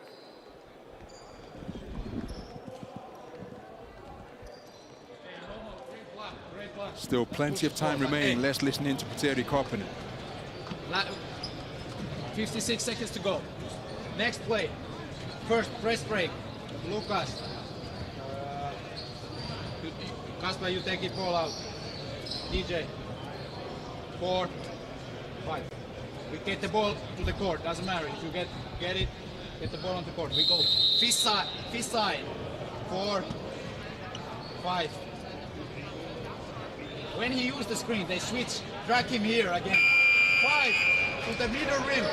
Still plenty of time remaining. Let's listen in to Petteri Koppinen. 56 seconds to go. Next play. First press break. Lucas. Kasper, you take it ball out. DJ. 4, 5. We get the ball to the court. Doesn't matter. If you get it, get the ball on the court. We go. Fist side. 4, 5. When he used the screen, they switch, drag him here again. 5 to the middle rim.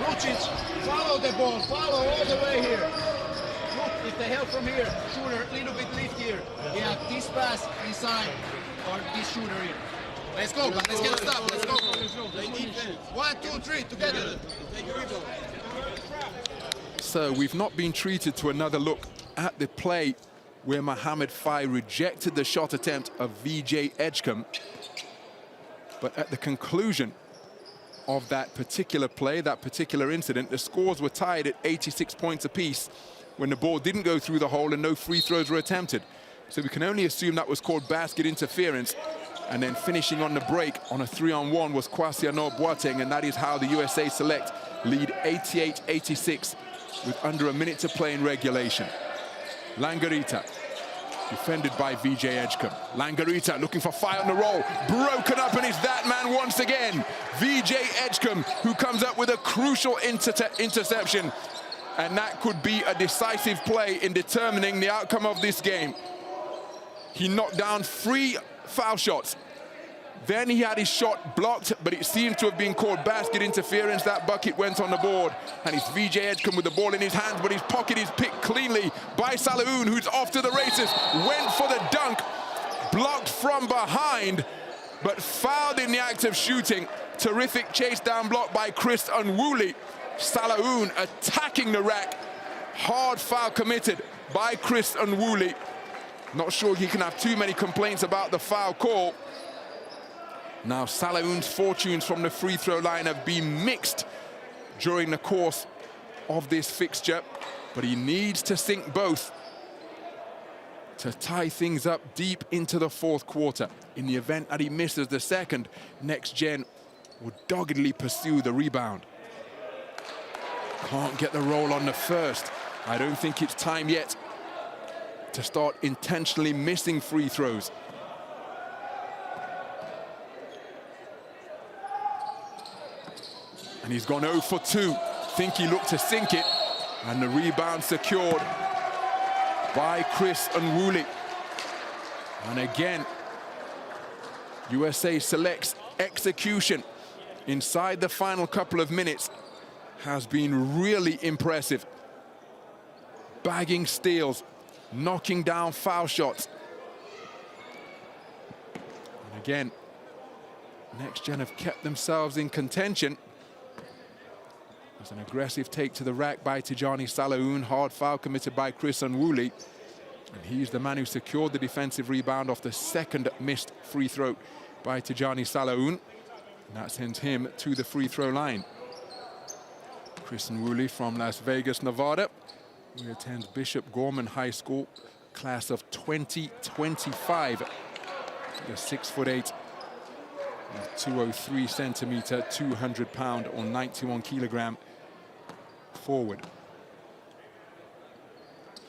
Lucic, follow the ball, follow all the way here. Look, if they help from here, shooter, little bit lift here. We have this pass inside, or this shooter here. Let's go, let's get a stop, let's go. 1, 2, 3, together. So we've not been treated to another look at the play where Mohamed Fai rejected the shot attempt of VJ Edgecombe. But at the conclusion of that particular play, that particular incident, the scores were tied at 86 points apiece when the ball didn't go through the hole and no free throws were attempted. So we can only assume that was called basket interference. And then finishing on the break on a 3-on-1 was Kwasiano Boateng, and that is how the USA Select lead 88-86 with under a minute to play in regulation. Langarita, defended by VJ Edgecombe. Langarita looking for Fai on the roll. Broken up, and it's that man once again. VJ Edgecombe, who comes up with a crucial interception. And that could be a decisive play in determining the outcome of this game. He knocked down 3 foul shots. Then he had his shot blocked, but it seemed to have been called basket interference. That bucket went on the board, and it's VJ Edgecombe with the ball in his hands, but his pocket is picked cleanly by Salahoun, who's off to the races. Went for the dunk, blocked from behind, but fouled in the act of shooting. Terrific chase down block by Chris Unwooly. Salahoun attacking the rack. Hard foul committed by Chris Unwooly. Not sure he can have too many complaints about the foul call. Now Salahoun's fortunes from the free throw line have been mixed during the course of this fixture, but he needs to sink both to tie things up deep into the fourth quarter. In the event that he misses the second, Next Gen will doggedly pursue the rebound. Can't get the roll on the first. I don't think it's time yet to start intentionally missing free throws. And he's gone 0 for 2. Think he looked to sink it. And the rebound secured by Chris Unwooly. And again, USA Select's execution inside the final couple of minutes has been really impressive. bagging steals, knocking down foul shots. And again, Next Gen have kept themselves in contention. There's an aggressive take to the rack by Tijani Salahoun, hard foul committed by Chris Unwooly. And he's the man who secured the defensive rebound off the second missed free throw by Tijani Salahoun. And that sends him to the free throw line. Chris Unwooly from Las Vegas, Nevada, who attends Bishop Gorman High School, class of 2025. The 6'8", 203 centimeter, 200 pound or 91 kilogram forward.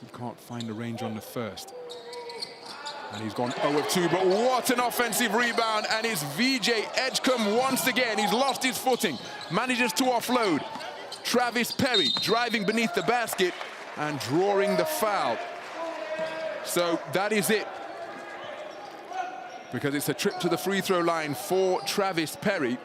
He can't find the range on the first. And he's gone 0 of 2, but what an offensive rebound. And it's VJ Edgecombe once again. He's lost his footing, manages to offload. Travis Perry driving beneath the basket and drawing the foul. So that is it, because it's a trip to the free throw line for Travis Perry.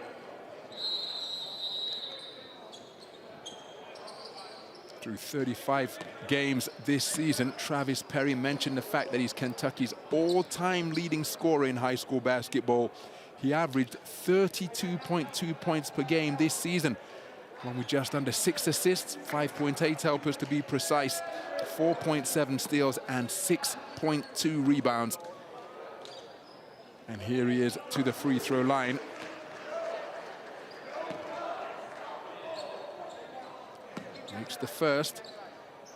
Through 35 games this season, Travis Perry mentioned the fact that he's Kentucky's all-time leading scorer in high school basketball. He averaged 32.2 points per game this season, along with just under 6 assists, 5.8 helpers to be precise, 4.7 steals and 6.2 rebounds. And here he is to the free throw line. Makes the first,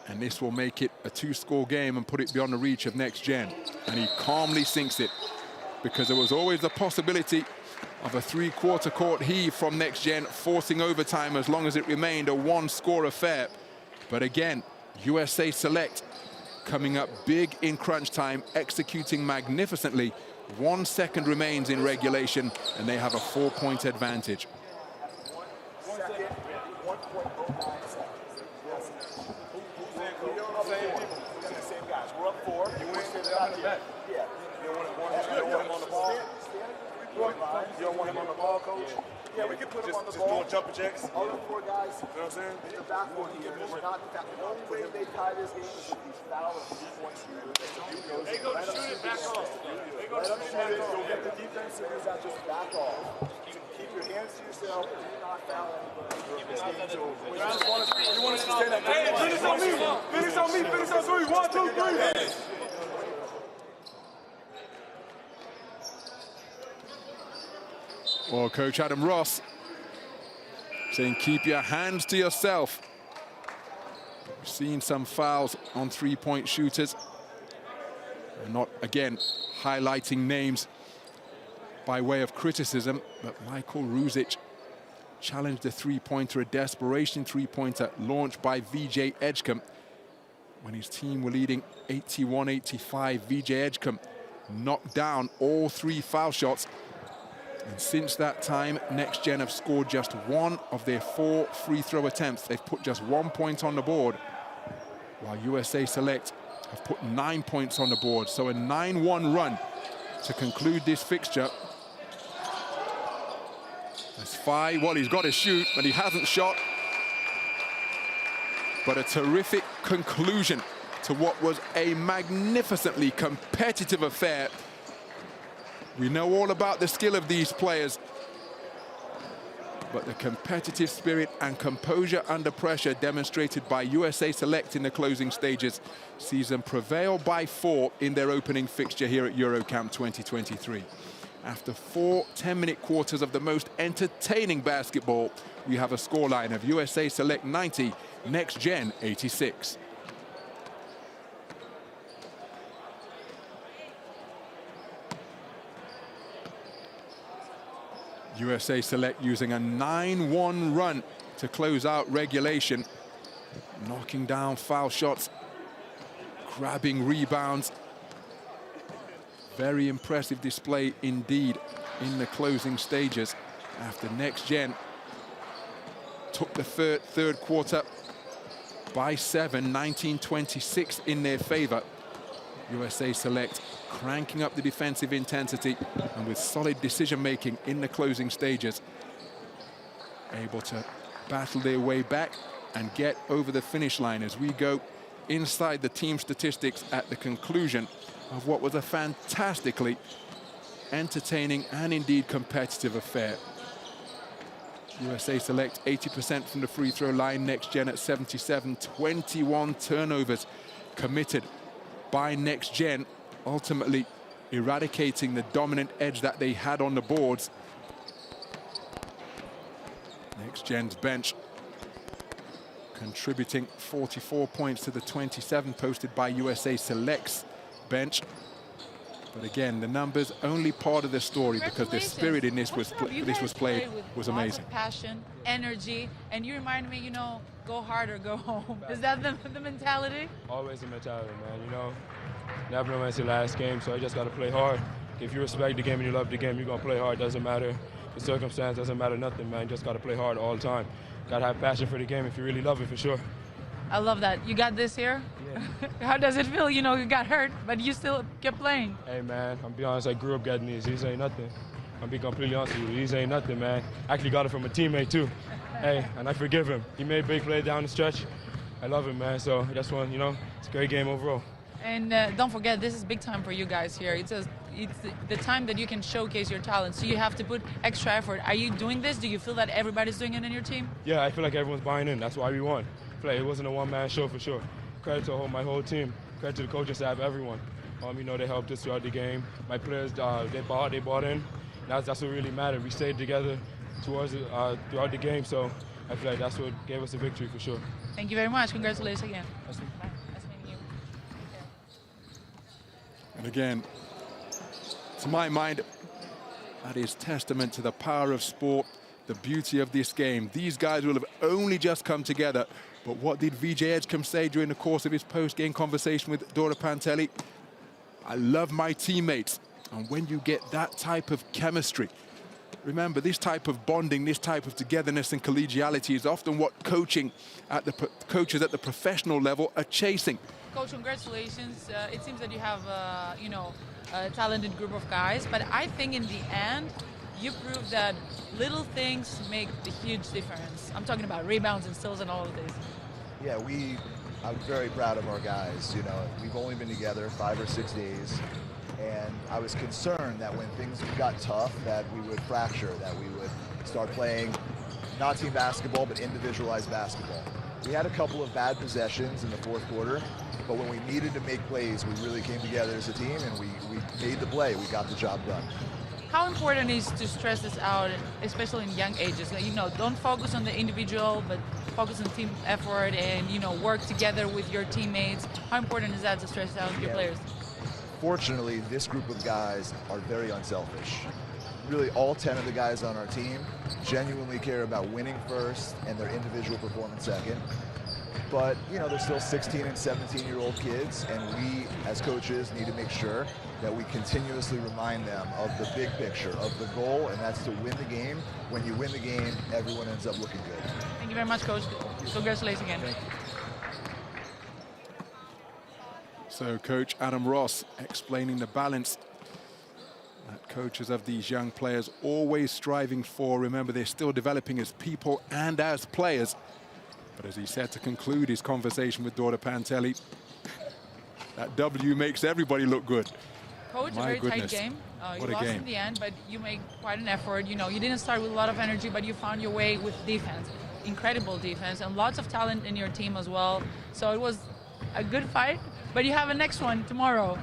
and this will make it a 2-score game and put it beyond the reach of Next Gen. And he calmly sinks it, because there was always the possibility of a 3-quarter court heave from Next Gen, forcing overtime as long as it remained a 1-score affair. But again, USA Select coming up big in crunch time, executing magnificently. 1 second remains in regulation, and they have a 4-point advantage. You don't want him on the ball, coach? Yeah, we can put him on the ball. Just doing jumper jacks. All the 4 guys, you know what I'm saying? In the backcourt here, we're not the only way they tie this game is with these foul and 3 points here. They go shoot it back off. They go shoot it back off. Go get the defensive out, just back off. Keep your hands to yourself. Do not foul anybody. You want us to stay that. Hey, finish on me. Finish on me. Finish on 3. 1, 2, 3. Well, Coach Adam Ross saying keep your hands to yourself. We've seen some fouls on 3-point shooters. And not, again, highlighting names by way of criticism, but Michael Ruzic challenged the 3-pointer, a desperation 3-pointer launched by VJ Edgecombe. When his team were leading 81-85, VJ Edgecombe knocked down all 3 foul shots. And since that time, Next Gen have scored just 1 of their 4 free throw attempts. They've put just 1 point on the board, while USA Select have put 9 points on the board. So a 9-1 run to conclude this fixture. That's 5. Well, he's got to shoot, but he hasn't shot. But a terrific conclusion to what was a magnificently competitive affair. We know all about the skill of these players, but the competitive spirit and composure under pressure demonstrated by USA Select in the closing stages sees them prevail by 4 in their opening fixture here at EuroCamp 2023. After 4 10-minute quarters of the most entertaining basketball, we have a scoreline of USA Select 90, Next Gen 86. USA Select using a 9-1 run to close out regulation, knocking down foul shots, grabbing rebounds. Very impressive display indeed in the closing stages, after Next Gen took the third quarter by 7, 19-26 in their favor. USA Select cranking up the defensive intensity and with solid decision-making in the closing stages, able to battle their way back and get over the finish line as we go inside the team statistics at the conclusion of what was a fantastically entertaining and indeed competitive affair. USA Select 80% from the free throw line, Next Gen at 77, 21 turnovers committed by Next Gen, ultimately eradicating the dominant edge that they had on the boards. Next Gen's bench contributing 44 points to the 27 posted by USA Select's bench. But again, the numbers only part of the story, because the spirit in this was played was amazing. Lots of passion, energy, and you remind me, you know, go hard or go home. Is that the mentality? Always the mentality, man. You know, never know when it's your last game, so I just got to play hard. If you respect the game and you love the game, you're going to play hard. Doesn't matter the circumstance, doesn't matter nothing, man. You just got to play hard all the time. Got to have passion for the game if you really love it, for sure. I love that. You got this here? Yeah. How does it feel? You know, you got hurt, but you still kept playing. Hey, man, I'm be honest, I grew up getting these. These ain't nothing. I'm be completely honest with you. These ain't nothing, man. I actually got it from a teammate, too. Hey, and I forgive him. He made big play down the stretch. I love him, man. So that's one, you know, it's a great game overall. And don't forget, this is big time for you guys here. It's the time that you can showcase your talent, so you have to put extra effort. Are you doing this? Do you feel that everybody's doing it in your team? Yeah, I feel like everyone's buying in. That's why we won. It wasn't a one-man show for sure. Credit to my whole team. Credit to the coaching staff, everyone. You know, they helped us throughout the game. My players, they bought in. That's what really mattered. We stayed together throughout the game, so I feel like that's what gave us the victory for sure. Thank you very much. Congratulations again. Nice meeting you. And again, to my mind, that is testament to the power of sport, the beauty of this game. These guys will have only just come together. But what did VJ Edgecombe say during the course of his post-game conversation with Dora Pantelli? I love my teammates. And when you get that type of chemistry, remember, this type of bonding, this type of togetherness and collegiality is often what coaches at the professional level are chasing. Coach, congratulations. It seems that you have, you know, a talented group of guys. But I think in the end, you proved that little things make the huge difference. I'm talking about rebounds and steals and all of this. Yeah, I'm very proud of our guys. You know, we've only been together 5 or 6 days, and I was concerned that when things got tough, that we would fracture, that we would start playing not team basketball, but individualized basketball. We had a couple of bad possessions in the fourth quarter, but when we needed to make plays, we really came together as a team, and we made the play. We got the job done. How important is to stress this out, especially in young ages? You know, don't focus on the individual, but focus on team effort and, you know, work together with your teammates. How important is that to stress out your players? Fortunately, this group of guys are very unselfish. Really, all 10 of the guys on our team genuinely care about winning first and their individual performance second. But, you know, they're still 16 and 17-year-old kids, and we, as coaches, need to make sure that we continuously remind them of the big picture, of the goal, and that's to win the game. When you win the game, everyone ends up looking good. Thank you very much, Coach. Congratulations again. Thank you. So Coach Adam Ross explaining the balance that coaches of these young players always striving for. Remember, they're still developing as people and as players. But as he said to conclude his conversation with Dora Pantelli, that W makes everybody look good. Coach, a very tight game. You lost in the end, but you made quite an effort. You know, you didn't start with a lot of energy, but you found your way with defense. Incredible defense and lots of talent in your team as well. So it was a good fight, but you have a next one tomorrow.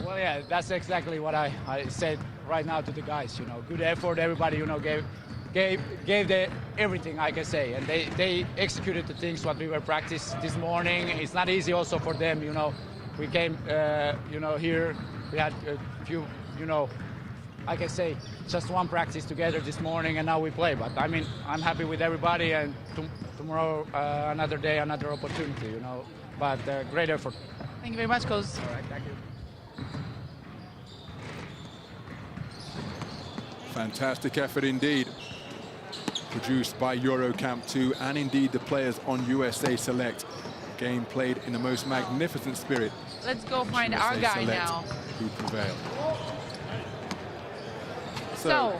Well, yeah, that's exactly what I said right now to the guys. You know, good effort. Everybody, you know, gave the everything, I can say, and they executed the things what we were practiced this morning. It's not easy also for them, you know. We came, you know, here. We had a few, you know, I can say just one practice together this morning, and now we play. But I mean, I'm happy with everybody, and tomorrow another day, another opportunity, you know. But great effort. Thank you very much, Coach. All right, thank you. Fantastic effort indeed, produced by EuroCamp 2 and indeed the players on USA Select. Game played in the most magnificent spirit. Let's go find our guy Select, now. who prevailed. So,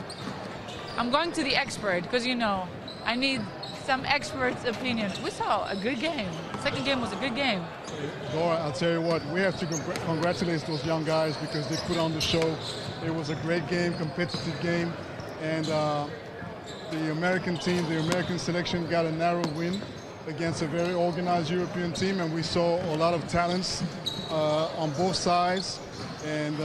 I'm going to the expert because, you know, I need some experts' opinion. We saw a good game. The second game was a good game. Dora, I'll tell you what, we have to congratulate those young guys because they put on the show. It was a great game, competitive game, and the American team, the American selection got a narrow win against a very organized European team, and we saw a lot of talents on both sides, and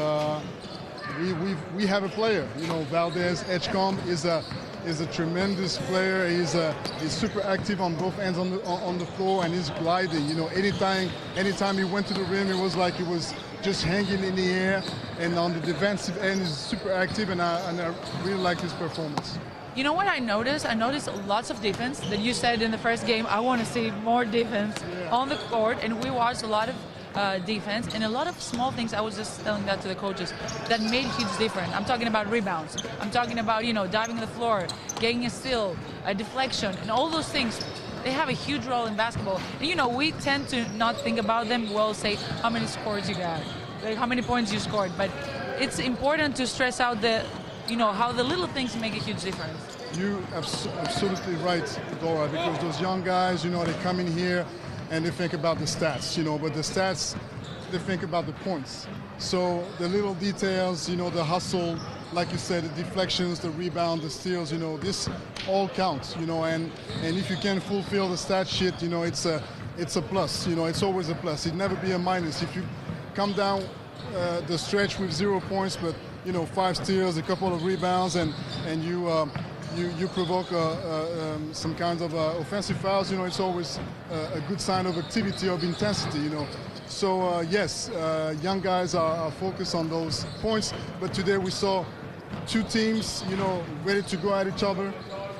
we have a player. You know, Valdez Edgecombe is a tremendous player. He's super active on both ends on the floor, and he's gliding. You know, anytime he went to the rim, it was like he was just hanging in the air. And on the defensive end, he's super active, and I really like his performance. You know what I noticed? I noticed lots of defense. That you said in the first game, I want to see more defense on the court, and we watched a lot of defense and a lot of small things. I was just telling that to the coaches that made huge difference. I'm talking about rebounds. I'm talking about, you know, diving on the floor, getting a steal, a deflection, and all those things. They have a huge role in basketball. And, you know, we tend to not think about them. We'll say how many scores you got, like how many points you scored. But it's important to stress out the, you know, how the little things make a huge difference. You're absolutely right, Dora, because those young guys, you know, they come in here and they think about the stats, you know, but the stats, they think about the points. So the little details, you know, the hustle, like you said, the deflections, the rebound, the steals, you know, this all counts, you know, and if you can fulfill the stat sheet, you know, it's a plus, you know, it's always a plus. It'd never be a minus. If you come down the stretch with 0 points, but, you know, 5 steals, a couple of rebounds, and you provoke some kinds of offensive fouls, you know, it's always a good sign of activity, of intensity, you know. So, yes, young guys are focused on those points, but today we saw 2 teams, you know, ready to go at each other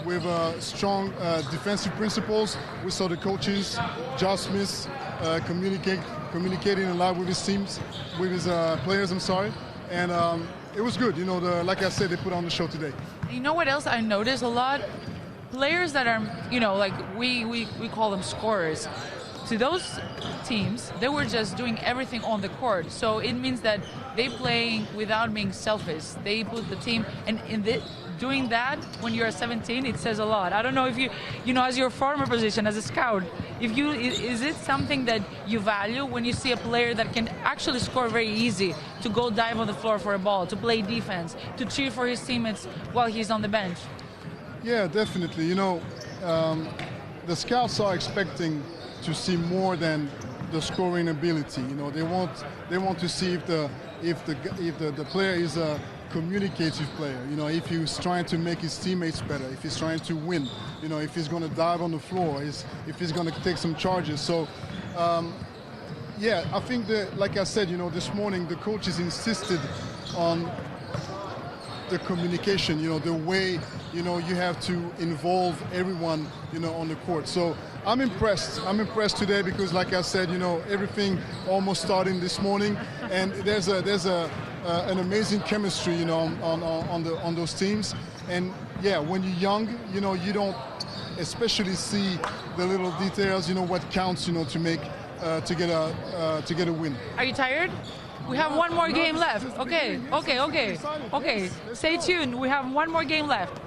with strong defensive principles. We saw the coaches, Josh Smith, communicating a lot with his teams, with his players, and it was good. You know, like I said, they put on the show today. You know what else I noticed a lot? Players that are, you know, like we call them scorers. To those teams, they were just doing everything on the court. So it means that they playing without being selfish. They put the team, and doing that when you're 17, it says a lot. I don't know if you know, as your former position as a scout, is it something that you value when you see a player that can actually score very easy, to go dive on the floor for a ball, to play defense, to cheer for his teammates while he's on the bench? Yeah, definitely. You know, the scouts are expecting to see more than the scoring ability. You know, they want to see if the player is a communicative player. You know, if he's trying to make his teammates better, if he's trying to win. You know, if he's going to dive on the floor, if he's going to take some charges. So, yeah, I think that, like I said, you know, this morning the coaches insisted on the communication, you know, the way, you know, you have to involve everyone, you know, on the court. So I'm impressed. I'm impressed today because, like I said, you know, everything almost starting this morning, and there's an amazing chemistry, you know, on those teams. And yeah, when you're young, you know, you don't especially see the little details, you know, what counts, you know, to make to get a win. Are you tired? We have one more game left. Okay. Stay tuned. We have one more game left.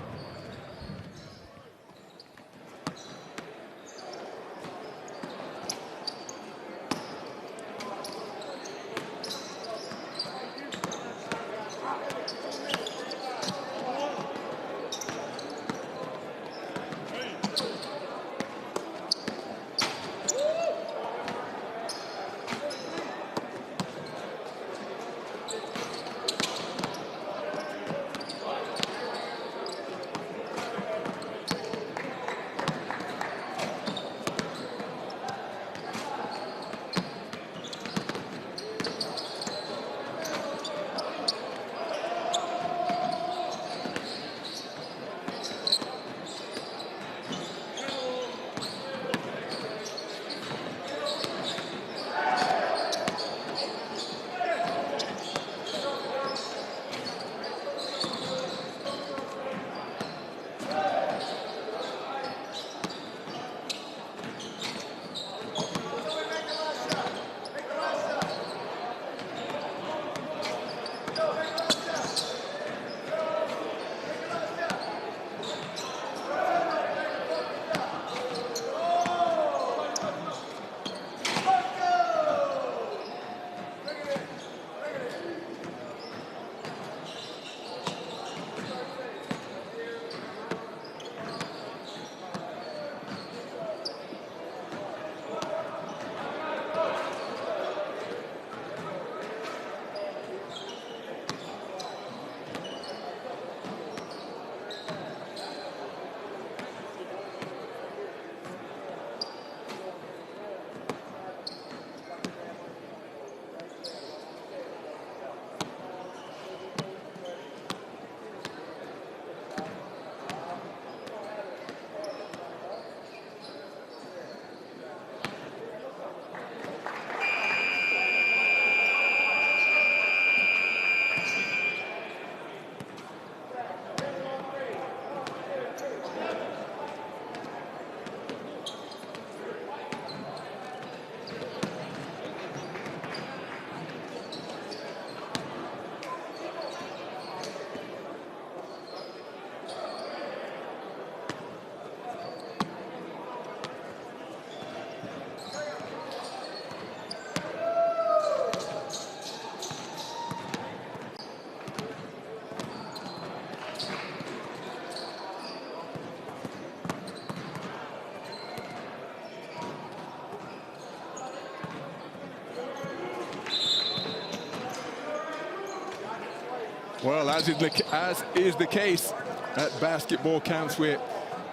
Well, as is the case at basketball camps, where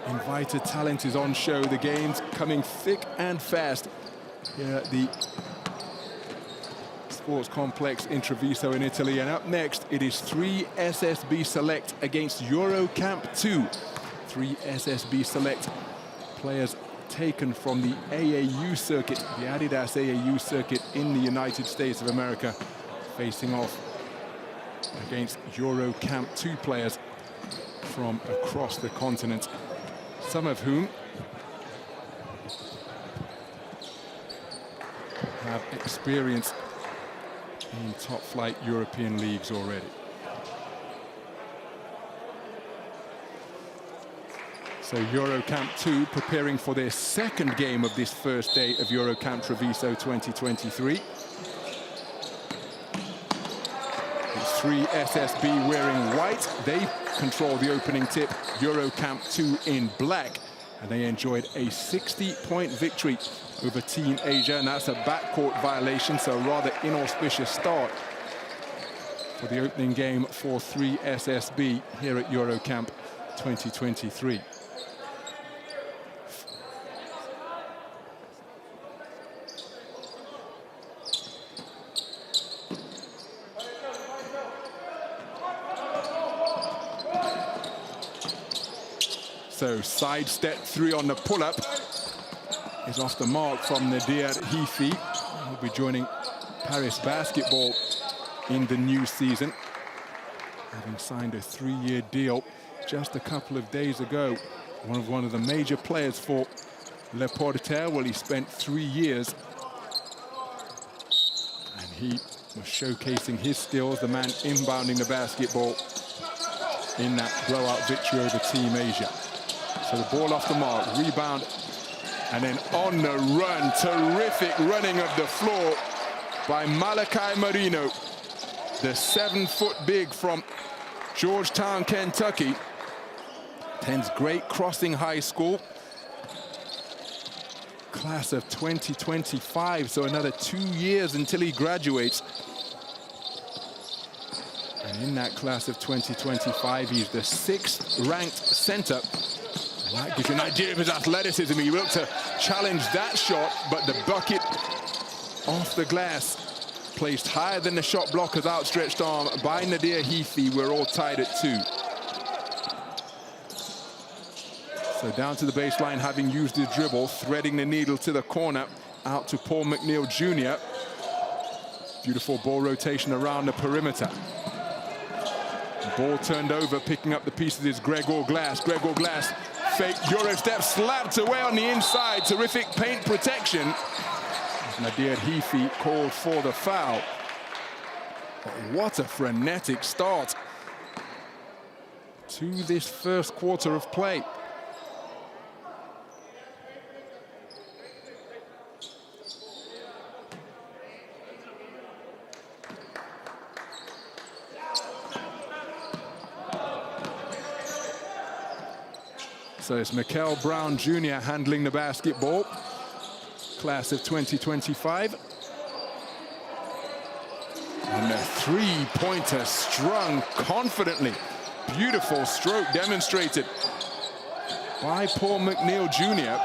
invited talent is on show. The game's coming thick and fast here at the sports complex in Treviso in Italy. And up next, it is 3 SSB Select against EuroCamp 2. 3 SSB Select players taken from the AAU circuit, the Adidas AAU circuit in the United States of America, facing off against EuroCamp 2 players from across the continent, some of whom have experience in top-flight European leagues already. So EuroCamp 2 preparing for their second game of this first day of EuroCamp Treviso 2023. It's 3 SSB wearing white. They control the opening tip. EuroCamp 2 in black. And they enjoyed a 60-point victory over Team Asia, and that's a backcourt violation, so a rather inauspicious start for the opening game for 3 SSB here at EuroCamp 2023. So sidestep 3 on the pull-up is off the mark from Nadir Hifi. He'll be joining Paris Basketball in the new season, having signed a 3-year deal just a couple of days ago. One of the major players for Le Porter. Well, he spent 3 years, and he was showcasing his skills, the man inbounding the basketball in that blowout victory over Team Asia. So the ball off the mark, rebound, and then on the run, terrific running of the floor by Malachi Marino, the 7-foot big from Georgetown, Kentucky. Attends Great Crossing High School. Class of 2025, so another 2 years until he graduates. And in that class of 2025, he's the 6th ranked center. And that gives you an idea of his athleticism. He looked to challenge that shot, but the bucket off the glass, placed higher than the shot blocker's outstretched arm by Nadir Hifi. We're all tied at 2. So down to the baseline, having used his dribble, threading the needle to the corner, out to Paul McNeil Jr. Beautiful ball rotation around the perimeter. Ball turned over, picking up the pieces is Gregor Glass. Gregor Glass, fake Euro step, slapped away on the inside. Terrific paint protection. Nadir Hifi called for the foul. But what a frenetic start to this first quarter of play. So it's Mikel Brown Jr. handling the basketball. Class of 2025. And a 3-pointer strung confidently. Beautiful stroke demonstrated by Paul McNeil Jr.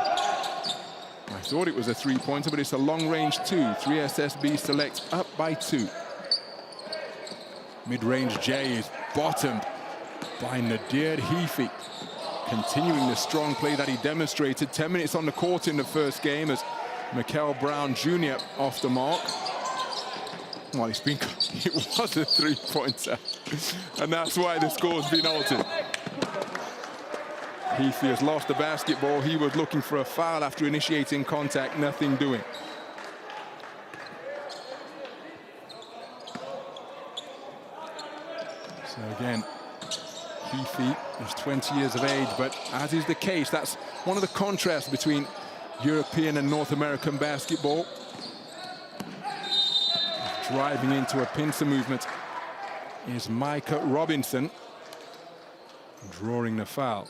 I thought it was a 3-pointer, but it's a long-range 2. 3 SSB Select up by 2. Mid-range J is bottomed by Nadir Hifi. Continuing the strong play that he demonstrated. 10 minutes on the court in the first game as Mikel Brown Jr. off the mark. Well, it was a 3-pointer, and that's why the score's been altered. Hifi has lost the basketball. He was looking for a foul after initiating contact, nothing doing. So again, Hifi is 20 years of age, but as is the case, that's one of the contrasts between European and North American basketball. Driving into a pincer movement is Micah Robinson, drawing the foul.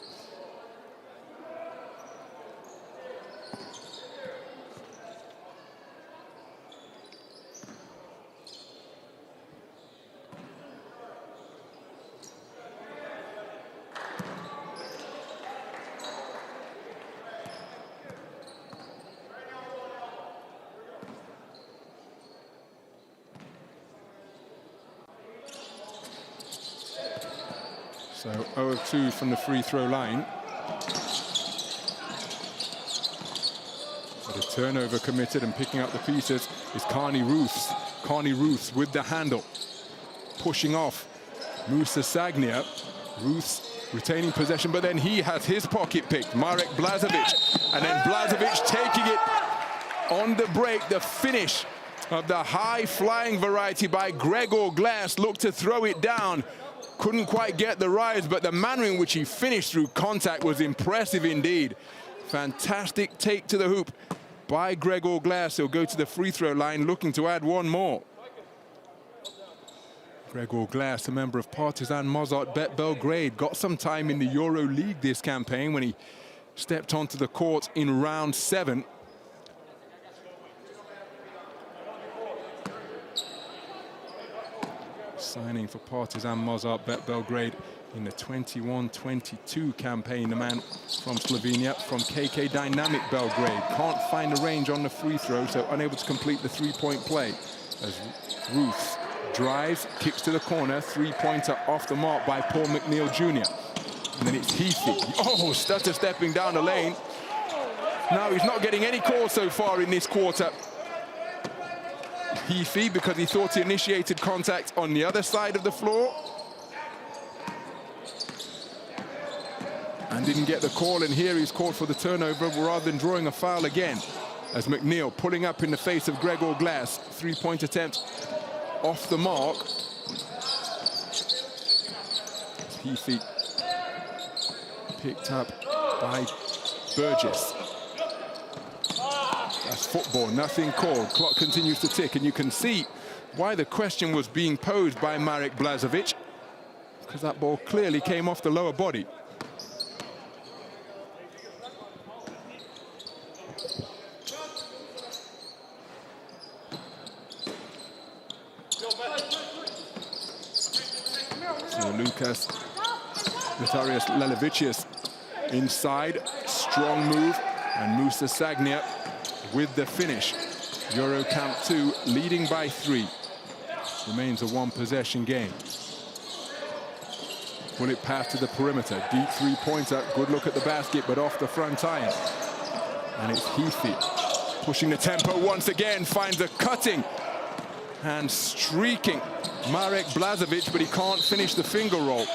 So 0 of 2 from the free throw line. But a turnover committed, and picking up the pieces is Carney Roofs. Carney Roofs with the handle. Pushing off Musa Sagnia. Roofs retaining possession, but then he has his pocket picked. Marek Blažević. And then Blažević taking it on the break. The finish of the high-flying variety by Gregor Glass. Looked to throw it down. Couldn't quite get the rise, but the manner in which he finished through contact was impressive indeed. Fantastic take to the hoop by Gregor Glass. He'll go to the free throw line looking to add one more. Gregor Glass, a member of Partizan Mozart Bet Belgrade, got some time in the Euro League this campaign when he stepped onto the court in round 7. Signing for Partizan Mozart Bet Belgrade in the 21-22 campaign. The man from Slovenia, from KK Dynamic Belgrade. Can't find a range on the free throw, so unable to complete the three-point play. As Roofs drives, kicks to the corner, three-pointer off the mark by Paul McNeil Jr. And then it's Heathy. Oh, stutter stepping down the lane. Now he's not getting any calls so far in this quarter. Heathy, because he thought he initiated contact on the other side of the floor. And didn't get the call, and here he's called for the turnover rather than drawing a foul again. As McNeil pulling up in the face of Gregor Glass. Three-point attempt off the mark. Heathy picked up by Burgess. That's football, nothing called. Clock continues to tick, and you can see why the question was being posed by Marek Blažević, because that ball clearly came off the lower body. So Lucas Notarius Lelevicius inside, strong move, and Musa Sagnia with the finish. EuroCamp 2 leading by 3. Remains a one-possession game. Bullet pass to the perimeter. Deep three-pointer. Good look at the basket, but off the front iron. And it's Heathy pushing the tempo once again. Finds a cutting and streaking Marek Blažević, but he can't finish the finger roll.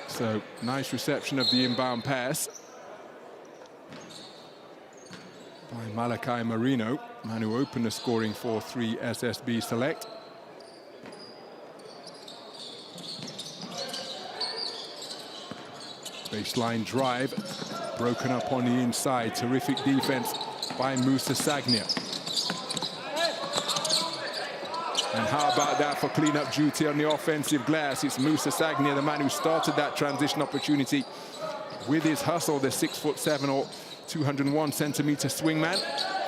So, nice reception of the inbound pass by Malachi Marino, man who opened the scoring 4-3 SSB Select. Baseline drive, broken up on the inside. Terrific defense by Musa Sagnia. And how about that for clean-up duty on the offensive glass? It's Musa Sagnia, the man who started that transition opportunity with his hustle, the 6'7" or 201 centimeter swingman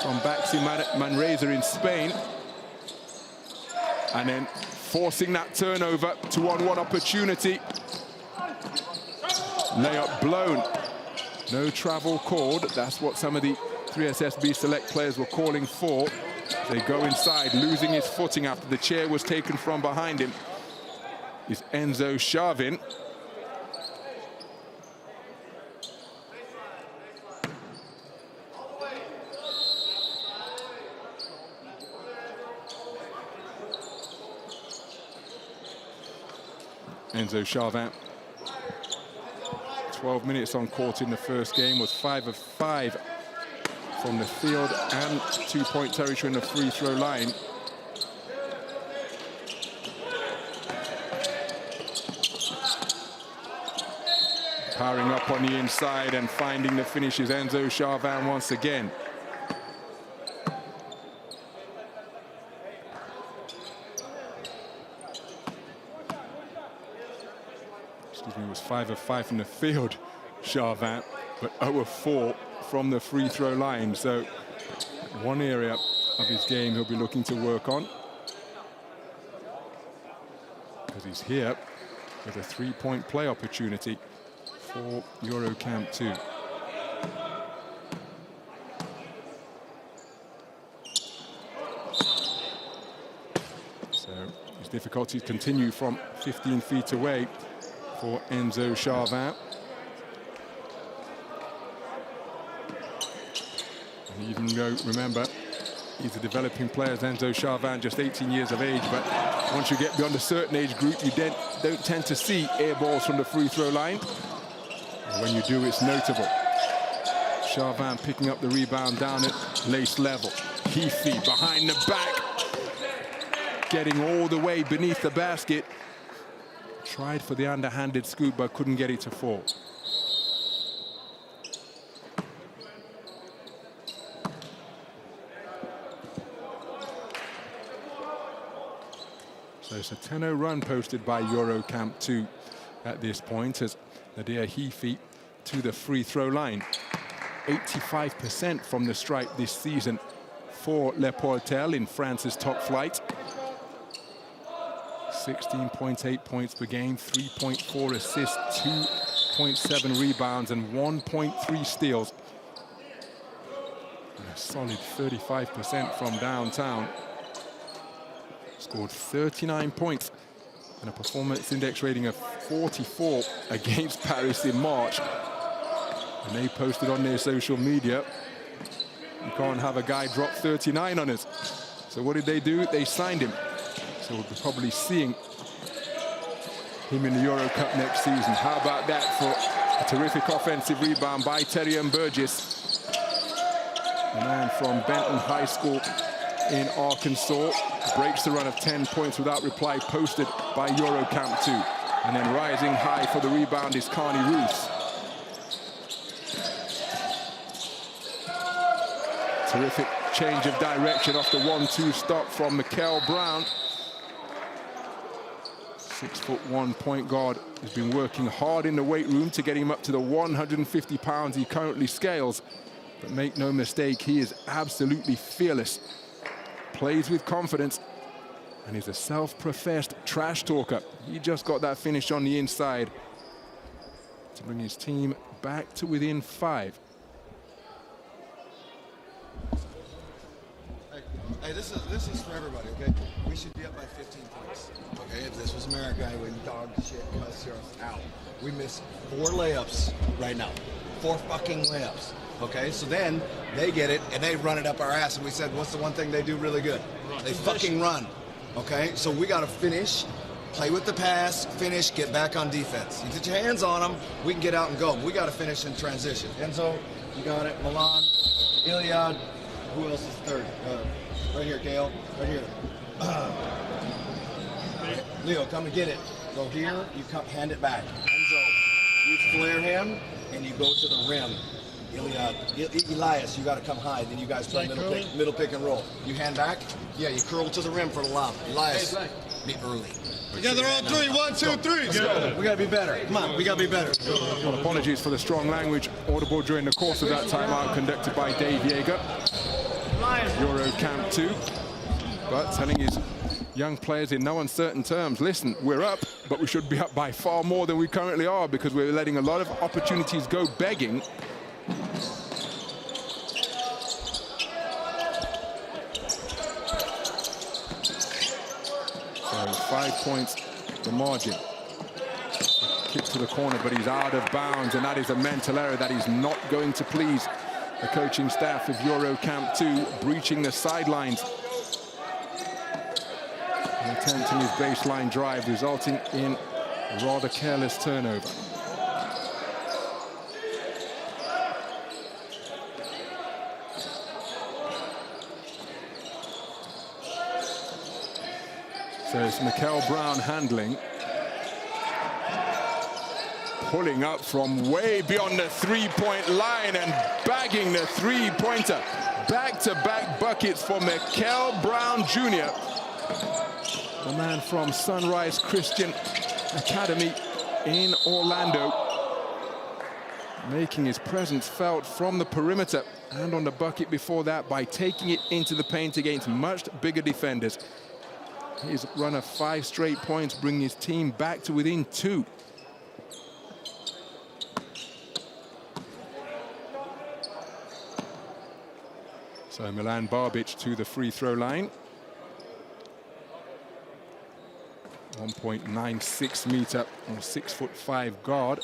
from Baxi Manresa in Spain. And then forcing that turnover, 2-on-1 opportunity. Layup blown. No travel called. That's what some of the 3SSB Select players were calling for. They go inside, losing his footing after the chair was taken from behind him, is Enzo Shavin. Enzo Shavin, 12 minutes on court in the first game, was 5 of 5 from the field and 2-point territory in the free throw line. Powering up on the inside and finding the finishes, Enzo Shavin once again. Excuse me, was 5 of 5 from the field, Shavin, but 0 of 4 from the free throw line. So one area of his game he'll be looking to work on, because he's here with a three-point play opportunity for EuroCamp 2. So his difficulties continue from 15 feet away for Enzo Charvin. And even though, remember, he's a developing player, Enzo Charvin, just 18 years of age, but once you get beyond a certain age group, you then don't tend to see air balls from the free throw line. And when you do, it's notable. Charvin picking up the rebound down at lace level. Heafy behind the back, getting all the way beneath the basket. Tried for the underhanded scoop, but couldn't get it to fall. So it's a 10-0 run posted by EuroCamp 2 at this point, as Nadir Heafy to the free throw line. 85% from the stripe this season for Le Portel in France's top flight. 16.8 points per game, 3.4 assists, 2.7 rebounds, and 1.3 steals. And a solid 35% from downtown. Scored 39 points and a performance index rating of 44 against Paris in March. And they posted on their social media, you can't have a guy drop 39 on us. So what did they do? They signed him. So we'll be probably seeing him in the Euro Cup next season. How about that for a terrific offensive rebound by Terry Burgess, the man from Benton High School in Arkansas. Breaks the run of 10 points without reply, posted by EuroCamp 2. And then rising high for the rebound is Carney Roos. Terrific change of direction off the 1-2 stop from Mikael Brown. 6'1" point guard has been working hard in the weight room to get him up to the 150 pounds he currently scales. But make no mistake, he is absolutely fearless. Plays with confidence, and he's a self-professed trash talker. He just got that finish on the inside to bring his team back to within 5. Hey, this is for everybody, okay? We should be up by 15 points. Okay, if this was America, I would dog shit cuss us out. We missed 4 layups right now. 4 fucking layups. Okay, so then they get it and they run it up our ass, and we said, what's the one thing they do really good? They fucking run. Okay, so we got to finish, play with the pass, finish, get back on defense. You get your hands on them, we can get out and go. We got to finish in transition. Enzo, you got it. Milan, Iliad, who else is third? Right here, Gail. Right here. Leo, come and get it. Go here, you come, hand it back. Enzo, you flare him, and you go to the rim. Elias, you got to come high. Then you guys play middle pick and roll. You hand back. Yeah, you curl to the rim for the lob. Elias, be early. Together on 3. 1, 2, 3. Let's go. We got to be better. Come on, we got to be better. Well, apologies for the strong language audible during the course of that timeout conducted by Dave Yeager. EuroCamp 2, but telling his young players in no uncertain terms, listen, we're up, but we should be up by far more than we currently are, because we're letting a lot of opportunities go begging. So 5 points the margin. Kick to the corner, but he's out of bounds, and that is a mental error that is not going to please the coaching staff of EuroCamp 2, breaching the sidelines. An attempt in his baseline drive, resulting in a rather careless turnover. So it's Mikael Brown handling. Pulling up from way beyond the three-point line and bagging the three-pointer. Back-to-back buckets for Mikael Brown Jr., the man from Sunrise Christian Academy in Orlando. making his presence felt from the perimeter and on the bucket before that by taking it into the paint against much bigger defenders. His run of 5 straight points, bringing his team back to within 2. So Milan Barbic to the free throw line. 1.96 meter or 6'5" guard.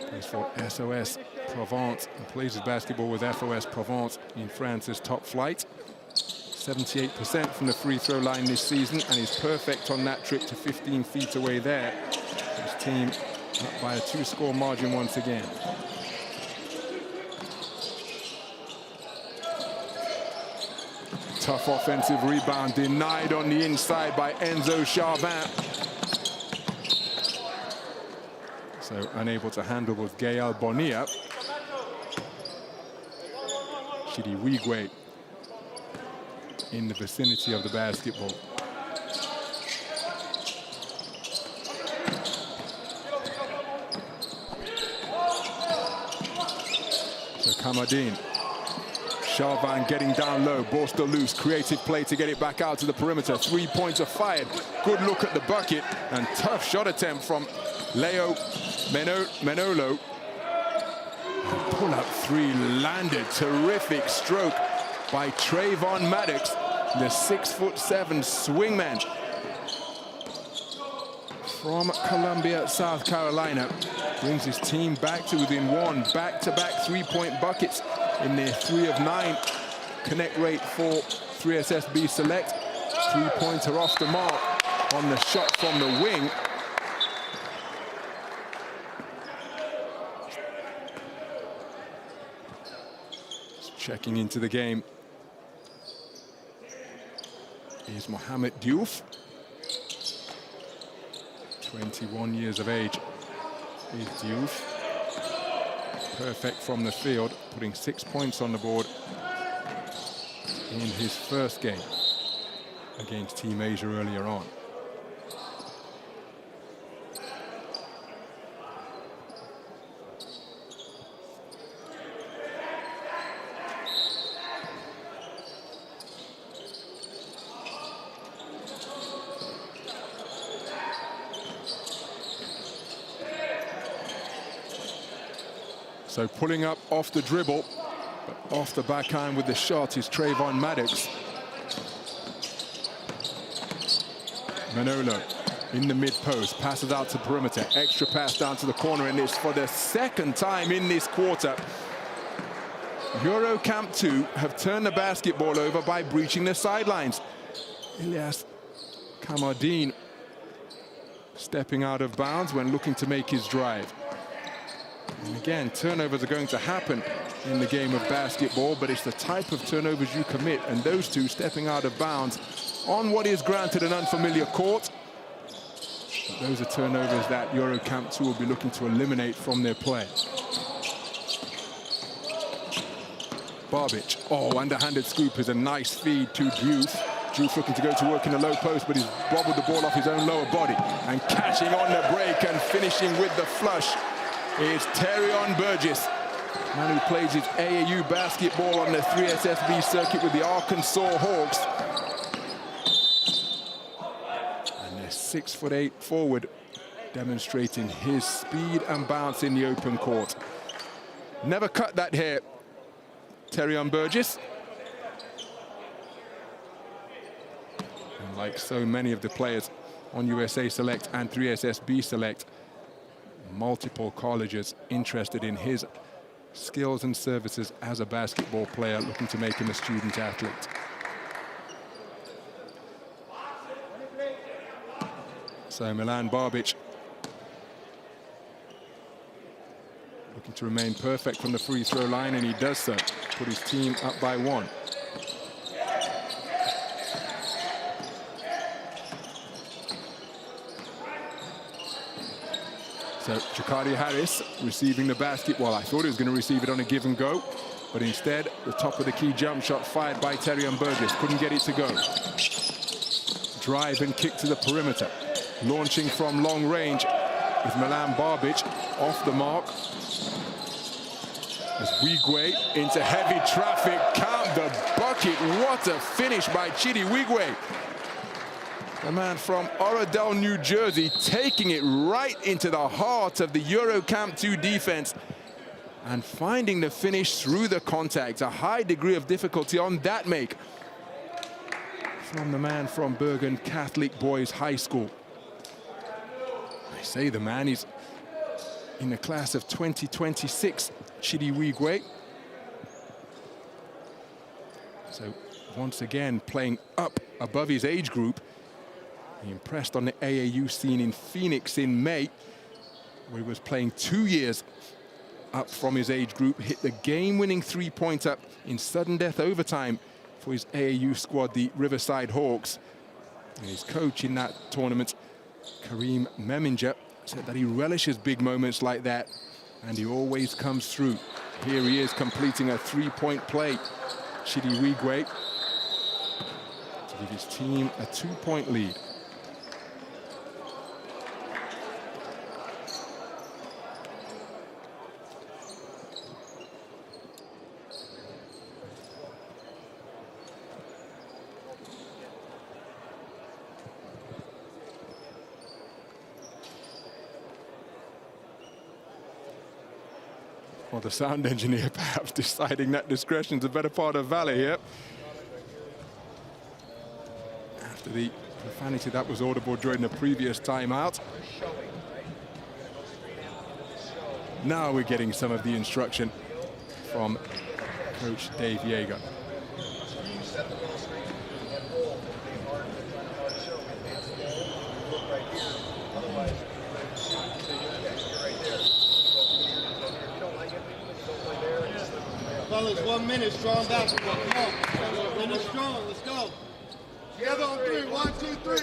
Plays for SOS Provence and plays his basketball with FOS Provence in France's top flight. 78% from the free throw line this season, and he's perfect on that trip to 15 feet away there. His team up by a 2-score margin once again. Tough offensive rebound denied on the inside by Enzo Charvin. So unable to handle with Gael Bonilla. Chidi Wigwe in the vicinity of the basketball. So Kamadine. Charvin getting down low, ball still loose, creative play to get it back out to the perimeter. 3-pointer fired, good look at the bucket, and tough shot attempt from Leo Menolo. Pull-up 3 landed, terrific stroke by Trayvon Maddox, the 6'7" swingman from Columbia, South Carolina. Brings his team back to within 1, back-to-back 3-point buckets in their 3 of 9 connect rate for 3SSB Select. 3-pointer off the mark on the shot from the wing. Just checking into the game is Mohamed Diouf. 21 years of age is Diouf. Perfect from the field, putting 6 points on the board in his first game against Team Asia earlier on. So pulling up off the dribble, but off the backhand with the shot is Trayvon Maddox. Manolo in the mid-post, passes out to perimeter, extra pass down to the corner, and it's for the second time in this quarter. EuroCamp 2 have turned the basketball over by breaching the sidelines. Ilyas Kamardine stepping out of bounds when looking to make his drive. And again, turnovers are going to happen in the game of basketball, but it's the type of turnovers you commit, and those two stepping out of bounds on what is granted an unfamiliar court. But those are turnovers that EuroCamp 2 will be looking to eliminate from their play. Barbic, underhanded scoop is a nice feed to Diouf. Diouf looking to go to work in the low post, but he's bobbled the ball off his own lower body. And catching on the break and finishing with the flush is Terion Burgess, man who plays his AAU basketball on the 3SSB circuit with the Arkansas Hawks. And the 6'8" forward demonstrating his speed and bounce in the open court. Never cut that hair, Terion Burgess. And like so many of the players on USA Select and 3SSB Select, multiple colleges interested in his skills and services as a basketball player, looking to make him a student athlete. So Milan Barbic looking to remain perfect from the free throw line, and he does so. Put his team up by 1. So Jakardi Harris receiving the basketball. I thought he was going to receive it on a give and go, but instead the top of the key jump shot fired by Terion Burgess. Couldn't get it to go. Drive and kick to the perimeter. Launching from long range is Milan Barbic off the mark. As Wigwe into heavy traffic, count the bucket. What a finish by Chidi Wigwe. The man from Oradell, New Jersey, taking it right into the heart of the EuroCamp 2 defense and finding the finish through the contact. A high degree of difficulty on that make from the man from Bergen Catholic Boys High School. I say the man is in the class of 2026, Chidi Wigwe. So once again playing up above his age group. He impressed on the AAU scene in Phoenix in May, where he was playing 2 years up from his age group, hit the game-winning three-pointer in sudden death overtime for his AAU squad, the Riverside Hawks. And his coach in that tournament, Kareem Meminger, said that he relishes big moments like that, and he always comes through. Here he is completing a three-point play. Chidi Wigwe to give his team a 2-point lead. Well, the sound engineer perhaps deciding that discretion's a better part of valor here. After the profanity that was audible during the previous timeout. Now we're getting some of the instruction from Coach Dave Yeager. Fellas, 1 minute, strong basketball. Come on. Finish strong. Let's go. Together on three. 1, 2, 3.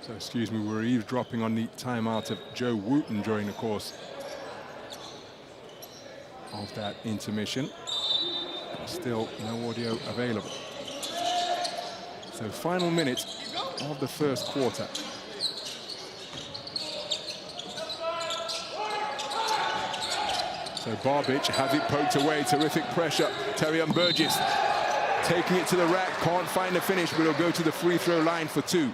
So, excuse me, we're eavesdropping on the timeout of Joe Wooten during the course of that intermission. Still no audio available. So final minutes of the first quarter. So Barbic has it poked away, terrific pressure. Terian Burgess taking it to the rack, can't find the finish, but he'll go to the free throw line for 2.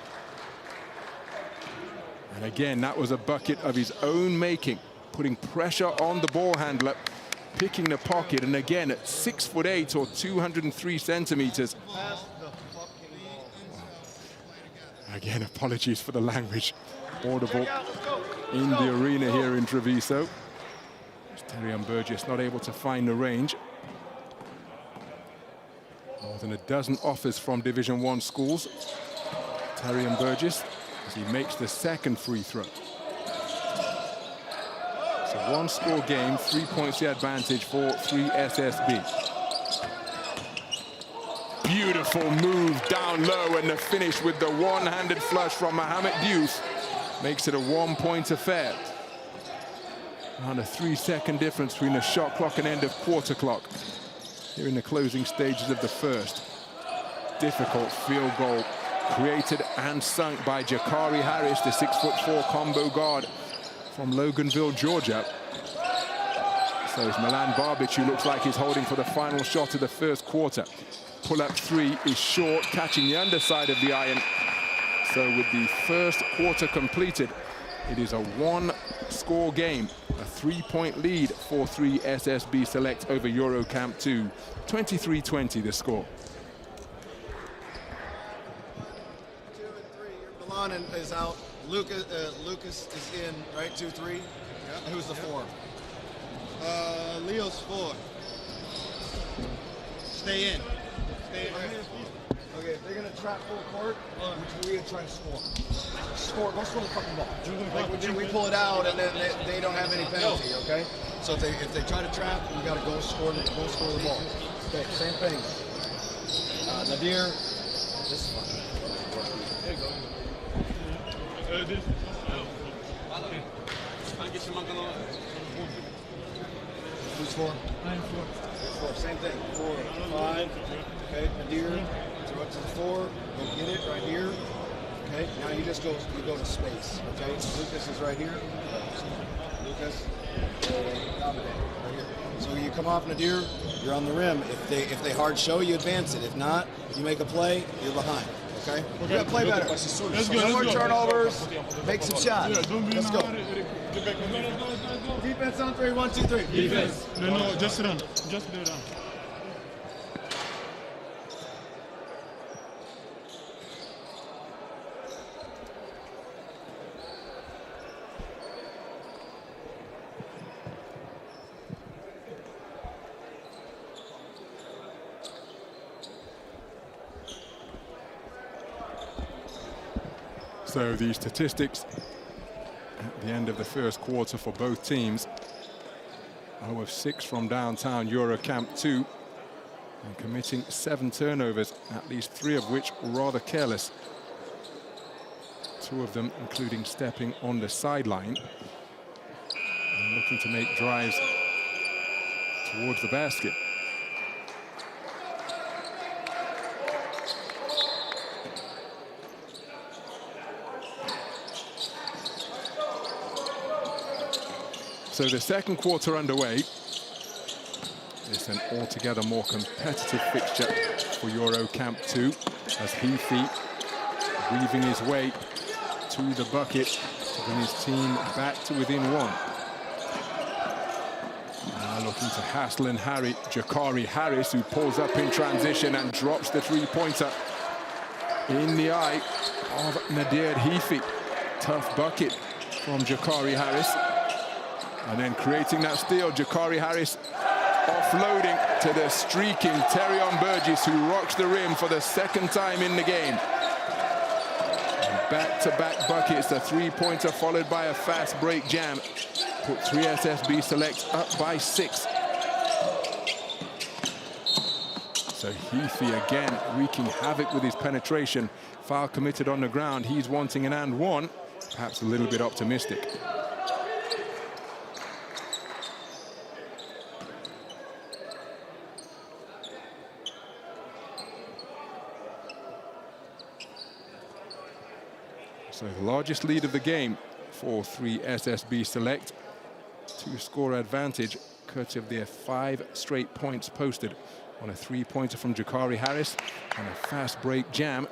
And again, that was a bucket of his own making, putting pressure on the ball handler, picking the pocket, and again at 6'8" or 203 centimeters. Again, apologies for the language audible in the arena here in Treviso. Terian Burgess not able to find the range. More than a dozen offers from Division I schools. Terian Burgess as he makes the second free throw. So 1-score game, 3 points the advantage for 3SSB. Beautiful move down low, and the finish with the one-handed flush from Mohamed Diouf makes it a 1-point affair. Around a 3-second difference between the shot clock and end of quarter clock here in the closing stages of the first. Difficult field goal created and sunk by Jakari Harris, the 6'4" combo guard from Loganville, Georgia. So it's Milan Barbic who looks like he's holding for the final shot of the first quarter. Pull-up 3 is short, catching the underside of the iron. So with the first quarter completed, it is a 1-score game, a 3-point lead for 3SSB Select over EuroCamp 2. 23-20 the score. 2 and 3. Milan is out. Lucas is in, right? 2-3. Yep. Who's the 4? Leo's 4. Stay in. Okay, if they're gonna trap full court, we're gonna try to score. Go score the fucking ball. Like we pull it out and then they don't have any penalty, okay? So if they try to trap, we gotta go score the ball. Okay, same thing. Nadir, this is fine. There you go. Who's 4? 9-4. 4, same thing. 4, 5. Okay, Nadir, throw it to the 4. Go get it right here. Okay, now you just go to space. Okay, Lucas is right here. Lucas, Davide, right here. So you come off Nadir, you're on the rim. If they hard show, you advance it. If not, you make a play, you're behind. Okay? You gotta play better. No more turnovers. Make some shots. Let's go. Defense on 3. 1, 2, 3. Defense. No, just run. Just do run. So the statistics at the end of the first quarter for both teams. 0 of 6 from downtown EuroCamp 2, and committing 7 turnovers, at least 3 of which were rather careless. 2 of them including stepping on the sideline and looking to make drives towards the basket. So the second quarter underway. It's an altogether more competitive fixture for EuroCamp 2 as Heafy weaving his way to the bucket to bring his team back to within 1. Now looking to hassle and harry Jakari Harris, who pulls up in transition and drops the 3-pointer in the eye of Nadir Heafy. Tough bucket from Jakari Harris. And then creating that steal, Jakari Harris offloading to the streaking Terion Burgess, who rocks the rim for the 2nd time in the game. Back-to-back buckets, the 3-pointer followed by a fast break jam. Put 3 SSB Select up by 6. So Heafy again wreaking havoc with his penetration. Foul committed on the ground. He's wanting an and 1, perhaps a little bit optimistic. So the largest lead of the game for 3 SSB Select. 2-score advantage, courtesy of their 5 straight points posted on a 3-pointer from Jakari Harris and a fast break jam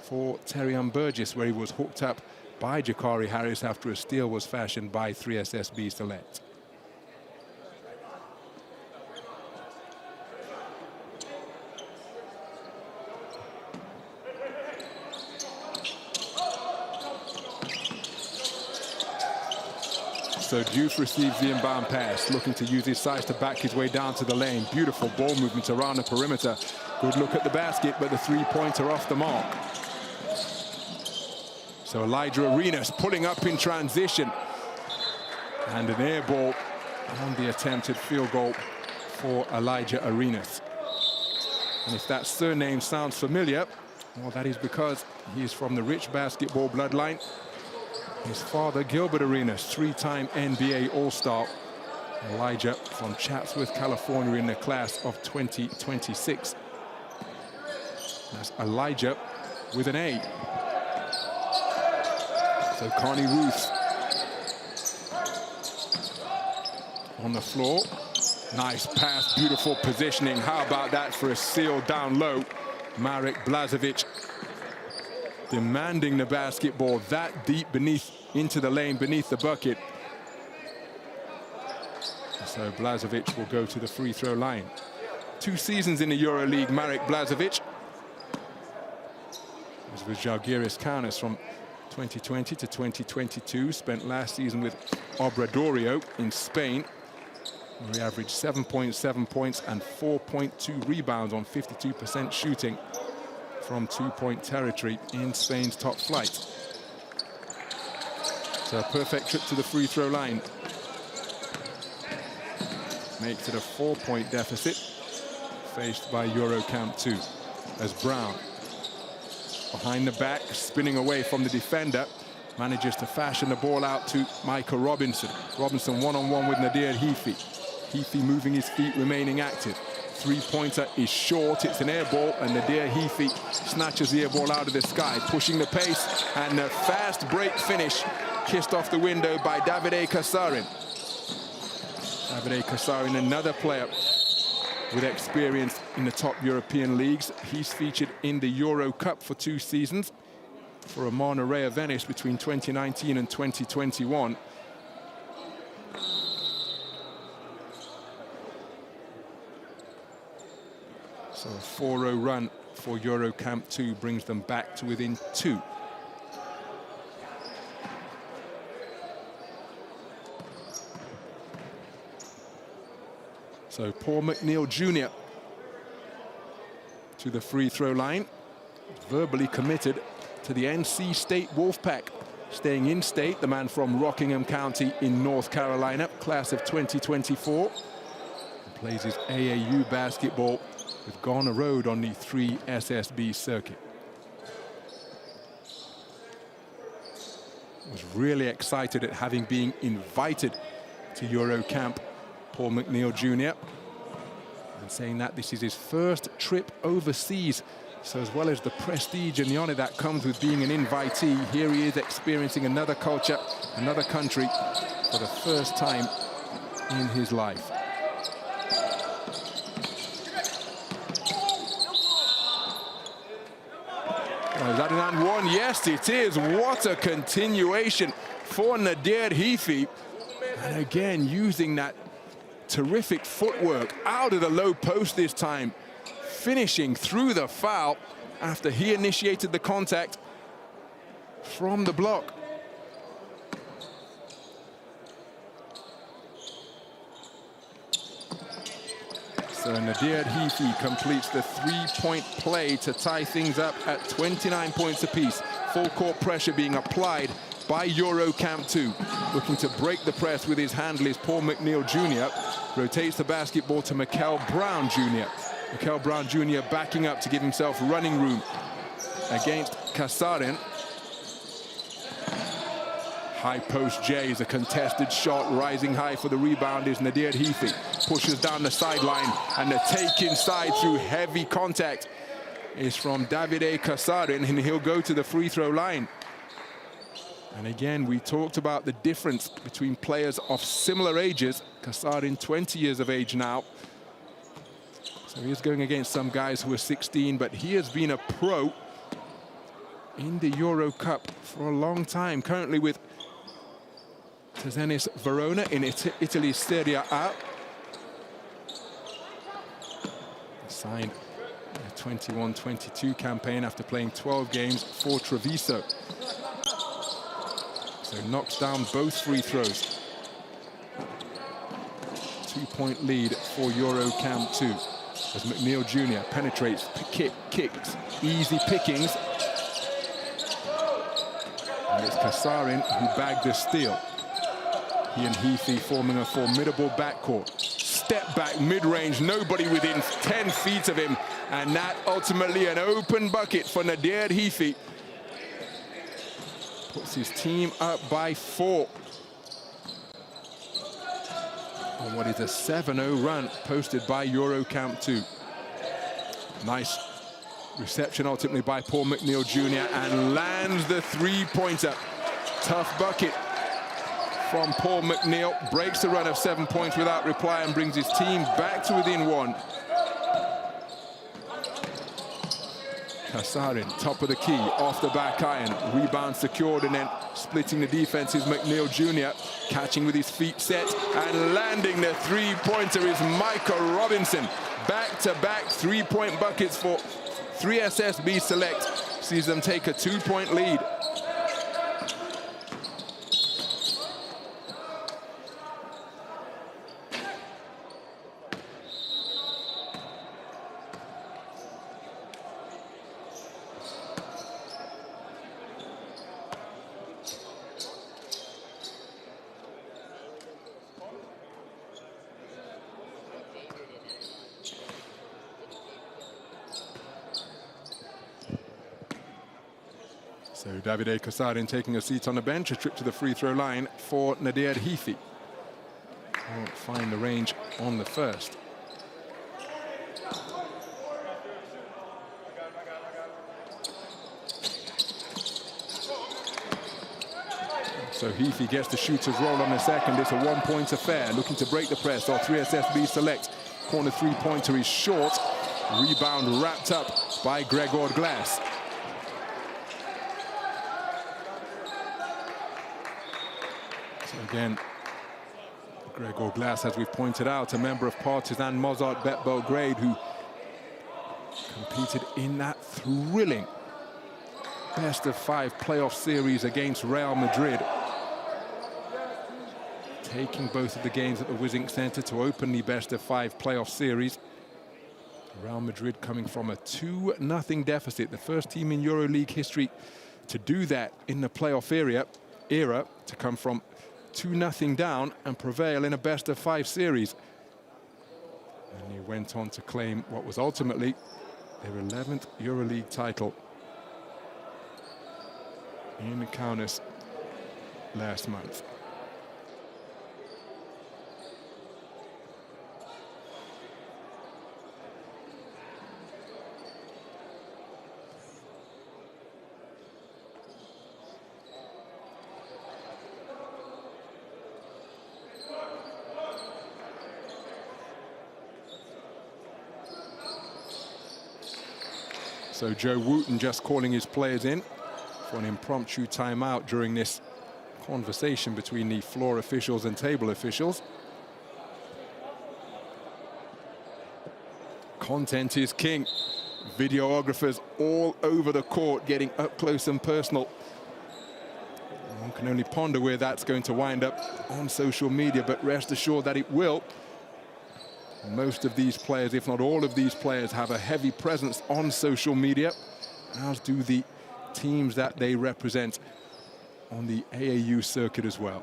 for Terion Burgess, where he was hooked up by Jakari Harris after a steal was fashioned by 3 SSB Select. So Deuce receives the inbound pass, looking to use his size to back his way down to the lane. Beautiful ball movement around the perimeter. Good look at the basket, but the 3-pointer off the mark. So Elijah Arenas pulling up in transition. And an air ball on the attempted field goal for Elijah Arenas. And if that surname sounds familiar, well, that is because he is from the rich basketball bloodline. His father, Gilbert Arenas, 3-time NBA All-Star. Elijah from Chatsworth, California, in the class of 2026. That's Elijah with an A. So Connie Ruth on the floor. Nice pass, beautiful positioning. How about that for a seal down low? Marek Blažević demanding the basketball that deep into the lane beneath the bucket. So Blažević will go to the free throw line. 2 seasons in the EuroLeague, Marek Blažević. He was with Žalgiris Kaunas from 2020 to 2022. Spent last season with Obradoiro in Spain, where he averaged 7.7 points and 4.2 rebounds on 52% shooting from 2-point territory in Spain's top flight. So a perfect trip to the free throw line. Makes it a 4-point deficit faced by EuroCamp 2 as Brown behind the back, spinning away from the defender, manages to fashion the ball out to Michael Robinson. Robinson one-on-one with Nadir Heafy. Heafy moving his feet, remaining active. Three-pointer is short, it's an air ball, and Nadir Heafy snatches the air ball out of the sky, pushing the pace, and a fast break finish, kissed off the window by Davide Kasarin. Davide Kasarin, another player with experience in the top European leagues. He's featured in the Euro Cup for 2 seasons for Amana Rea Venice between 2019 and 2021. So a 4-0 run for EuroCamp 2 brings them back to within 2. So Paul McNeil Jr. to the free throw line, verbally committed to the NC State Wolfpack. Staying in state, the man from Rockingham County in North Carolina, class of 2024. He plays his AAU basketball with Garner Road on the 3SSB circuit. Was really excited at having been invited to EuroCamp, Paul McNeil Jr. And saying that this is his first trip overseas. So as well as the prestige and the honor that comes with being an invitee, here he is experiencing another culture, another country for the first time in his life. Oh, is that an and one? Yes, it is. What a continuation for Nadir Heafy. And again, using that terrific footwork out of the low post this time, finishing through the foul after he initiated the contact from the block. So Nadir Heafy completes the 3-point play to tie things up at 29 points apiece. Full court pressure being applied by EuroCamp 2. Looking to break the press with his handle is Paul McNeil Jr. Rotates the basketball to Mikel Brown Jr. Mikel Brown Jr. backing up to give himself running room against Kasarin. High post J is a contested shot. Rising high for the rebound is Nadir Heafy. Pushes down the sideline, and the take inside through heavy contact is from Davide Kasarin, and he'll go to the free throw line. And again, we talked about the difference between players of similar ages. Kasarin, 20 years of age now. So he's going against some guys who are 16, but he has been a pro in the Euro Cup for a long time. Currently with Zenit Verona in Italy's Serie A. Signed a 21-22 campaign after playing 12 games for Treviso. So knocks down both free throws. 2-point lead for EuroCamp 2. As McNeil Jr. penetrates, kicks, easy pickings. And it's Kasarin who bagged the steal. He and Heafy forming a formidable backcourt. Step back, mid-range, nobody within 10 feet of him. And that ultimately an open bucket for Nadir Heafy. Puts his team up by 4. On what is a 7-0 run posted by EuroCamp 2. Nice reception ultimately by Paul McNeil Jr. and lands the 3-pointer. Tough bucket from Paul McNeil. Breaks the run of 7 points without reply and brings his team back to within 1. Kasarin, top of the key, off the back iron. Rebound secured, and then splitting the defense is McNeil Jr. Catching with his feet set and landing the 3-pointer is Michael Robinson. Back-to-back 3-point buckets for 3SSB Select. Sees them take a 2-point lead. So Davide Kasarin taking a seat on the bench, a trip to the free throw line for Nadir Heafy. Won't find the range on the first. So Heafy gets the shooter's roll on the second. It's a one-point affair. Looking to break the press. Or 3SSB Select. Corner three-pointer is short. Rebound wrapped up by Gregor Glass. So again, Gregor Glass, as we've pointed out, a member of Partizan Mozart Bet Belgrade, who competed in that thrilling best-of-5 playoff series against Real Madrid, taking both of the games at the Wizink Center to open the best-of-5 playoff series. Real Madrid coming from a 2-0 deficit, the first team in EuroLeague history to do that in the playoff era, to come from 2-0 down and prevail in a best-of-5 series. And he went on to claim what was ultimately their 11th EuroLeague title in Kaunas last month. So Joe Wooten just calling his players in for an impromptu timeout during this conversation between the floor officials and table officials. Content is king. Videographers all over the court getting up close and personal. One can only ponder where that's going to wind up on social media, but rest assured that it will. Most of these players, if not all of these players, have a heavy presence on social media, as do the teams that they represent on the AAU circuit as well.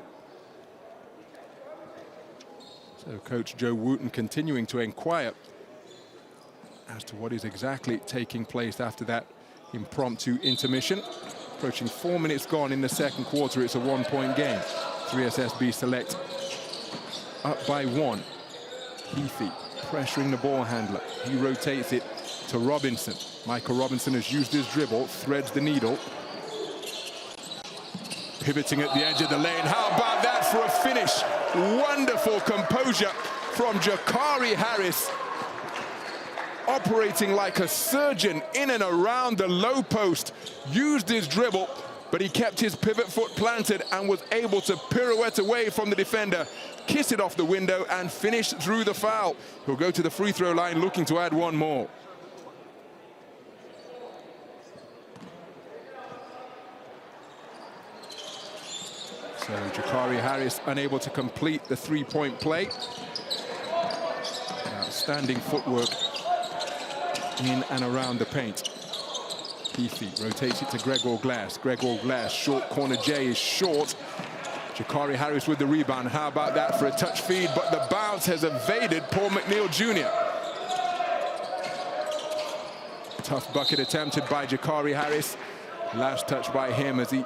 So Coach Joe Wooten continuing to inquire as to what is exactly taking place after that impromptu intermission. Approaching 4 minutes gone in the second quarter. It's a one-point game. 3SSB Select up by 1. Heafy pressuring the ball handler. He rotates it to Robinson. Michael Robinson has used his dribble, threads the needle. Pivoting at the edge of the lane. How about that for a finish? Wonderful composure from Jakari Harris. Operating like a surgeon in and around the low post. Used his dribble, but he kept his pivot foot planted and was able to pirouette away from the defender, kiss it off the window and finish through the foul. He'll go to the free throw line looking to add one more. So Jakari Harris unable to complete the three-point play. Outstanding footwork in and around the paint. Heafy rotates it to Gregor Glass. Gregor Glass, short corner J is short. Jakari Harris with the rebound. How about that for a touch feed? But the bounce has evaded Paul McNeil Jr. Tough bucket attempted by Jakari Harris. Last touch by him as he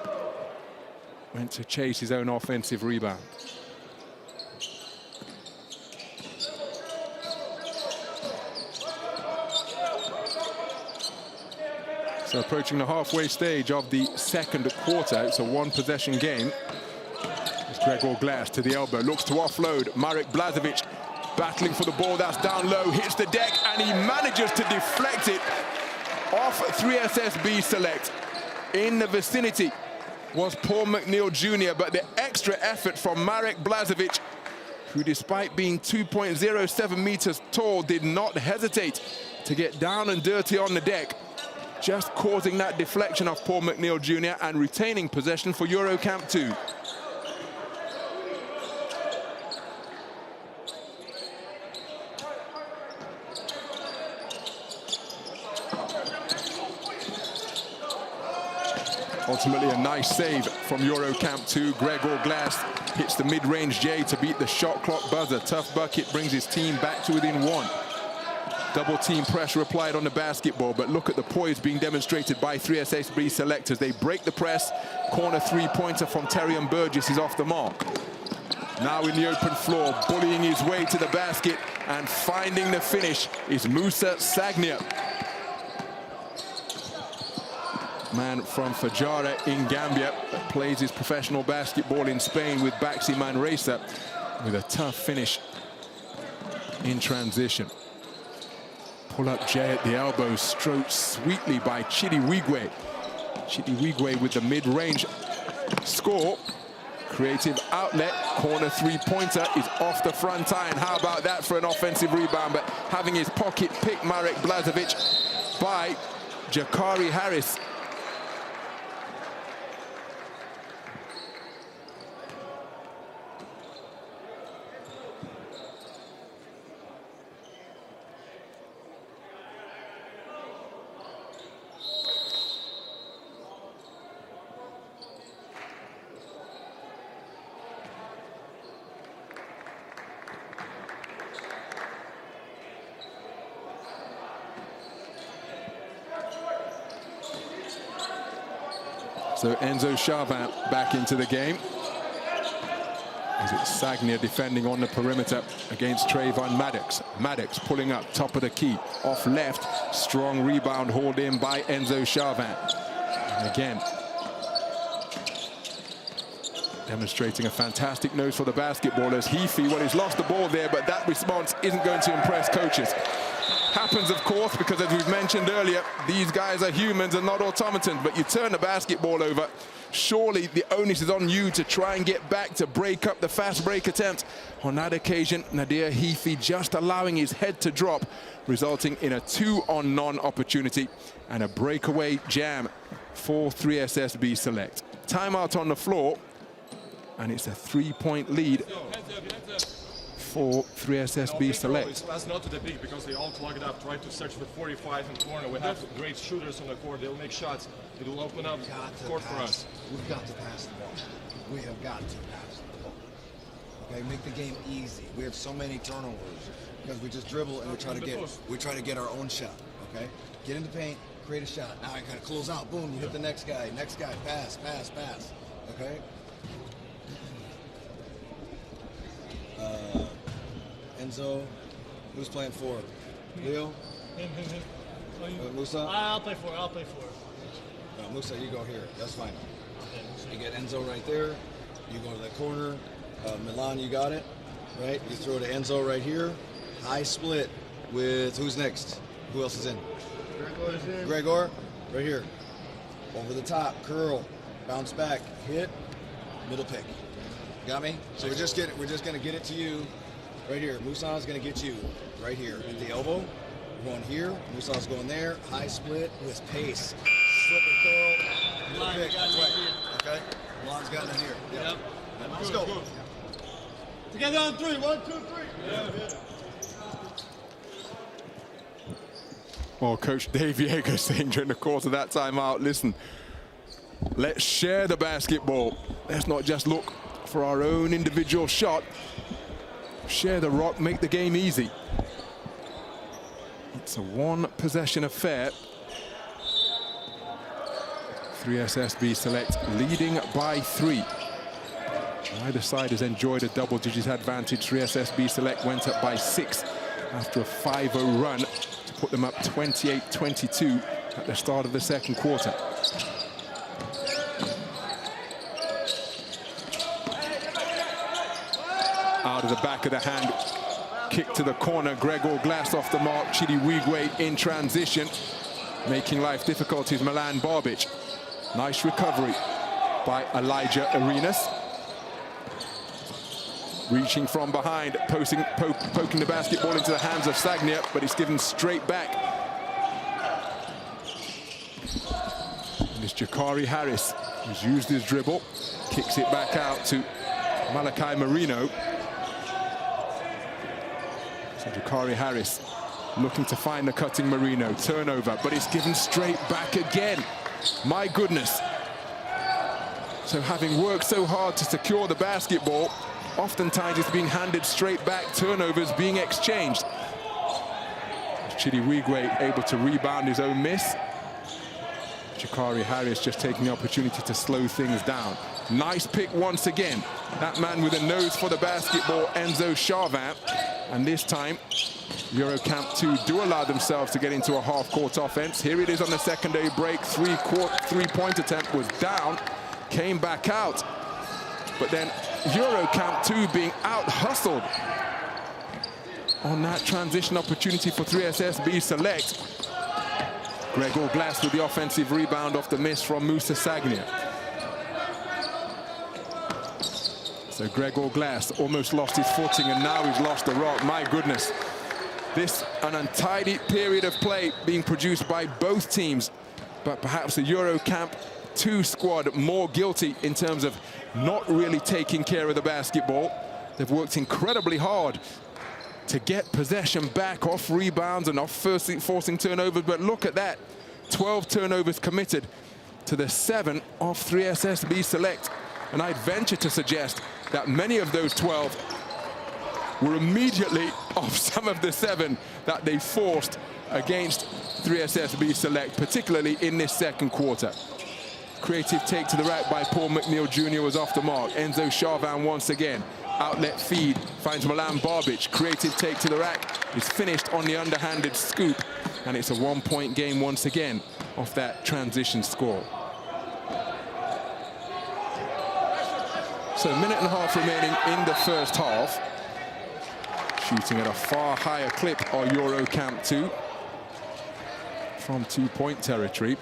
went to chase his own offensive rebound. So approaching the halfway stage of the second quarter. It's a one-possession game. It's Gregor Glass to the elbow, looks to offload. Marek Blažević battling for the ball that's down low, hits the deck, and he manages to deflect it off 3SSB Select. In the vicinity was Paul McNeil Jr., but the extra effort from Marek Blažević, who despite being 2.07 meters tall, did not hesitate to get down and dirty on the deck, just causing that deflection of Paul McNeil Jr. and retaining possession for EuroCamp 2. Ultimately a nice save from EuroCamp 2. Gregor Glass hits the mid-range J to beat the shot clock buzzer. Tough bucket brings his team back to within 1. Double team pressure applied on the basketball, but look at the poise being demonstrated by 3SSB selectors. They break the press. Corner three-pointer from Terian Burgess is off the mark. Now in the open floor, bullying his way to the basket and finding the finish is Musa Sagnia. Man from Fajara in Gambia that plays his professional basketball in Spain with Baxi Manresa, with a tough finish in transition. Pull-up J at the elbow, stroked sweetly by Chidiwigwe. Chidiwigwe with the mid-range score. Creative outlet, corner three-pointer is off the front iron. How about that for an offensive rebound? But having his pocket pick, Marek Blažević, by Jakari Harris. So Enzo Chavin back into the game. As it's Sagnia defending on the perimeter against Trayvon Maddox. Maddox pulling up, top of the key, off left. Strong rebound hauled in by Enzo Chavin. And again, demonstrating a fantastic nose for the basketballers. Heafy, well, he's lost the ball there, but that response isn't going to impress coaches. Happens, of course, because as we've mentioned earlier, these guys are humans and not automatons, but you turn the basketball over, surely the onus is on you to try and get back to break up the fast break attempt. On that occasion, Nadir Heafy just allowing his head to drop, resulting in a 2-on-none opportunity and a breakaway jam for 3SSB Select. Timeout on the floor, and it's a 3-point lead for 3SSB Select. Pass not to the big because they all clogged up, try to search for 45 in corner. We have great shooters on the court. They'll make shots. It will open up court for us. We've got to pass the ball. We have got to pass the ball. Okay, make the game easy. We have so many turnovers because we just dribble and we try to get our own shot. Okay, get in the paint, create a shot. Now I gotta close out. Boom, you hit the next guy. Next guy, pass, pass, pass. Okay. Enzo, who's playing for? Leo? Him. Musa? I'll play for. No, Musa, you go here. That's fine. You get Enzo right there. You go to the corner. Milan, you got it, right? You throw to Enzo right here. High split with who's next? Who else is in? Gregor, right here. Over the top, curl, bounce back, hit, middle pick. Got me? So we're just gonna get it to you. Right here, Musa's gonna get you right here at the elbow. We're going here, Musa's going there. High split with pace. Slip and curl. Milan, pick. Okay? Milan's got it here. Yep. Let's go. Together on 3. 1, 2, 3. Yeah. Well, Coach Dave Yeager saying during the course of that timeout, listen, let's share the basketball. Let's not just look for our own individual shot. Share the rock, make the game easy. It's a one-possession affair. 3SSB Select leading by 3. Either side has enjoyed a double-digit advantage. 3SSB Select went up by 6 after a 5-0 run to put them up 28-22 at the start of the second quarter. Out of the back of the hand, kick to the corner. Gregor Glass off the mark. Chidiwigwe in transition, making life difficulties. Milan Barbic. Nice recovery by Elijah Arenas. Reaching from behind, poking the basketball into the hands of Sagnia, but it's given straight back. And it's Jakari Harris, who's used his dribble, kicks it back out to Malachi Marino. So Jakari Harris looking to find the cutting Marino. Turnover, but it's given straight back again. My goodness. So having worked so hard to secure the basketball, oftentimes it's being handed straight back. Turnovers being exchanged. Chidiwigwe able to rebound his own miss. Jakari Harris just taking the opportunity to slow things down. Nice pick once again That man with a nose for the basketball, Enzo Charvin. And this time, EuroCamp 2 do allow themselves to get into a half-court offense. Here it is on the secondary break. Three-point attempt was down, came back out. But then EuroCamp 2 being out-hustled on that transition opportunity for 3SSB Select. Gregor Glass with the offensive rebound off the miss from Musa Sagnia. So Gregor Glass almost lost his footing, and now he's lost the rock. My goodness. This an untidy period of play being produced by both teams, but perhaps the EuroCamp 2 squad more guilty in terms of not really taking care of the basketball. They've worked incredibly hard to get possession back off rebounds and off forcing turnovers, but look at that. 12 turnovers committed to the 7 of 3SSB Select. And I'd venture to suggest that many of those 12 were immediately off some of the 7 that they forced against 3SSB Select, particularly in this second quarter. Creative take to the rack by Paul McNeil Jr. was off the mark. Enzo Charvin once again. Outlet feed finds Milan Barbic. Creative take to the rack is finished on the underhanded scoop. And it's a one-point game once again off that transition score. So a minute and a half remaining in the first half. Shooting at a far higher clip are EuroCamp 2 from two-point territory.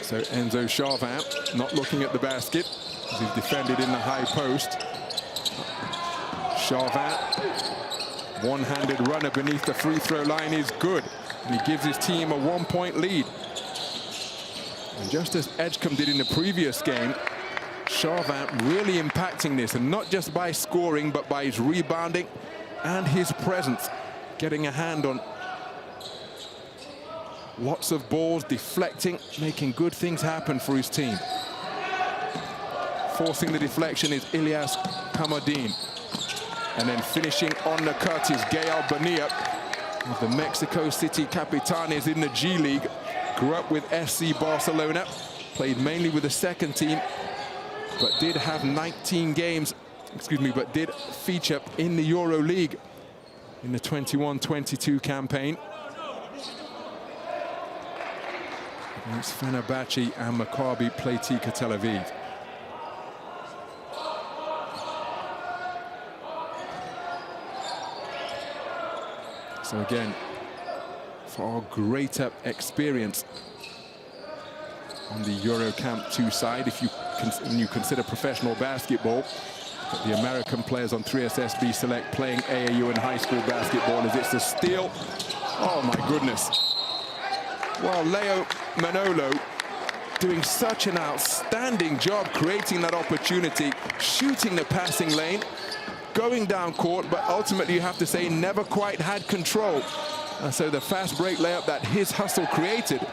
So Enzo Charvin not looking at the basket as he's defended in the high post. Charvin, one-handed runner beneath the free throw line is good, and he gives his team a one-point lead. And just as Edgecombe did in the previous game, Charvin really impacting this, and not just by scoring, but by his rebounding and his presence, getting a hand on lots of balls, deflecting, making good things happen for his team. Forcing the deflection is Ilyas Kamadin. And then finishing on the cut is Gael Bonilla of the Mexico City Capitanes in the G League. Grew up with FC Barcelona, played mainly with the second team, but did have 19 games, but did feature in the Euro League in the 21-22 campaign. Against Fenerbahce and Maccabi Playtika Tel Aviv. So again, far greater experience on the EuroCamp 2 side if when you consider professional basketball. But the American players on 3SSB Select playing AAU and high school basketball as it's a steal. Oh my goodness. Well, Leo Manolo doing such an outstanding job creating that opportunity, shooting the passing lane, going down court, but ultimately you have to say never quite had control. And so the fast break layup that his hustle created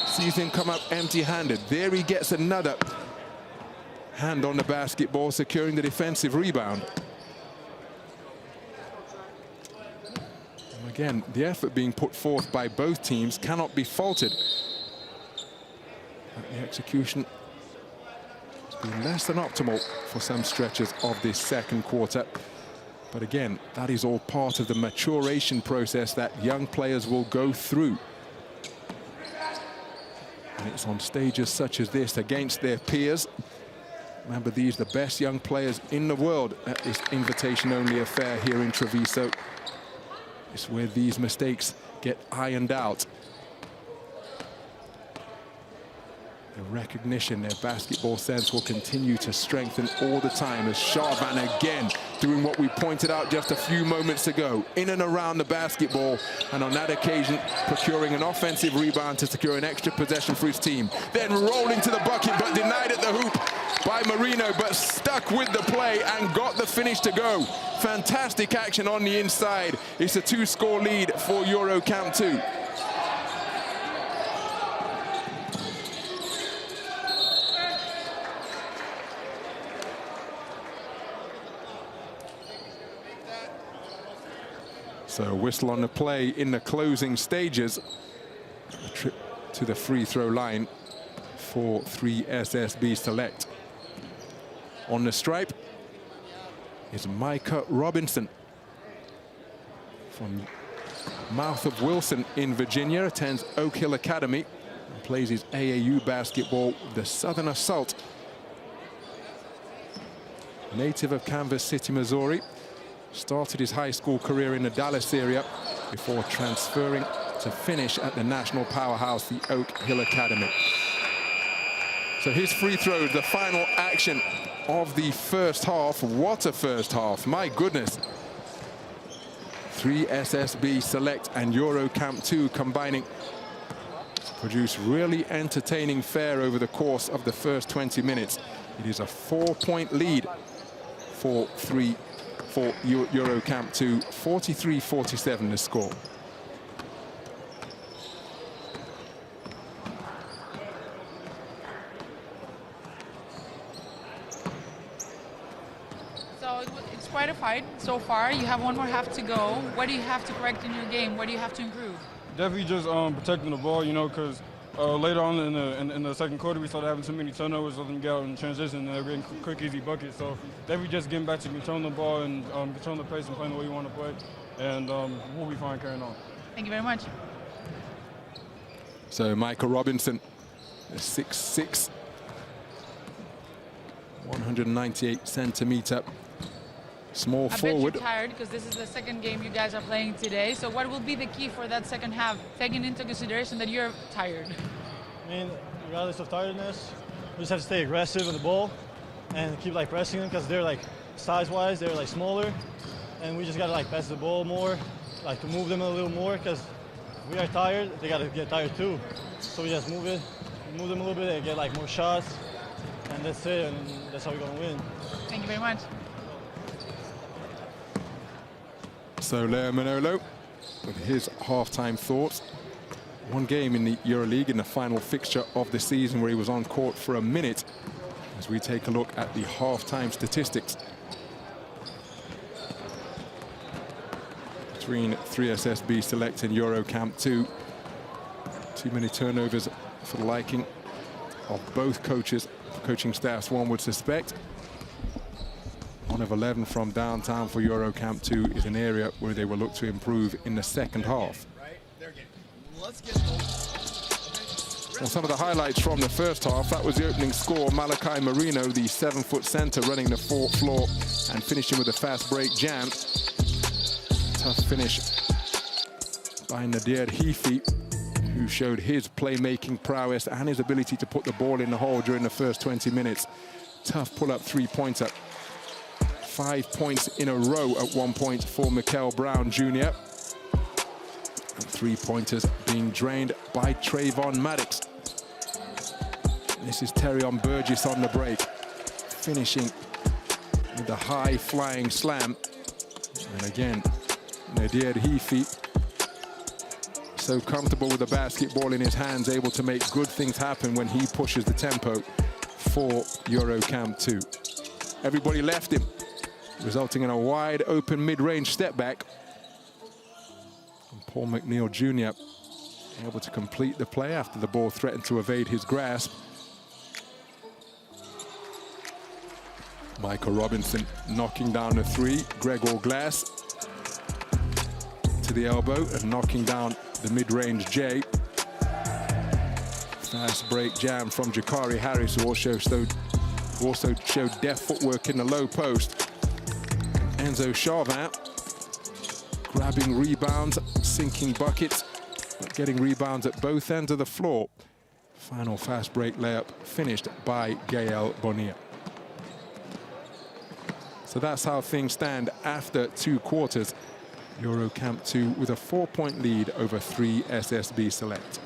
sees him come up empty-handed. There he gets another hand on the basketball, securing the defensive rebound. And again, the effort being put forth by both teams cannot be faulted. But the execution has been less than optimal for some stretches of this second quarter. But again, that is all part of the maturation process that young players will go through. And it's on stages such as this against their peers. Remember, these are the best young players in the world at this invitation-only affair here in Treviso. It's where these mistakes get ironed out. The recognition, their basketball sense will continue to strengthen all the time as Charvin again doing what we pointed out just a few moments ago, in and around the basketball, and on that occasion procuring an offensive rebound to secure an extra possession for his team. Then rolling to the bucket, but denied at the hoop by Marino, but stuck with the play and got the finish to go. Fantastic action on the inside. It's a 2-score lead for EuroCamp 2. So whistle on the play in the closing stages. A trip to the free throw line for 3SSB Select. On the stripe is Micah Robinson from Mouth of Wilson in Virginia, attends Oak Hill Academy and plays his AAU basketball with the Southern Assault. Native of Kansas City, Missouri, started his high school career in the Dallas area before transferring to finish at the national powerhouse, the Oak Hill Academy. So his free throws, the final action of the first half. What a first half, my goodness. 3SSB Select and EuroCamp 2 combining to produce really entertaining fare over the course of the first 20 minutes. It is a 4-point lead for EuroCamp 2, 43-47 the score. So it's quite a fight so far. You have one more half to go. What do you have to correct in your game? What do you have to improve? Definitely just protecting the ball, you know, because later on in the second quarter, we started having too many turnovers, so then get out in transition, and they're getting quick, easy buckets. So definitely just getting back to controlling the ball and controlling the pace and playing the way you want to play, and we'll be fine carrying on. Thank you very much. So Michael Robinson, a 6'6", 198 centimeter small I forward. bet you're tired because this is the second game you guys are playing today. So what will be the key for that second half, taking into consideration that you're tired? I mean, regardless of tiredness, we just have to stay aggressive on the ball and keep like pressing them because they're like size-wise, they're like smaller, and we just gotta like pass the ball more, like to move them a little more because we are tired, they gotta get tired too. So we just move them a little bit and get like more shots, and that's it, and that's how we're gonna win. Thank you very much. So Leo Manolo with his halftime thoughts. One game in the EuroLeague in the final fixture of the season where he was on court for a minute, as we take a look at the halftime statistics between 3SSB Select and EuroCamp 2. Too many turnovers for the liking of both coaches, coaching staffs, one would suspect. 1 of 11 from downtown for EuroCamp 2 is an area where they will look to improve in the second half. Well, some of the highlights from the first half, that was the opening score. Malachi Marino, the 7-foot center, running the floor and finishing with a fast break jam. Tough finish by Nadir Heafy, who showed his playmaking prowess and his ability to put the ball in the hole during the first 20 minutes. Tough pull-up three-pointer. 5 points in a row at one point for Mikael Brown Jr. And 3-pointers being drained by Trayvon Maddox. This is Terion Burgess on the break, finishing with a high-flying slam. And again, Nadir Heafy, so comfortable with the basketball in his hands, able to make good things happen when he pushes the tempo for EuroCamp 2. Everybody left him, resulting in a wide open mid-range step back. And Paul McNeil Jr. able to complete the play after the ball threatened to evade his grasp. Michael Robinson knocking down the three. Gregor Glass to the elbow and knocking down the mid-range J. Fast break jam from Jakari Harris, who also showed deft footwork in the low post. Enzo Charvin grabbing rebounds, sinking buckets, but getting rebounds at both ends of the floor. Final fast break layup finished by Gael Bonilla. So that's how things stand after 2 quarters. EuroCamp 2 with a 4-point lead over 3SSB Select.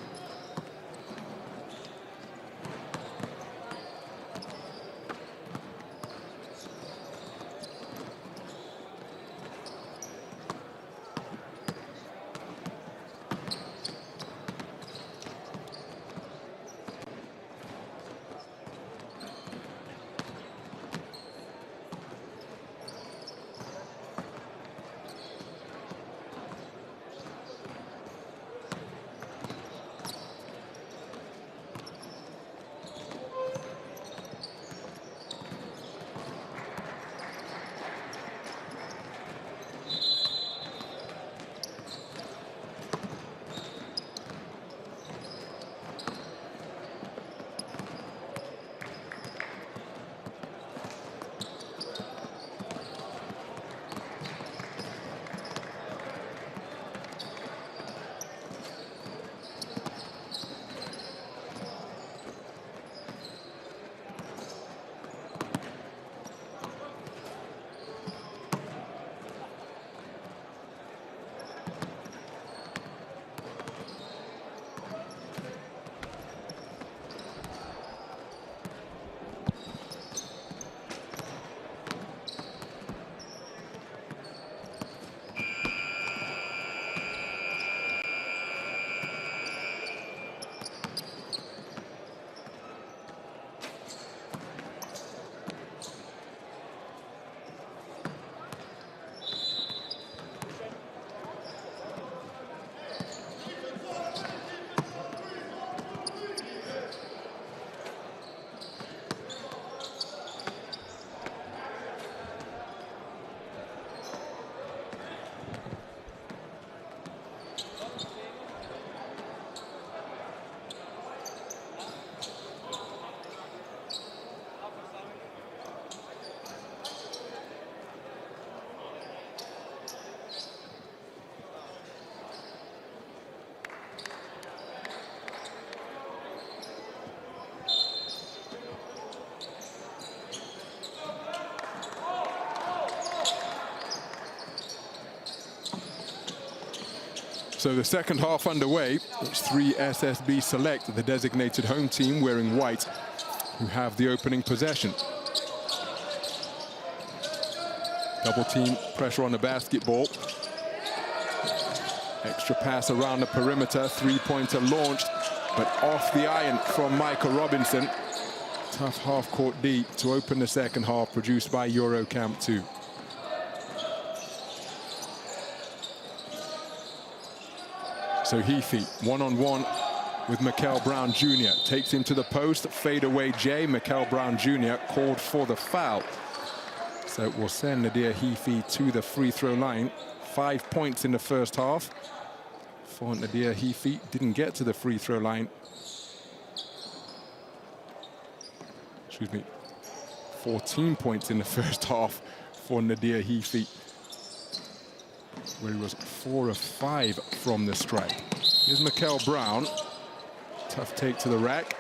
So the second half underway. It's 3 SSB Select, the designated home team wearing white, who have the opening possession. Double team pressure on the basketball. Extra pass around the perimeter, three-pointer launched, but off the iron from Michael Robinson. Tough half-court D to open the second half, produced by EuroCamp 2. So Heafy, one-on-one with Mikel Brown Jr. Takes him to the post, fadeaway J. Mikel Brown Jr. called for the foul. So it will send Nadir Heafy to the free throw line. 5 points in the first half for Nadir Heafy. Didn't get to the free throw line. Excuse me. 14 points in the first half for Nadir Heafy, where he was 4 of 5 from the stripe. Here's Mikel Brown. Tough take to the rack.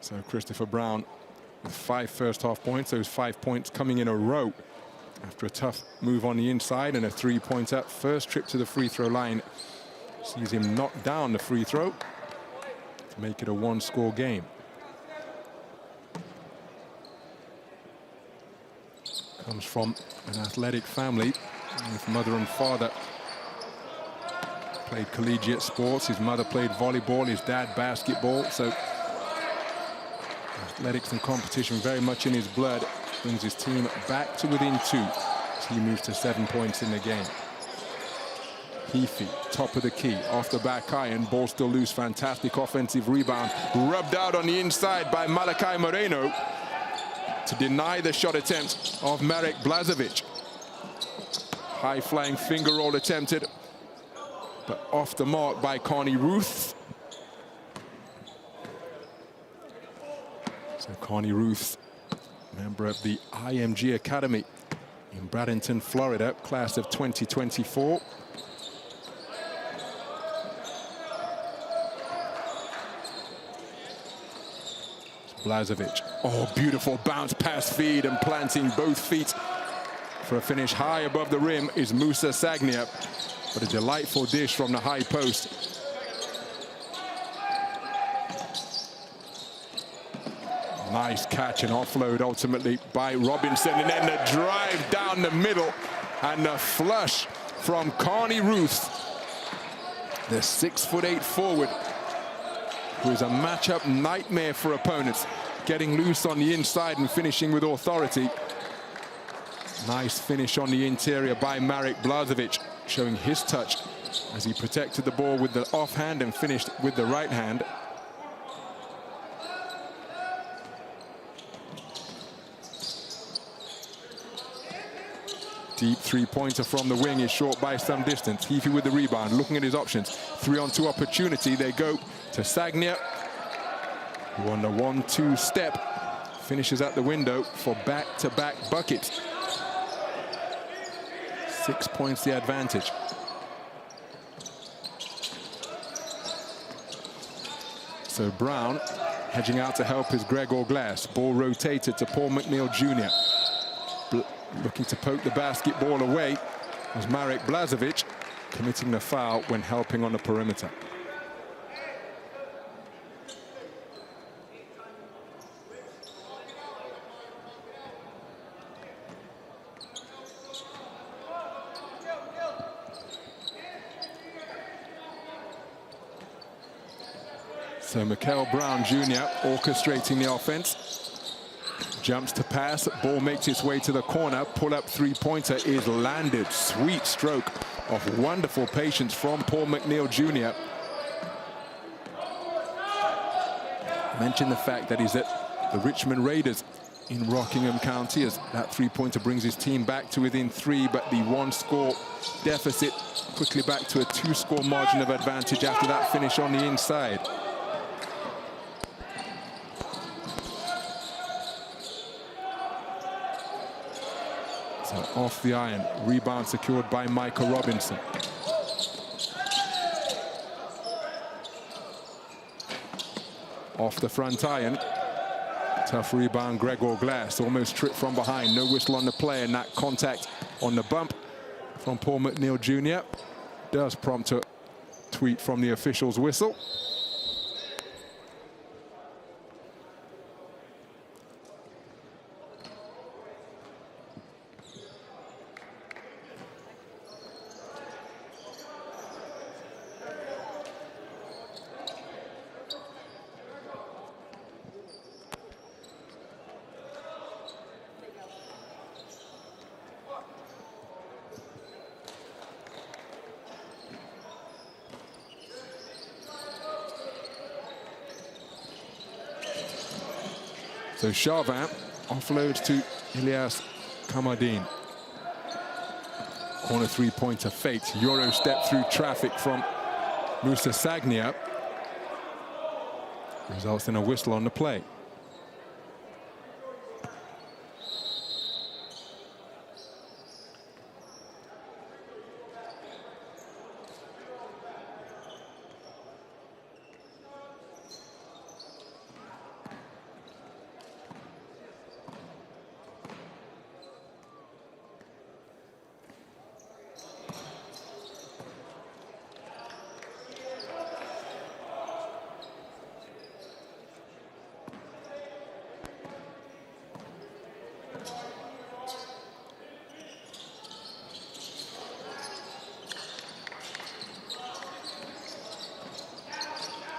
So Christopher Brown with 5 first half points. Those 5 points coming in a row after a tough move on the inside and a three-pointer. First trip to the free throw line sees him knock down the free throw to make it a one-score game. Comes from an athletic family with mother and father. Played collegiate sports. His mother played volleyball, his dad basketball. So athletics and competition very much in his blood. Brings his team back to within 2 as he moves to 7 points in the game. Heafy, top of the key, off the back iron, ball still loose, fantastic offensive rebound, rubbed out on the inside by Malachi Moreno to deny the shot attempt of Marek Blažević. High flying finger roll attempted, but off the mark by Connie Ruth. So Connie Ruth, member of the IMG Academy in Bradenton, Florida, class of 2024. Blažević, oh, beautiful bounce pass feed, and planting both feet for a finish high above the rim is Musa Sagnia, but a delightful dish from the high post. Nice catch and offload ultimately by Robinson, and then the drive down the middle and the flush from Connie Ruth, the 6'8" forward, who is a matchup nightmare for opponents, getting loose on the inside and finishing with authority. Nice finish on the interior by Marek Blažević, showing his touch as he protected the ball with the offhand and finished with the right hand. Deep three-pointer from the wing is short by some distance. Heafy with the rebound, looking at his options. 3-on-2 opportunity. They go to Sagnia, who on the 1-2 step finishes at the window for back-to-back buckets. 6 points the advantage. So Brown hedging out to help is Gregor Glass. Ball rotated to Paul McNeil Jr. Looking to poke the basketball away was Marek Blažević, committing the foul when helping on the perimeter. So Mikel Brown Jr. orchestrating the offense. Jumps to pass, ball makes its way to the corner, pull-up three-pointer is landed. Sweet stroke of wonderful patience from Paul McNeil Jr. Mention the fact that he's at the Richmond Raiders in Rockingham County, as that three-pointer brings his team back to within 3, but the one-score deficit quickly back to a 2-score margin of advantage after that finish on the inside. So off the iron, rebound secured by Michael Robinson. off the front iron. Tough rebound, Gregor Glass, almost tripped from behind. No whistle on the play, and that contact on the bump from Paul McNeil Jr. does prompt a tweet from the official's whistle. So Charvin offloads to Ilias Kamardine. Corner three-pointer faked. Euro step through traffic from Musa Sagnia. Results in a whistle on the play.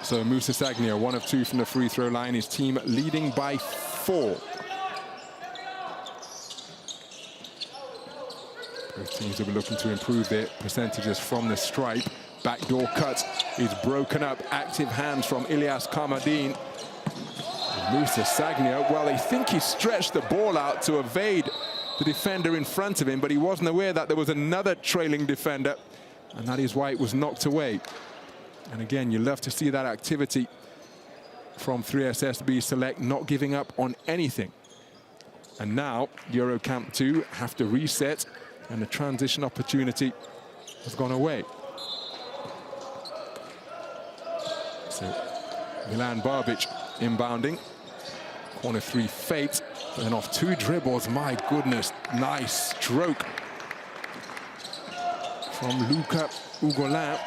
So Musa Sagnia, 1 of 2 from the free throw line. His team leading by 4. Both teams will be looking to improve their percentages from the stripe. Backdoor cut is broken up. Active hands from Ilias Kamardine. Musa Sagnia, well, they think he stretched the ball out to evade the defender in front of him, but he wasn't aware that there was another trailing defender, and that is why it was knocked away. And again, you love to see that activity from 3SSB Select, not giving up on anything. And now, EuroCamp 2 have to reset, and the transition opportunity has gone away. So, Milan Barbic inbounding. Corner 3 faked, and then off 2 dribbles. My goodness, nice stroke from Luca Ugolin.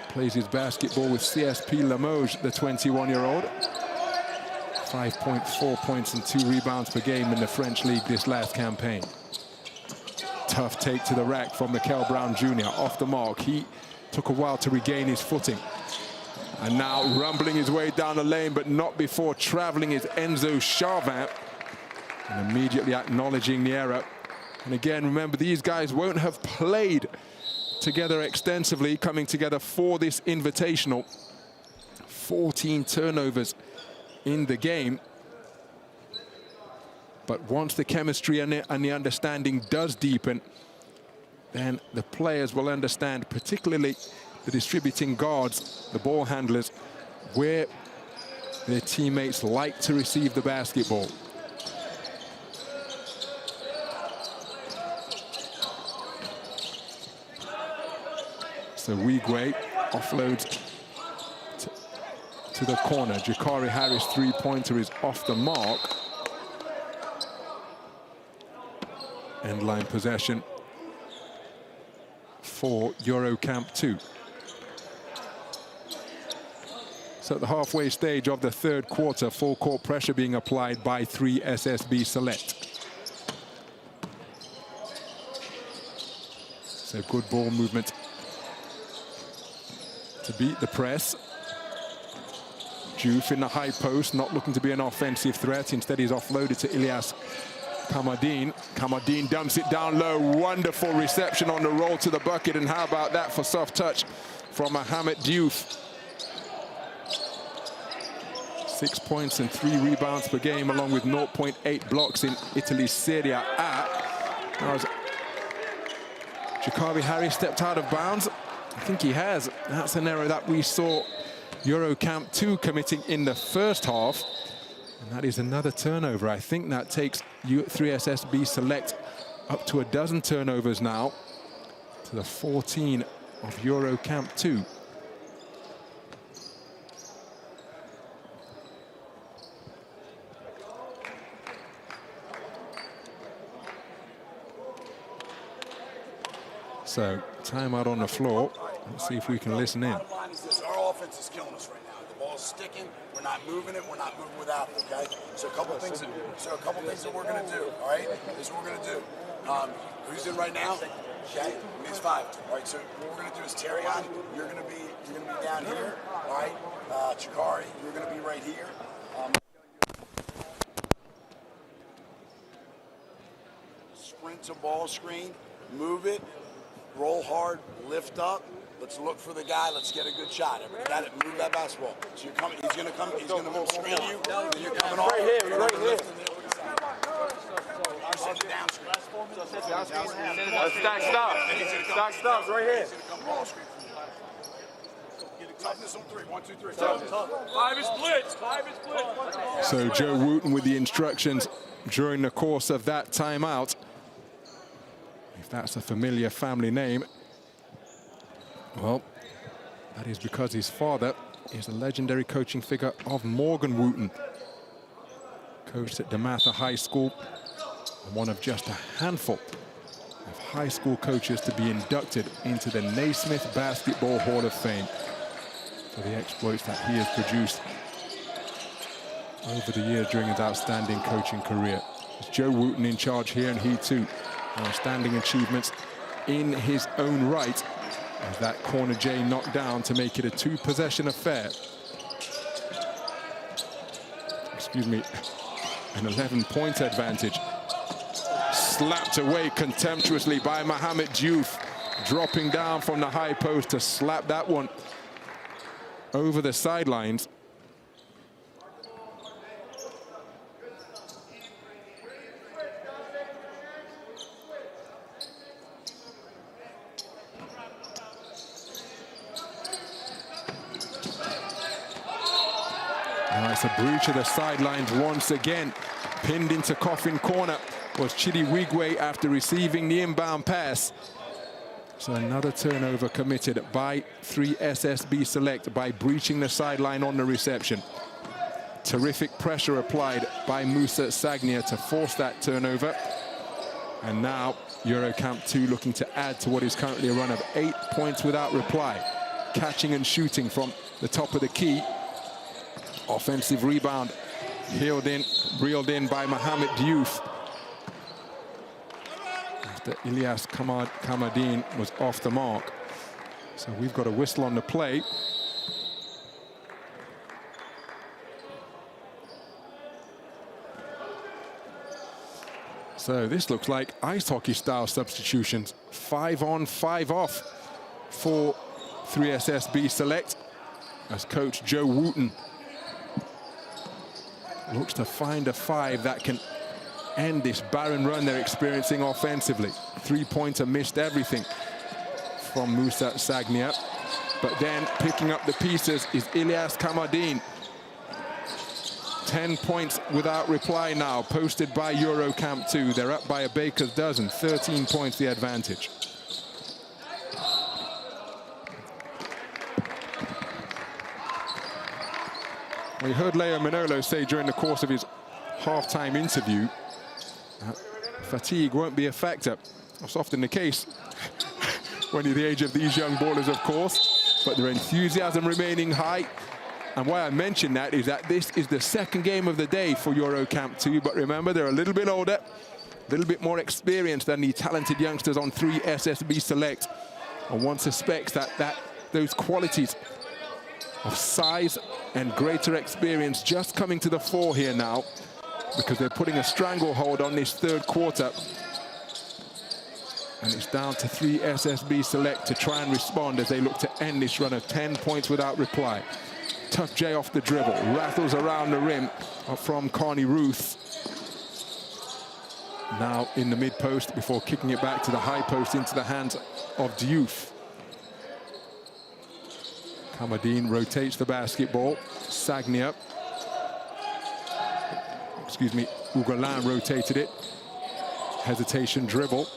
Plays his basketball with CSP Limoges, the 21-year-old. 5.4 points and 2 rebounds per game in the French league this last campaign. Tough take to the rack from Mikel Brown Jr. Off the mark. He took a while to regain his footing. And now rumbling his way down the lane, but not before traveling, is Enzo Charvin. And immediately acknowledging the error. And again, remember, these guys won't have played together extensively, coming together for this invitational. 14 turnovers in the game. But once the chemistry and the understanding does deepen, then the players will understand, particularly the distributing guards, the ball handlers, where their teammates like to receive the basketball. So Wigwe offloads to the corner. Jakari Harris three-pointer is off the mark. End line possession for EuroCamp 2. So at the halfway stage of the third quarter, full court pressure being applied by 3SSB Select. So good ball movement to beat the press. Diouf in the high post, not looking to be an offensive threat. Instead, he's offloaded to Ilias Kamardine. Kamardine dumps it down low. Wonderful reception on the roll to the bucket. And how about that for soft touch from Mohamed Diouf? 6 points and 3 rebounds per game, along with 0.8 blocks in Italy's Serie A. Now, as Jakari Harris stepped out of bounds, I think he has. That's an error that we saw EuroCamp 2 committing in the first half. And that is another turnover. I think that takes 3SSB Select up to a dozen turnovers now, to the 14 of EuroCamp 2. So, timeout on the floor. Let's see if we can listen in. Bottom line is this: our offense is killing us right now. The ball's sticking. We're not moving it. We're not moving without it. Okay. So a couple things. That we're gonna do. All right. This is what we're gonna do. Who's in right now? Okay. It's 5. All right. So what we're gonna do is Terrion, you're gonna be down here. All right. Chikari, you're gonna be right here. Sprint to ball screen. Move it. Roll hard. Lift up. Let's look for the guy. Let's get a good shot. Everybody got it. Move that basketball. So you're coming. He's gonna come. He's gonna screen you. And you're coming off. Right here. Right here. Down screen. Stack stops right here. Toughness on 3. 1, 2, 3. 5 is blitz. 5 is blitz. So Joe Wooten with the instructions during the course of that timeout. If that's a familiar family name, well, that is because his father is a legendary coaching figure of Morgan Wooten. Coached at DeMatha High School, and one of just a handful of high school coaches to be inducted into the Naismith Basketball Hall of Fame for the exploits that he has produced over the years during his outstanding coaching career. It's Joe Wooten in charge here, and he too, outstanding achievements in his own right, as that corner J knocked down to make it a 2-possession affair. Excuse me, an 11-point advantage. Slapped away contemptuously by Mohamed Diouf, dropping down from the high post to slap that one over the sidelines. Now it's a breach of the sidelines once again. Pinned into coffin corner was Chidi Wigwe after receiving the inbound pass. So another turnover committed by 3 SSB Select by breaching the sideline on the reception. Terrific pressure applied by Musa Sagnia to force that turnover. And now EuroCamp 2 looking to add to what is currently a run of 8 points without reply. Catching and shooting from the top of the key. Offensive rebound reeled in by Mohamed Diouf. After Ilyas Kamadin was off the mark. So we've got a whistle on the play. So this looks like ice hockey style substitutions. 5 on, 5 off for 3SSB Select, as coach Joe Wooten looks to find a 5 that can end this barren run they're experiencing offensively. 3-pointer missed everything from Musa Sagnia. But then picking up the pieces is Ilyas Kamadin. 10 points without reply now, posted by EuroCamp 2. They're up by a baker's dozen, 13 points the advantage. We heard Leo Manolo say during the course of his halftime interview that fatigue won't be a factor. That's often the case when you're the age of these young ballers, of course, but their enthusiasm remaining high. And why I mention that is that this is the second game of the day for EuroCamp 2, but remember, they're a little bit older, a little bit more experienced than the talented youngsters on 3 SSB Select. And one suspects that those qualities of size and greater experience just coming to the fore here now, because they're putting a stranglehold on this third quarter. And it's down to 3 SSB Select to try and respond as they look to end this run of 10 points without reply. Tough J off the dribble, rattles around the rim from Carney Ruth. Now in the mid post before kicking it back to the high post into the hands of Diouf. Kamadin rotates the basketball. Sagnia, excuse me, Ugalan rotated it. Hesitation dribble.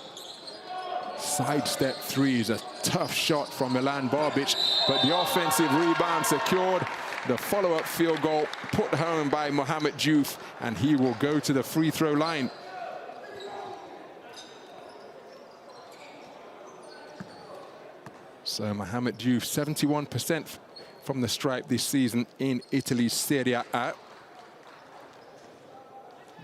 Sidestep 3 is a tough shot from Milan Barbic, but the offensive rebound secured. The follow-up field goal put home by Mohamed Diouf, and he will go to the free throw line. So Mohamed Diouf, 71% from the stripe this season in Italy's Serie A.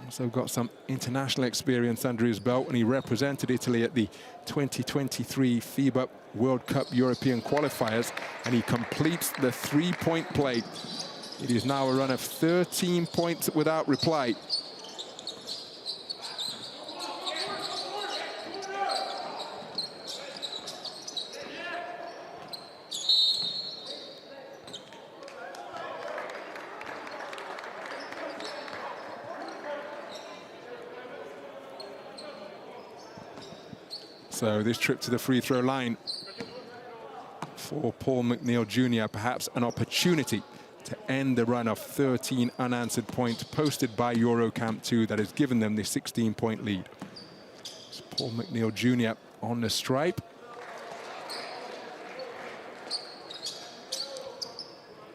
Also got some international experience under his belt when he represented Italy at the 2023 FIBA World Cup European qualifiers, and he completes the three-point play. It is now a run of 13 points without reply. So this trip to the free throw line for Paul McNeil Jr., perhaps an opportunity to end the run of 13 unanswered points posted by EuroCamp 2 that has given them the 16-point lead. So Paul McNeil Jr. on the stripe.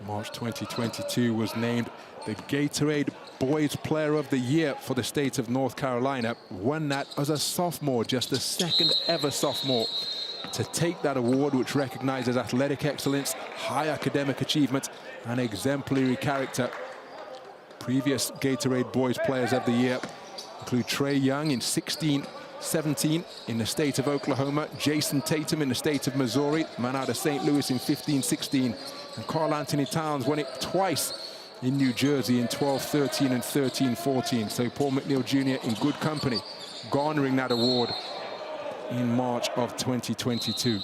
March 2022 was named the Gatorade Boys Player of the Year for the state of North Carolina. Won that as a sophomore, just the second ever sophomore to take that award, which recognizes athletic excellence, high academic achievement, and exemplary character. Previous Gatorade Boys Players of the Year include Trae Young in 16-17 in the state of Oklahoma, Jason Tatum in the state of Missouri, man out of St. Louis in 15-16, and Karl Anthony Towns won it twice in New Jersey in 12-13 and 13-14. So Paul McNeil Jr. in good company, garnering that award in March of 2022.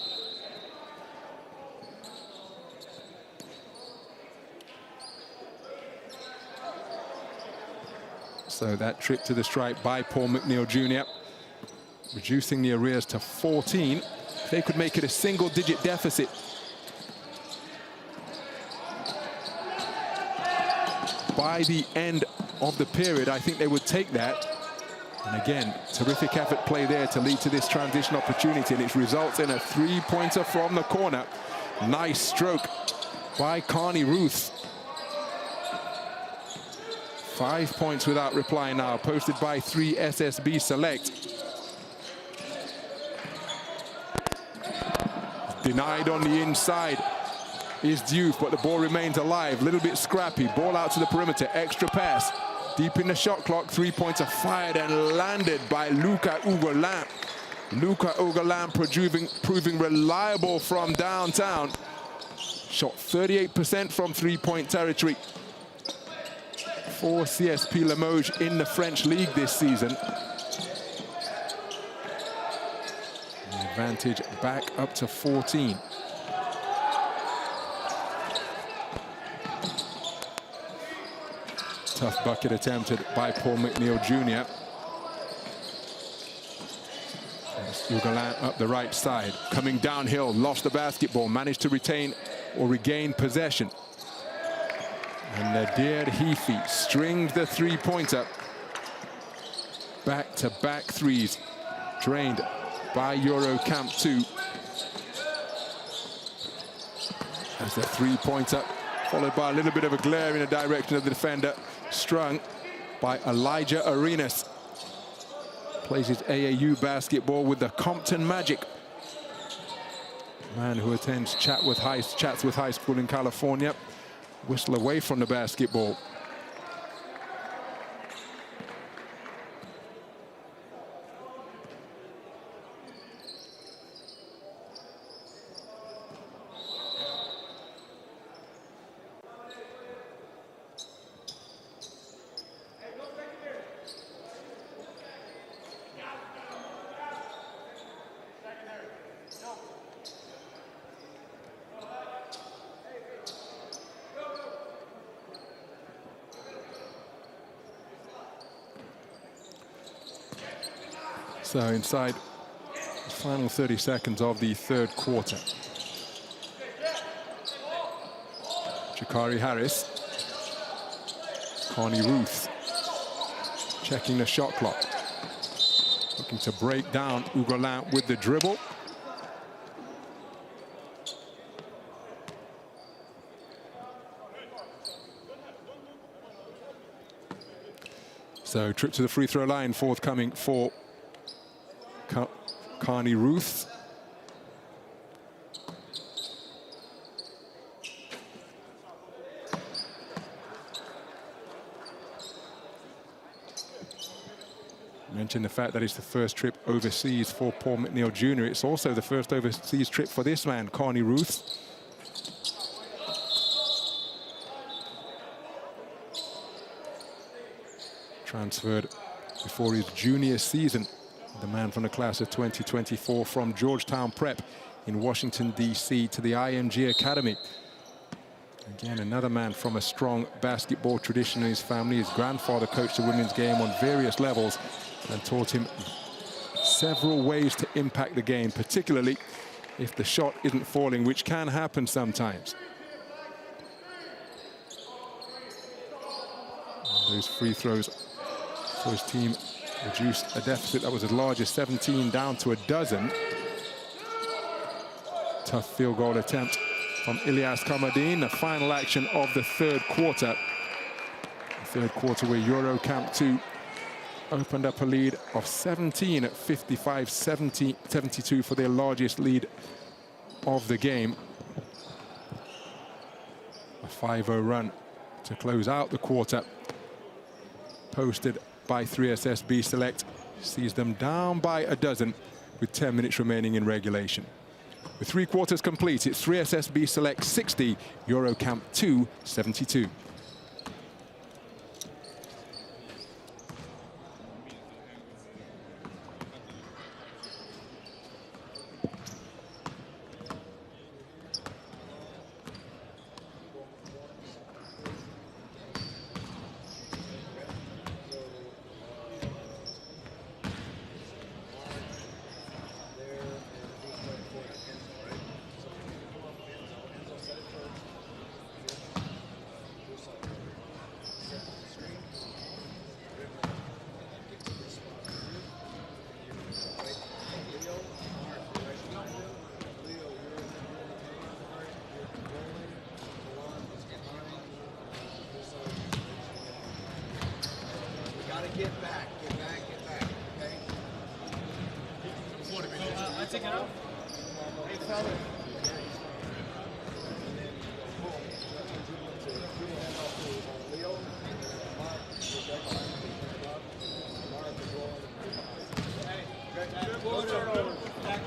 So that trip to the stripe by Paul McNeil Jr., reducing the arrears to 14. If they could make it a single-digit deficit, by the end of the period, I think they would take that. And again, terrific effort play there to lead to this transition opportunity, and it results in a three-pointer from the corner. Nice stroke by Carney Ruth. 5 points without reply now, posted by 3 SSB Select. Denied on the inside is Diouf, but the ball remains alive. Little bit scrappy. Ball out to the perimeter. Extra pass. Deep in the shot clock. Three-pointer fired and landed by Luca Ugolin. Luca Ugolin proving reliable from downtown. Shot 38% from three-point territory for CSP Limoges in the French League this season. The advantage back up to 14. Tough bucket attempted by Paul McNeil Jr. Ugolin up the right side, coming downhill, lost the basketball, managed to retain or regain possession. And Nadir Heafy strings the three-pointer. Back-to-back threes, drained by EuroCamp 2. As the three-pointer, followed by a little bit of a glare in the direction of the defender, strung by Elijah Arenas. Plays his AAU basketball with the Compton Magic. Man who attends Chatsworth High School in California. Whistle away from the basketball. So inside the final 30 seconds of the third quarter. Jakari Harris. Carney Ruth checking the shot clock. Looking to break down Ugolin with the dribble. So trip to the free throw line forthcoming for Carney Ruth. Mentioned the fact that it's the first trip overseas for Paul McNeil Jr. It's also the first overseas trip for this man, Carney Ruth. Transferred before his junior season, the man from the class of 2024 from Georgetown Prep in Washington, D.C. to the IMG Academy. Again, another man from a strong basketball tradition in his family. His grandfather coached the women's game on various levels and taught him several ways to impact the game, particularly if the shot isn't falling, which can happen sometimes. And those free throws for his team reduced a deficit that was as large as 17 down to a dozen. Tough field goal attempt from Ilyas Kamadin, the final action of the third quarter. The third quarter where EuroCamp 2 opened up a lead of 17 at 55-72 for their largest lead of the game. A 5-0 run to close out the quarter, posted by 3SSB Select, sees them down by a dozen with 10 minutes remaining in regulation. With 3 quarters complete, it's 3SSB Select 60, EuroCamp 2 72.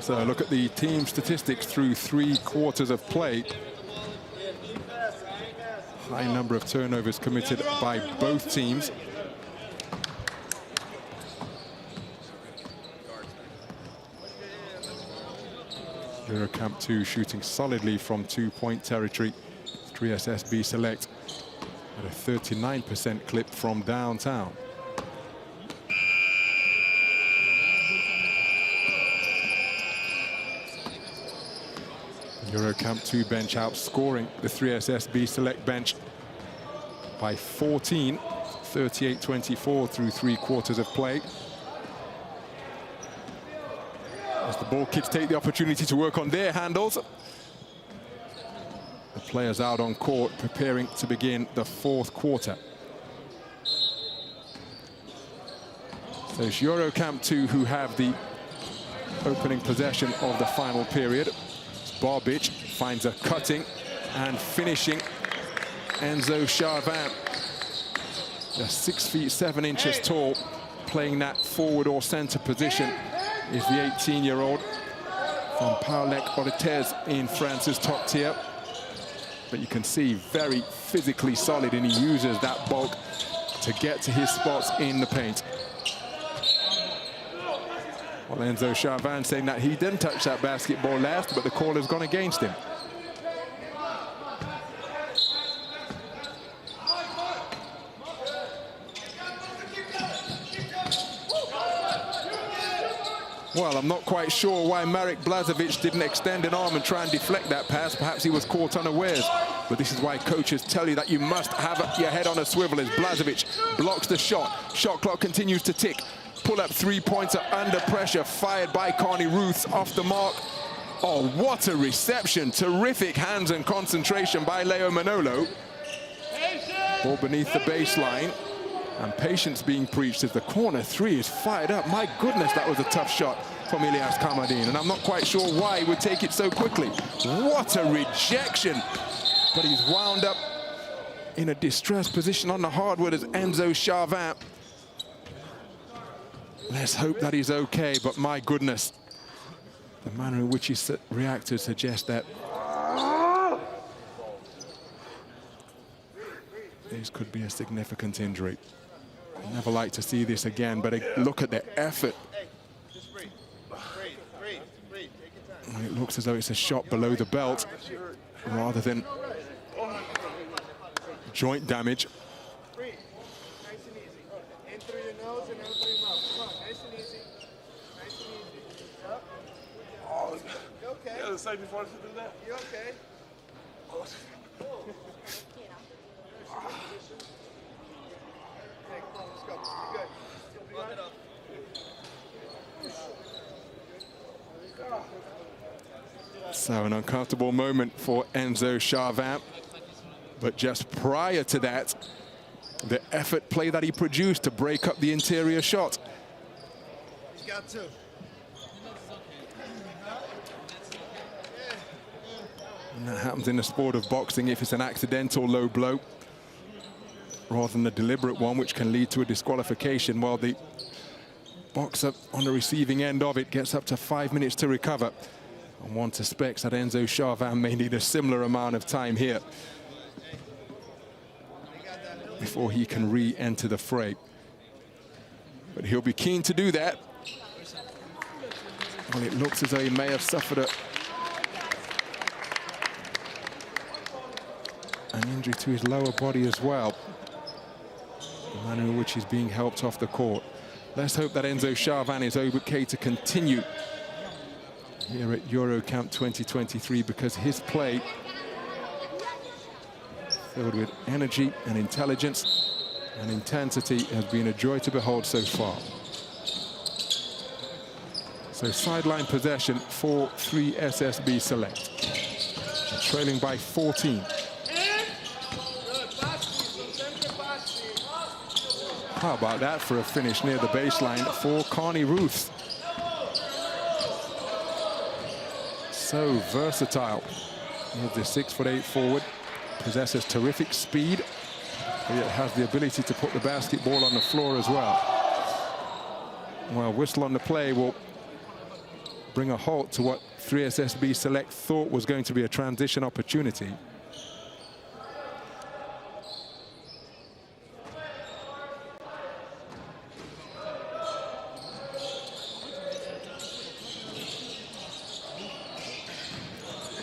So look at the team statistics through 3 quarters of play. High number of turnovers committed by both teams. EuroCamp 2 shooting solidly from 2-point territory. 3SSB Select at a 39% clip from downtown. EuroCamp 2 bench outscoring the 3SSB Select bench by 14, 38-24 through 3 quarters of play. As the ball kids take the opportunity to work on their handles. The players out on court preparing to begin the 4th quarter. So it's EuroCamp 2 who have the opening possession of the final period. Barbic finds a cutting and finishing Enzo Charvin. Just 6 feet 7 inches tall, playing that forward or center position is the 18-year-old from Paulec Orthez in France's top tier. But you can see very physically solid, and he uses that bulk to get to his spots in the paint. Well, Enzo Charvin saying that he didn't touch that basketball last, but the call has gone against him. Well, I'm not quite sure why Marek Blažević didn't extend an arm and try and deflect that pass. Perhaps he was caught unawares. But this is why coaches tell you that you must have your head on a swivel as Blažević blocks the shot. Shot clock continues to tick. Pull-up three-pointer under pressure, fired by Carney Ruths off the mark. Oh, what a reception. Terrific hands and concentration by Leo Manolo. Ball beneath the baseline. And patience being preached as the corner 3 is fired up. My goodness, that was a tough shot from Ilyas Kamadin. And I'm not quite sure why he would take it so quickly. What a rejection. But he's wound up in a distressed position on the hardwood as Enzo Charvin. Let's hope that he's okay, but my goodness, the manner in which he reacted suggests that this could be a significant injury. I never like to see this again, but look at the effort. It looks as though it's a shot below the belt rather than joint damage. The other side before to do that. You okay? So an uncomfortable moment for Enzo Charvin. But just prior to that, the effort play that he produced to break up the interior shot. He's got two. And that happens in the sport of boxing if it's an accidental low blow rather than a deliberate one, which can lead to a disqualification, while the boxer on the receiving end of it gets up to 5 minutes to recover. And one suspects that Enzo Charvin may need a similar amount of time here before he can re-enter the fray. But he'll be keen to do that. Well, it looks as though he may have suffered an injury to his lower body as well, the manner in which he's being helped off the court. Let's hope that Enzo Charvin is okay to continue here at EuroCamp 2023, because his play, filled with energy and intelligence and intensity, has been a joy to behold so far. So sideline possession for 3 SSB Select, trailing by 14. How about that for a finish near the baseline for Carney Ruth? So versatile. Here's the 6'8" forward. Possesses terrific speed, but yet has the ability to put the basketball on the floor as well. Well, whistle on the play will bring a halt to what 3SSB Select thought was going to be a transition opportunity.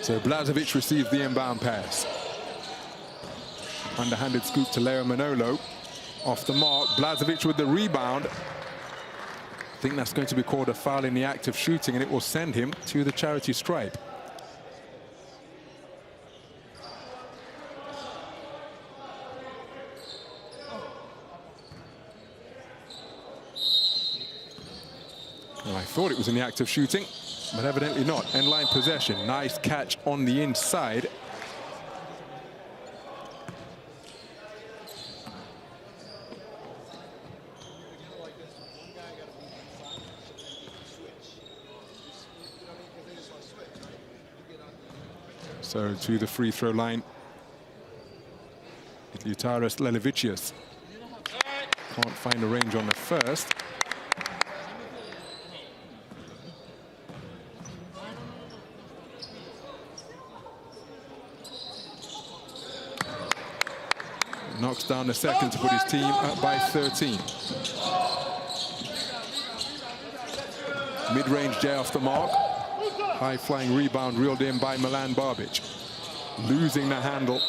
So Blažević receives the inbound pass. Underhanded scoop to Leo Manolo. Off the mark, Blažević with the rebound. I think that's going to be called a foul in the act of shooting, and it will send him to the charity stripe. Well, I thought it was in the act of shooting, but evidently not. End line possession. Nice catch on the inside. So to the free throw line, Liutauras Lelevicius. Can't find a range on the first. Knocks down the second to put his team up by 13. Mid-range J off the mark. High-flying rebound reeled in by Milan Barbic. Losing the handle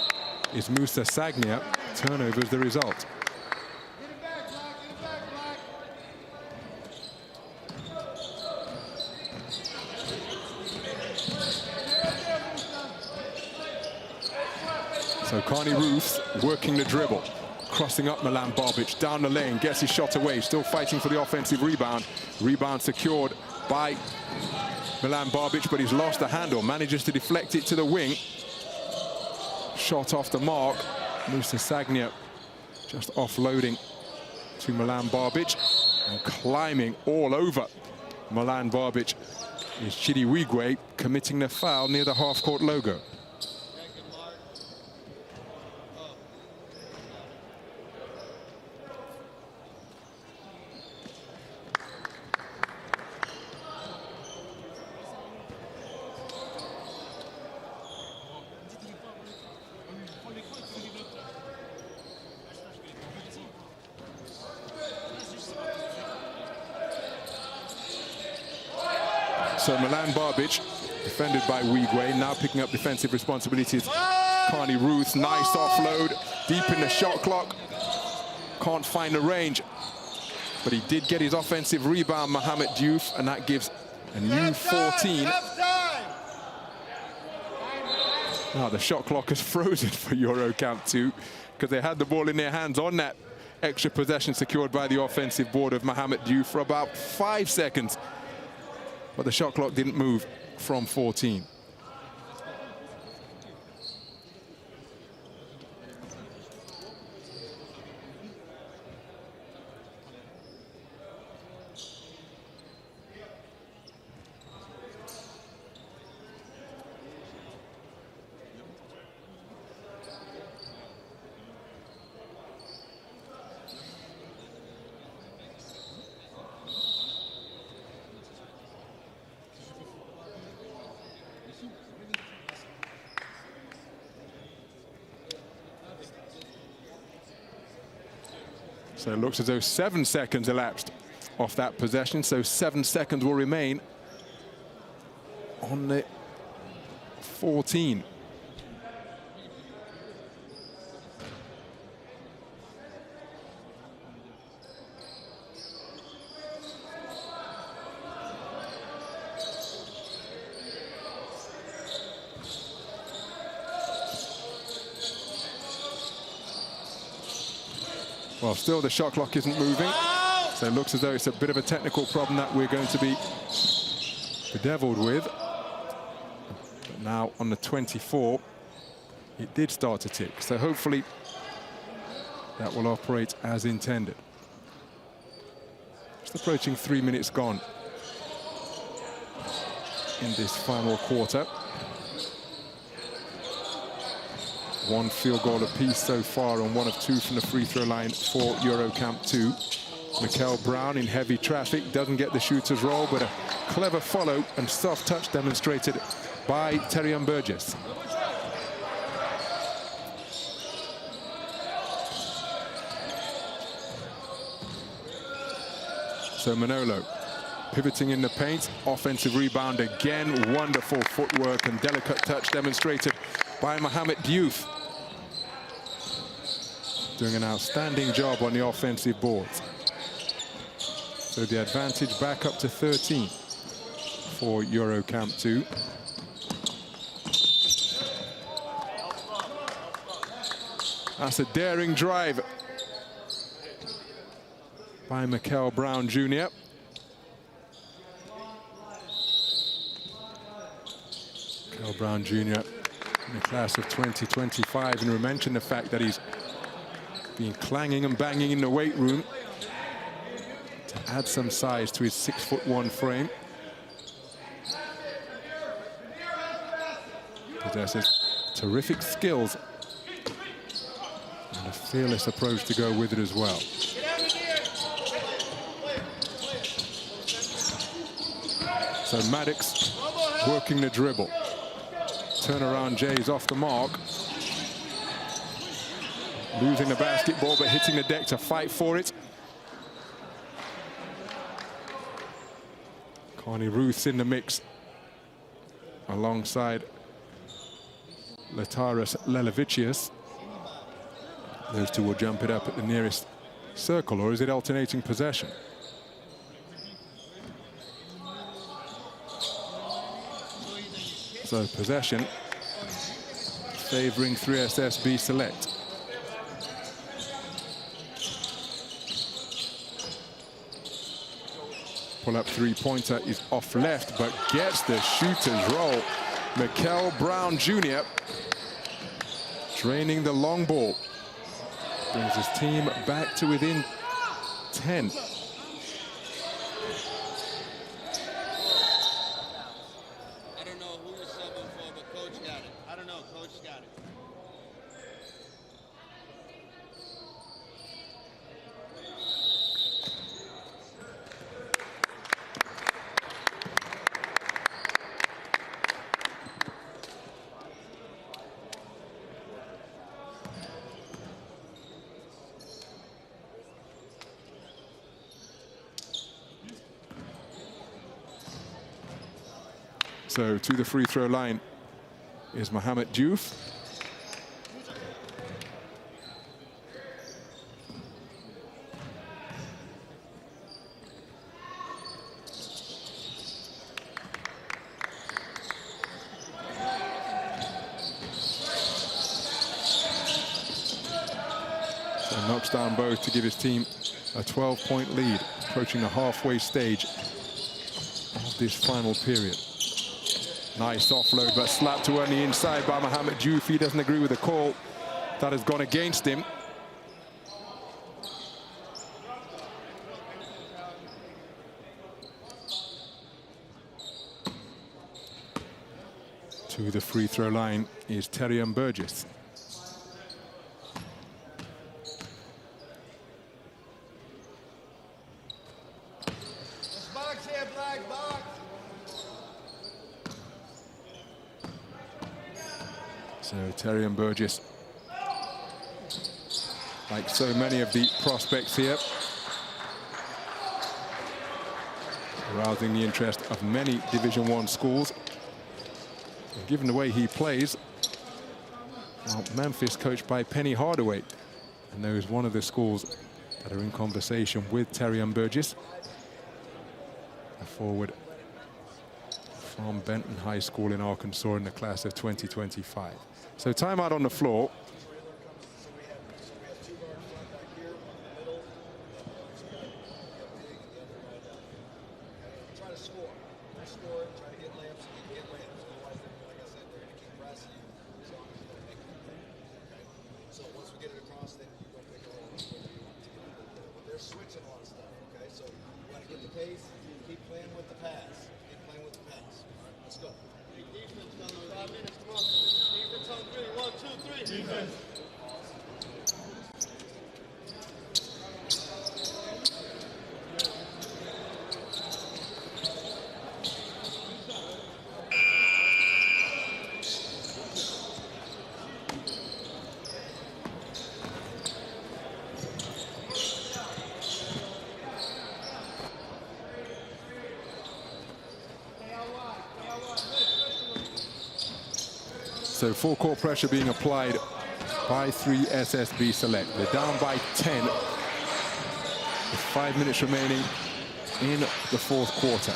is Musa Sagnia. Turnover is the result. So Carney Ruth working the dribble, crossing up Milan Barbic down the lane, gets his shot away, still fighting for the offensive rebound. Rebound secured by Milan Barbic, but he's lost the handle, manages to deflect it to the wing. Shot off the mark. Musa Sagnia just offloading to Milan Barbic, and climbing all over Milan Barbic is Chidiwigwe, committing the foul near the half-court logo. So Milan Barbic, defended by Weegway, now picking up defensive responsibilities. Carney Ruth, nice offload, deep in the shot clock. Can't find the range, but he did get his offensive rebound, Mohamed Diouf, and that gives a new 14. Now the shot clock is frozen for EuroCamp 2 because they had the ball in their hands on that extra possession secured by the offensive board of Mohamed Diouf for about 5 seconds. But the shot clock didn't move from 14. So it looks as though 7 seconds elapsed off that possession. So 7 seconds will remain on the 14. Well, still the shot clock isn't moving, so it looks as though it's a bit of a technical problem that we're going to be bedeviled with. But now on the 24, it did start to tick, so hopefully that will operate as intended. Just approaching 3 minutes gone in this final quarter. 1 field goal apiece so far and 1 of 2 from the free throw line for EuroCamp 2. Mikel Brown in heavy traffic, doesn't get the shooter's roll, but a clever follow and soft touch demonstrated by Terian Burgess. So Manolo pivoting in the paint, offensive rebound again, wonderful footwork and delicate touch demonstrated by Mohamed Diouf. Doing an outstanding job on the offensive boards. So the advantage back up to 13 for EuroCamp 2. That's a daring drive by Mikel Brown Jr. Mikel Brown Jr. in the class of 2025, and we mentioned the fact that he's been clanging and banging in the weight room to add some size to his 6'1" frame. Possesses terrific skills and a fearless approach to go with it as well. So Maddox working the dribble. Turnaround Jay's off the mark. Losing the basketball, but hitting the deck to fight for it. Carney Ruth's in the mix alongside Lataras Lelevicius. Those two will jump it up at the nearest circle, or is it alternating possession? So possession favoring 3SSB Select. Pull-up three-pointer is off left, but gets the shooter's roll. Mikel Brown Jr. draining the long ball. Brings his team back to within 10. I don't know who was subbing for, but coach got it. I don't know, coach got it. So to the free throw line is Mohamed Diouf. So knocks down both to give his team a 12-point lead, approaching the halfway stage of this final period. Nice offload, but slapped to on the inside by Mohamed Diouf. He doesn't agree with the call. That has gone against him. To the free throw line is Terian Burgess. So Terian Burgess, like so many of the prospects here, arousing the interest of many Division I schools. And given the way he plays, well, Memphis, coached by Penny Hardaway, and there is one of the schools that are in conversation with Terian Burgess, a forward from Benton High School in Arkansas in the class of 2025. So timeout on the floor. So full court pressure being applied by 3 SSB Select. They're down by 10 with 5 minutes remaining in the fourth quarter.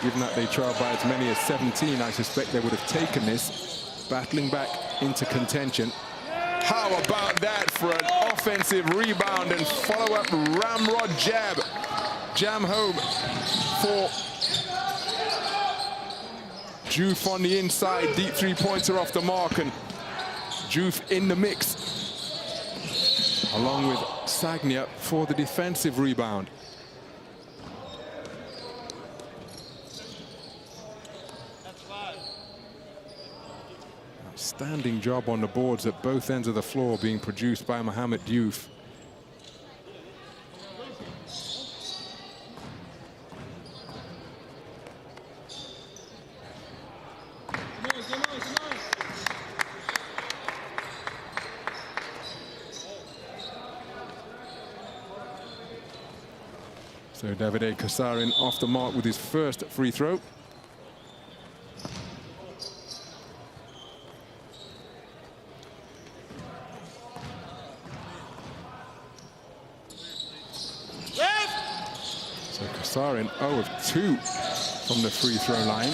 Given that they trailed by as many as 17, I suspect they would have taken this, battling back into contention. How about that for an offensive rebound and follow-up ramrod jab. Jam home for Diouf on the inside, deep three-pointer off the mark, and Diouf in the mix, along with Sagnia for the defensive rebound. Outstanding job on the boards at both ends of the floor being produced by Mohamed Diouf. So Davide Kasarin off the mark with his first free throw. So Kasarin 0 of 2 from the free throw line.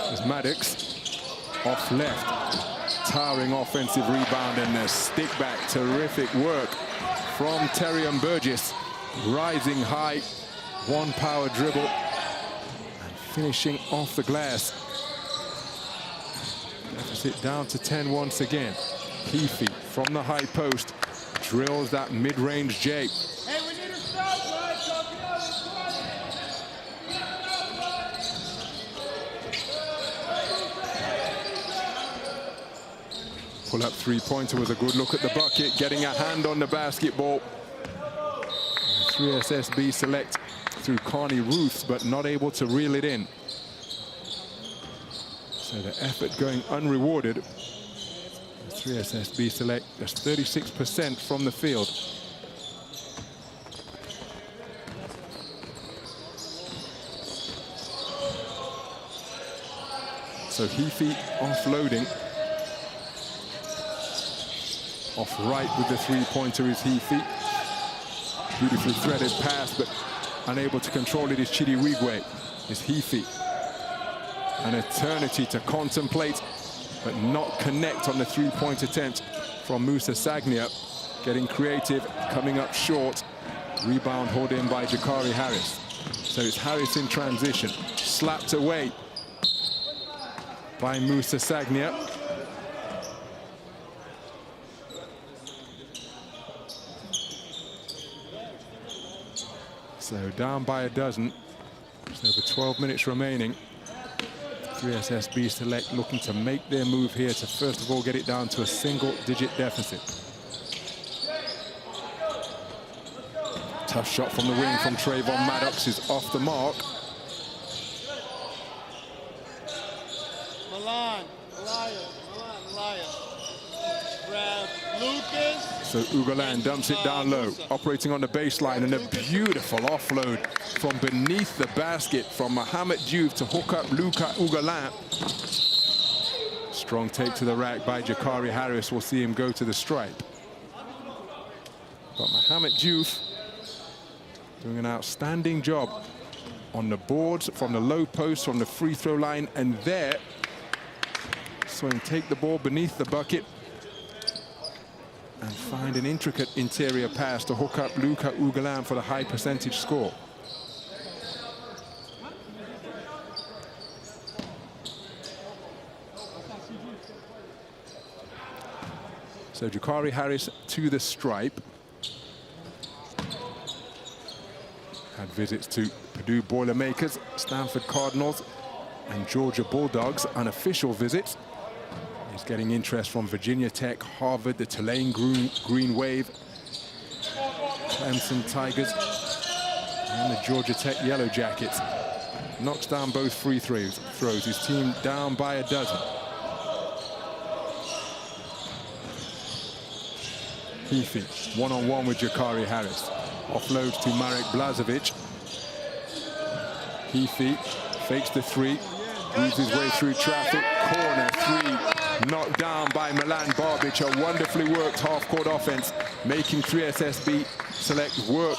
There's Maddox off left. Towering offensive rebound and a stick back. Terrific work from Terian Burgess, rising high, one power dribble, and finishing off the glass. Deficit down to 10 once again. Keefe from the high post drills that mid-range J. Hey, we need to stop, Pull-up three-pointer was a good look at the bucket, getting a hand on the basketball. 3 SSB Select through Carney Ruths, but not able to reel it in. So the effort going unrewarded. 3 SSB Select, just 36% from the field. So Heafy offloading. Off right with the three-pointer is Heafy. Beautifully threaded pass, but unable to control it is Chidiwigwe. Is Heafy. An eternity to contemplate, but not connect on the three-point attempt from Musa Sagnia. Getting creative, coming up short. Rebound hauled in by Jakari Harris. So it's Harris in transition. Slapped away by Musa Sagnia. So down by a dozen. There's over 12 minutes remaining. 3SSB Select looking to make their move here to first of all get it down to a single-digit deficit. Tough shot from the wing from Trayvon Maddox is off the mark. Milan. Grab Lucas. So Ugalan dumps it down low, operating on the baseline, and a beautiful offload from beneath the basket from Mohamed Diouf to hook up Luka Ugalan. Strong take to the rack by Jakari Harris. We'll see him go to the stripe. But Mohamed Diouf doing an outstanding job on the boards, from the low post, from the free throw line, and there. So him take the ball beneath the bucket and find an intricate interior pass to hook up Luka Ugalan for the high percentage score. So Jakari Harris to the stripe. Had visits to Purdue Boilermakers, Stanford Cardinals, and Georgia Bulldogs, unofficial visits. He's getting interest from Virginia Tech, Harvard, the Tulane Green Wave, Clemson Tigers, and the Georgia Tech Yellow Jackets. Knocks down both free throws. His team down by a dozen. Heafy, one-on-one with Jakari Harris. Offloads to Marek Blažević. Heafy fakes the three, weaves his way through traffic. Corner three, knocked down by Milan Barbic. A wonderfully worked half-court offense, making 3SSB Select work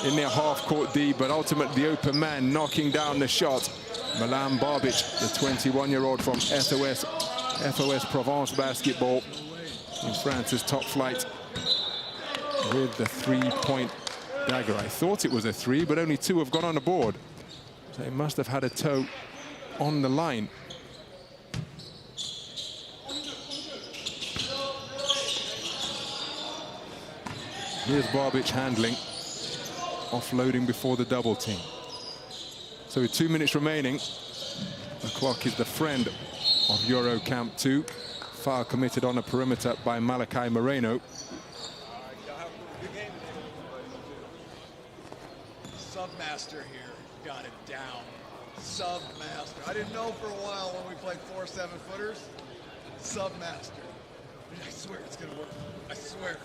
in their half-court D, but ultimately the open man knocking down the shot. Milan Barbic, the 21-year-old from FOS Provence basketball in France's top flight, with the three-point dagger. I thought it was a three, but only two have gone on the board. So he must have had a toe on the line. Here's Barbic handling, offloading before the double team. So with 2 minutes remaining, the clock is the friend of EuroCamp 2. Foul committed on the perimeter by Malachi Moreno. Submaster here got it down. Submaster. I didn't know for a while when we played 4 7-footers. Submaster. I swear it's gonna work. I swear.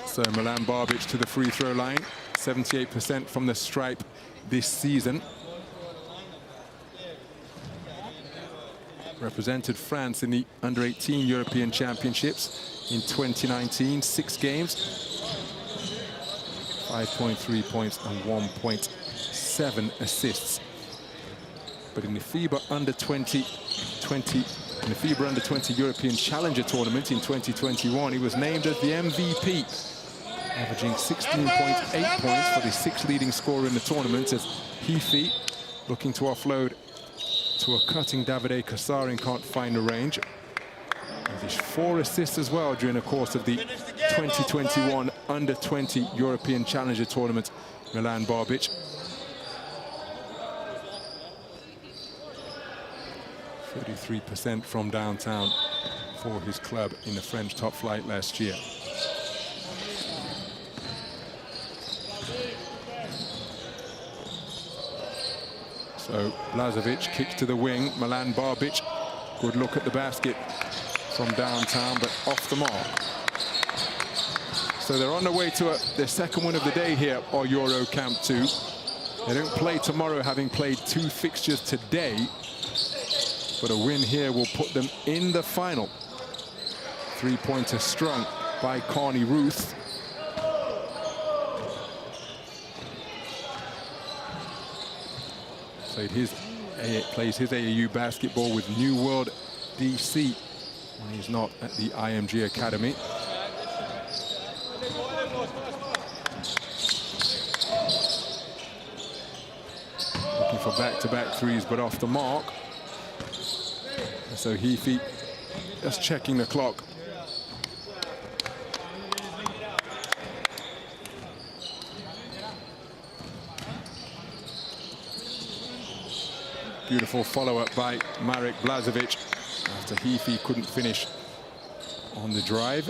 So Milan Barbic to the free throw line. 78% from the stripe this season. Represented France in the under-18 European Championships in 2019. 6 games. 5.3 points and 1.7 assists. But in the FIBA Under-20 European Challenger Tournament in 2021, he was named as the MVP, averaging 16.8 points for the 6th leading scorer in the tournament, as Heafy looking to offload to a cutting Davide Kasarin, can't find the range. And there's 4 assists as well during the course of the 2021 Under-20 European Challenger Tournament. Milan Barbic. 33% from downtown for his club in the French top flight last year. So Blažević kicks to the wing. Milan Barbic, good look at the basket from downtown, but off the mark. So they're on their way to their second win of the day here on EuroCamp 2. They don't play tomorrow, having played 2 fixtures today. But a win here will put them in the final. 3-pointer strung by Carney Ruth. Plays his AAU basketball with New World DC when he's not at the IMG Academy. Looking for back-to-back threes, but off the mark. So Heafy just checking the clock. Beautiful follow-up by Marek Blažević after Heafy couldn't finish on the drive.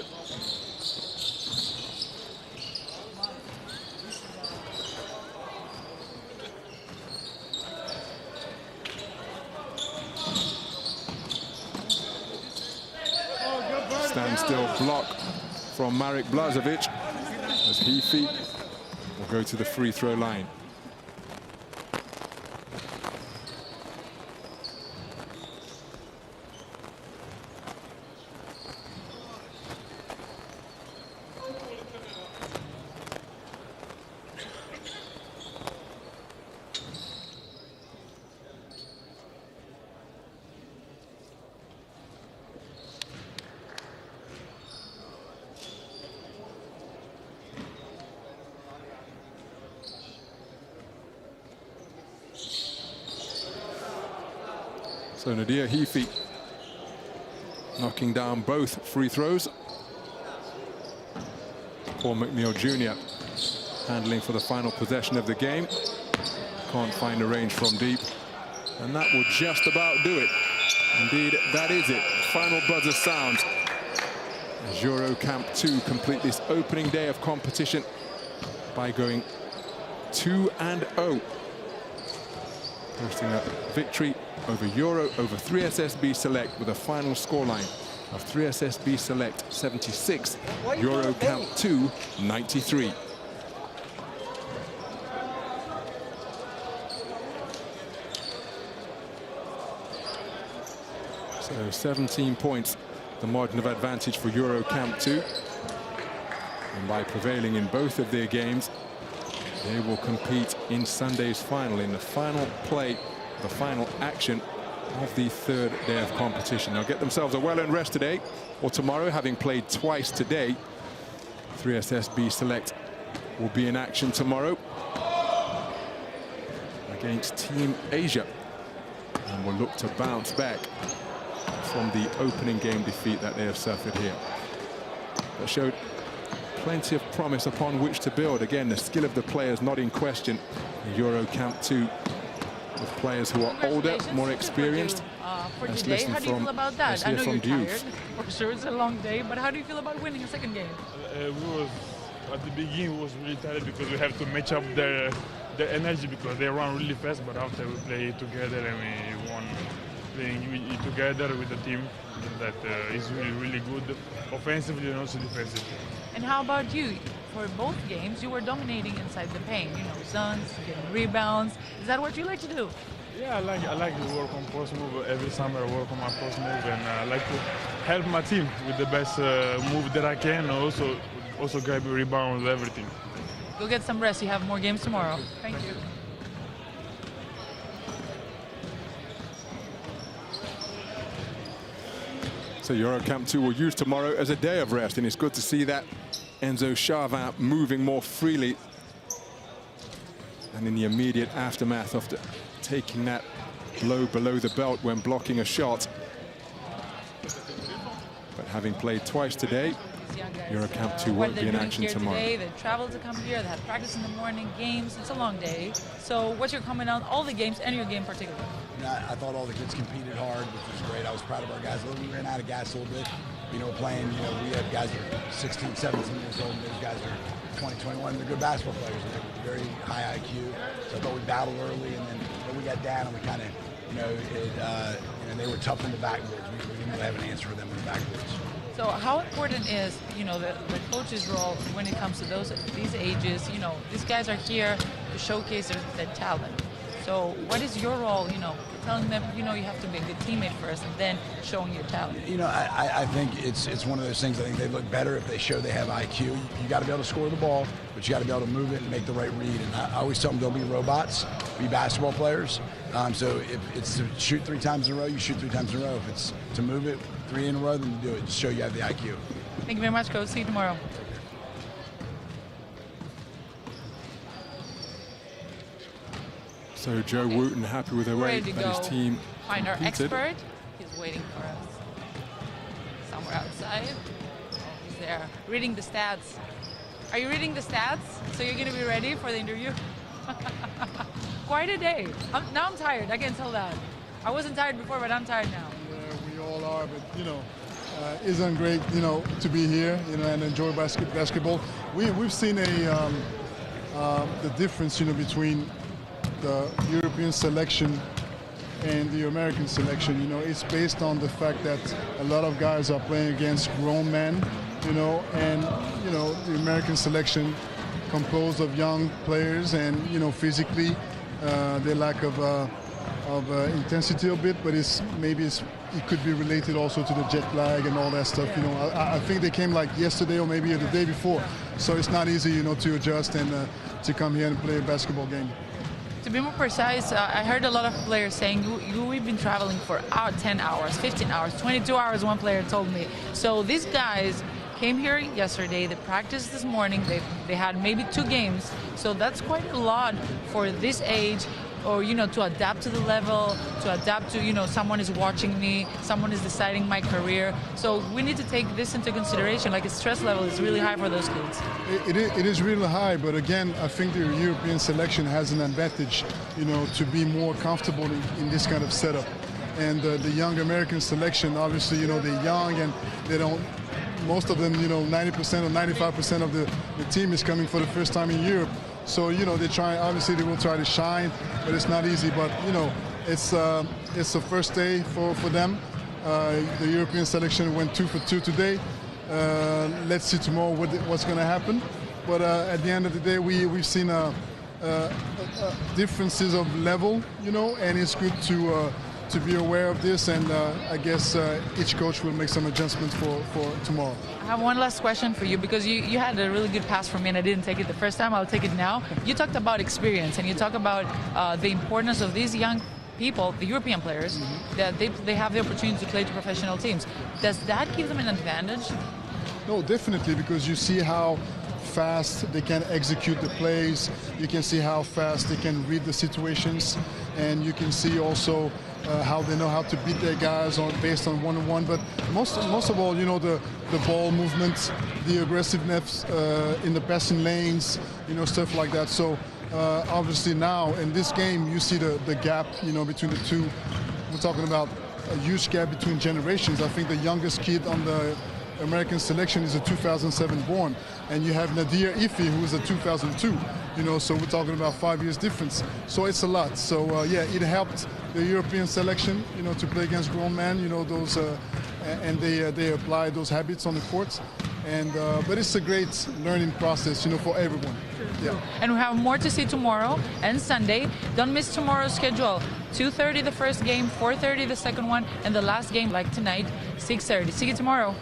Standstill block from Marek Blažević as Heafy will go to the free throw line. So Nadir Heafy knocking down both free throws. Paul McNeil Jr. handling for the final possession of the game. Can't find a range from deep. And that will just about do it. Indeed, that is it. Final buzzer sounds as EuroCamp 2 complete this opening day of competition by going 2-0. Posting a victory over 3SSB Select with a final scoreline of 3SSB Select 76, EuroCamp 2 93. So 17 points, the margin of advantage for EuroCamp 2. And by prevailing in both of their games, they will compete in Sunday's final, in the final play, the final action of the 3rd day of competition. They'll get themselves a well-earned rest today or tomorrow, having played twice today. 3SSB Select will be in action tomorrow against Team Asia and will look to bounce back from the opening game defeat that they have suffered here. That showed plenty of promise upon which to build. Again, the skill of the players not in question in EuroCamp 2, with players who are older, more experienced. For today, how do you feel about that? I know you're tired. For sure, it's a long day, but how do you feel about winning a second game? At the beginning, we was really tired because we have to match up their energy because they run really fast. But after we play together and we won playing together with the team, that is really good, offensively and also defensively. And how about you? For both games, you were dominating inside the paint. You know, zones, getting rebounds. Is that what you like to do? Yeah, I like to work on post move every summer. I work on my post move, and I like to help my team with the best move that I can. Also grab rebounds, everything. Go get some rest. You have more games tomorrow. Thank you. So EuroCamp 2 will use tomorrow as a day of rest, and it's good to see that Enzo Charvin moving more freely and in the immediate aftermath of taking that blow below the belt when blocking a shot. But having played twice today, EuroCamp 2 won't be in action tomorrow. Today, they traveled to come here, they had practice in the morning, games, it's a long day. So what's your comment on all the games and your game in particular? I thought all the kids competed hard, which was great. I was proud of our guys. We ran out of gas a little bit, playing, we have guys that are 16, 17 years old, and those guys are 20, 21. They're good basketball players, and they're very high IQ. So I thought we battled early, and then we got down, and we kind of, they were tough in the backboards. We didn't really have an answer for them in the backboards. So how important is, the coach's role when it comes to these ages? These guys are here to showcase their talent. So what is your role, telling them, you have to be a good teammate first and then showing your talent? I think it's one of those things. I think they look better if they show they have IQ. You got to be able to score the ball, but you got to be able to move it and make the right read. And I always tell them, don't be robots, be basketball players. So if it's to shoot 3 times in a row, you shoot 3 times in a row. If it's to move it 3 in a row, then you do it. Just show you have the IQ. Thank you very much, Coach. See you tomorrow. So Joe Wooten happy with the way that his team find our competed. expert. He's waiting for us somewhere outside. Oh, he's there, reading the stats. Are you reading the stats? So you're going to be ready for the interview? Quite a day. Now I'm tired. I can tell that. I wasn't tired before, but I'm tired now. Yeah, we all are. But isn't great, to be here, and enjoy basketball. We've seen the difference, between the European selection and the American selection. It's based on the fact that a lot of guys are playing against grown men, and the American selection composed of young players, and physically they lack of intensity a bit, but it could be related also to the jet lag and all that stuff. I think they came like yesterday or maybe the day before, so it's not easy, to adjust and to come here and play a basketball game. To be more precise, I heard a lot of players saying we've been traveling for 10 hours, 15 hours, 22 hours, one player told me. So these guys came here yesterday, they practiced this morning, they had maybe 2 games. So that's quite a lot for this age, or to adapt to the level, to adapt to someone is watching me, someone is deciding my career. So we need to take this into consideration. Like the stress level is really high for those kids. It is really high, but again, I think the European selection has an advantage, to be more comfortable in this kind of setup. And the young American selection, obviously, they're young and they don't. Most of them, 90% or 95% of the team is coming for the first time in Europe. So, they try, obviously they will try to shine, but it's not easy. But, it's the first day for them. The European selection went 2 for 2 today. Let's see tomorrow what's going to happen. But at the end of the day, we've seen differences of level, and it's good to be aware of this, and I guess each coach will make some adjustments for tomorrow. I have one last question for you, because you had a really good pass from me and I didn't take it the first time. I'll take it now. You talked about experience, and you talk about the importance of these young people, the European players, that they have the opportunity to play to professional teams. Does that give them an advantage? No, definitely, because you see how fast they can execute the plays, you can see how fast they can read the situations, and you can see also how they know how to beat their guys based on one-on-one. But most of all, the ball movement, the aggressiveness in the passing lanes, stuff like that. So obviously now in this game, you see the gap, between the two. We're talking about a huge gap between generations. I think the youngest kid on the American selection is a 2007 born, and you have Nadir Ifi, who is a 2002. So we're talking about 5 years difference. So it's a lot. So yeah, it helped the European selection, to play against grown men, those, and they apply those habits on the court. And but it's a great learning process, for everyone. Yeah. And we have more to see tomorrow and Sunday. Don't miss tomorrow's schedule. 2:30 the first game, 4:30 the second one, and the last game, like tonight, 6:30. See you tomorrow.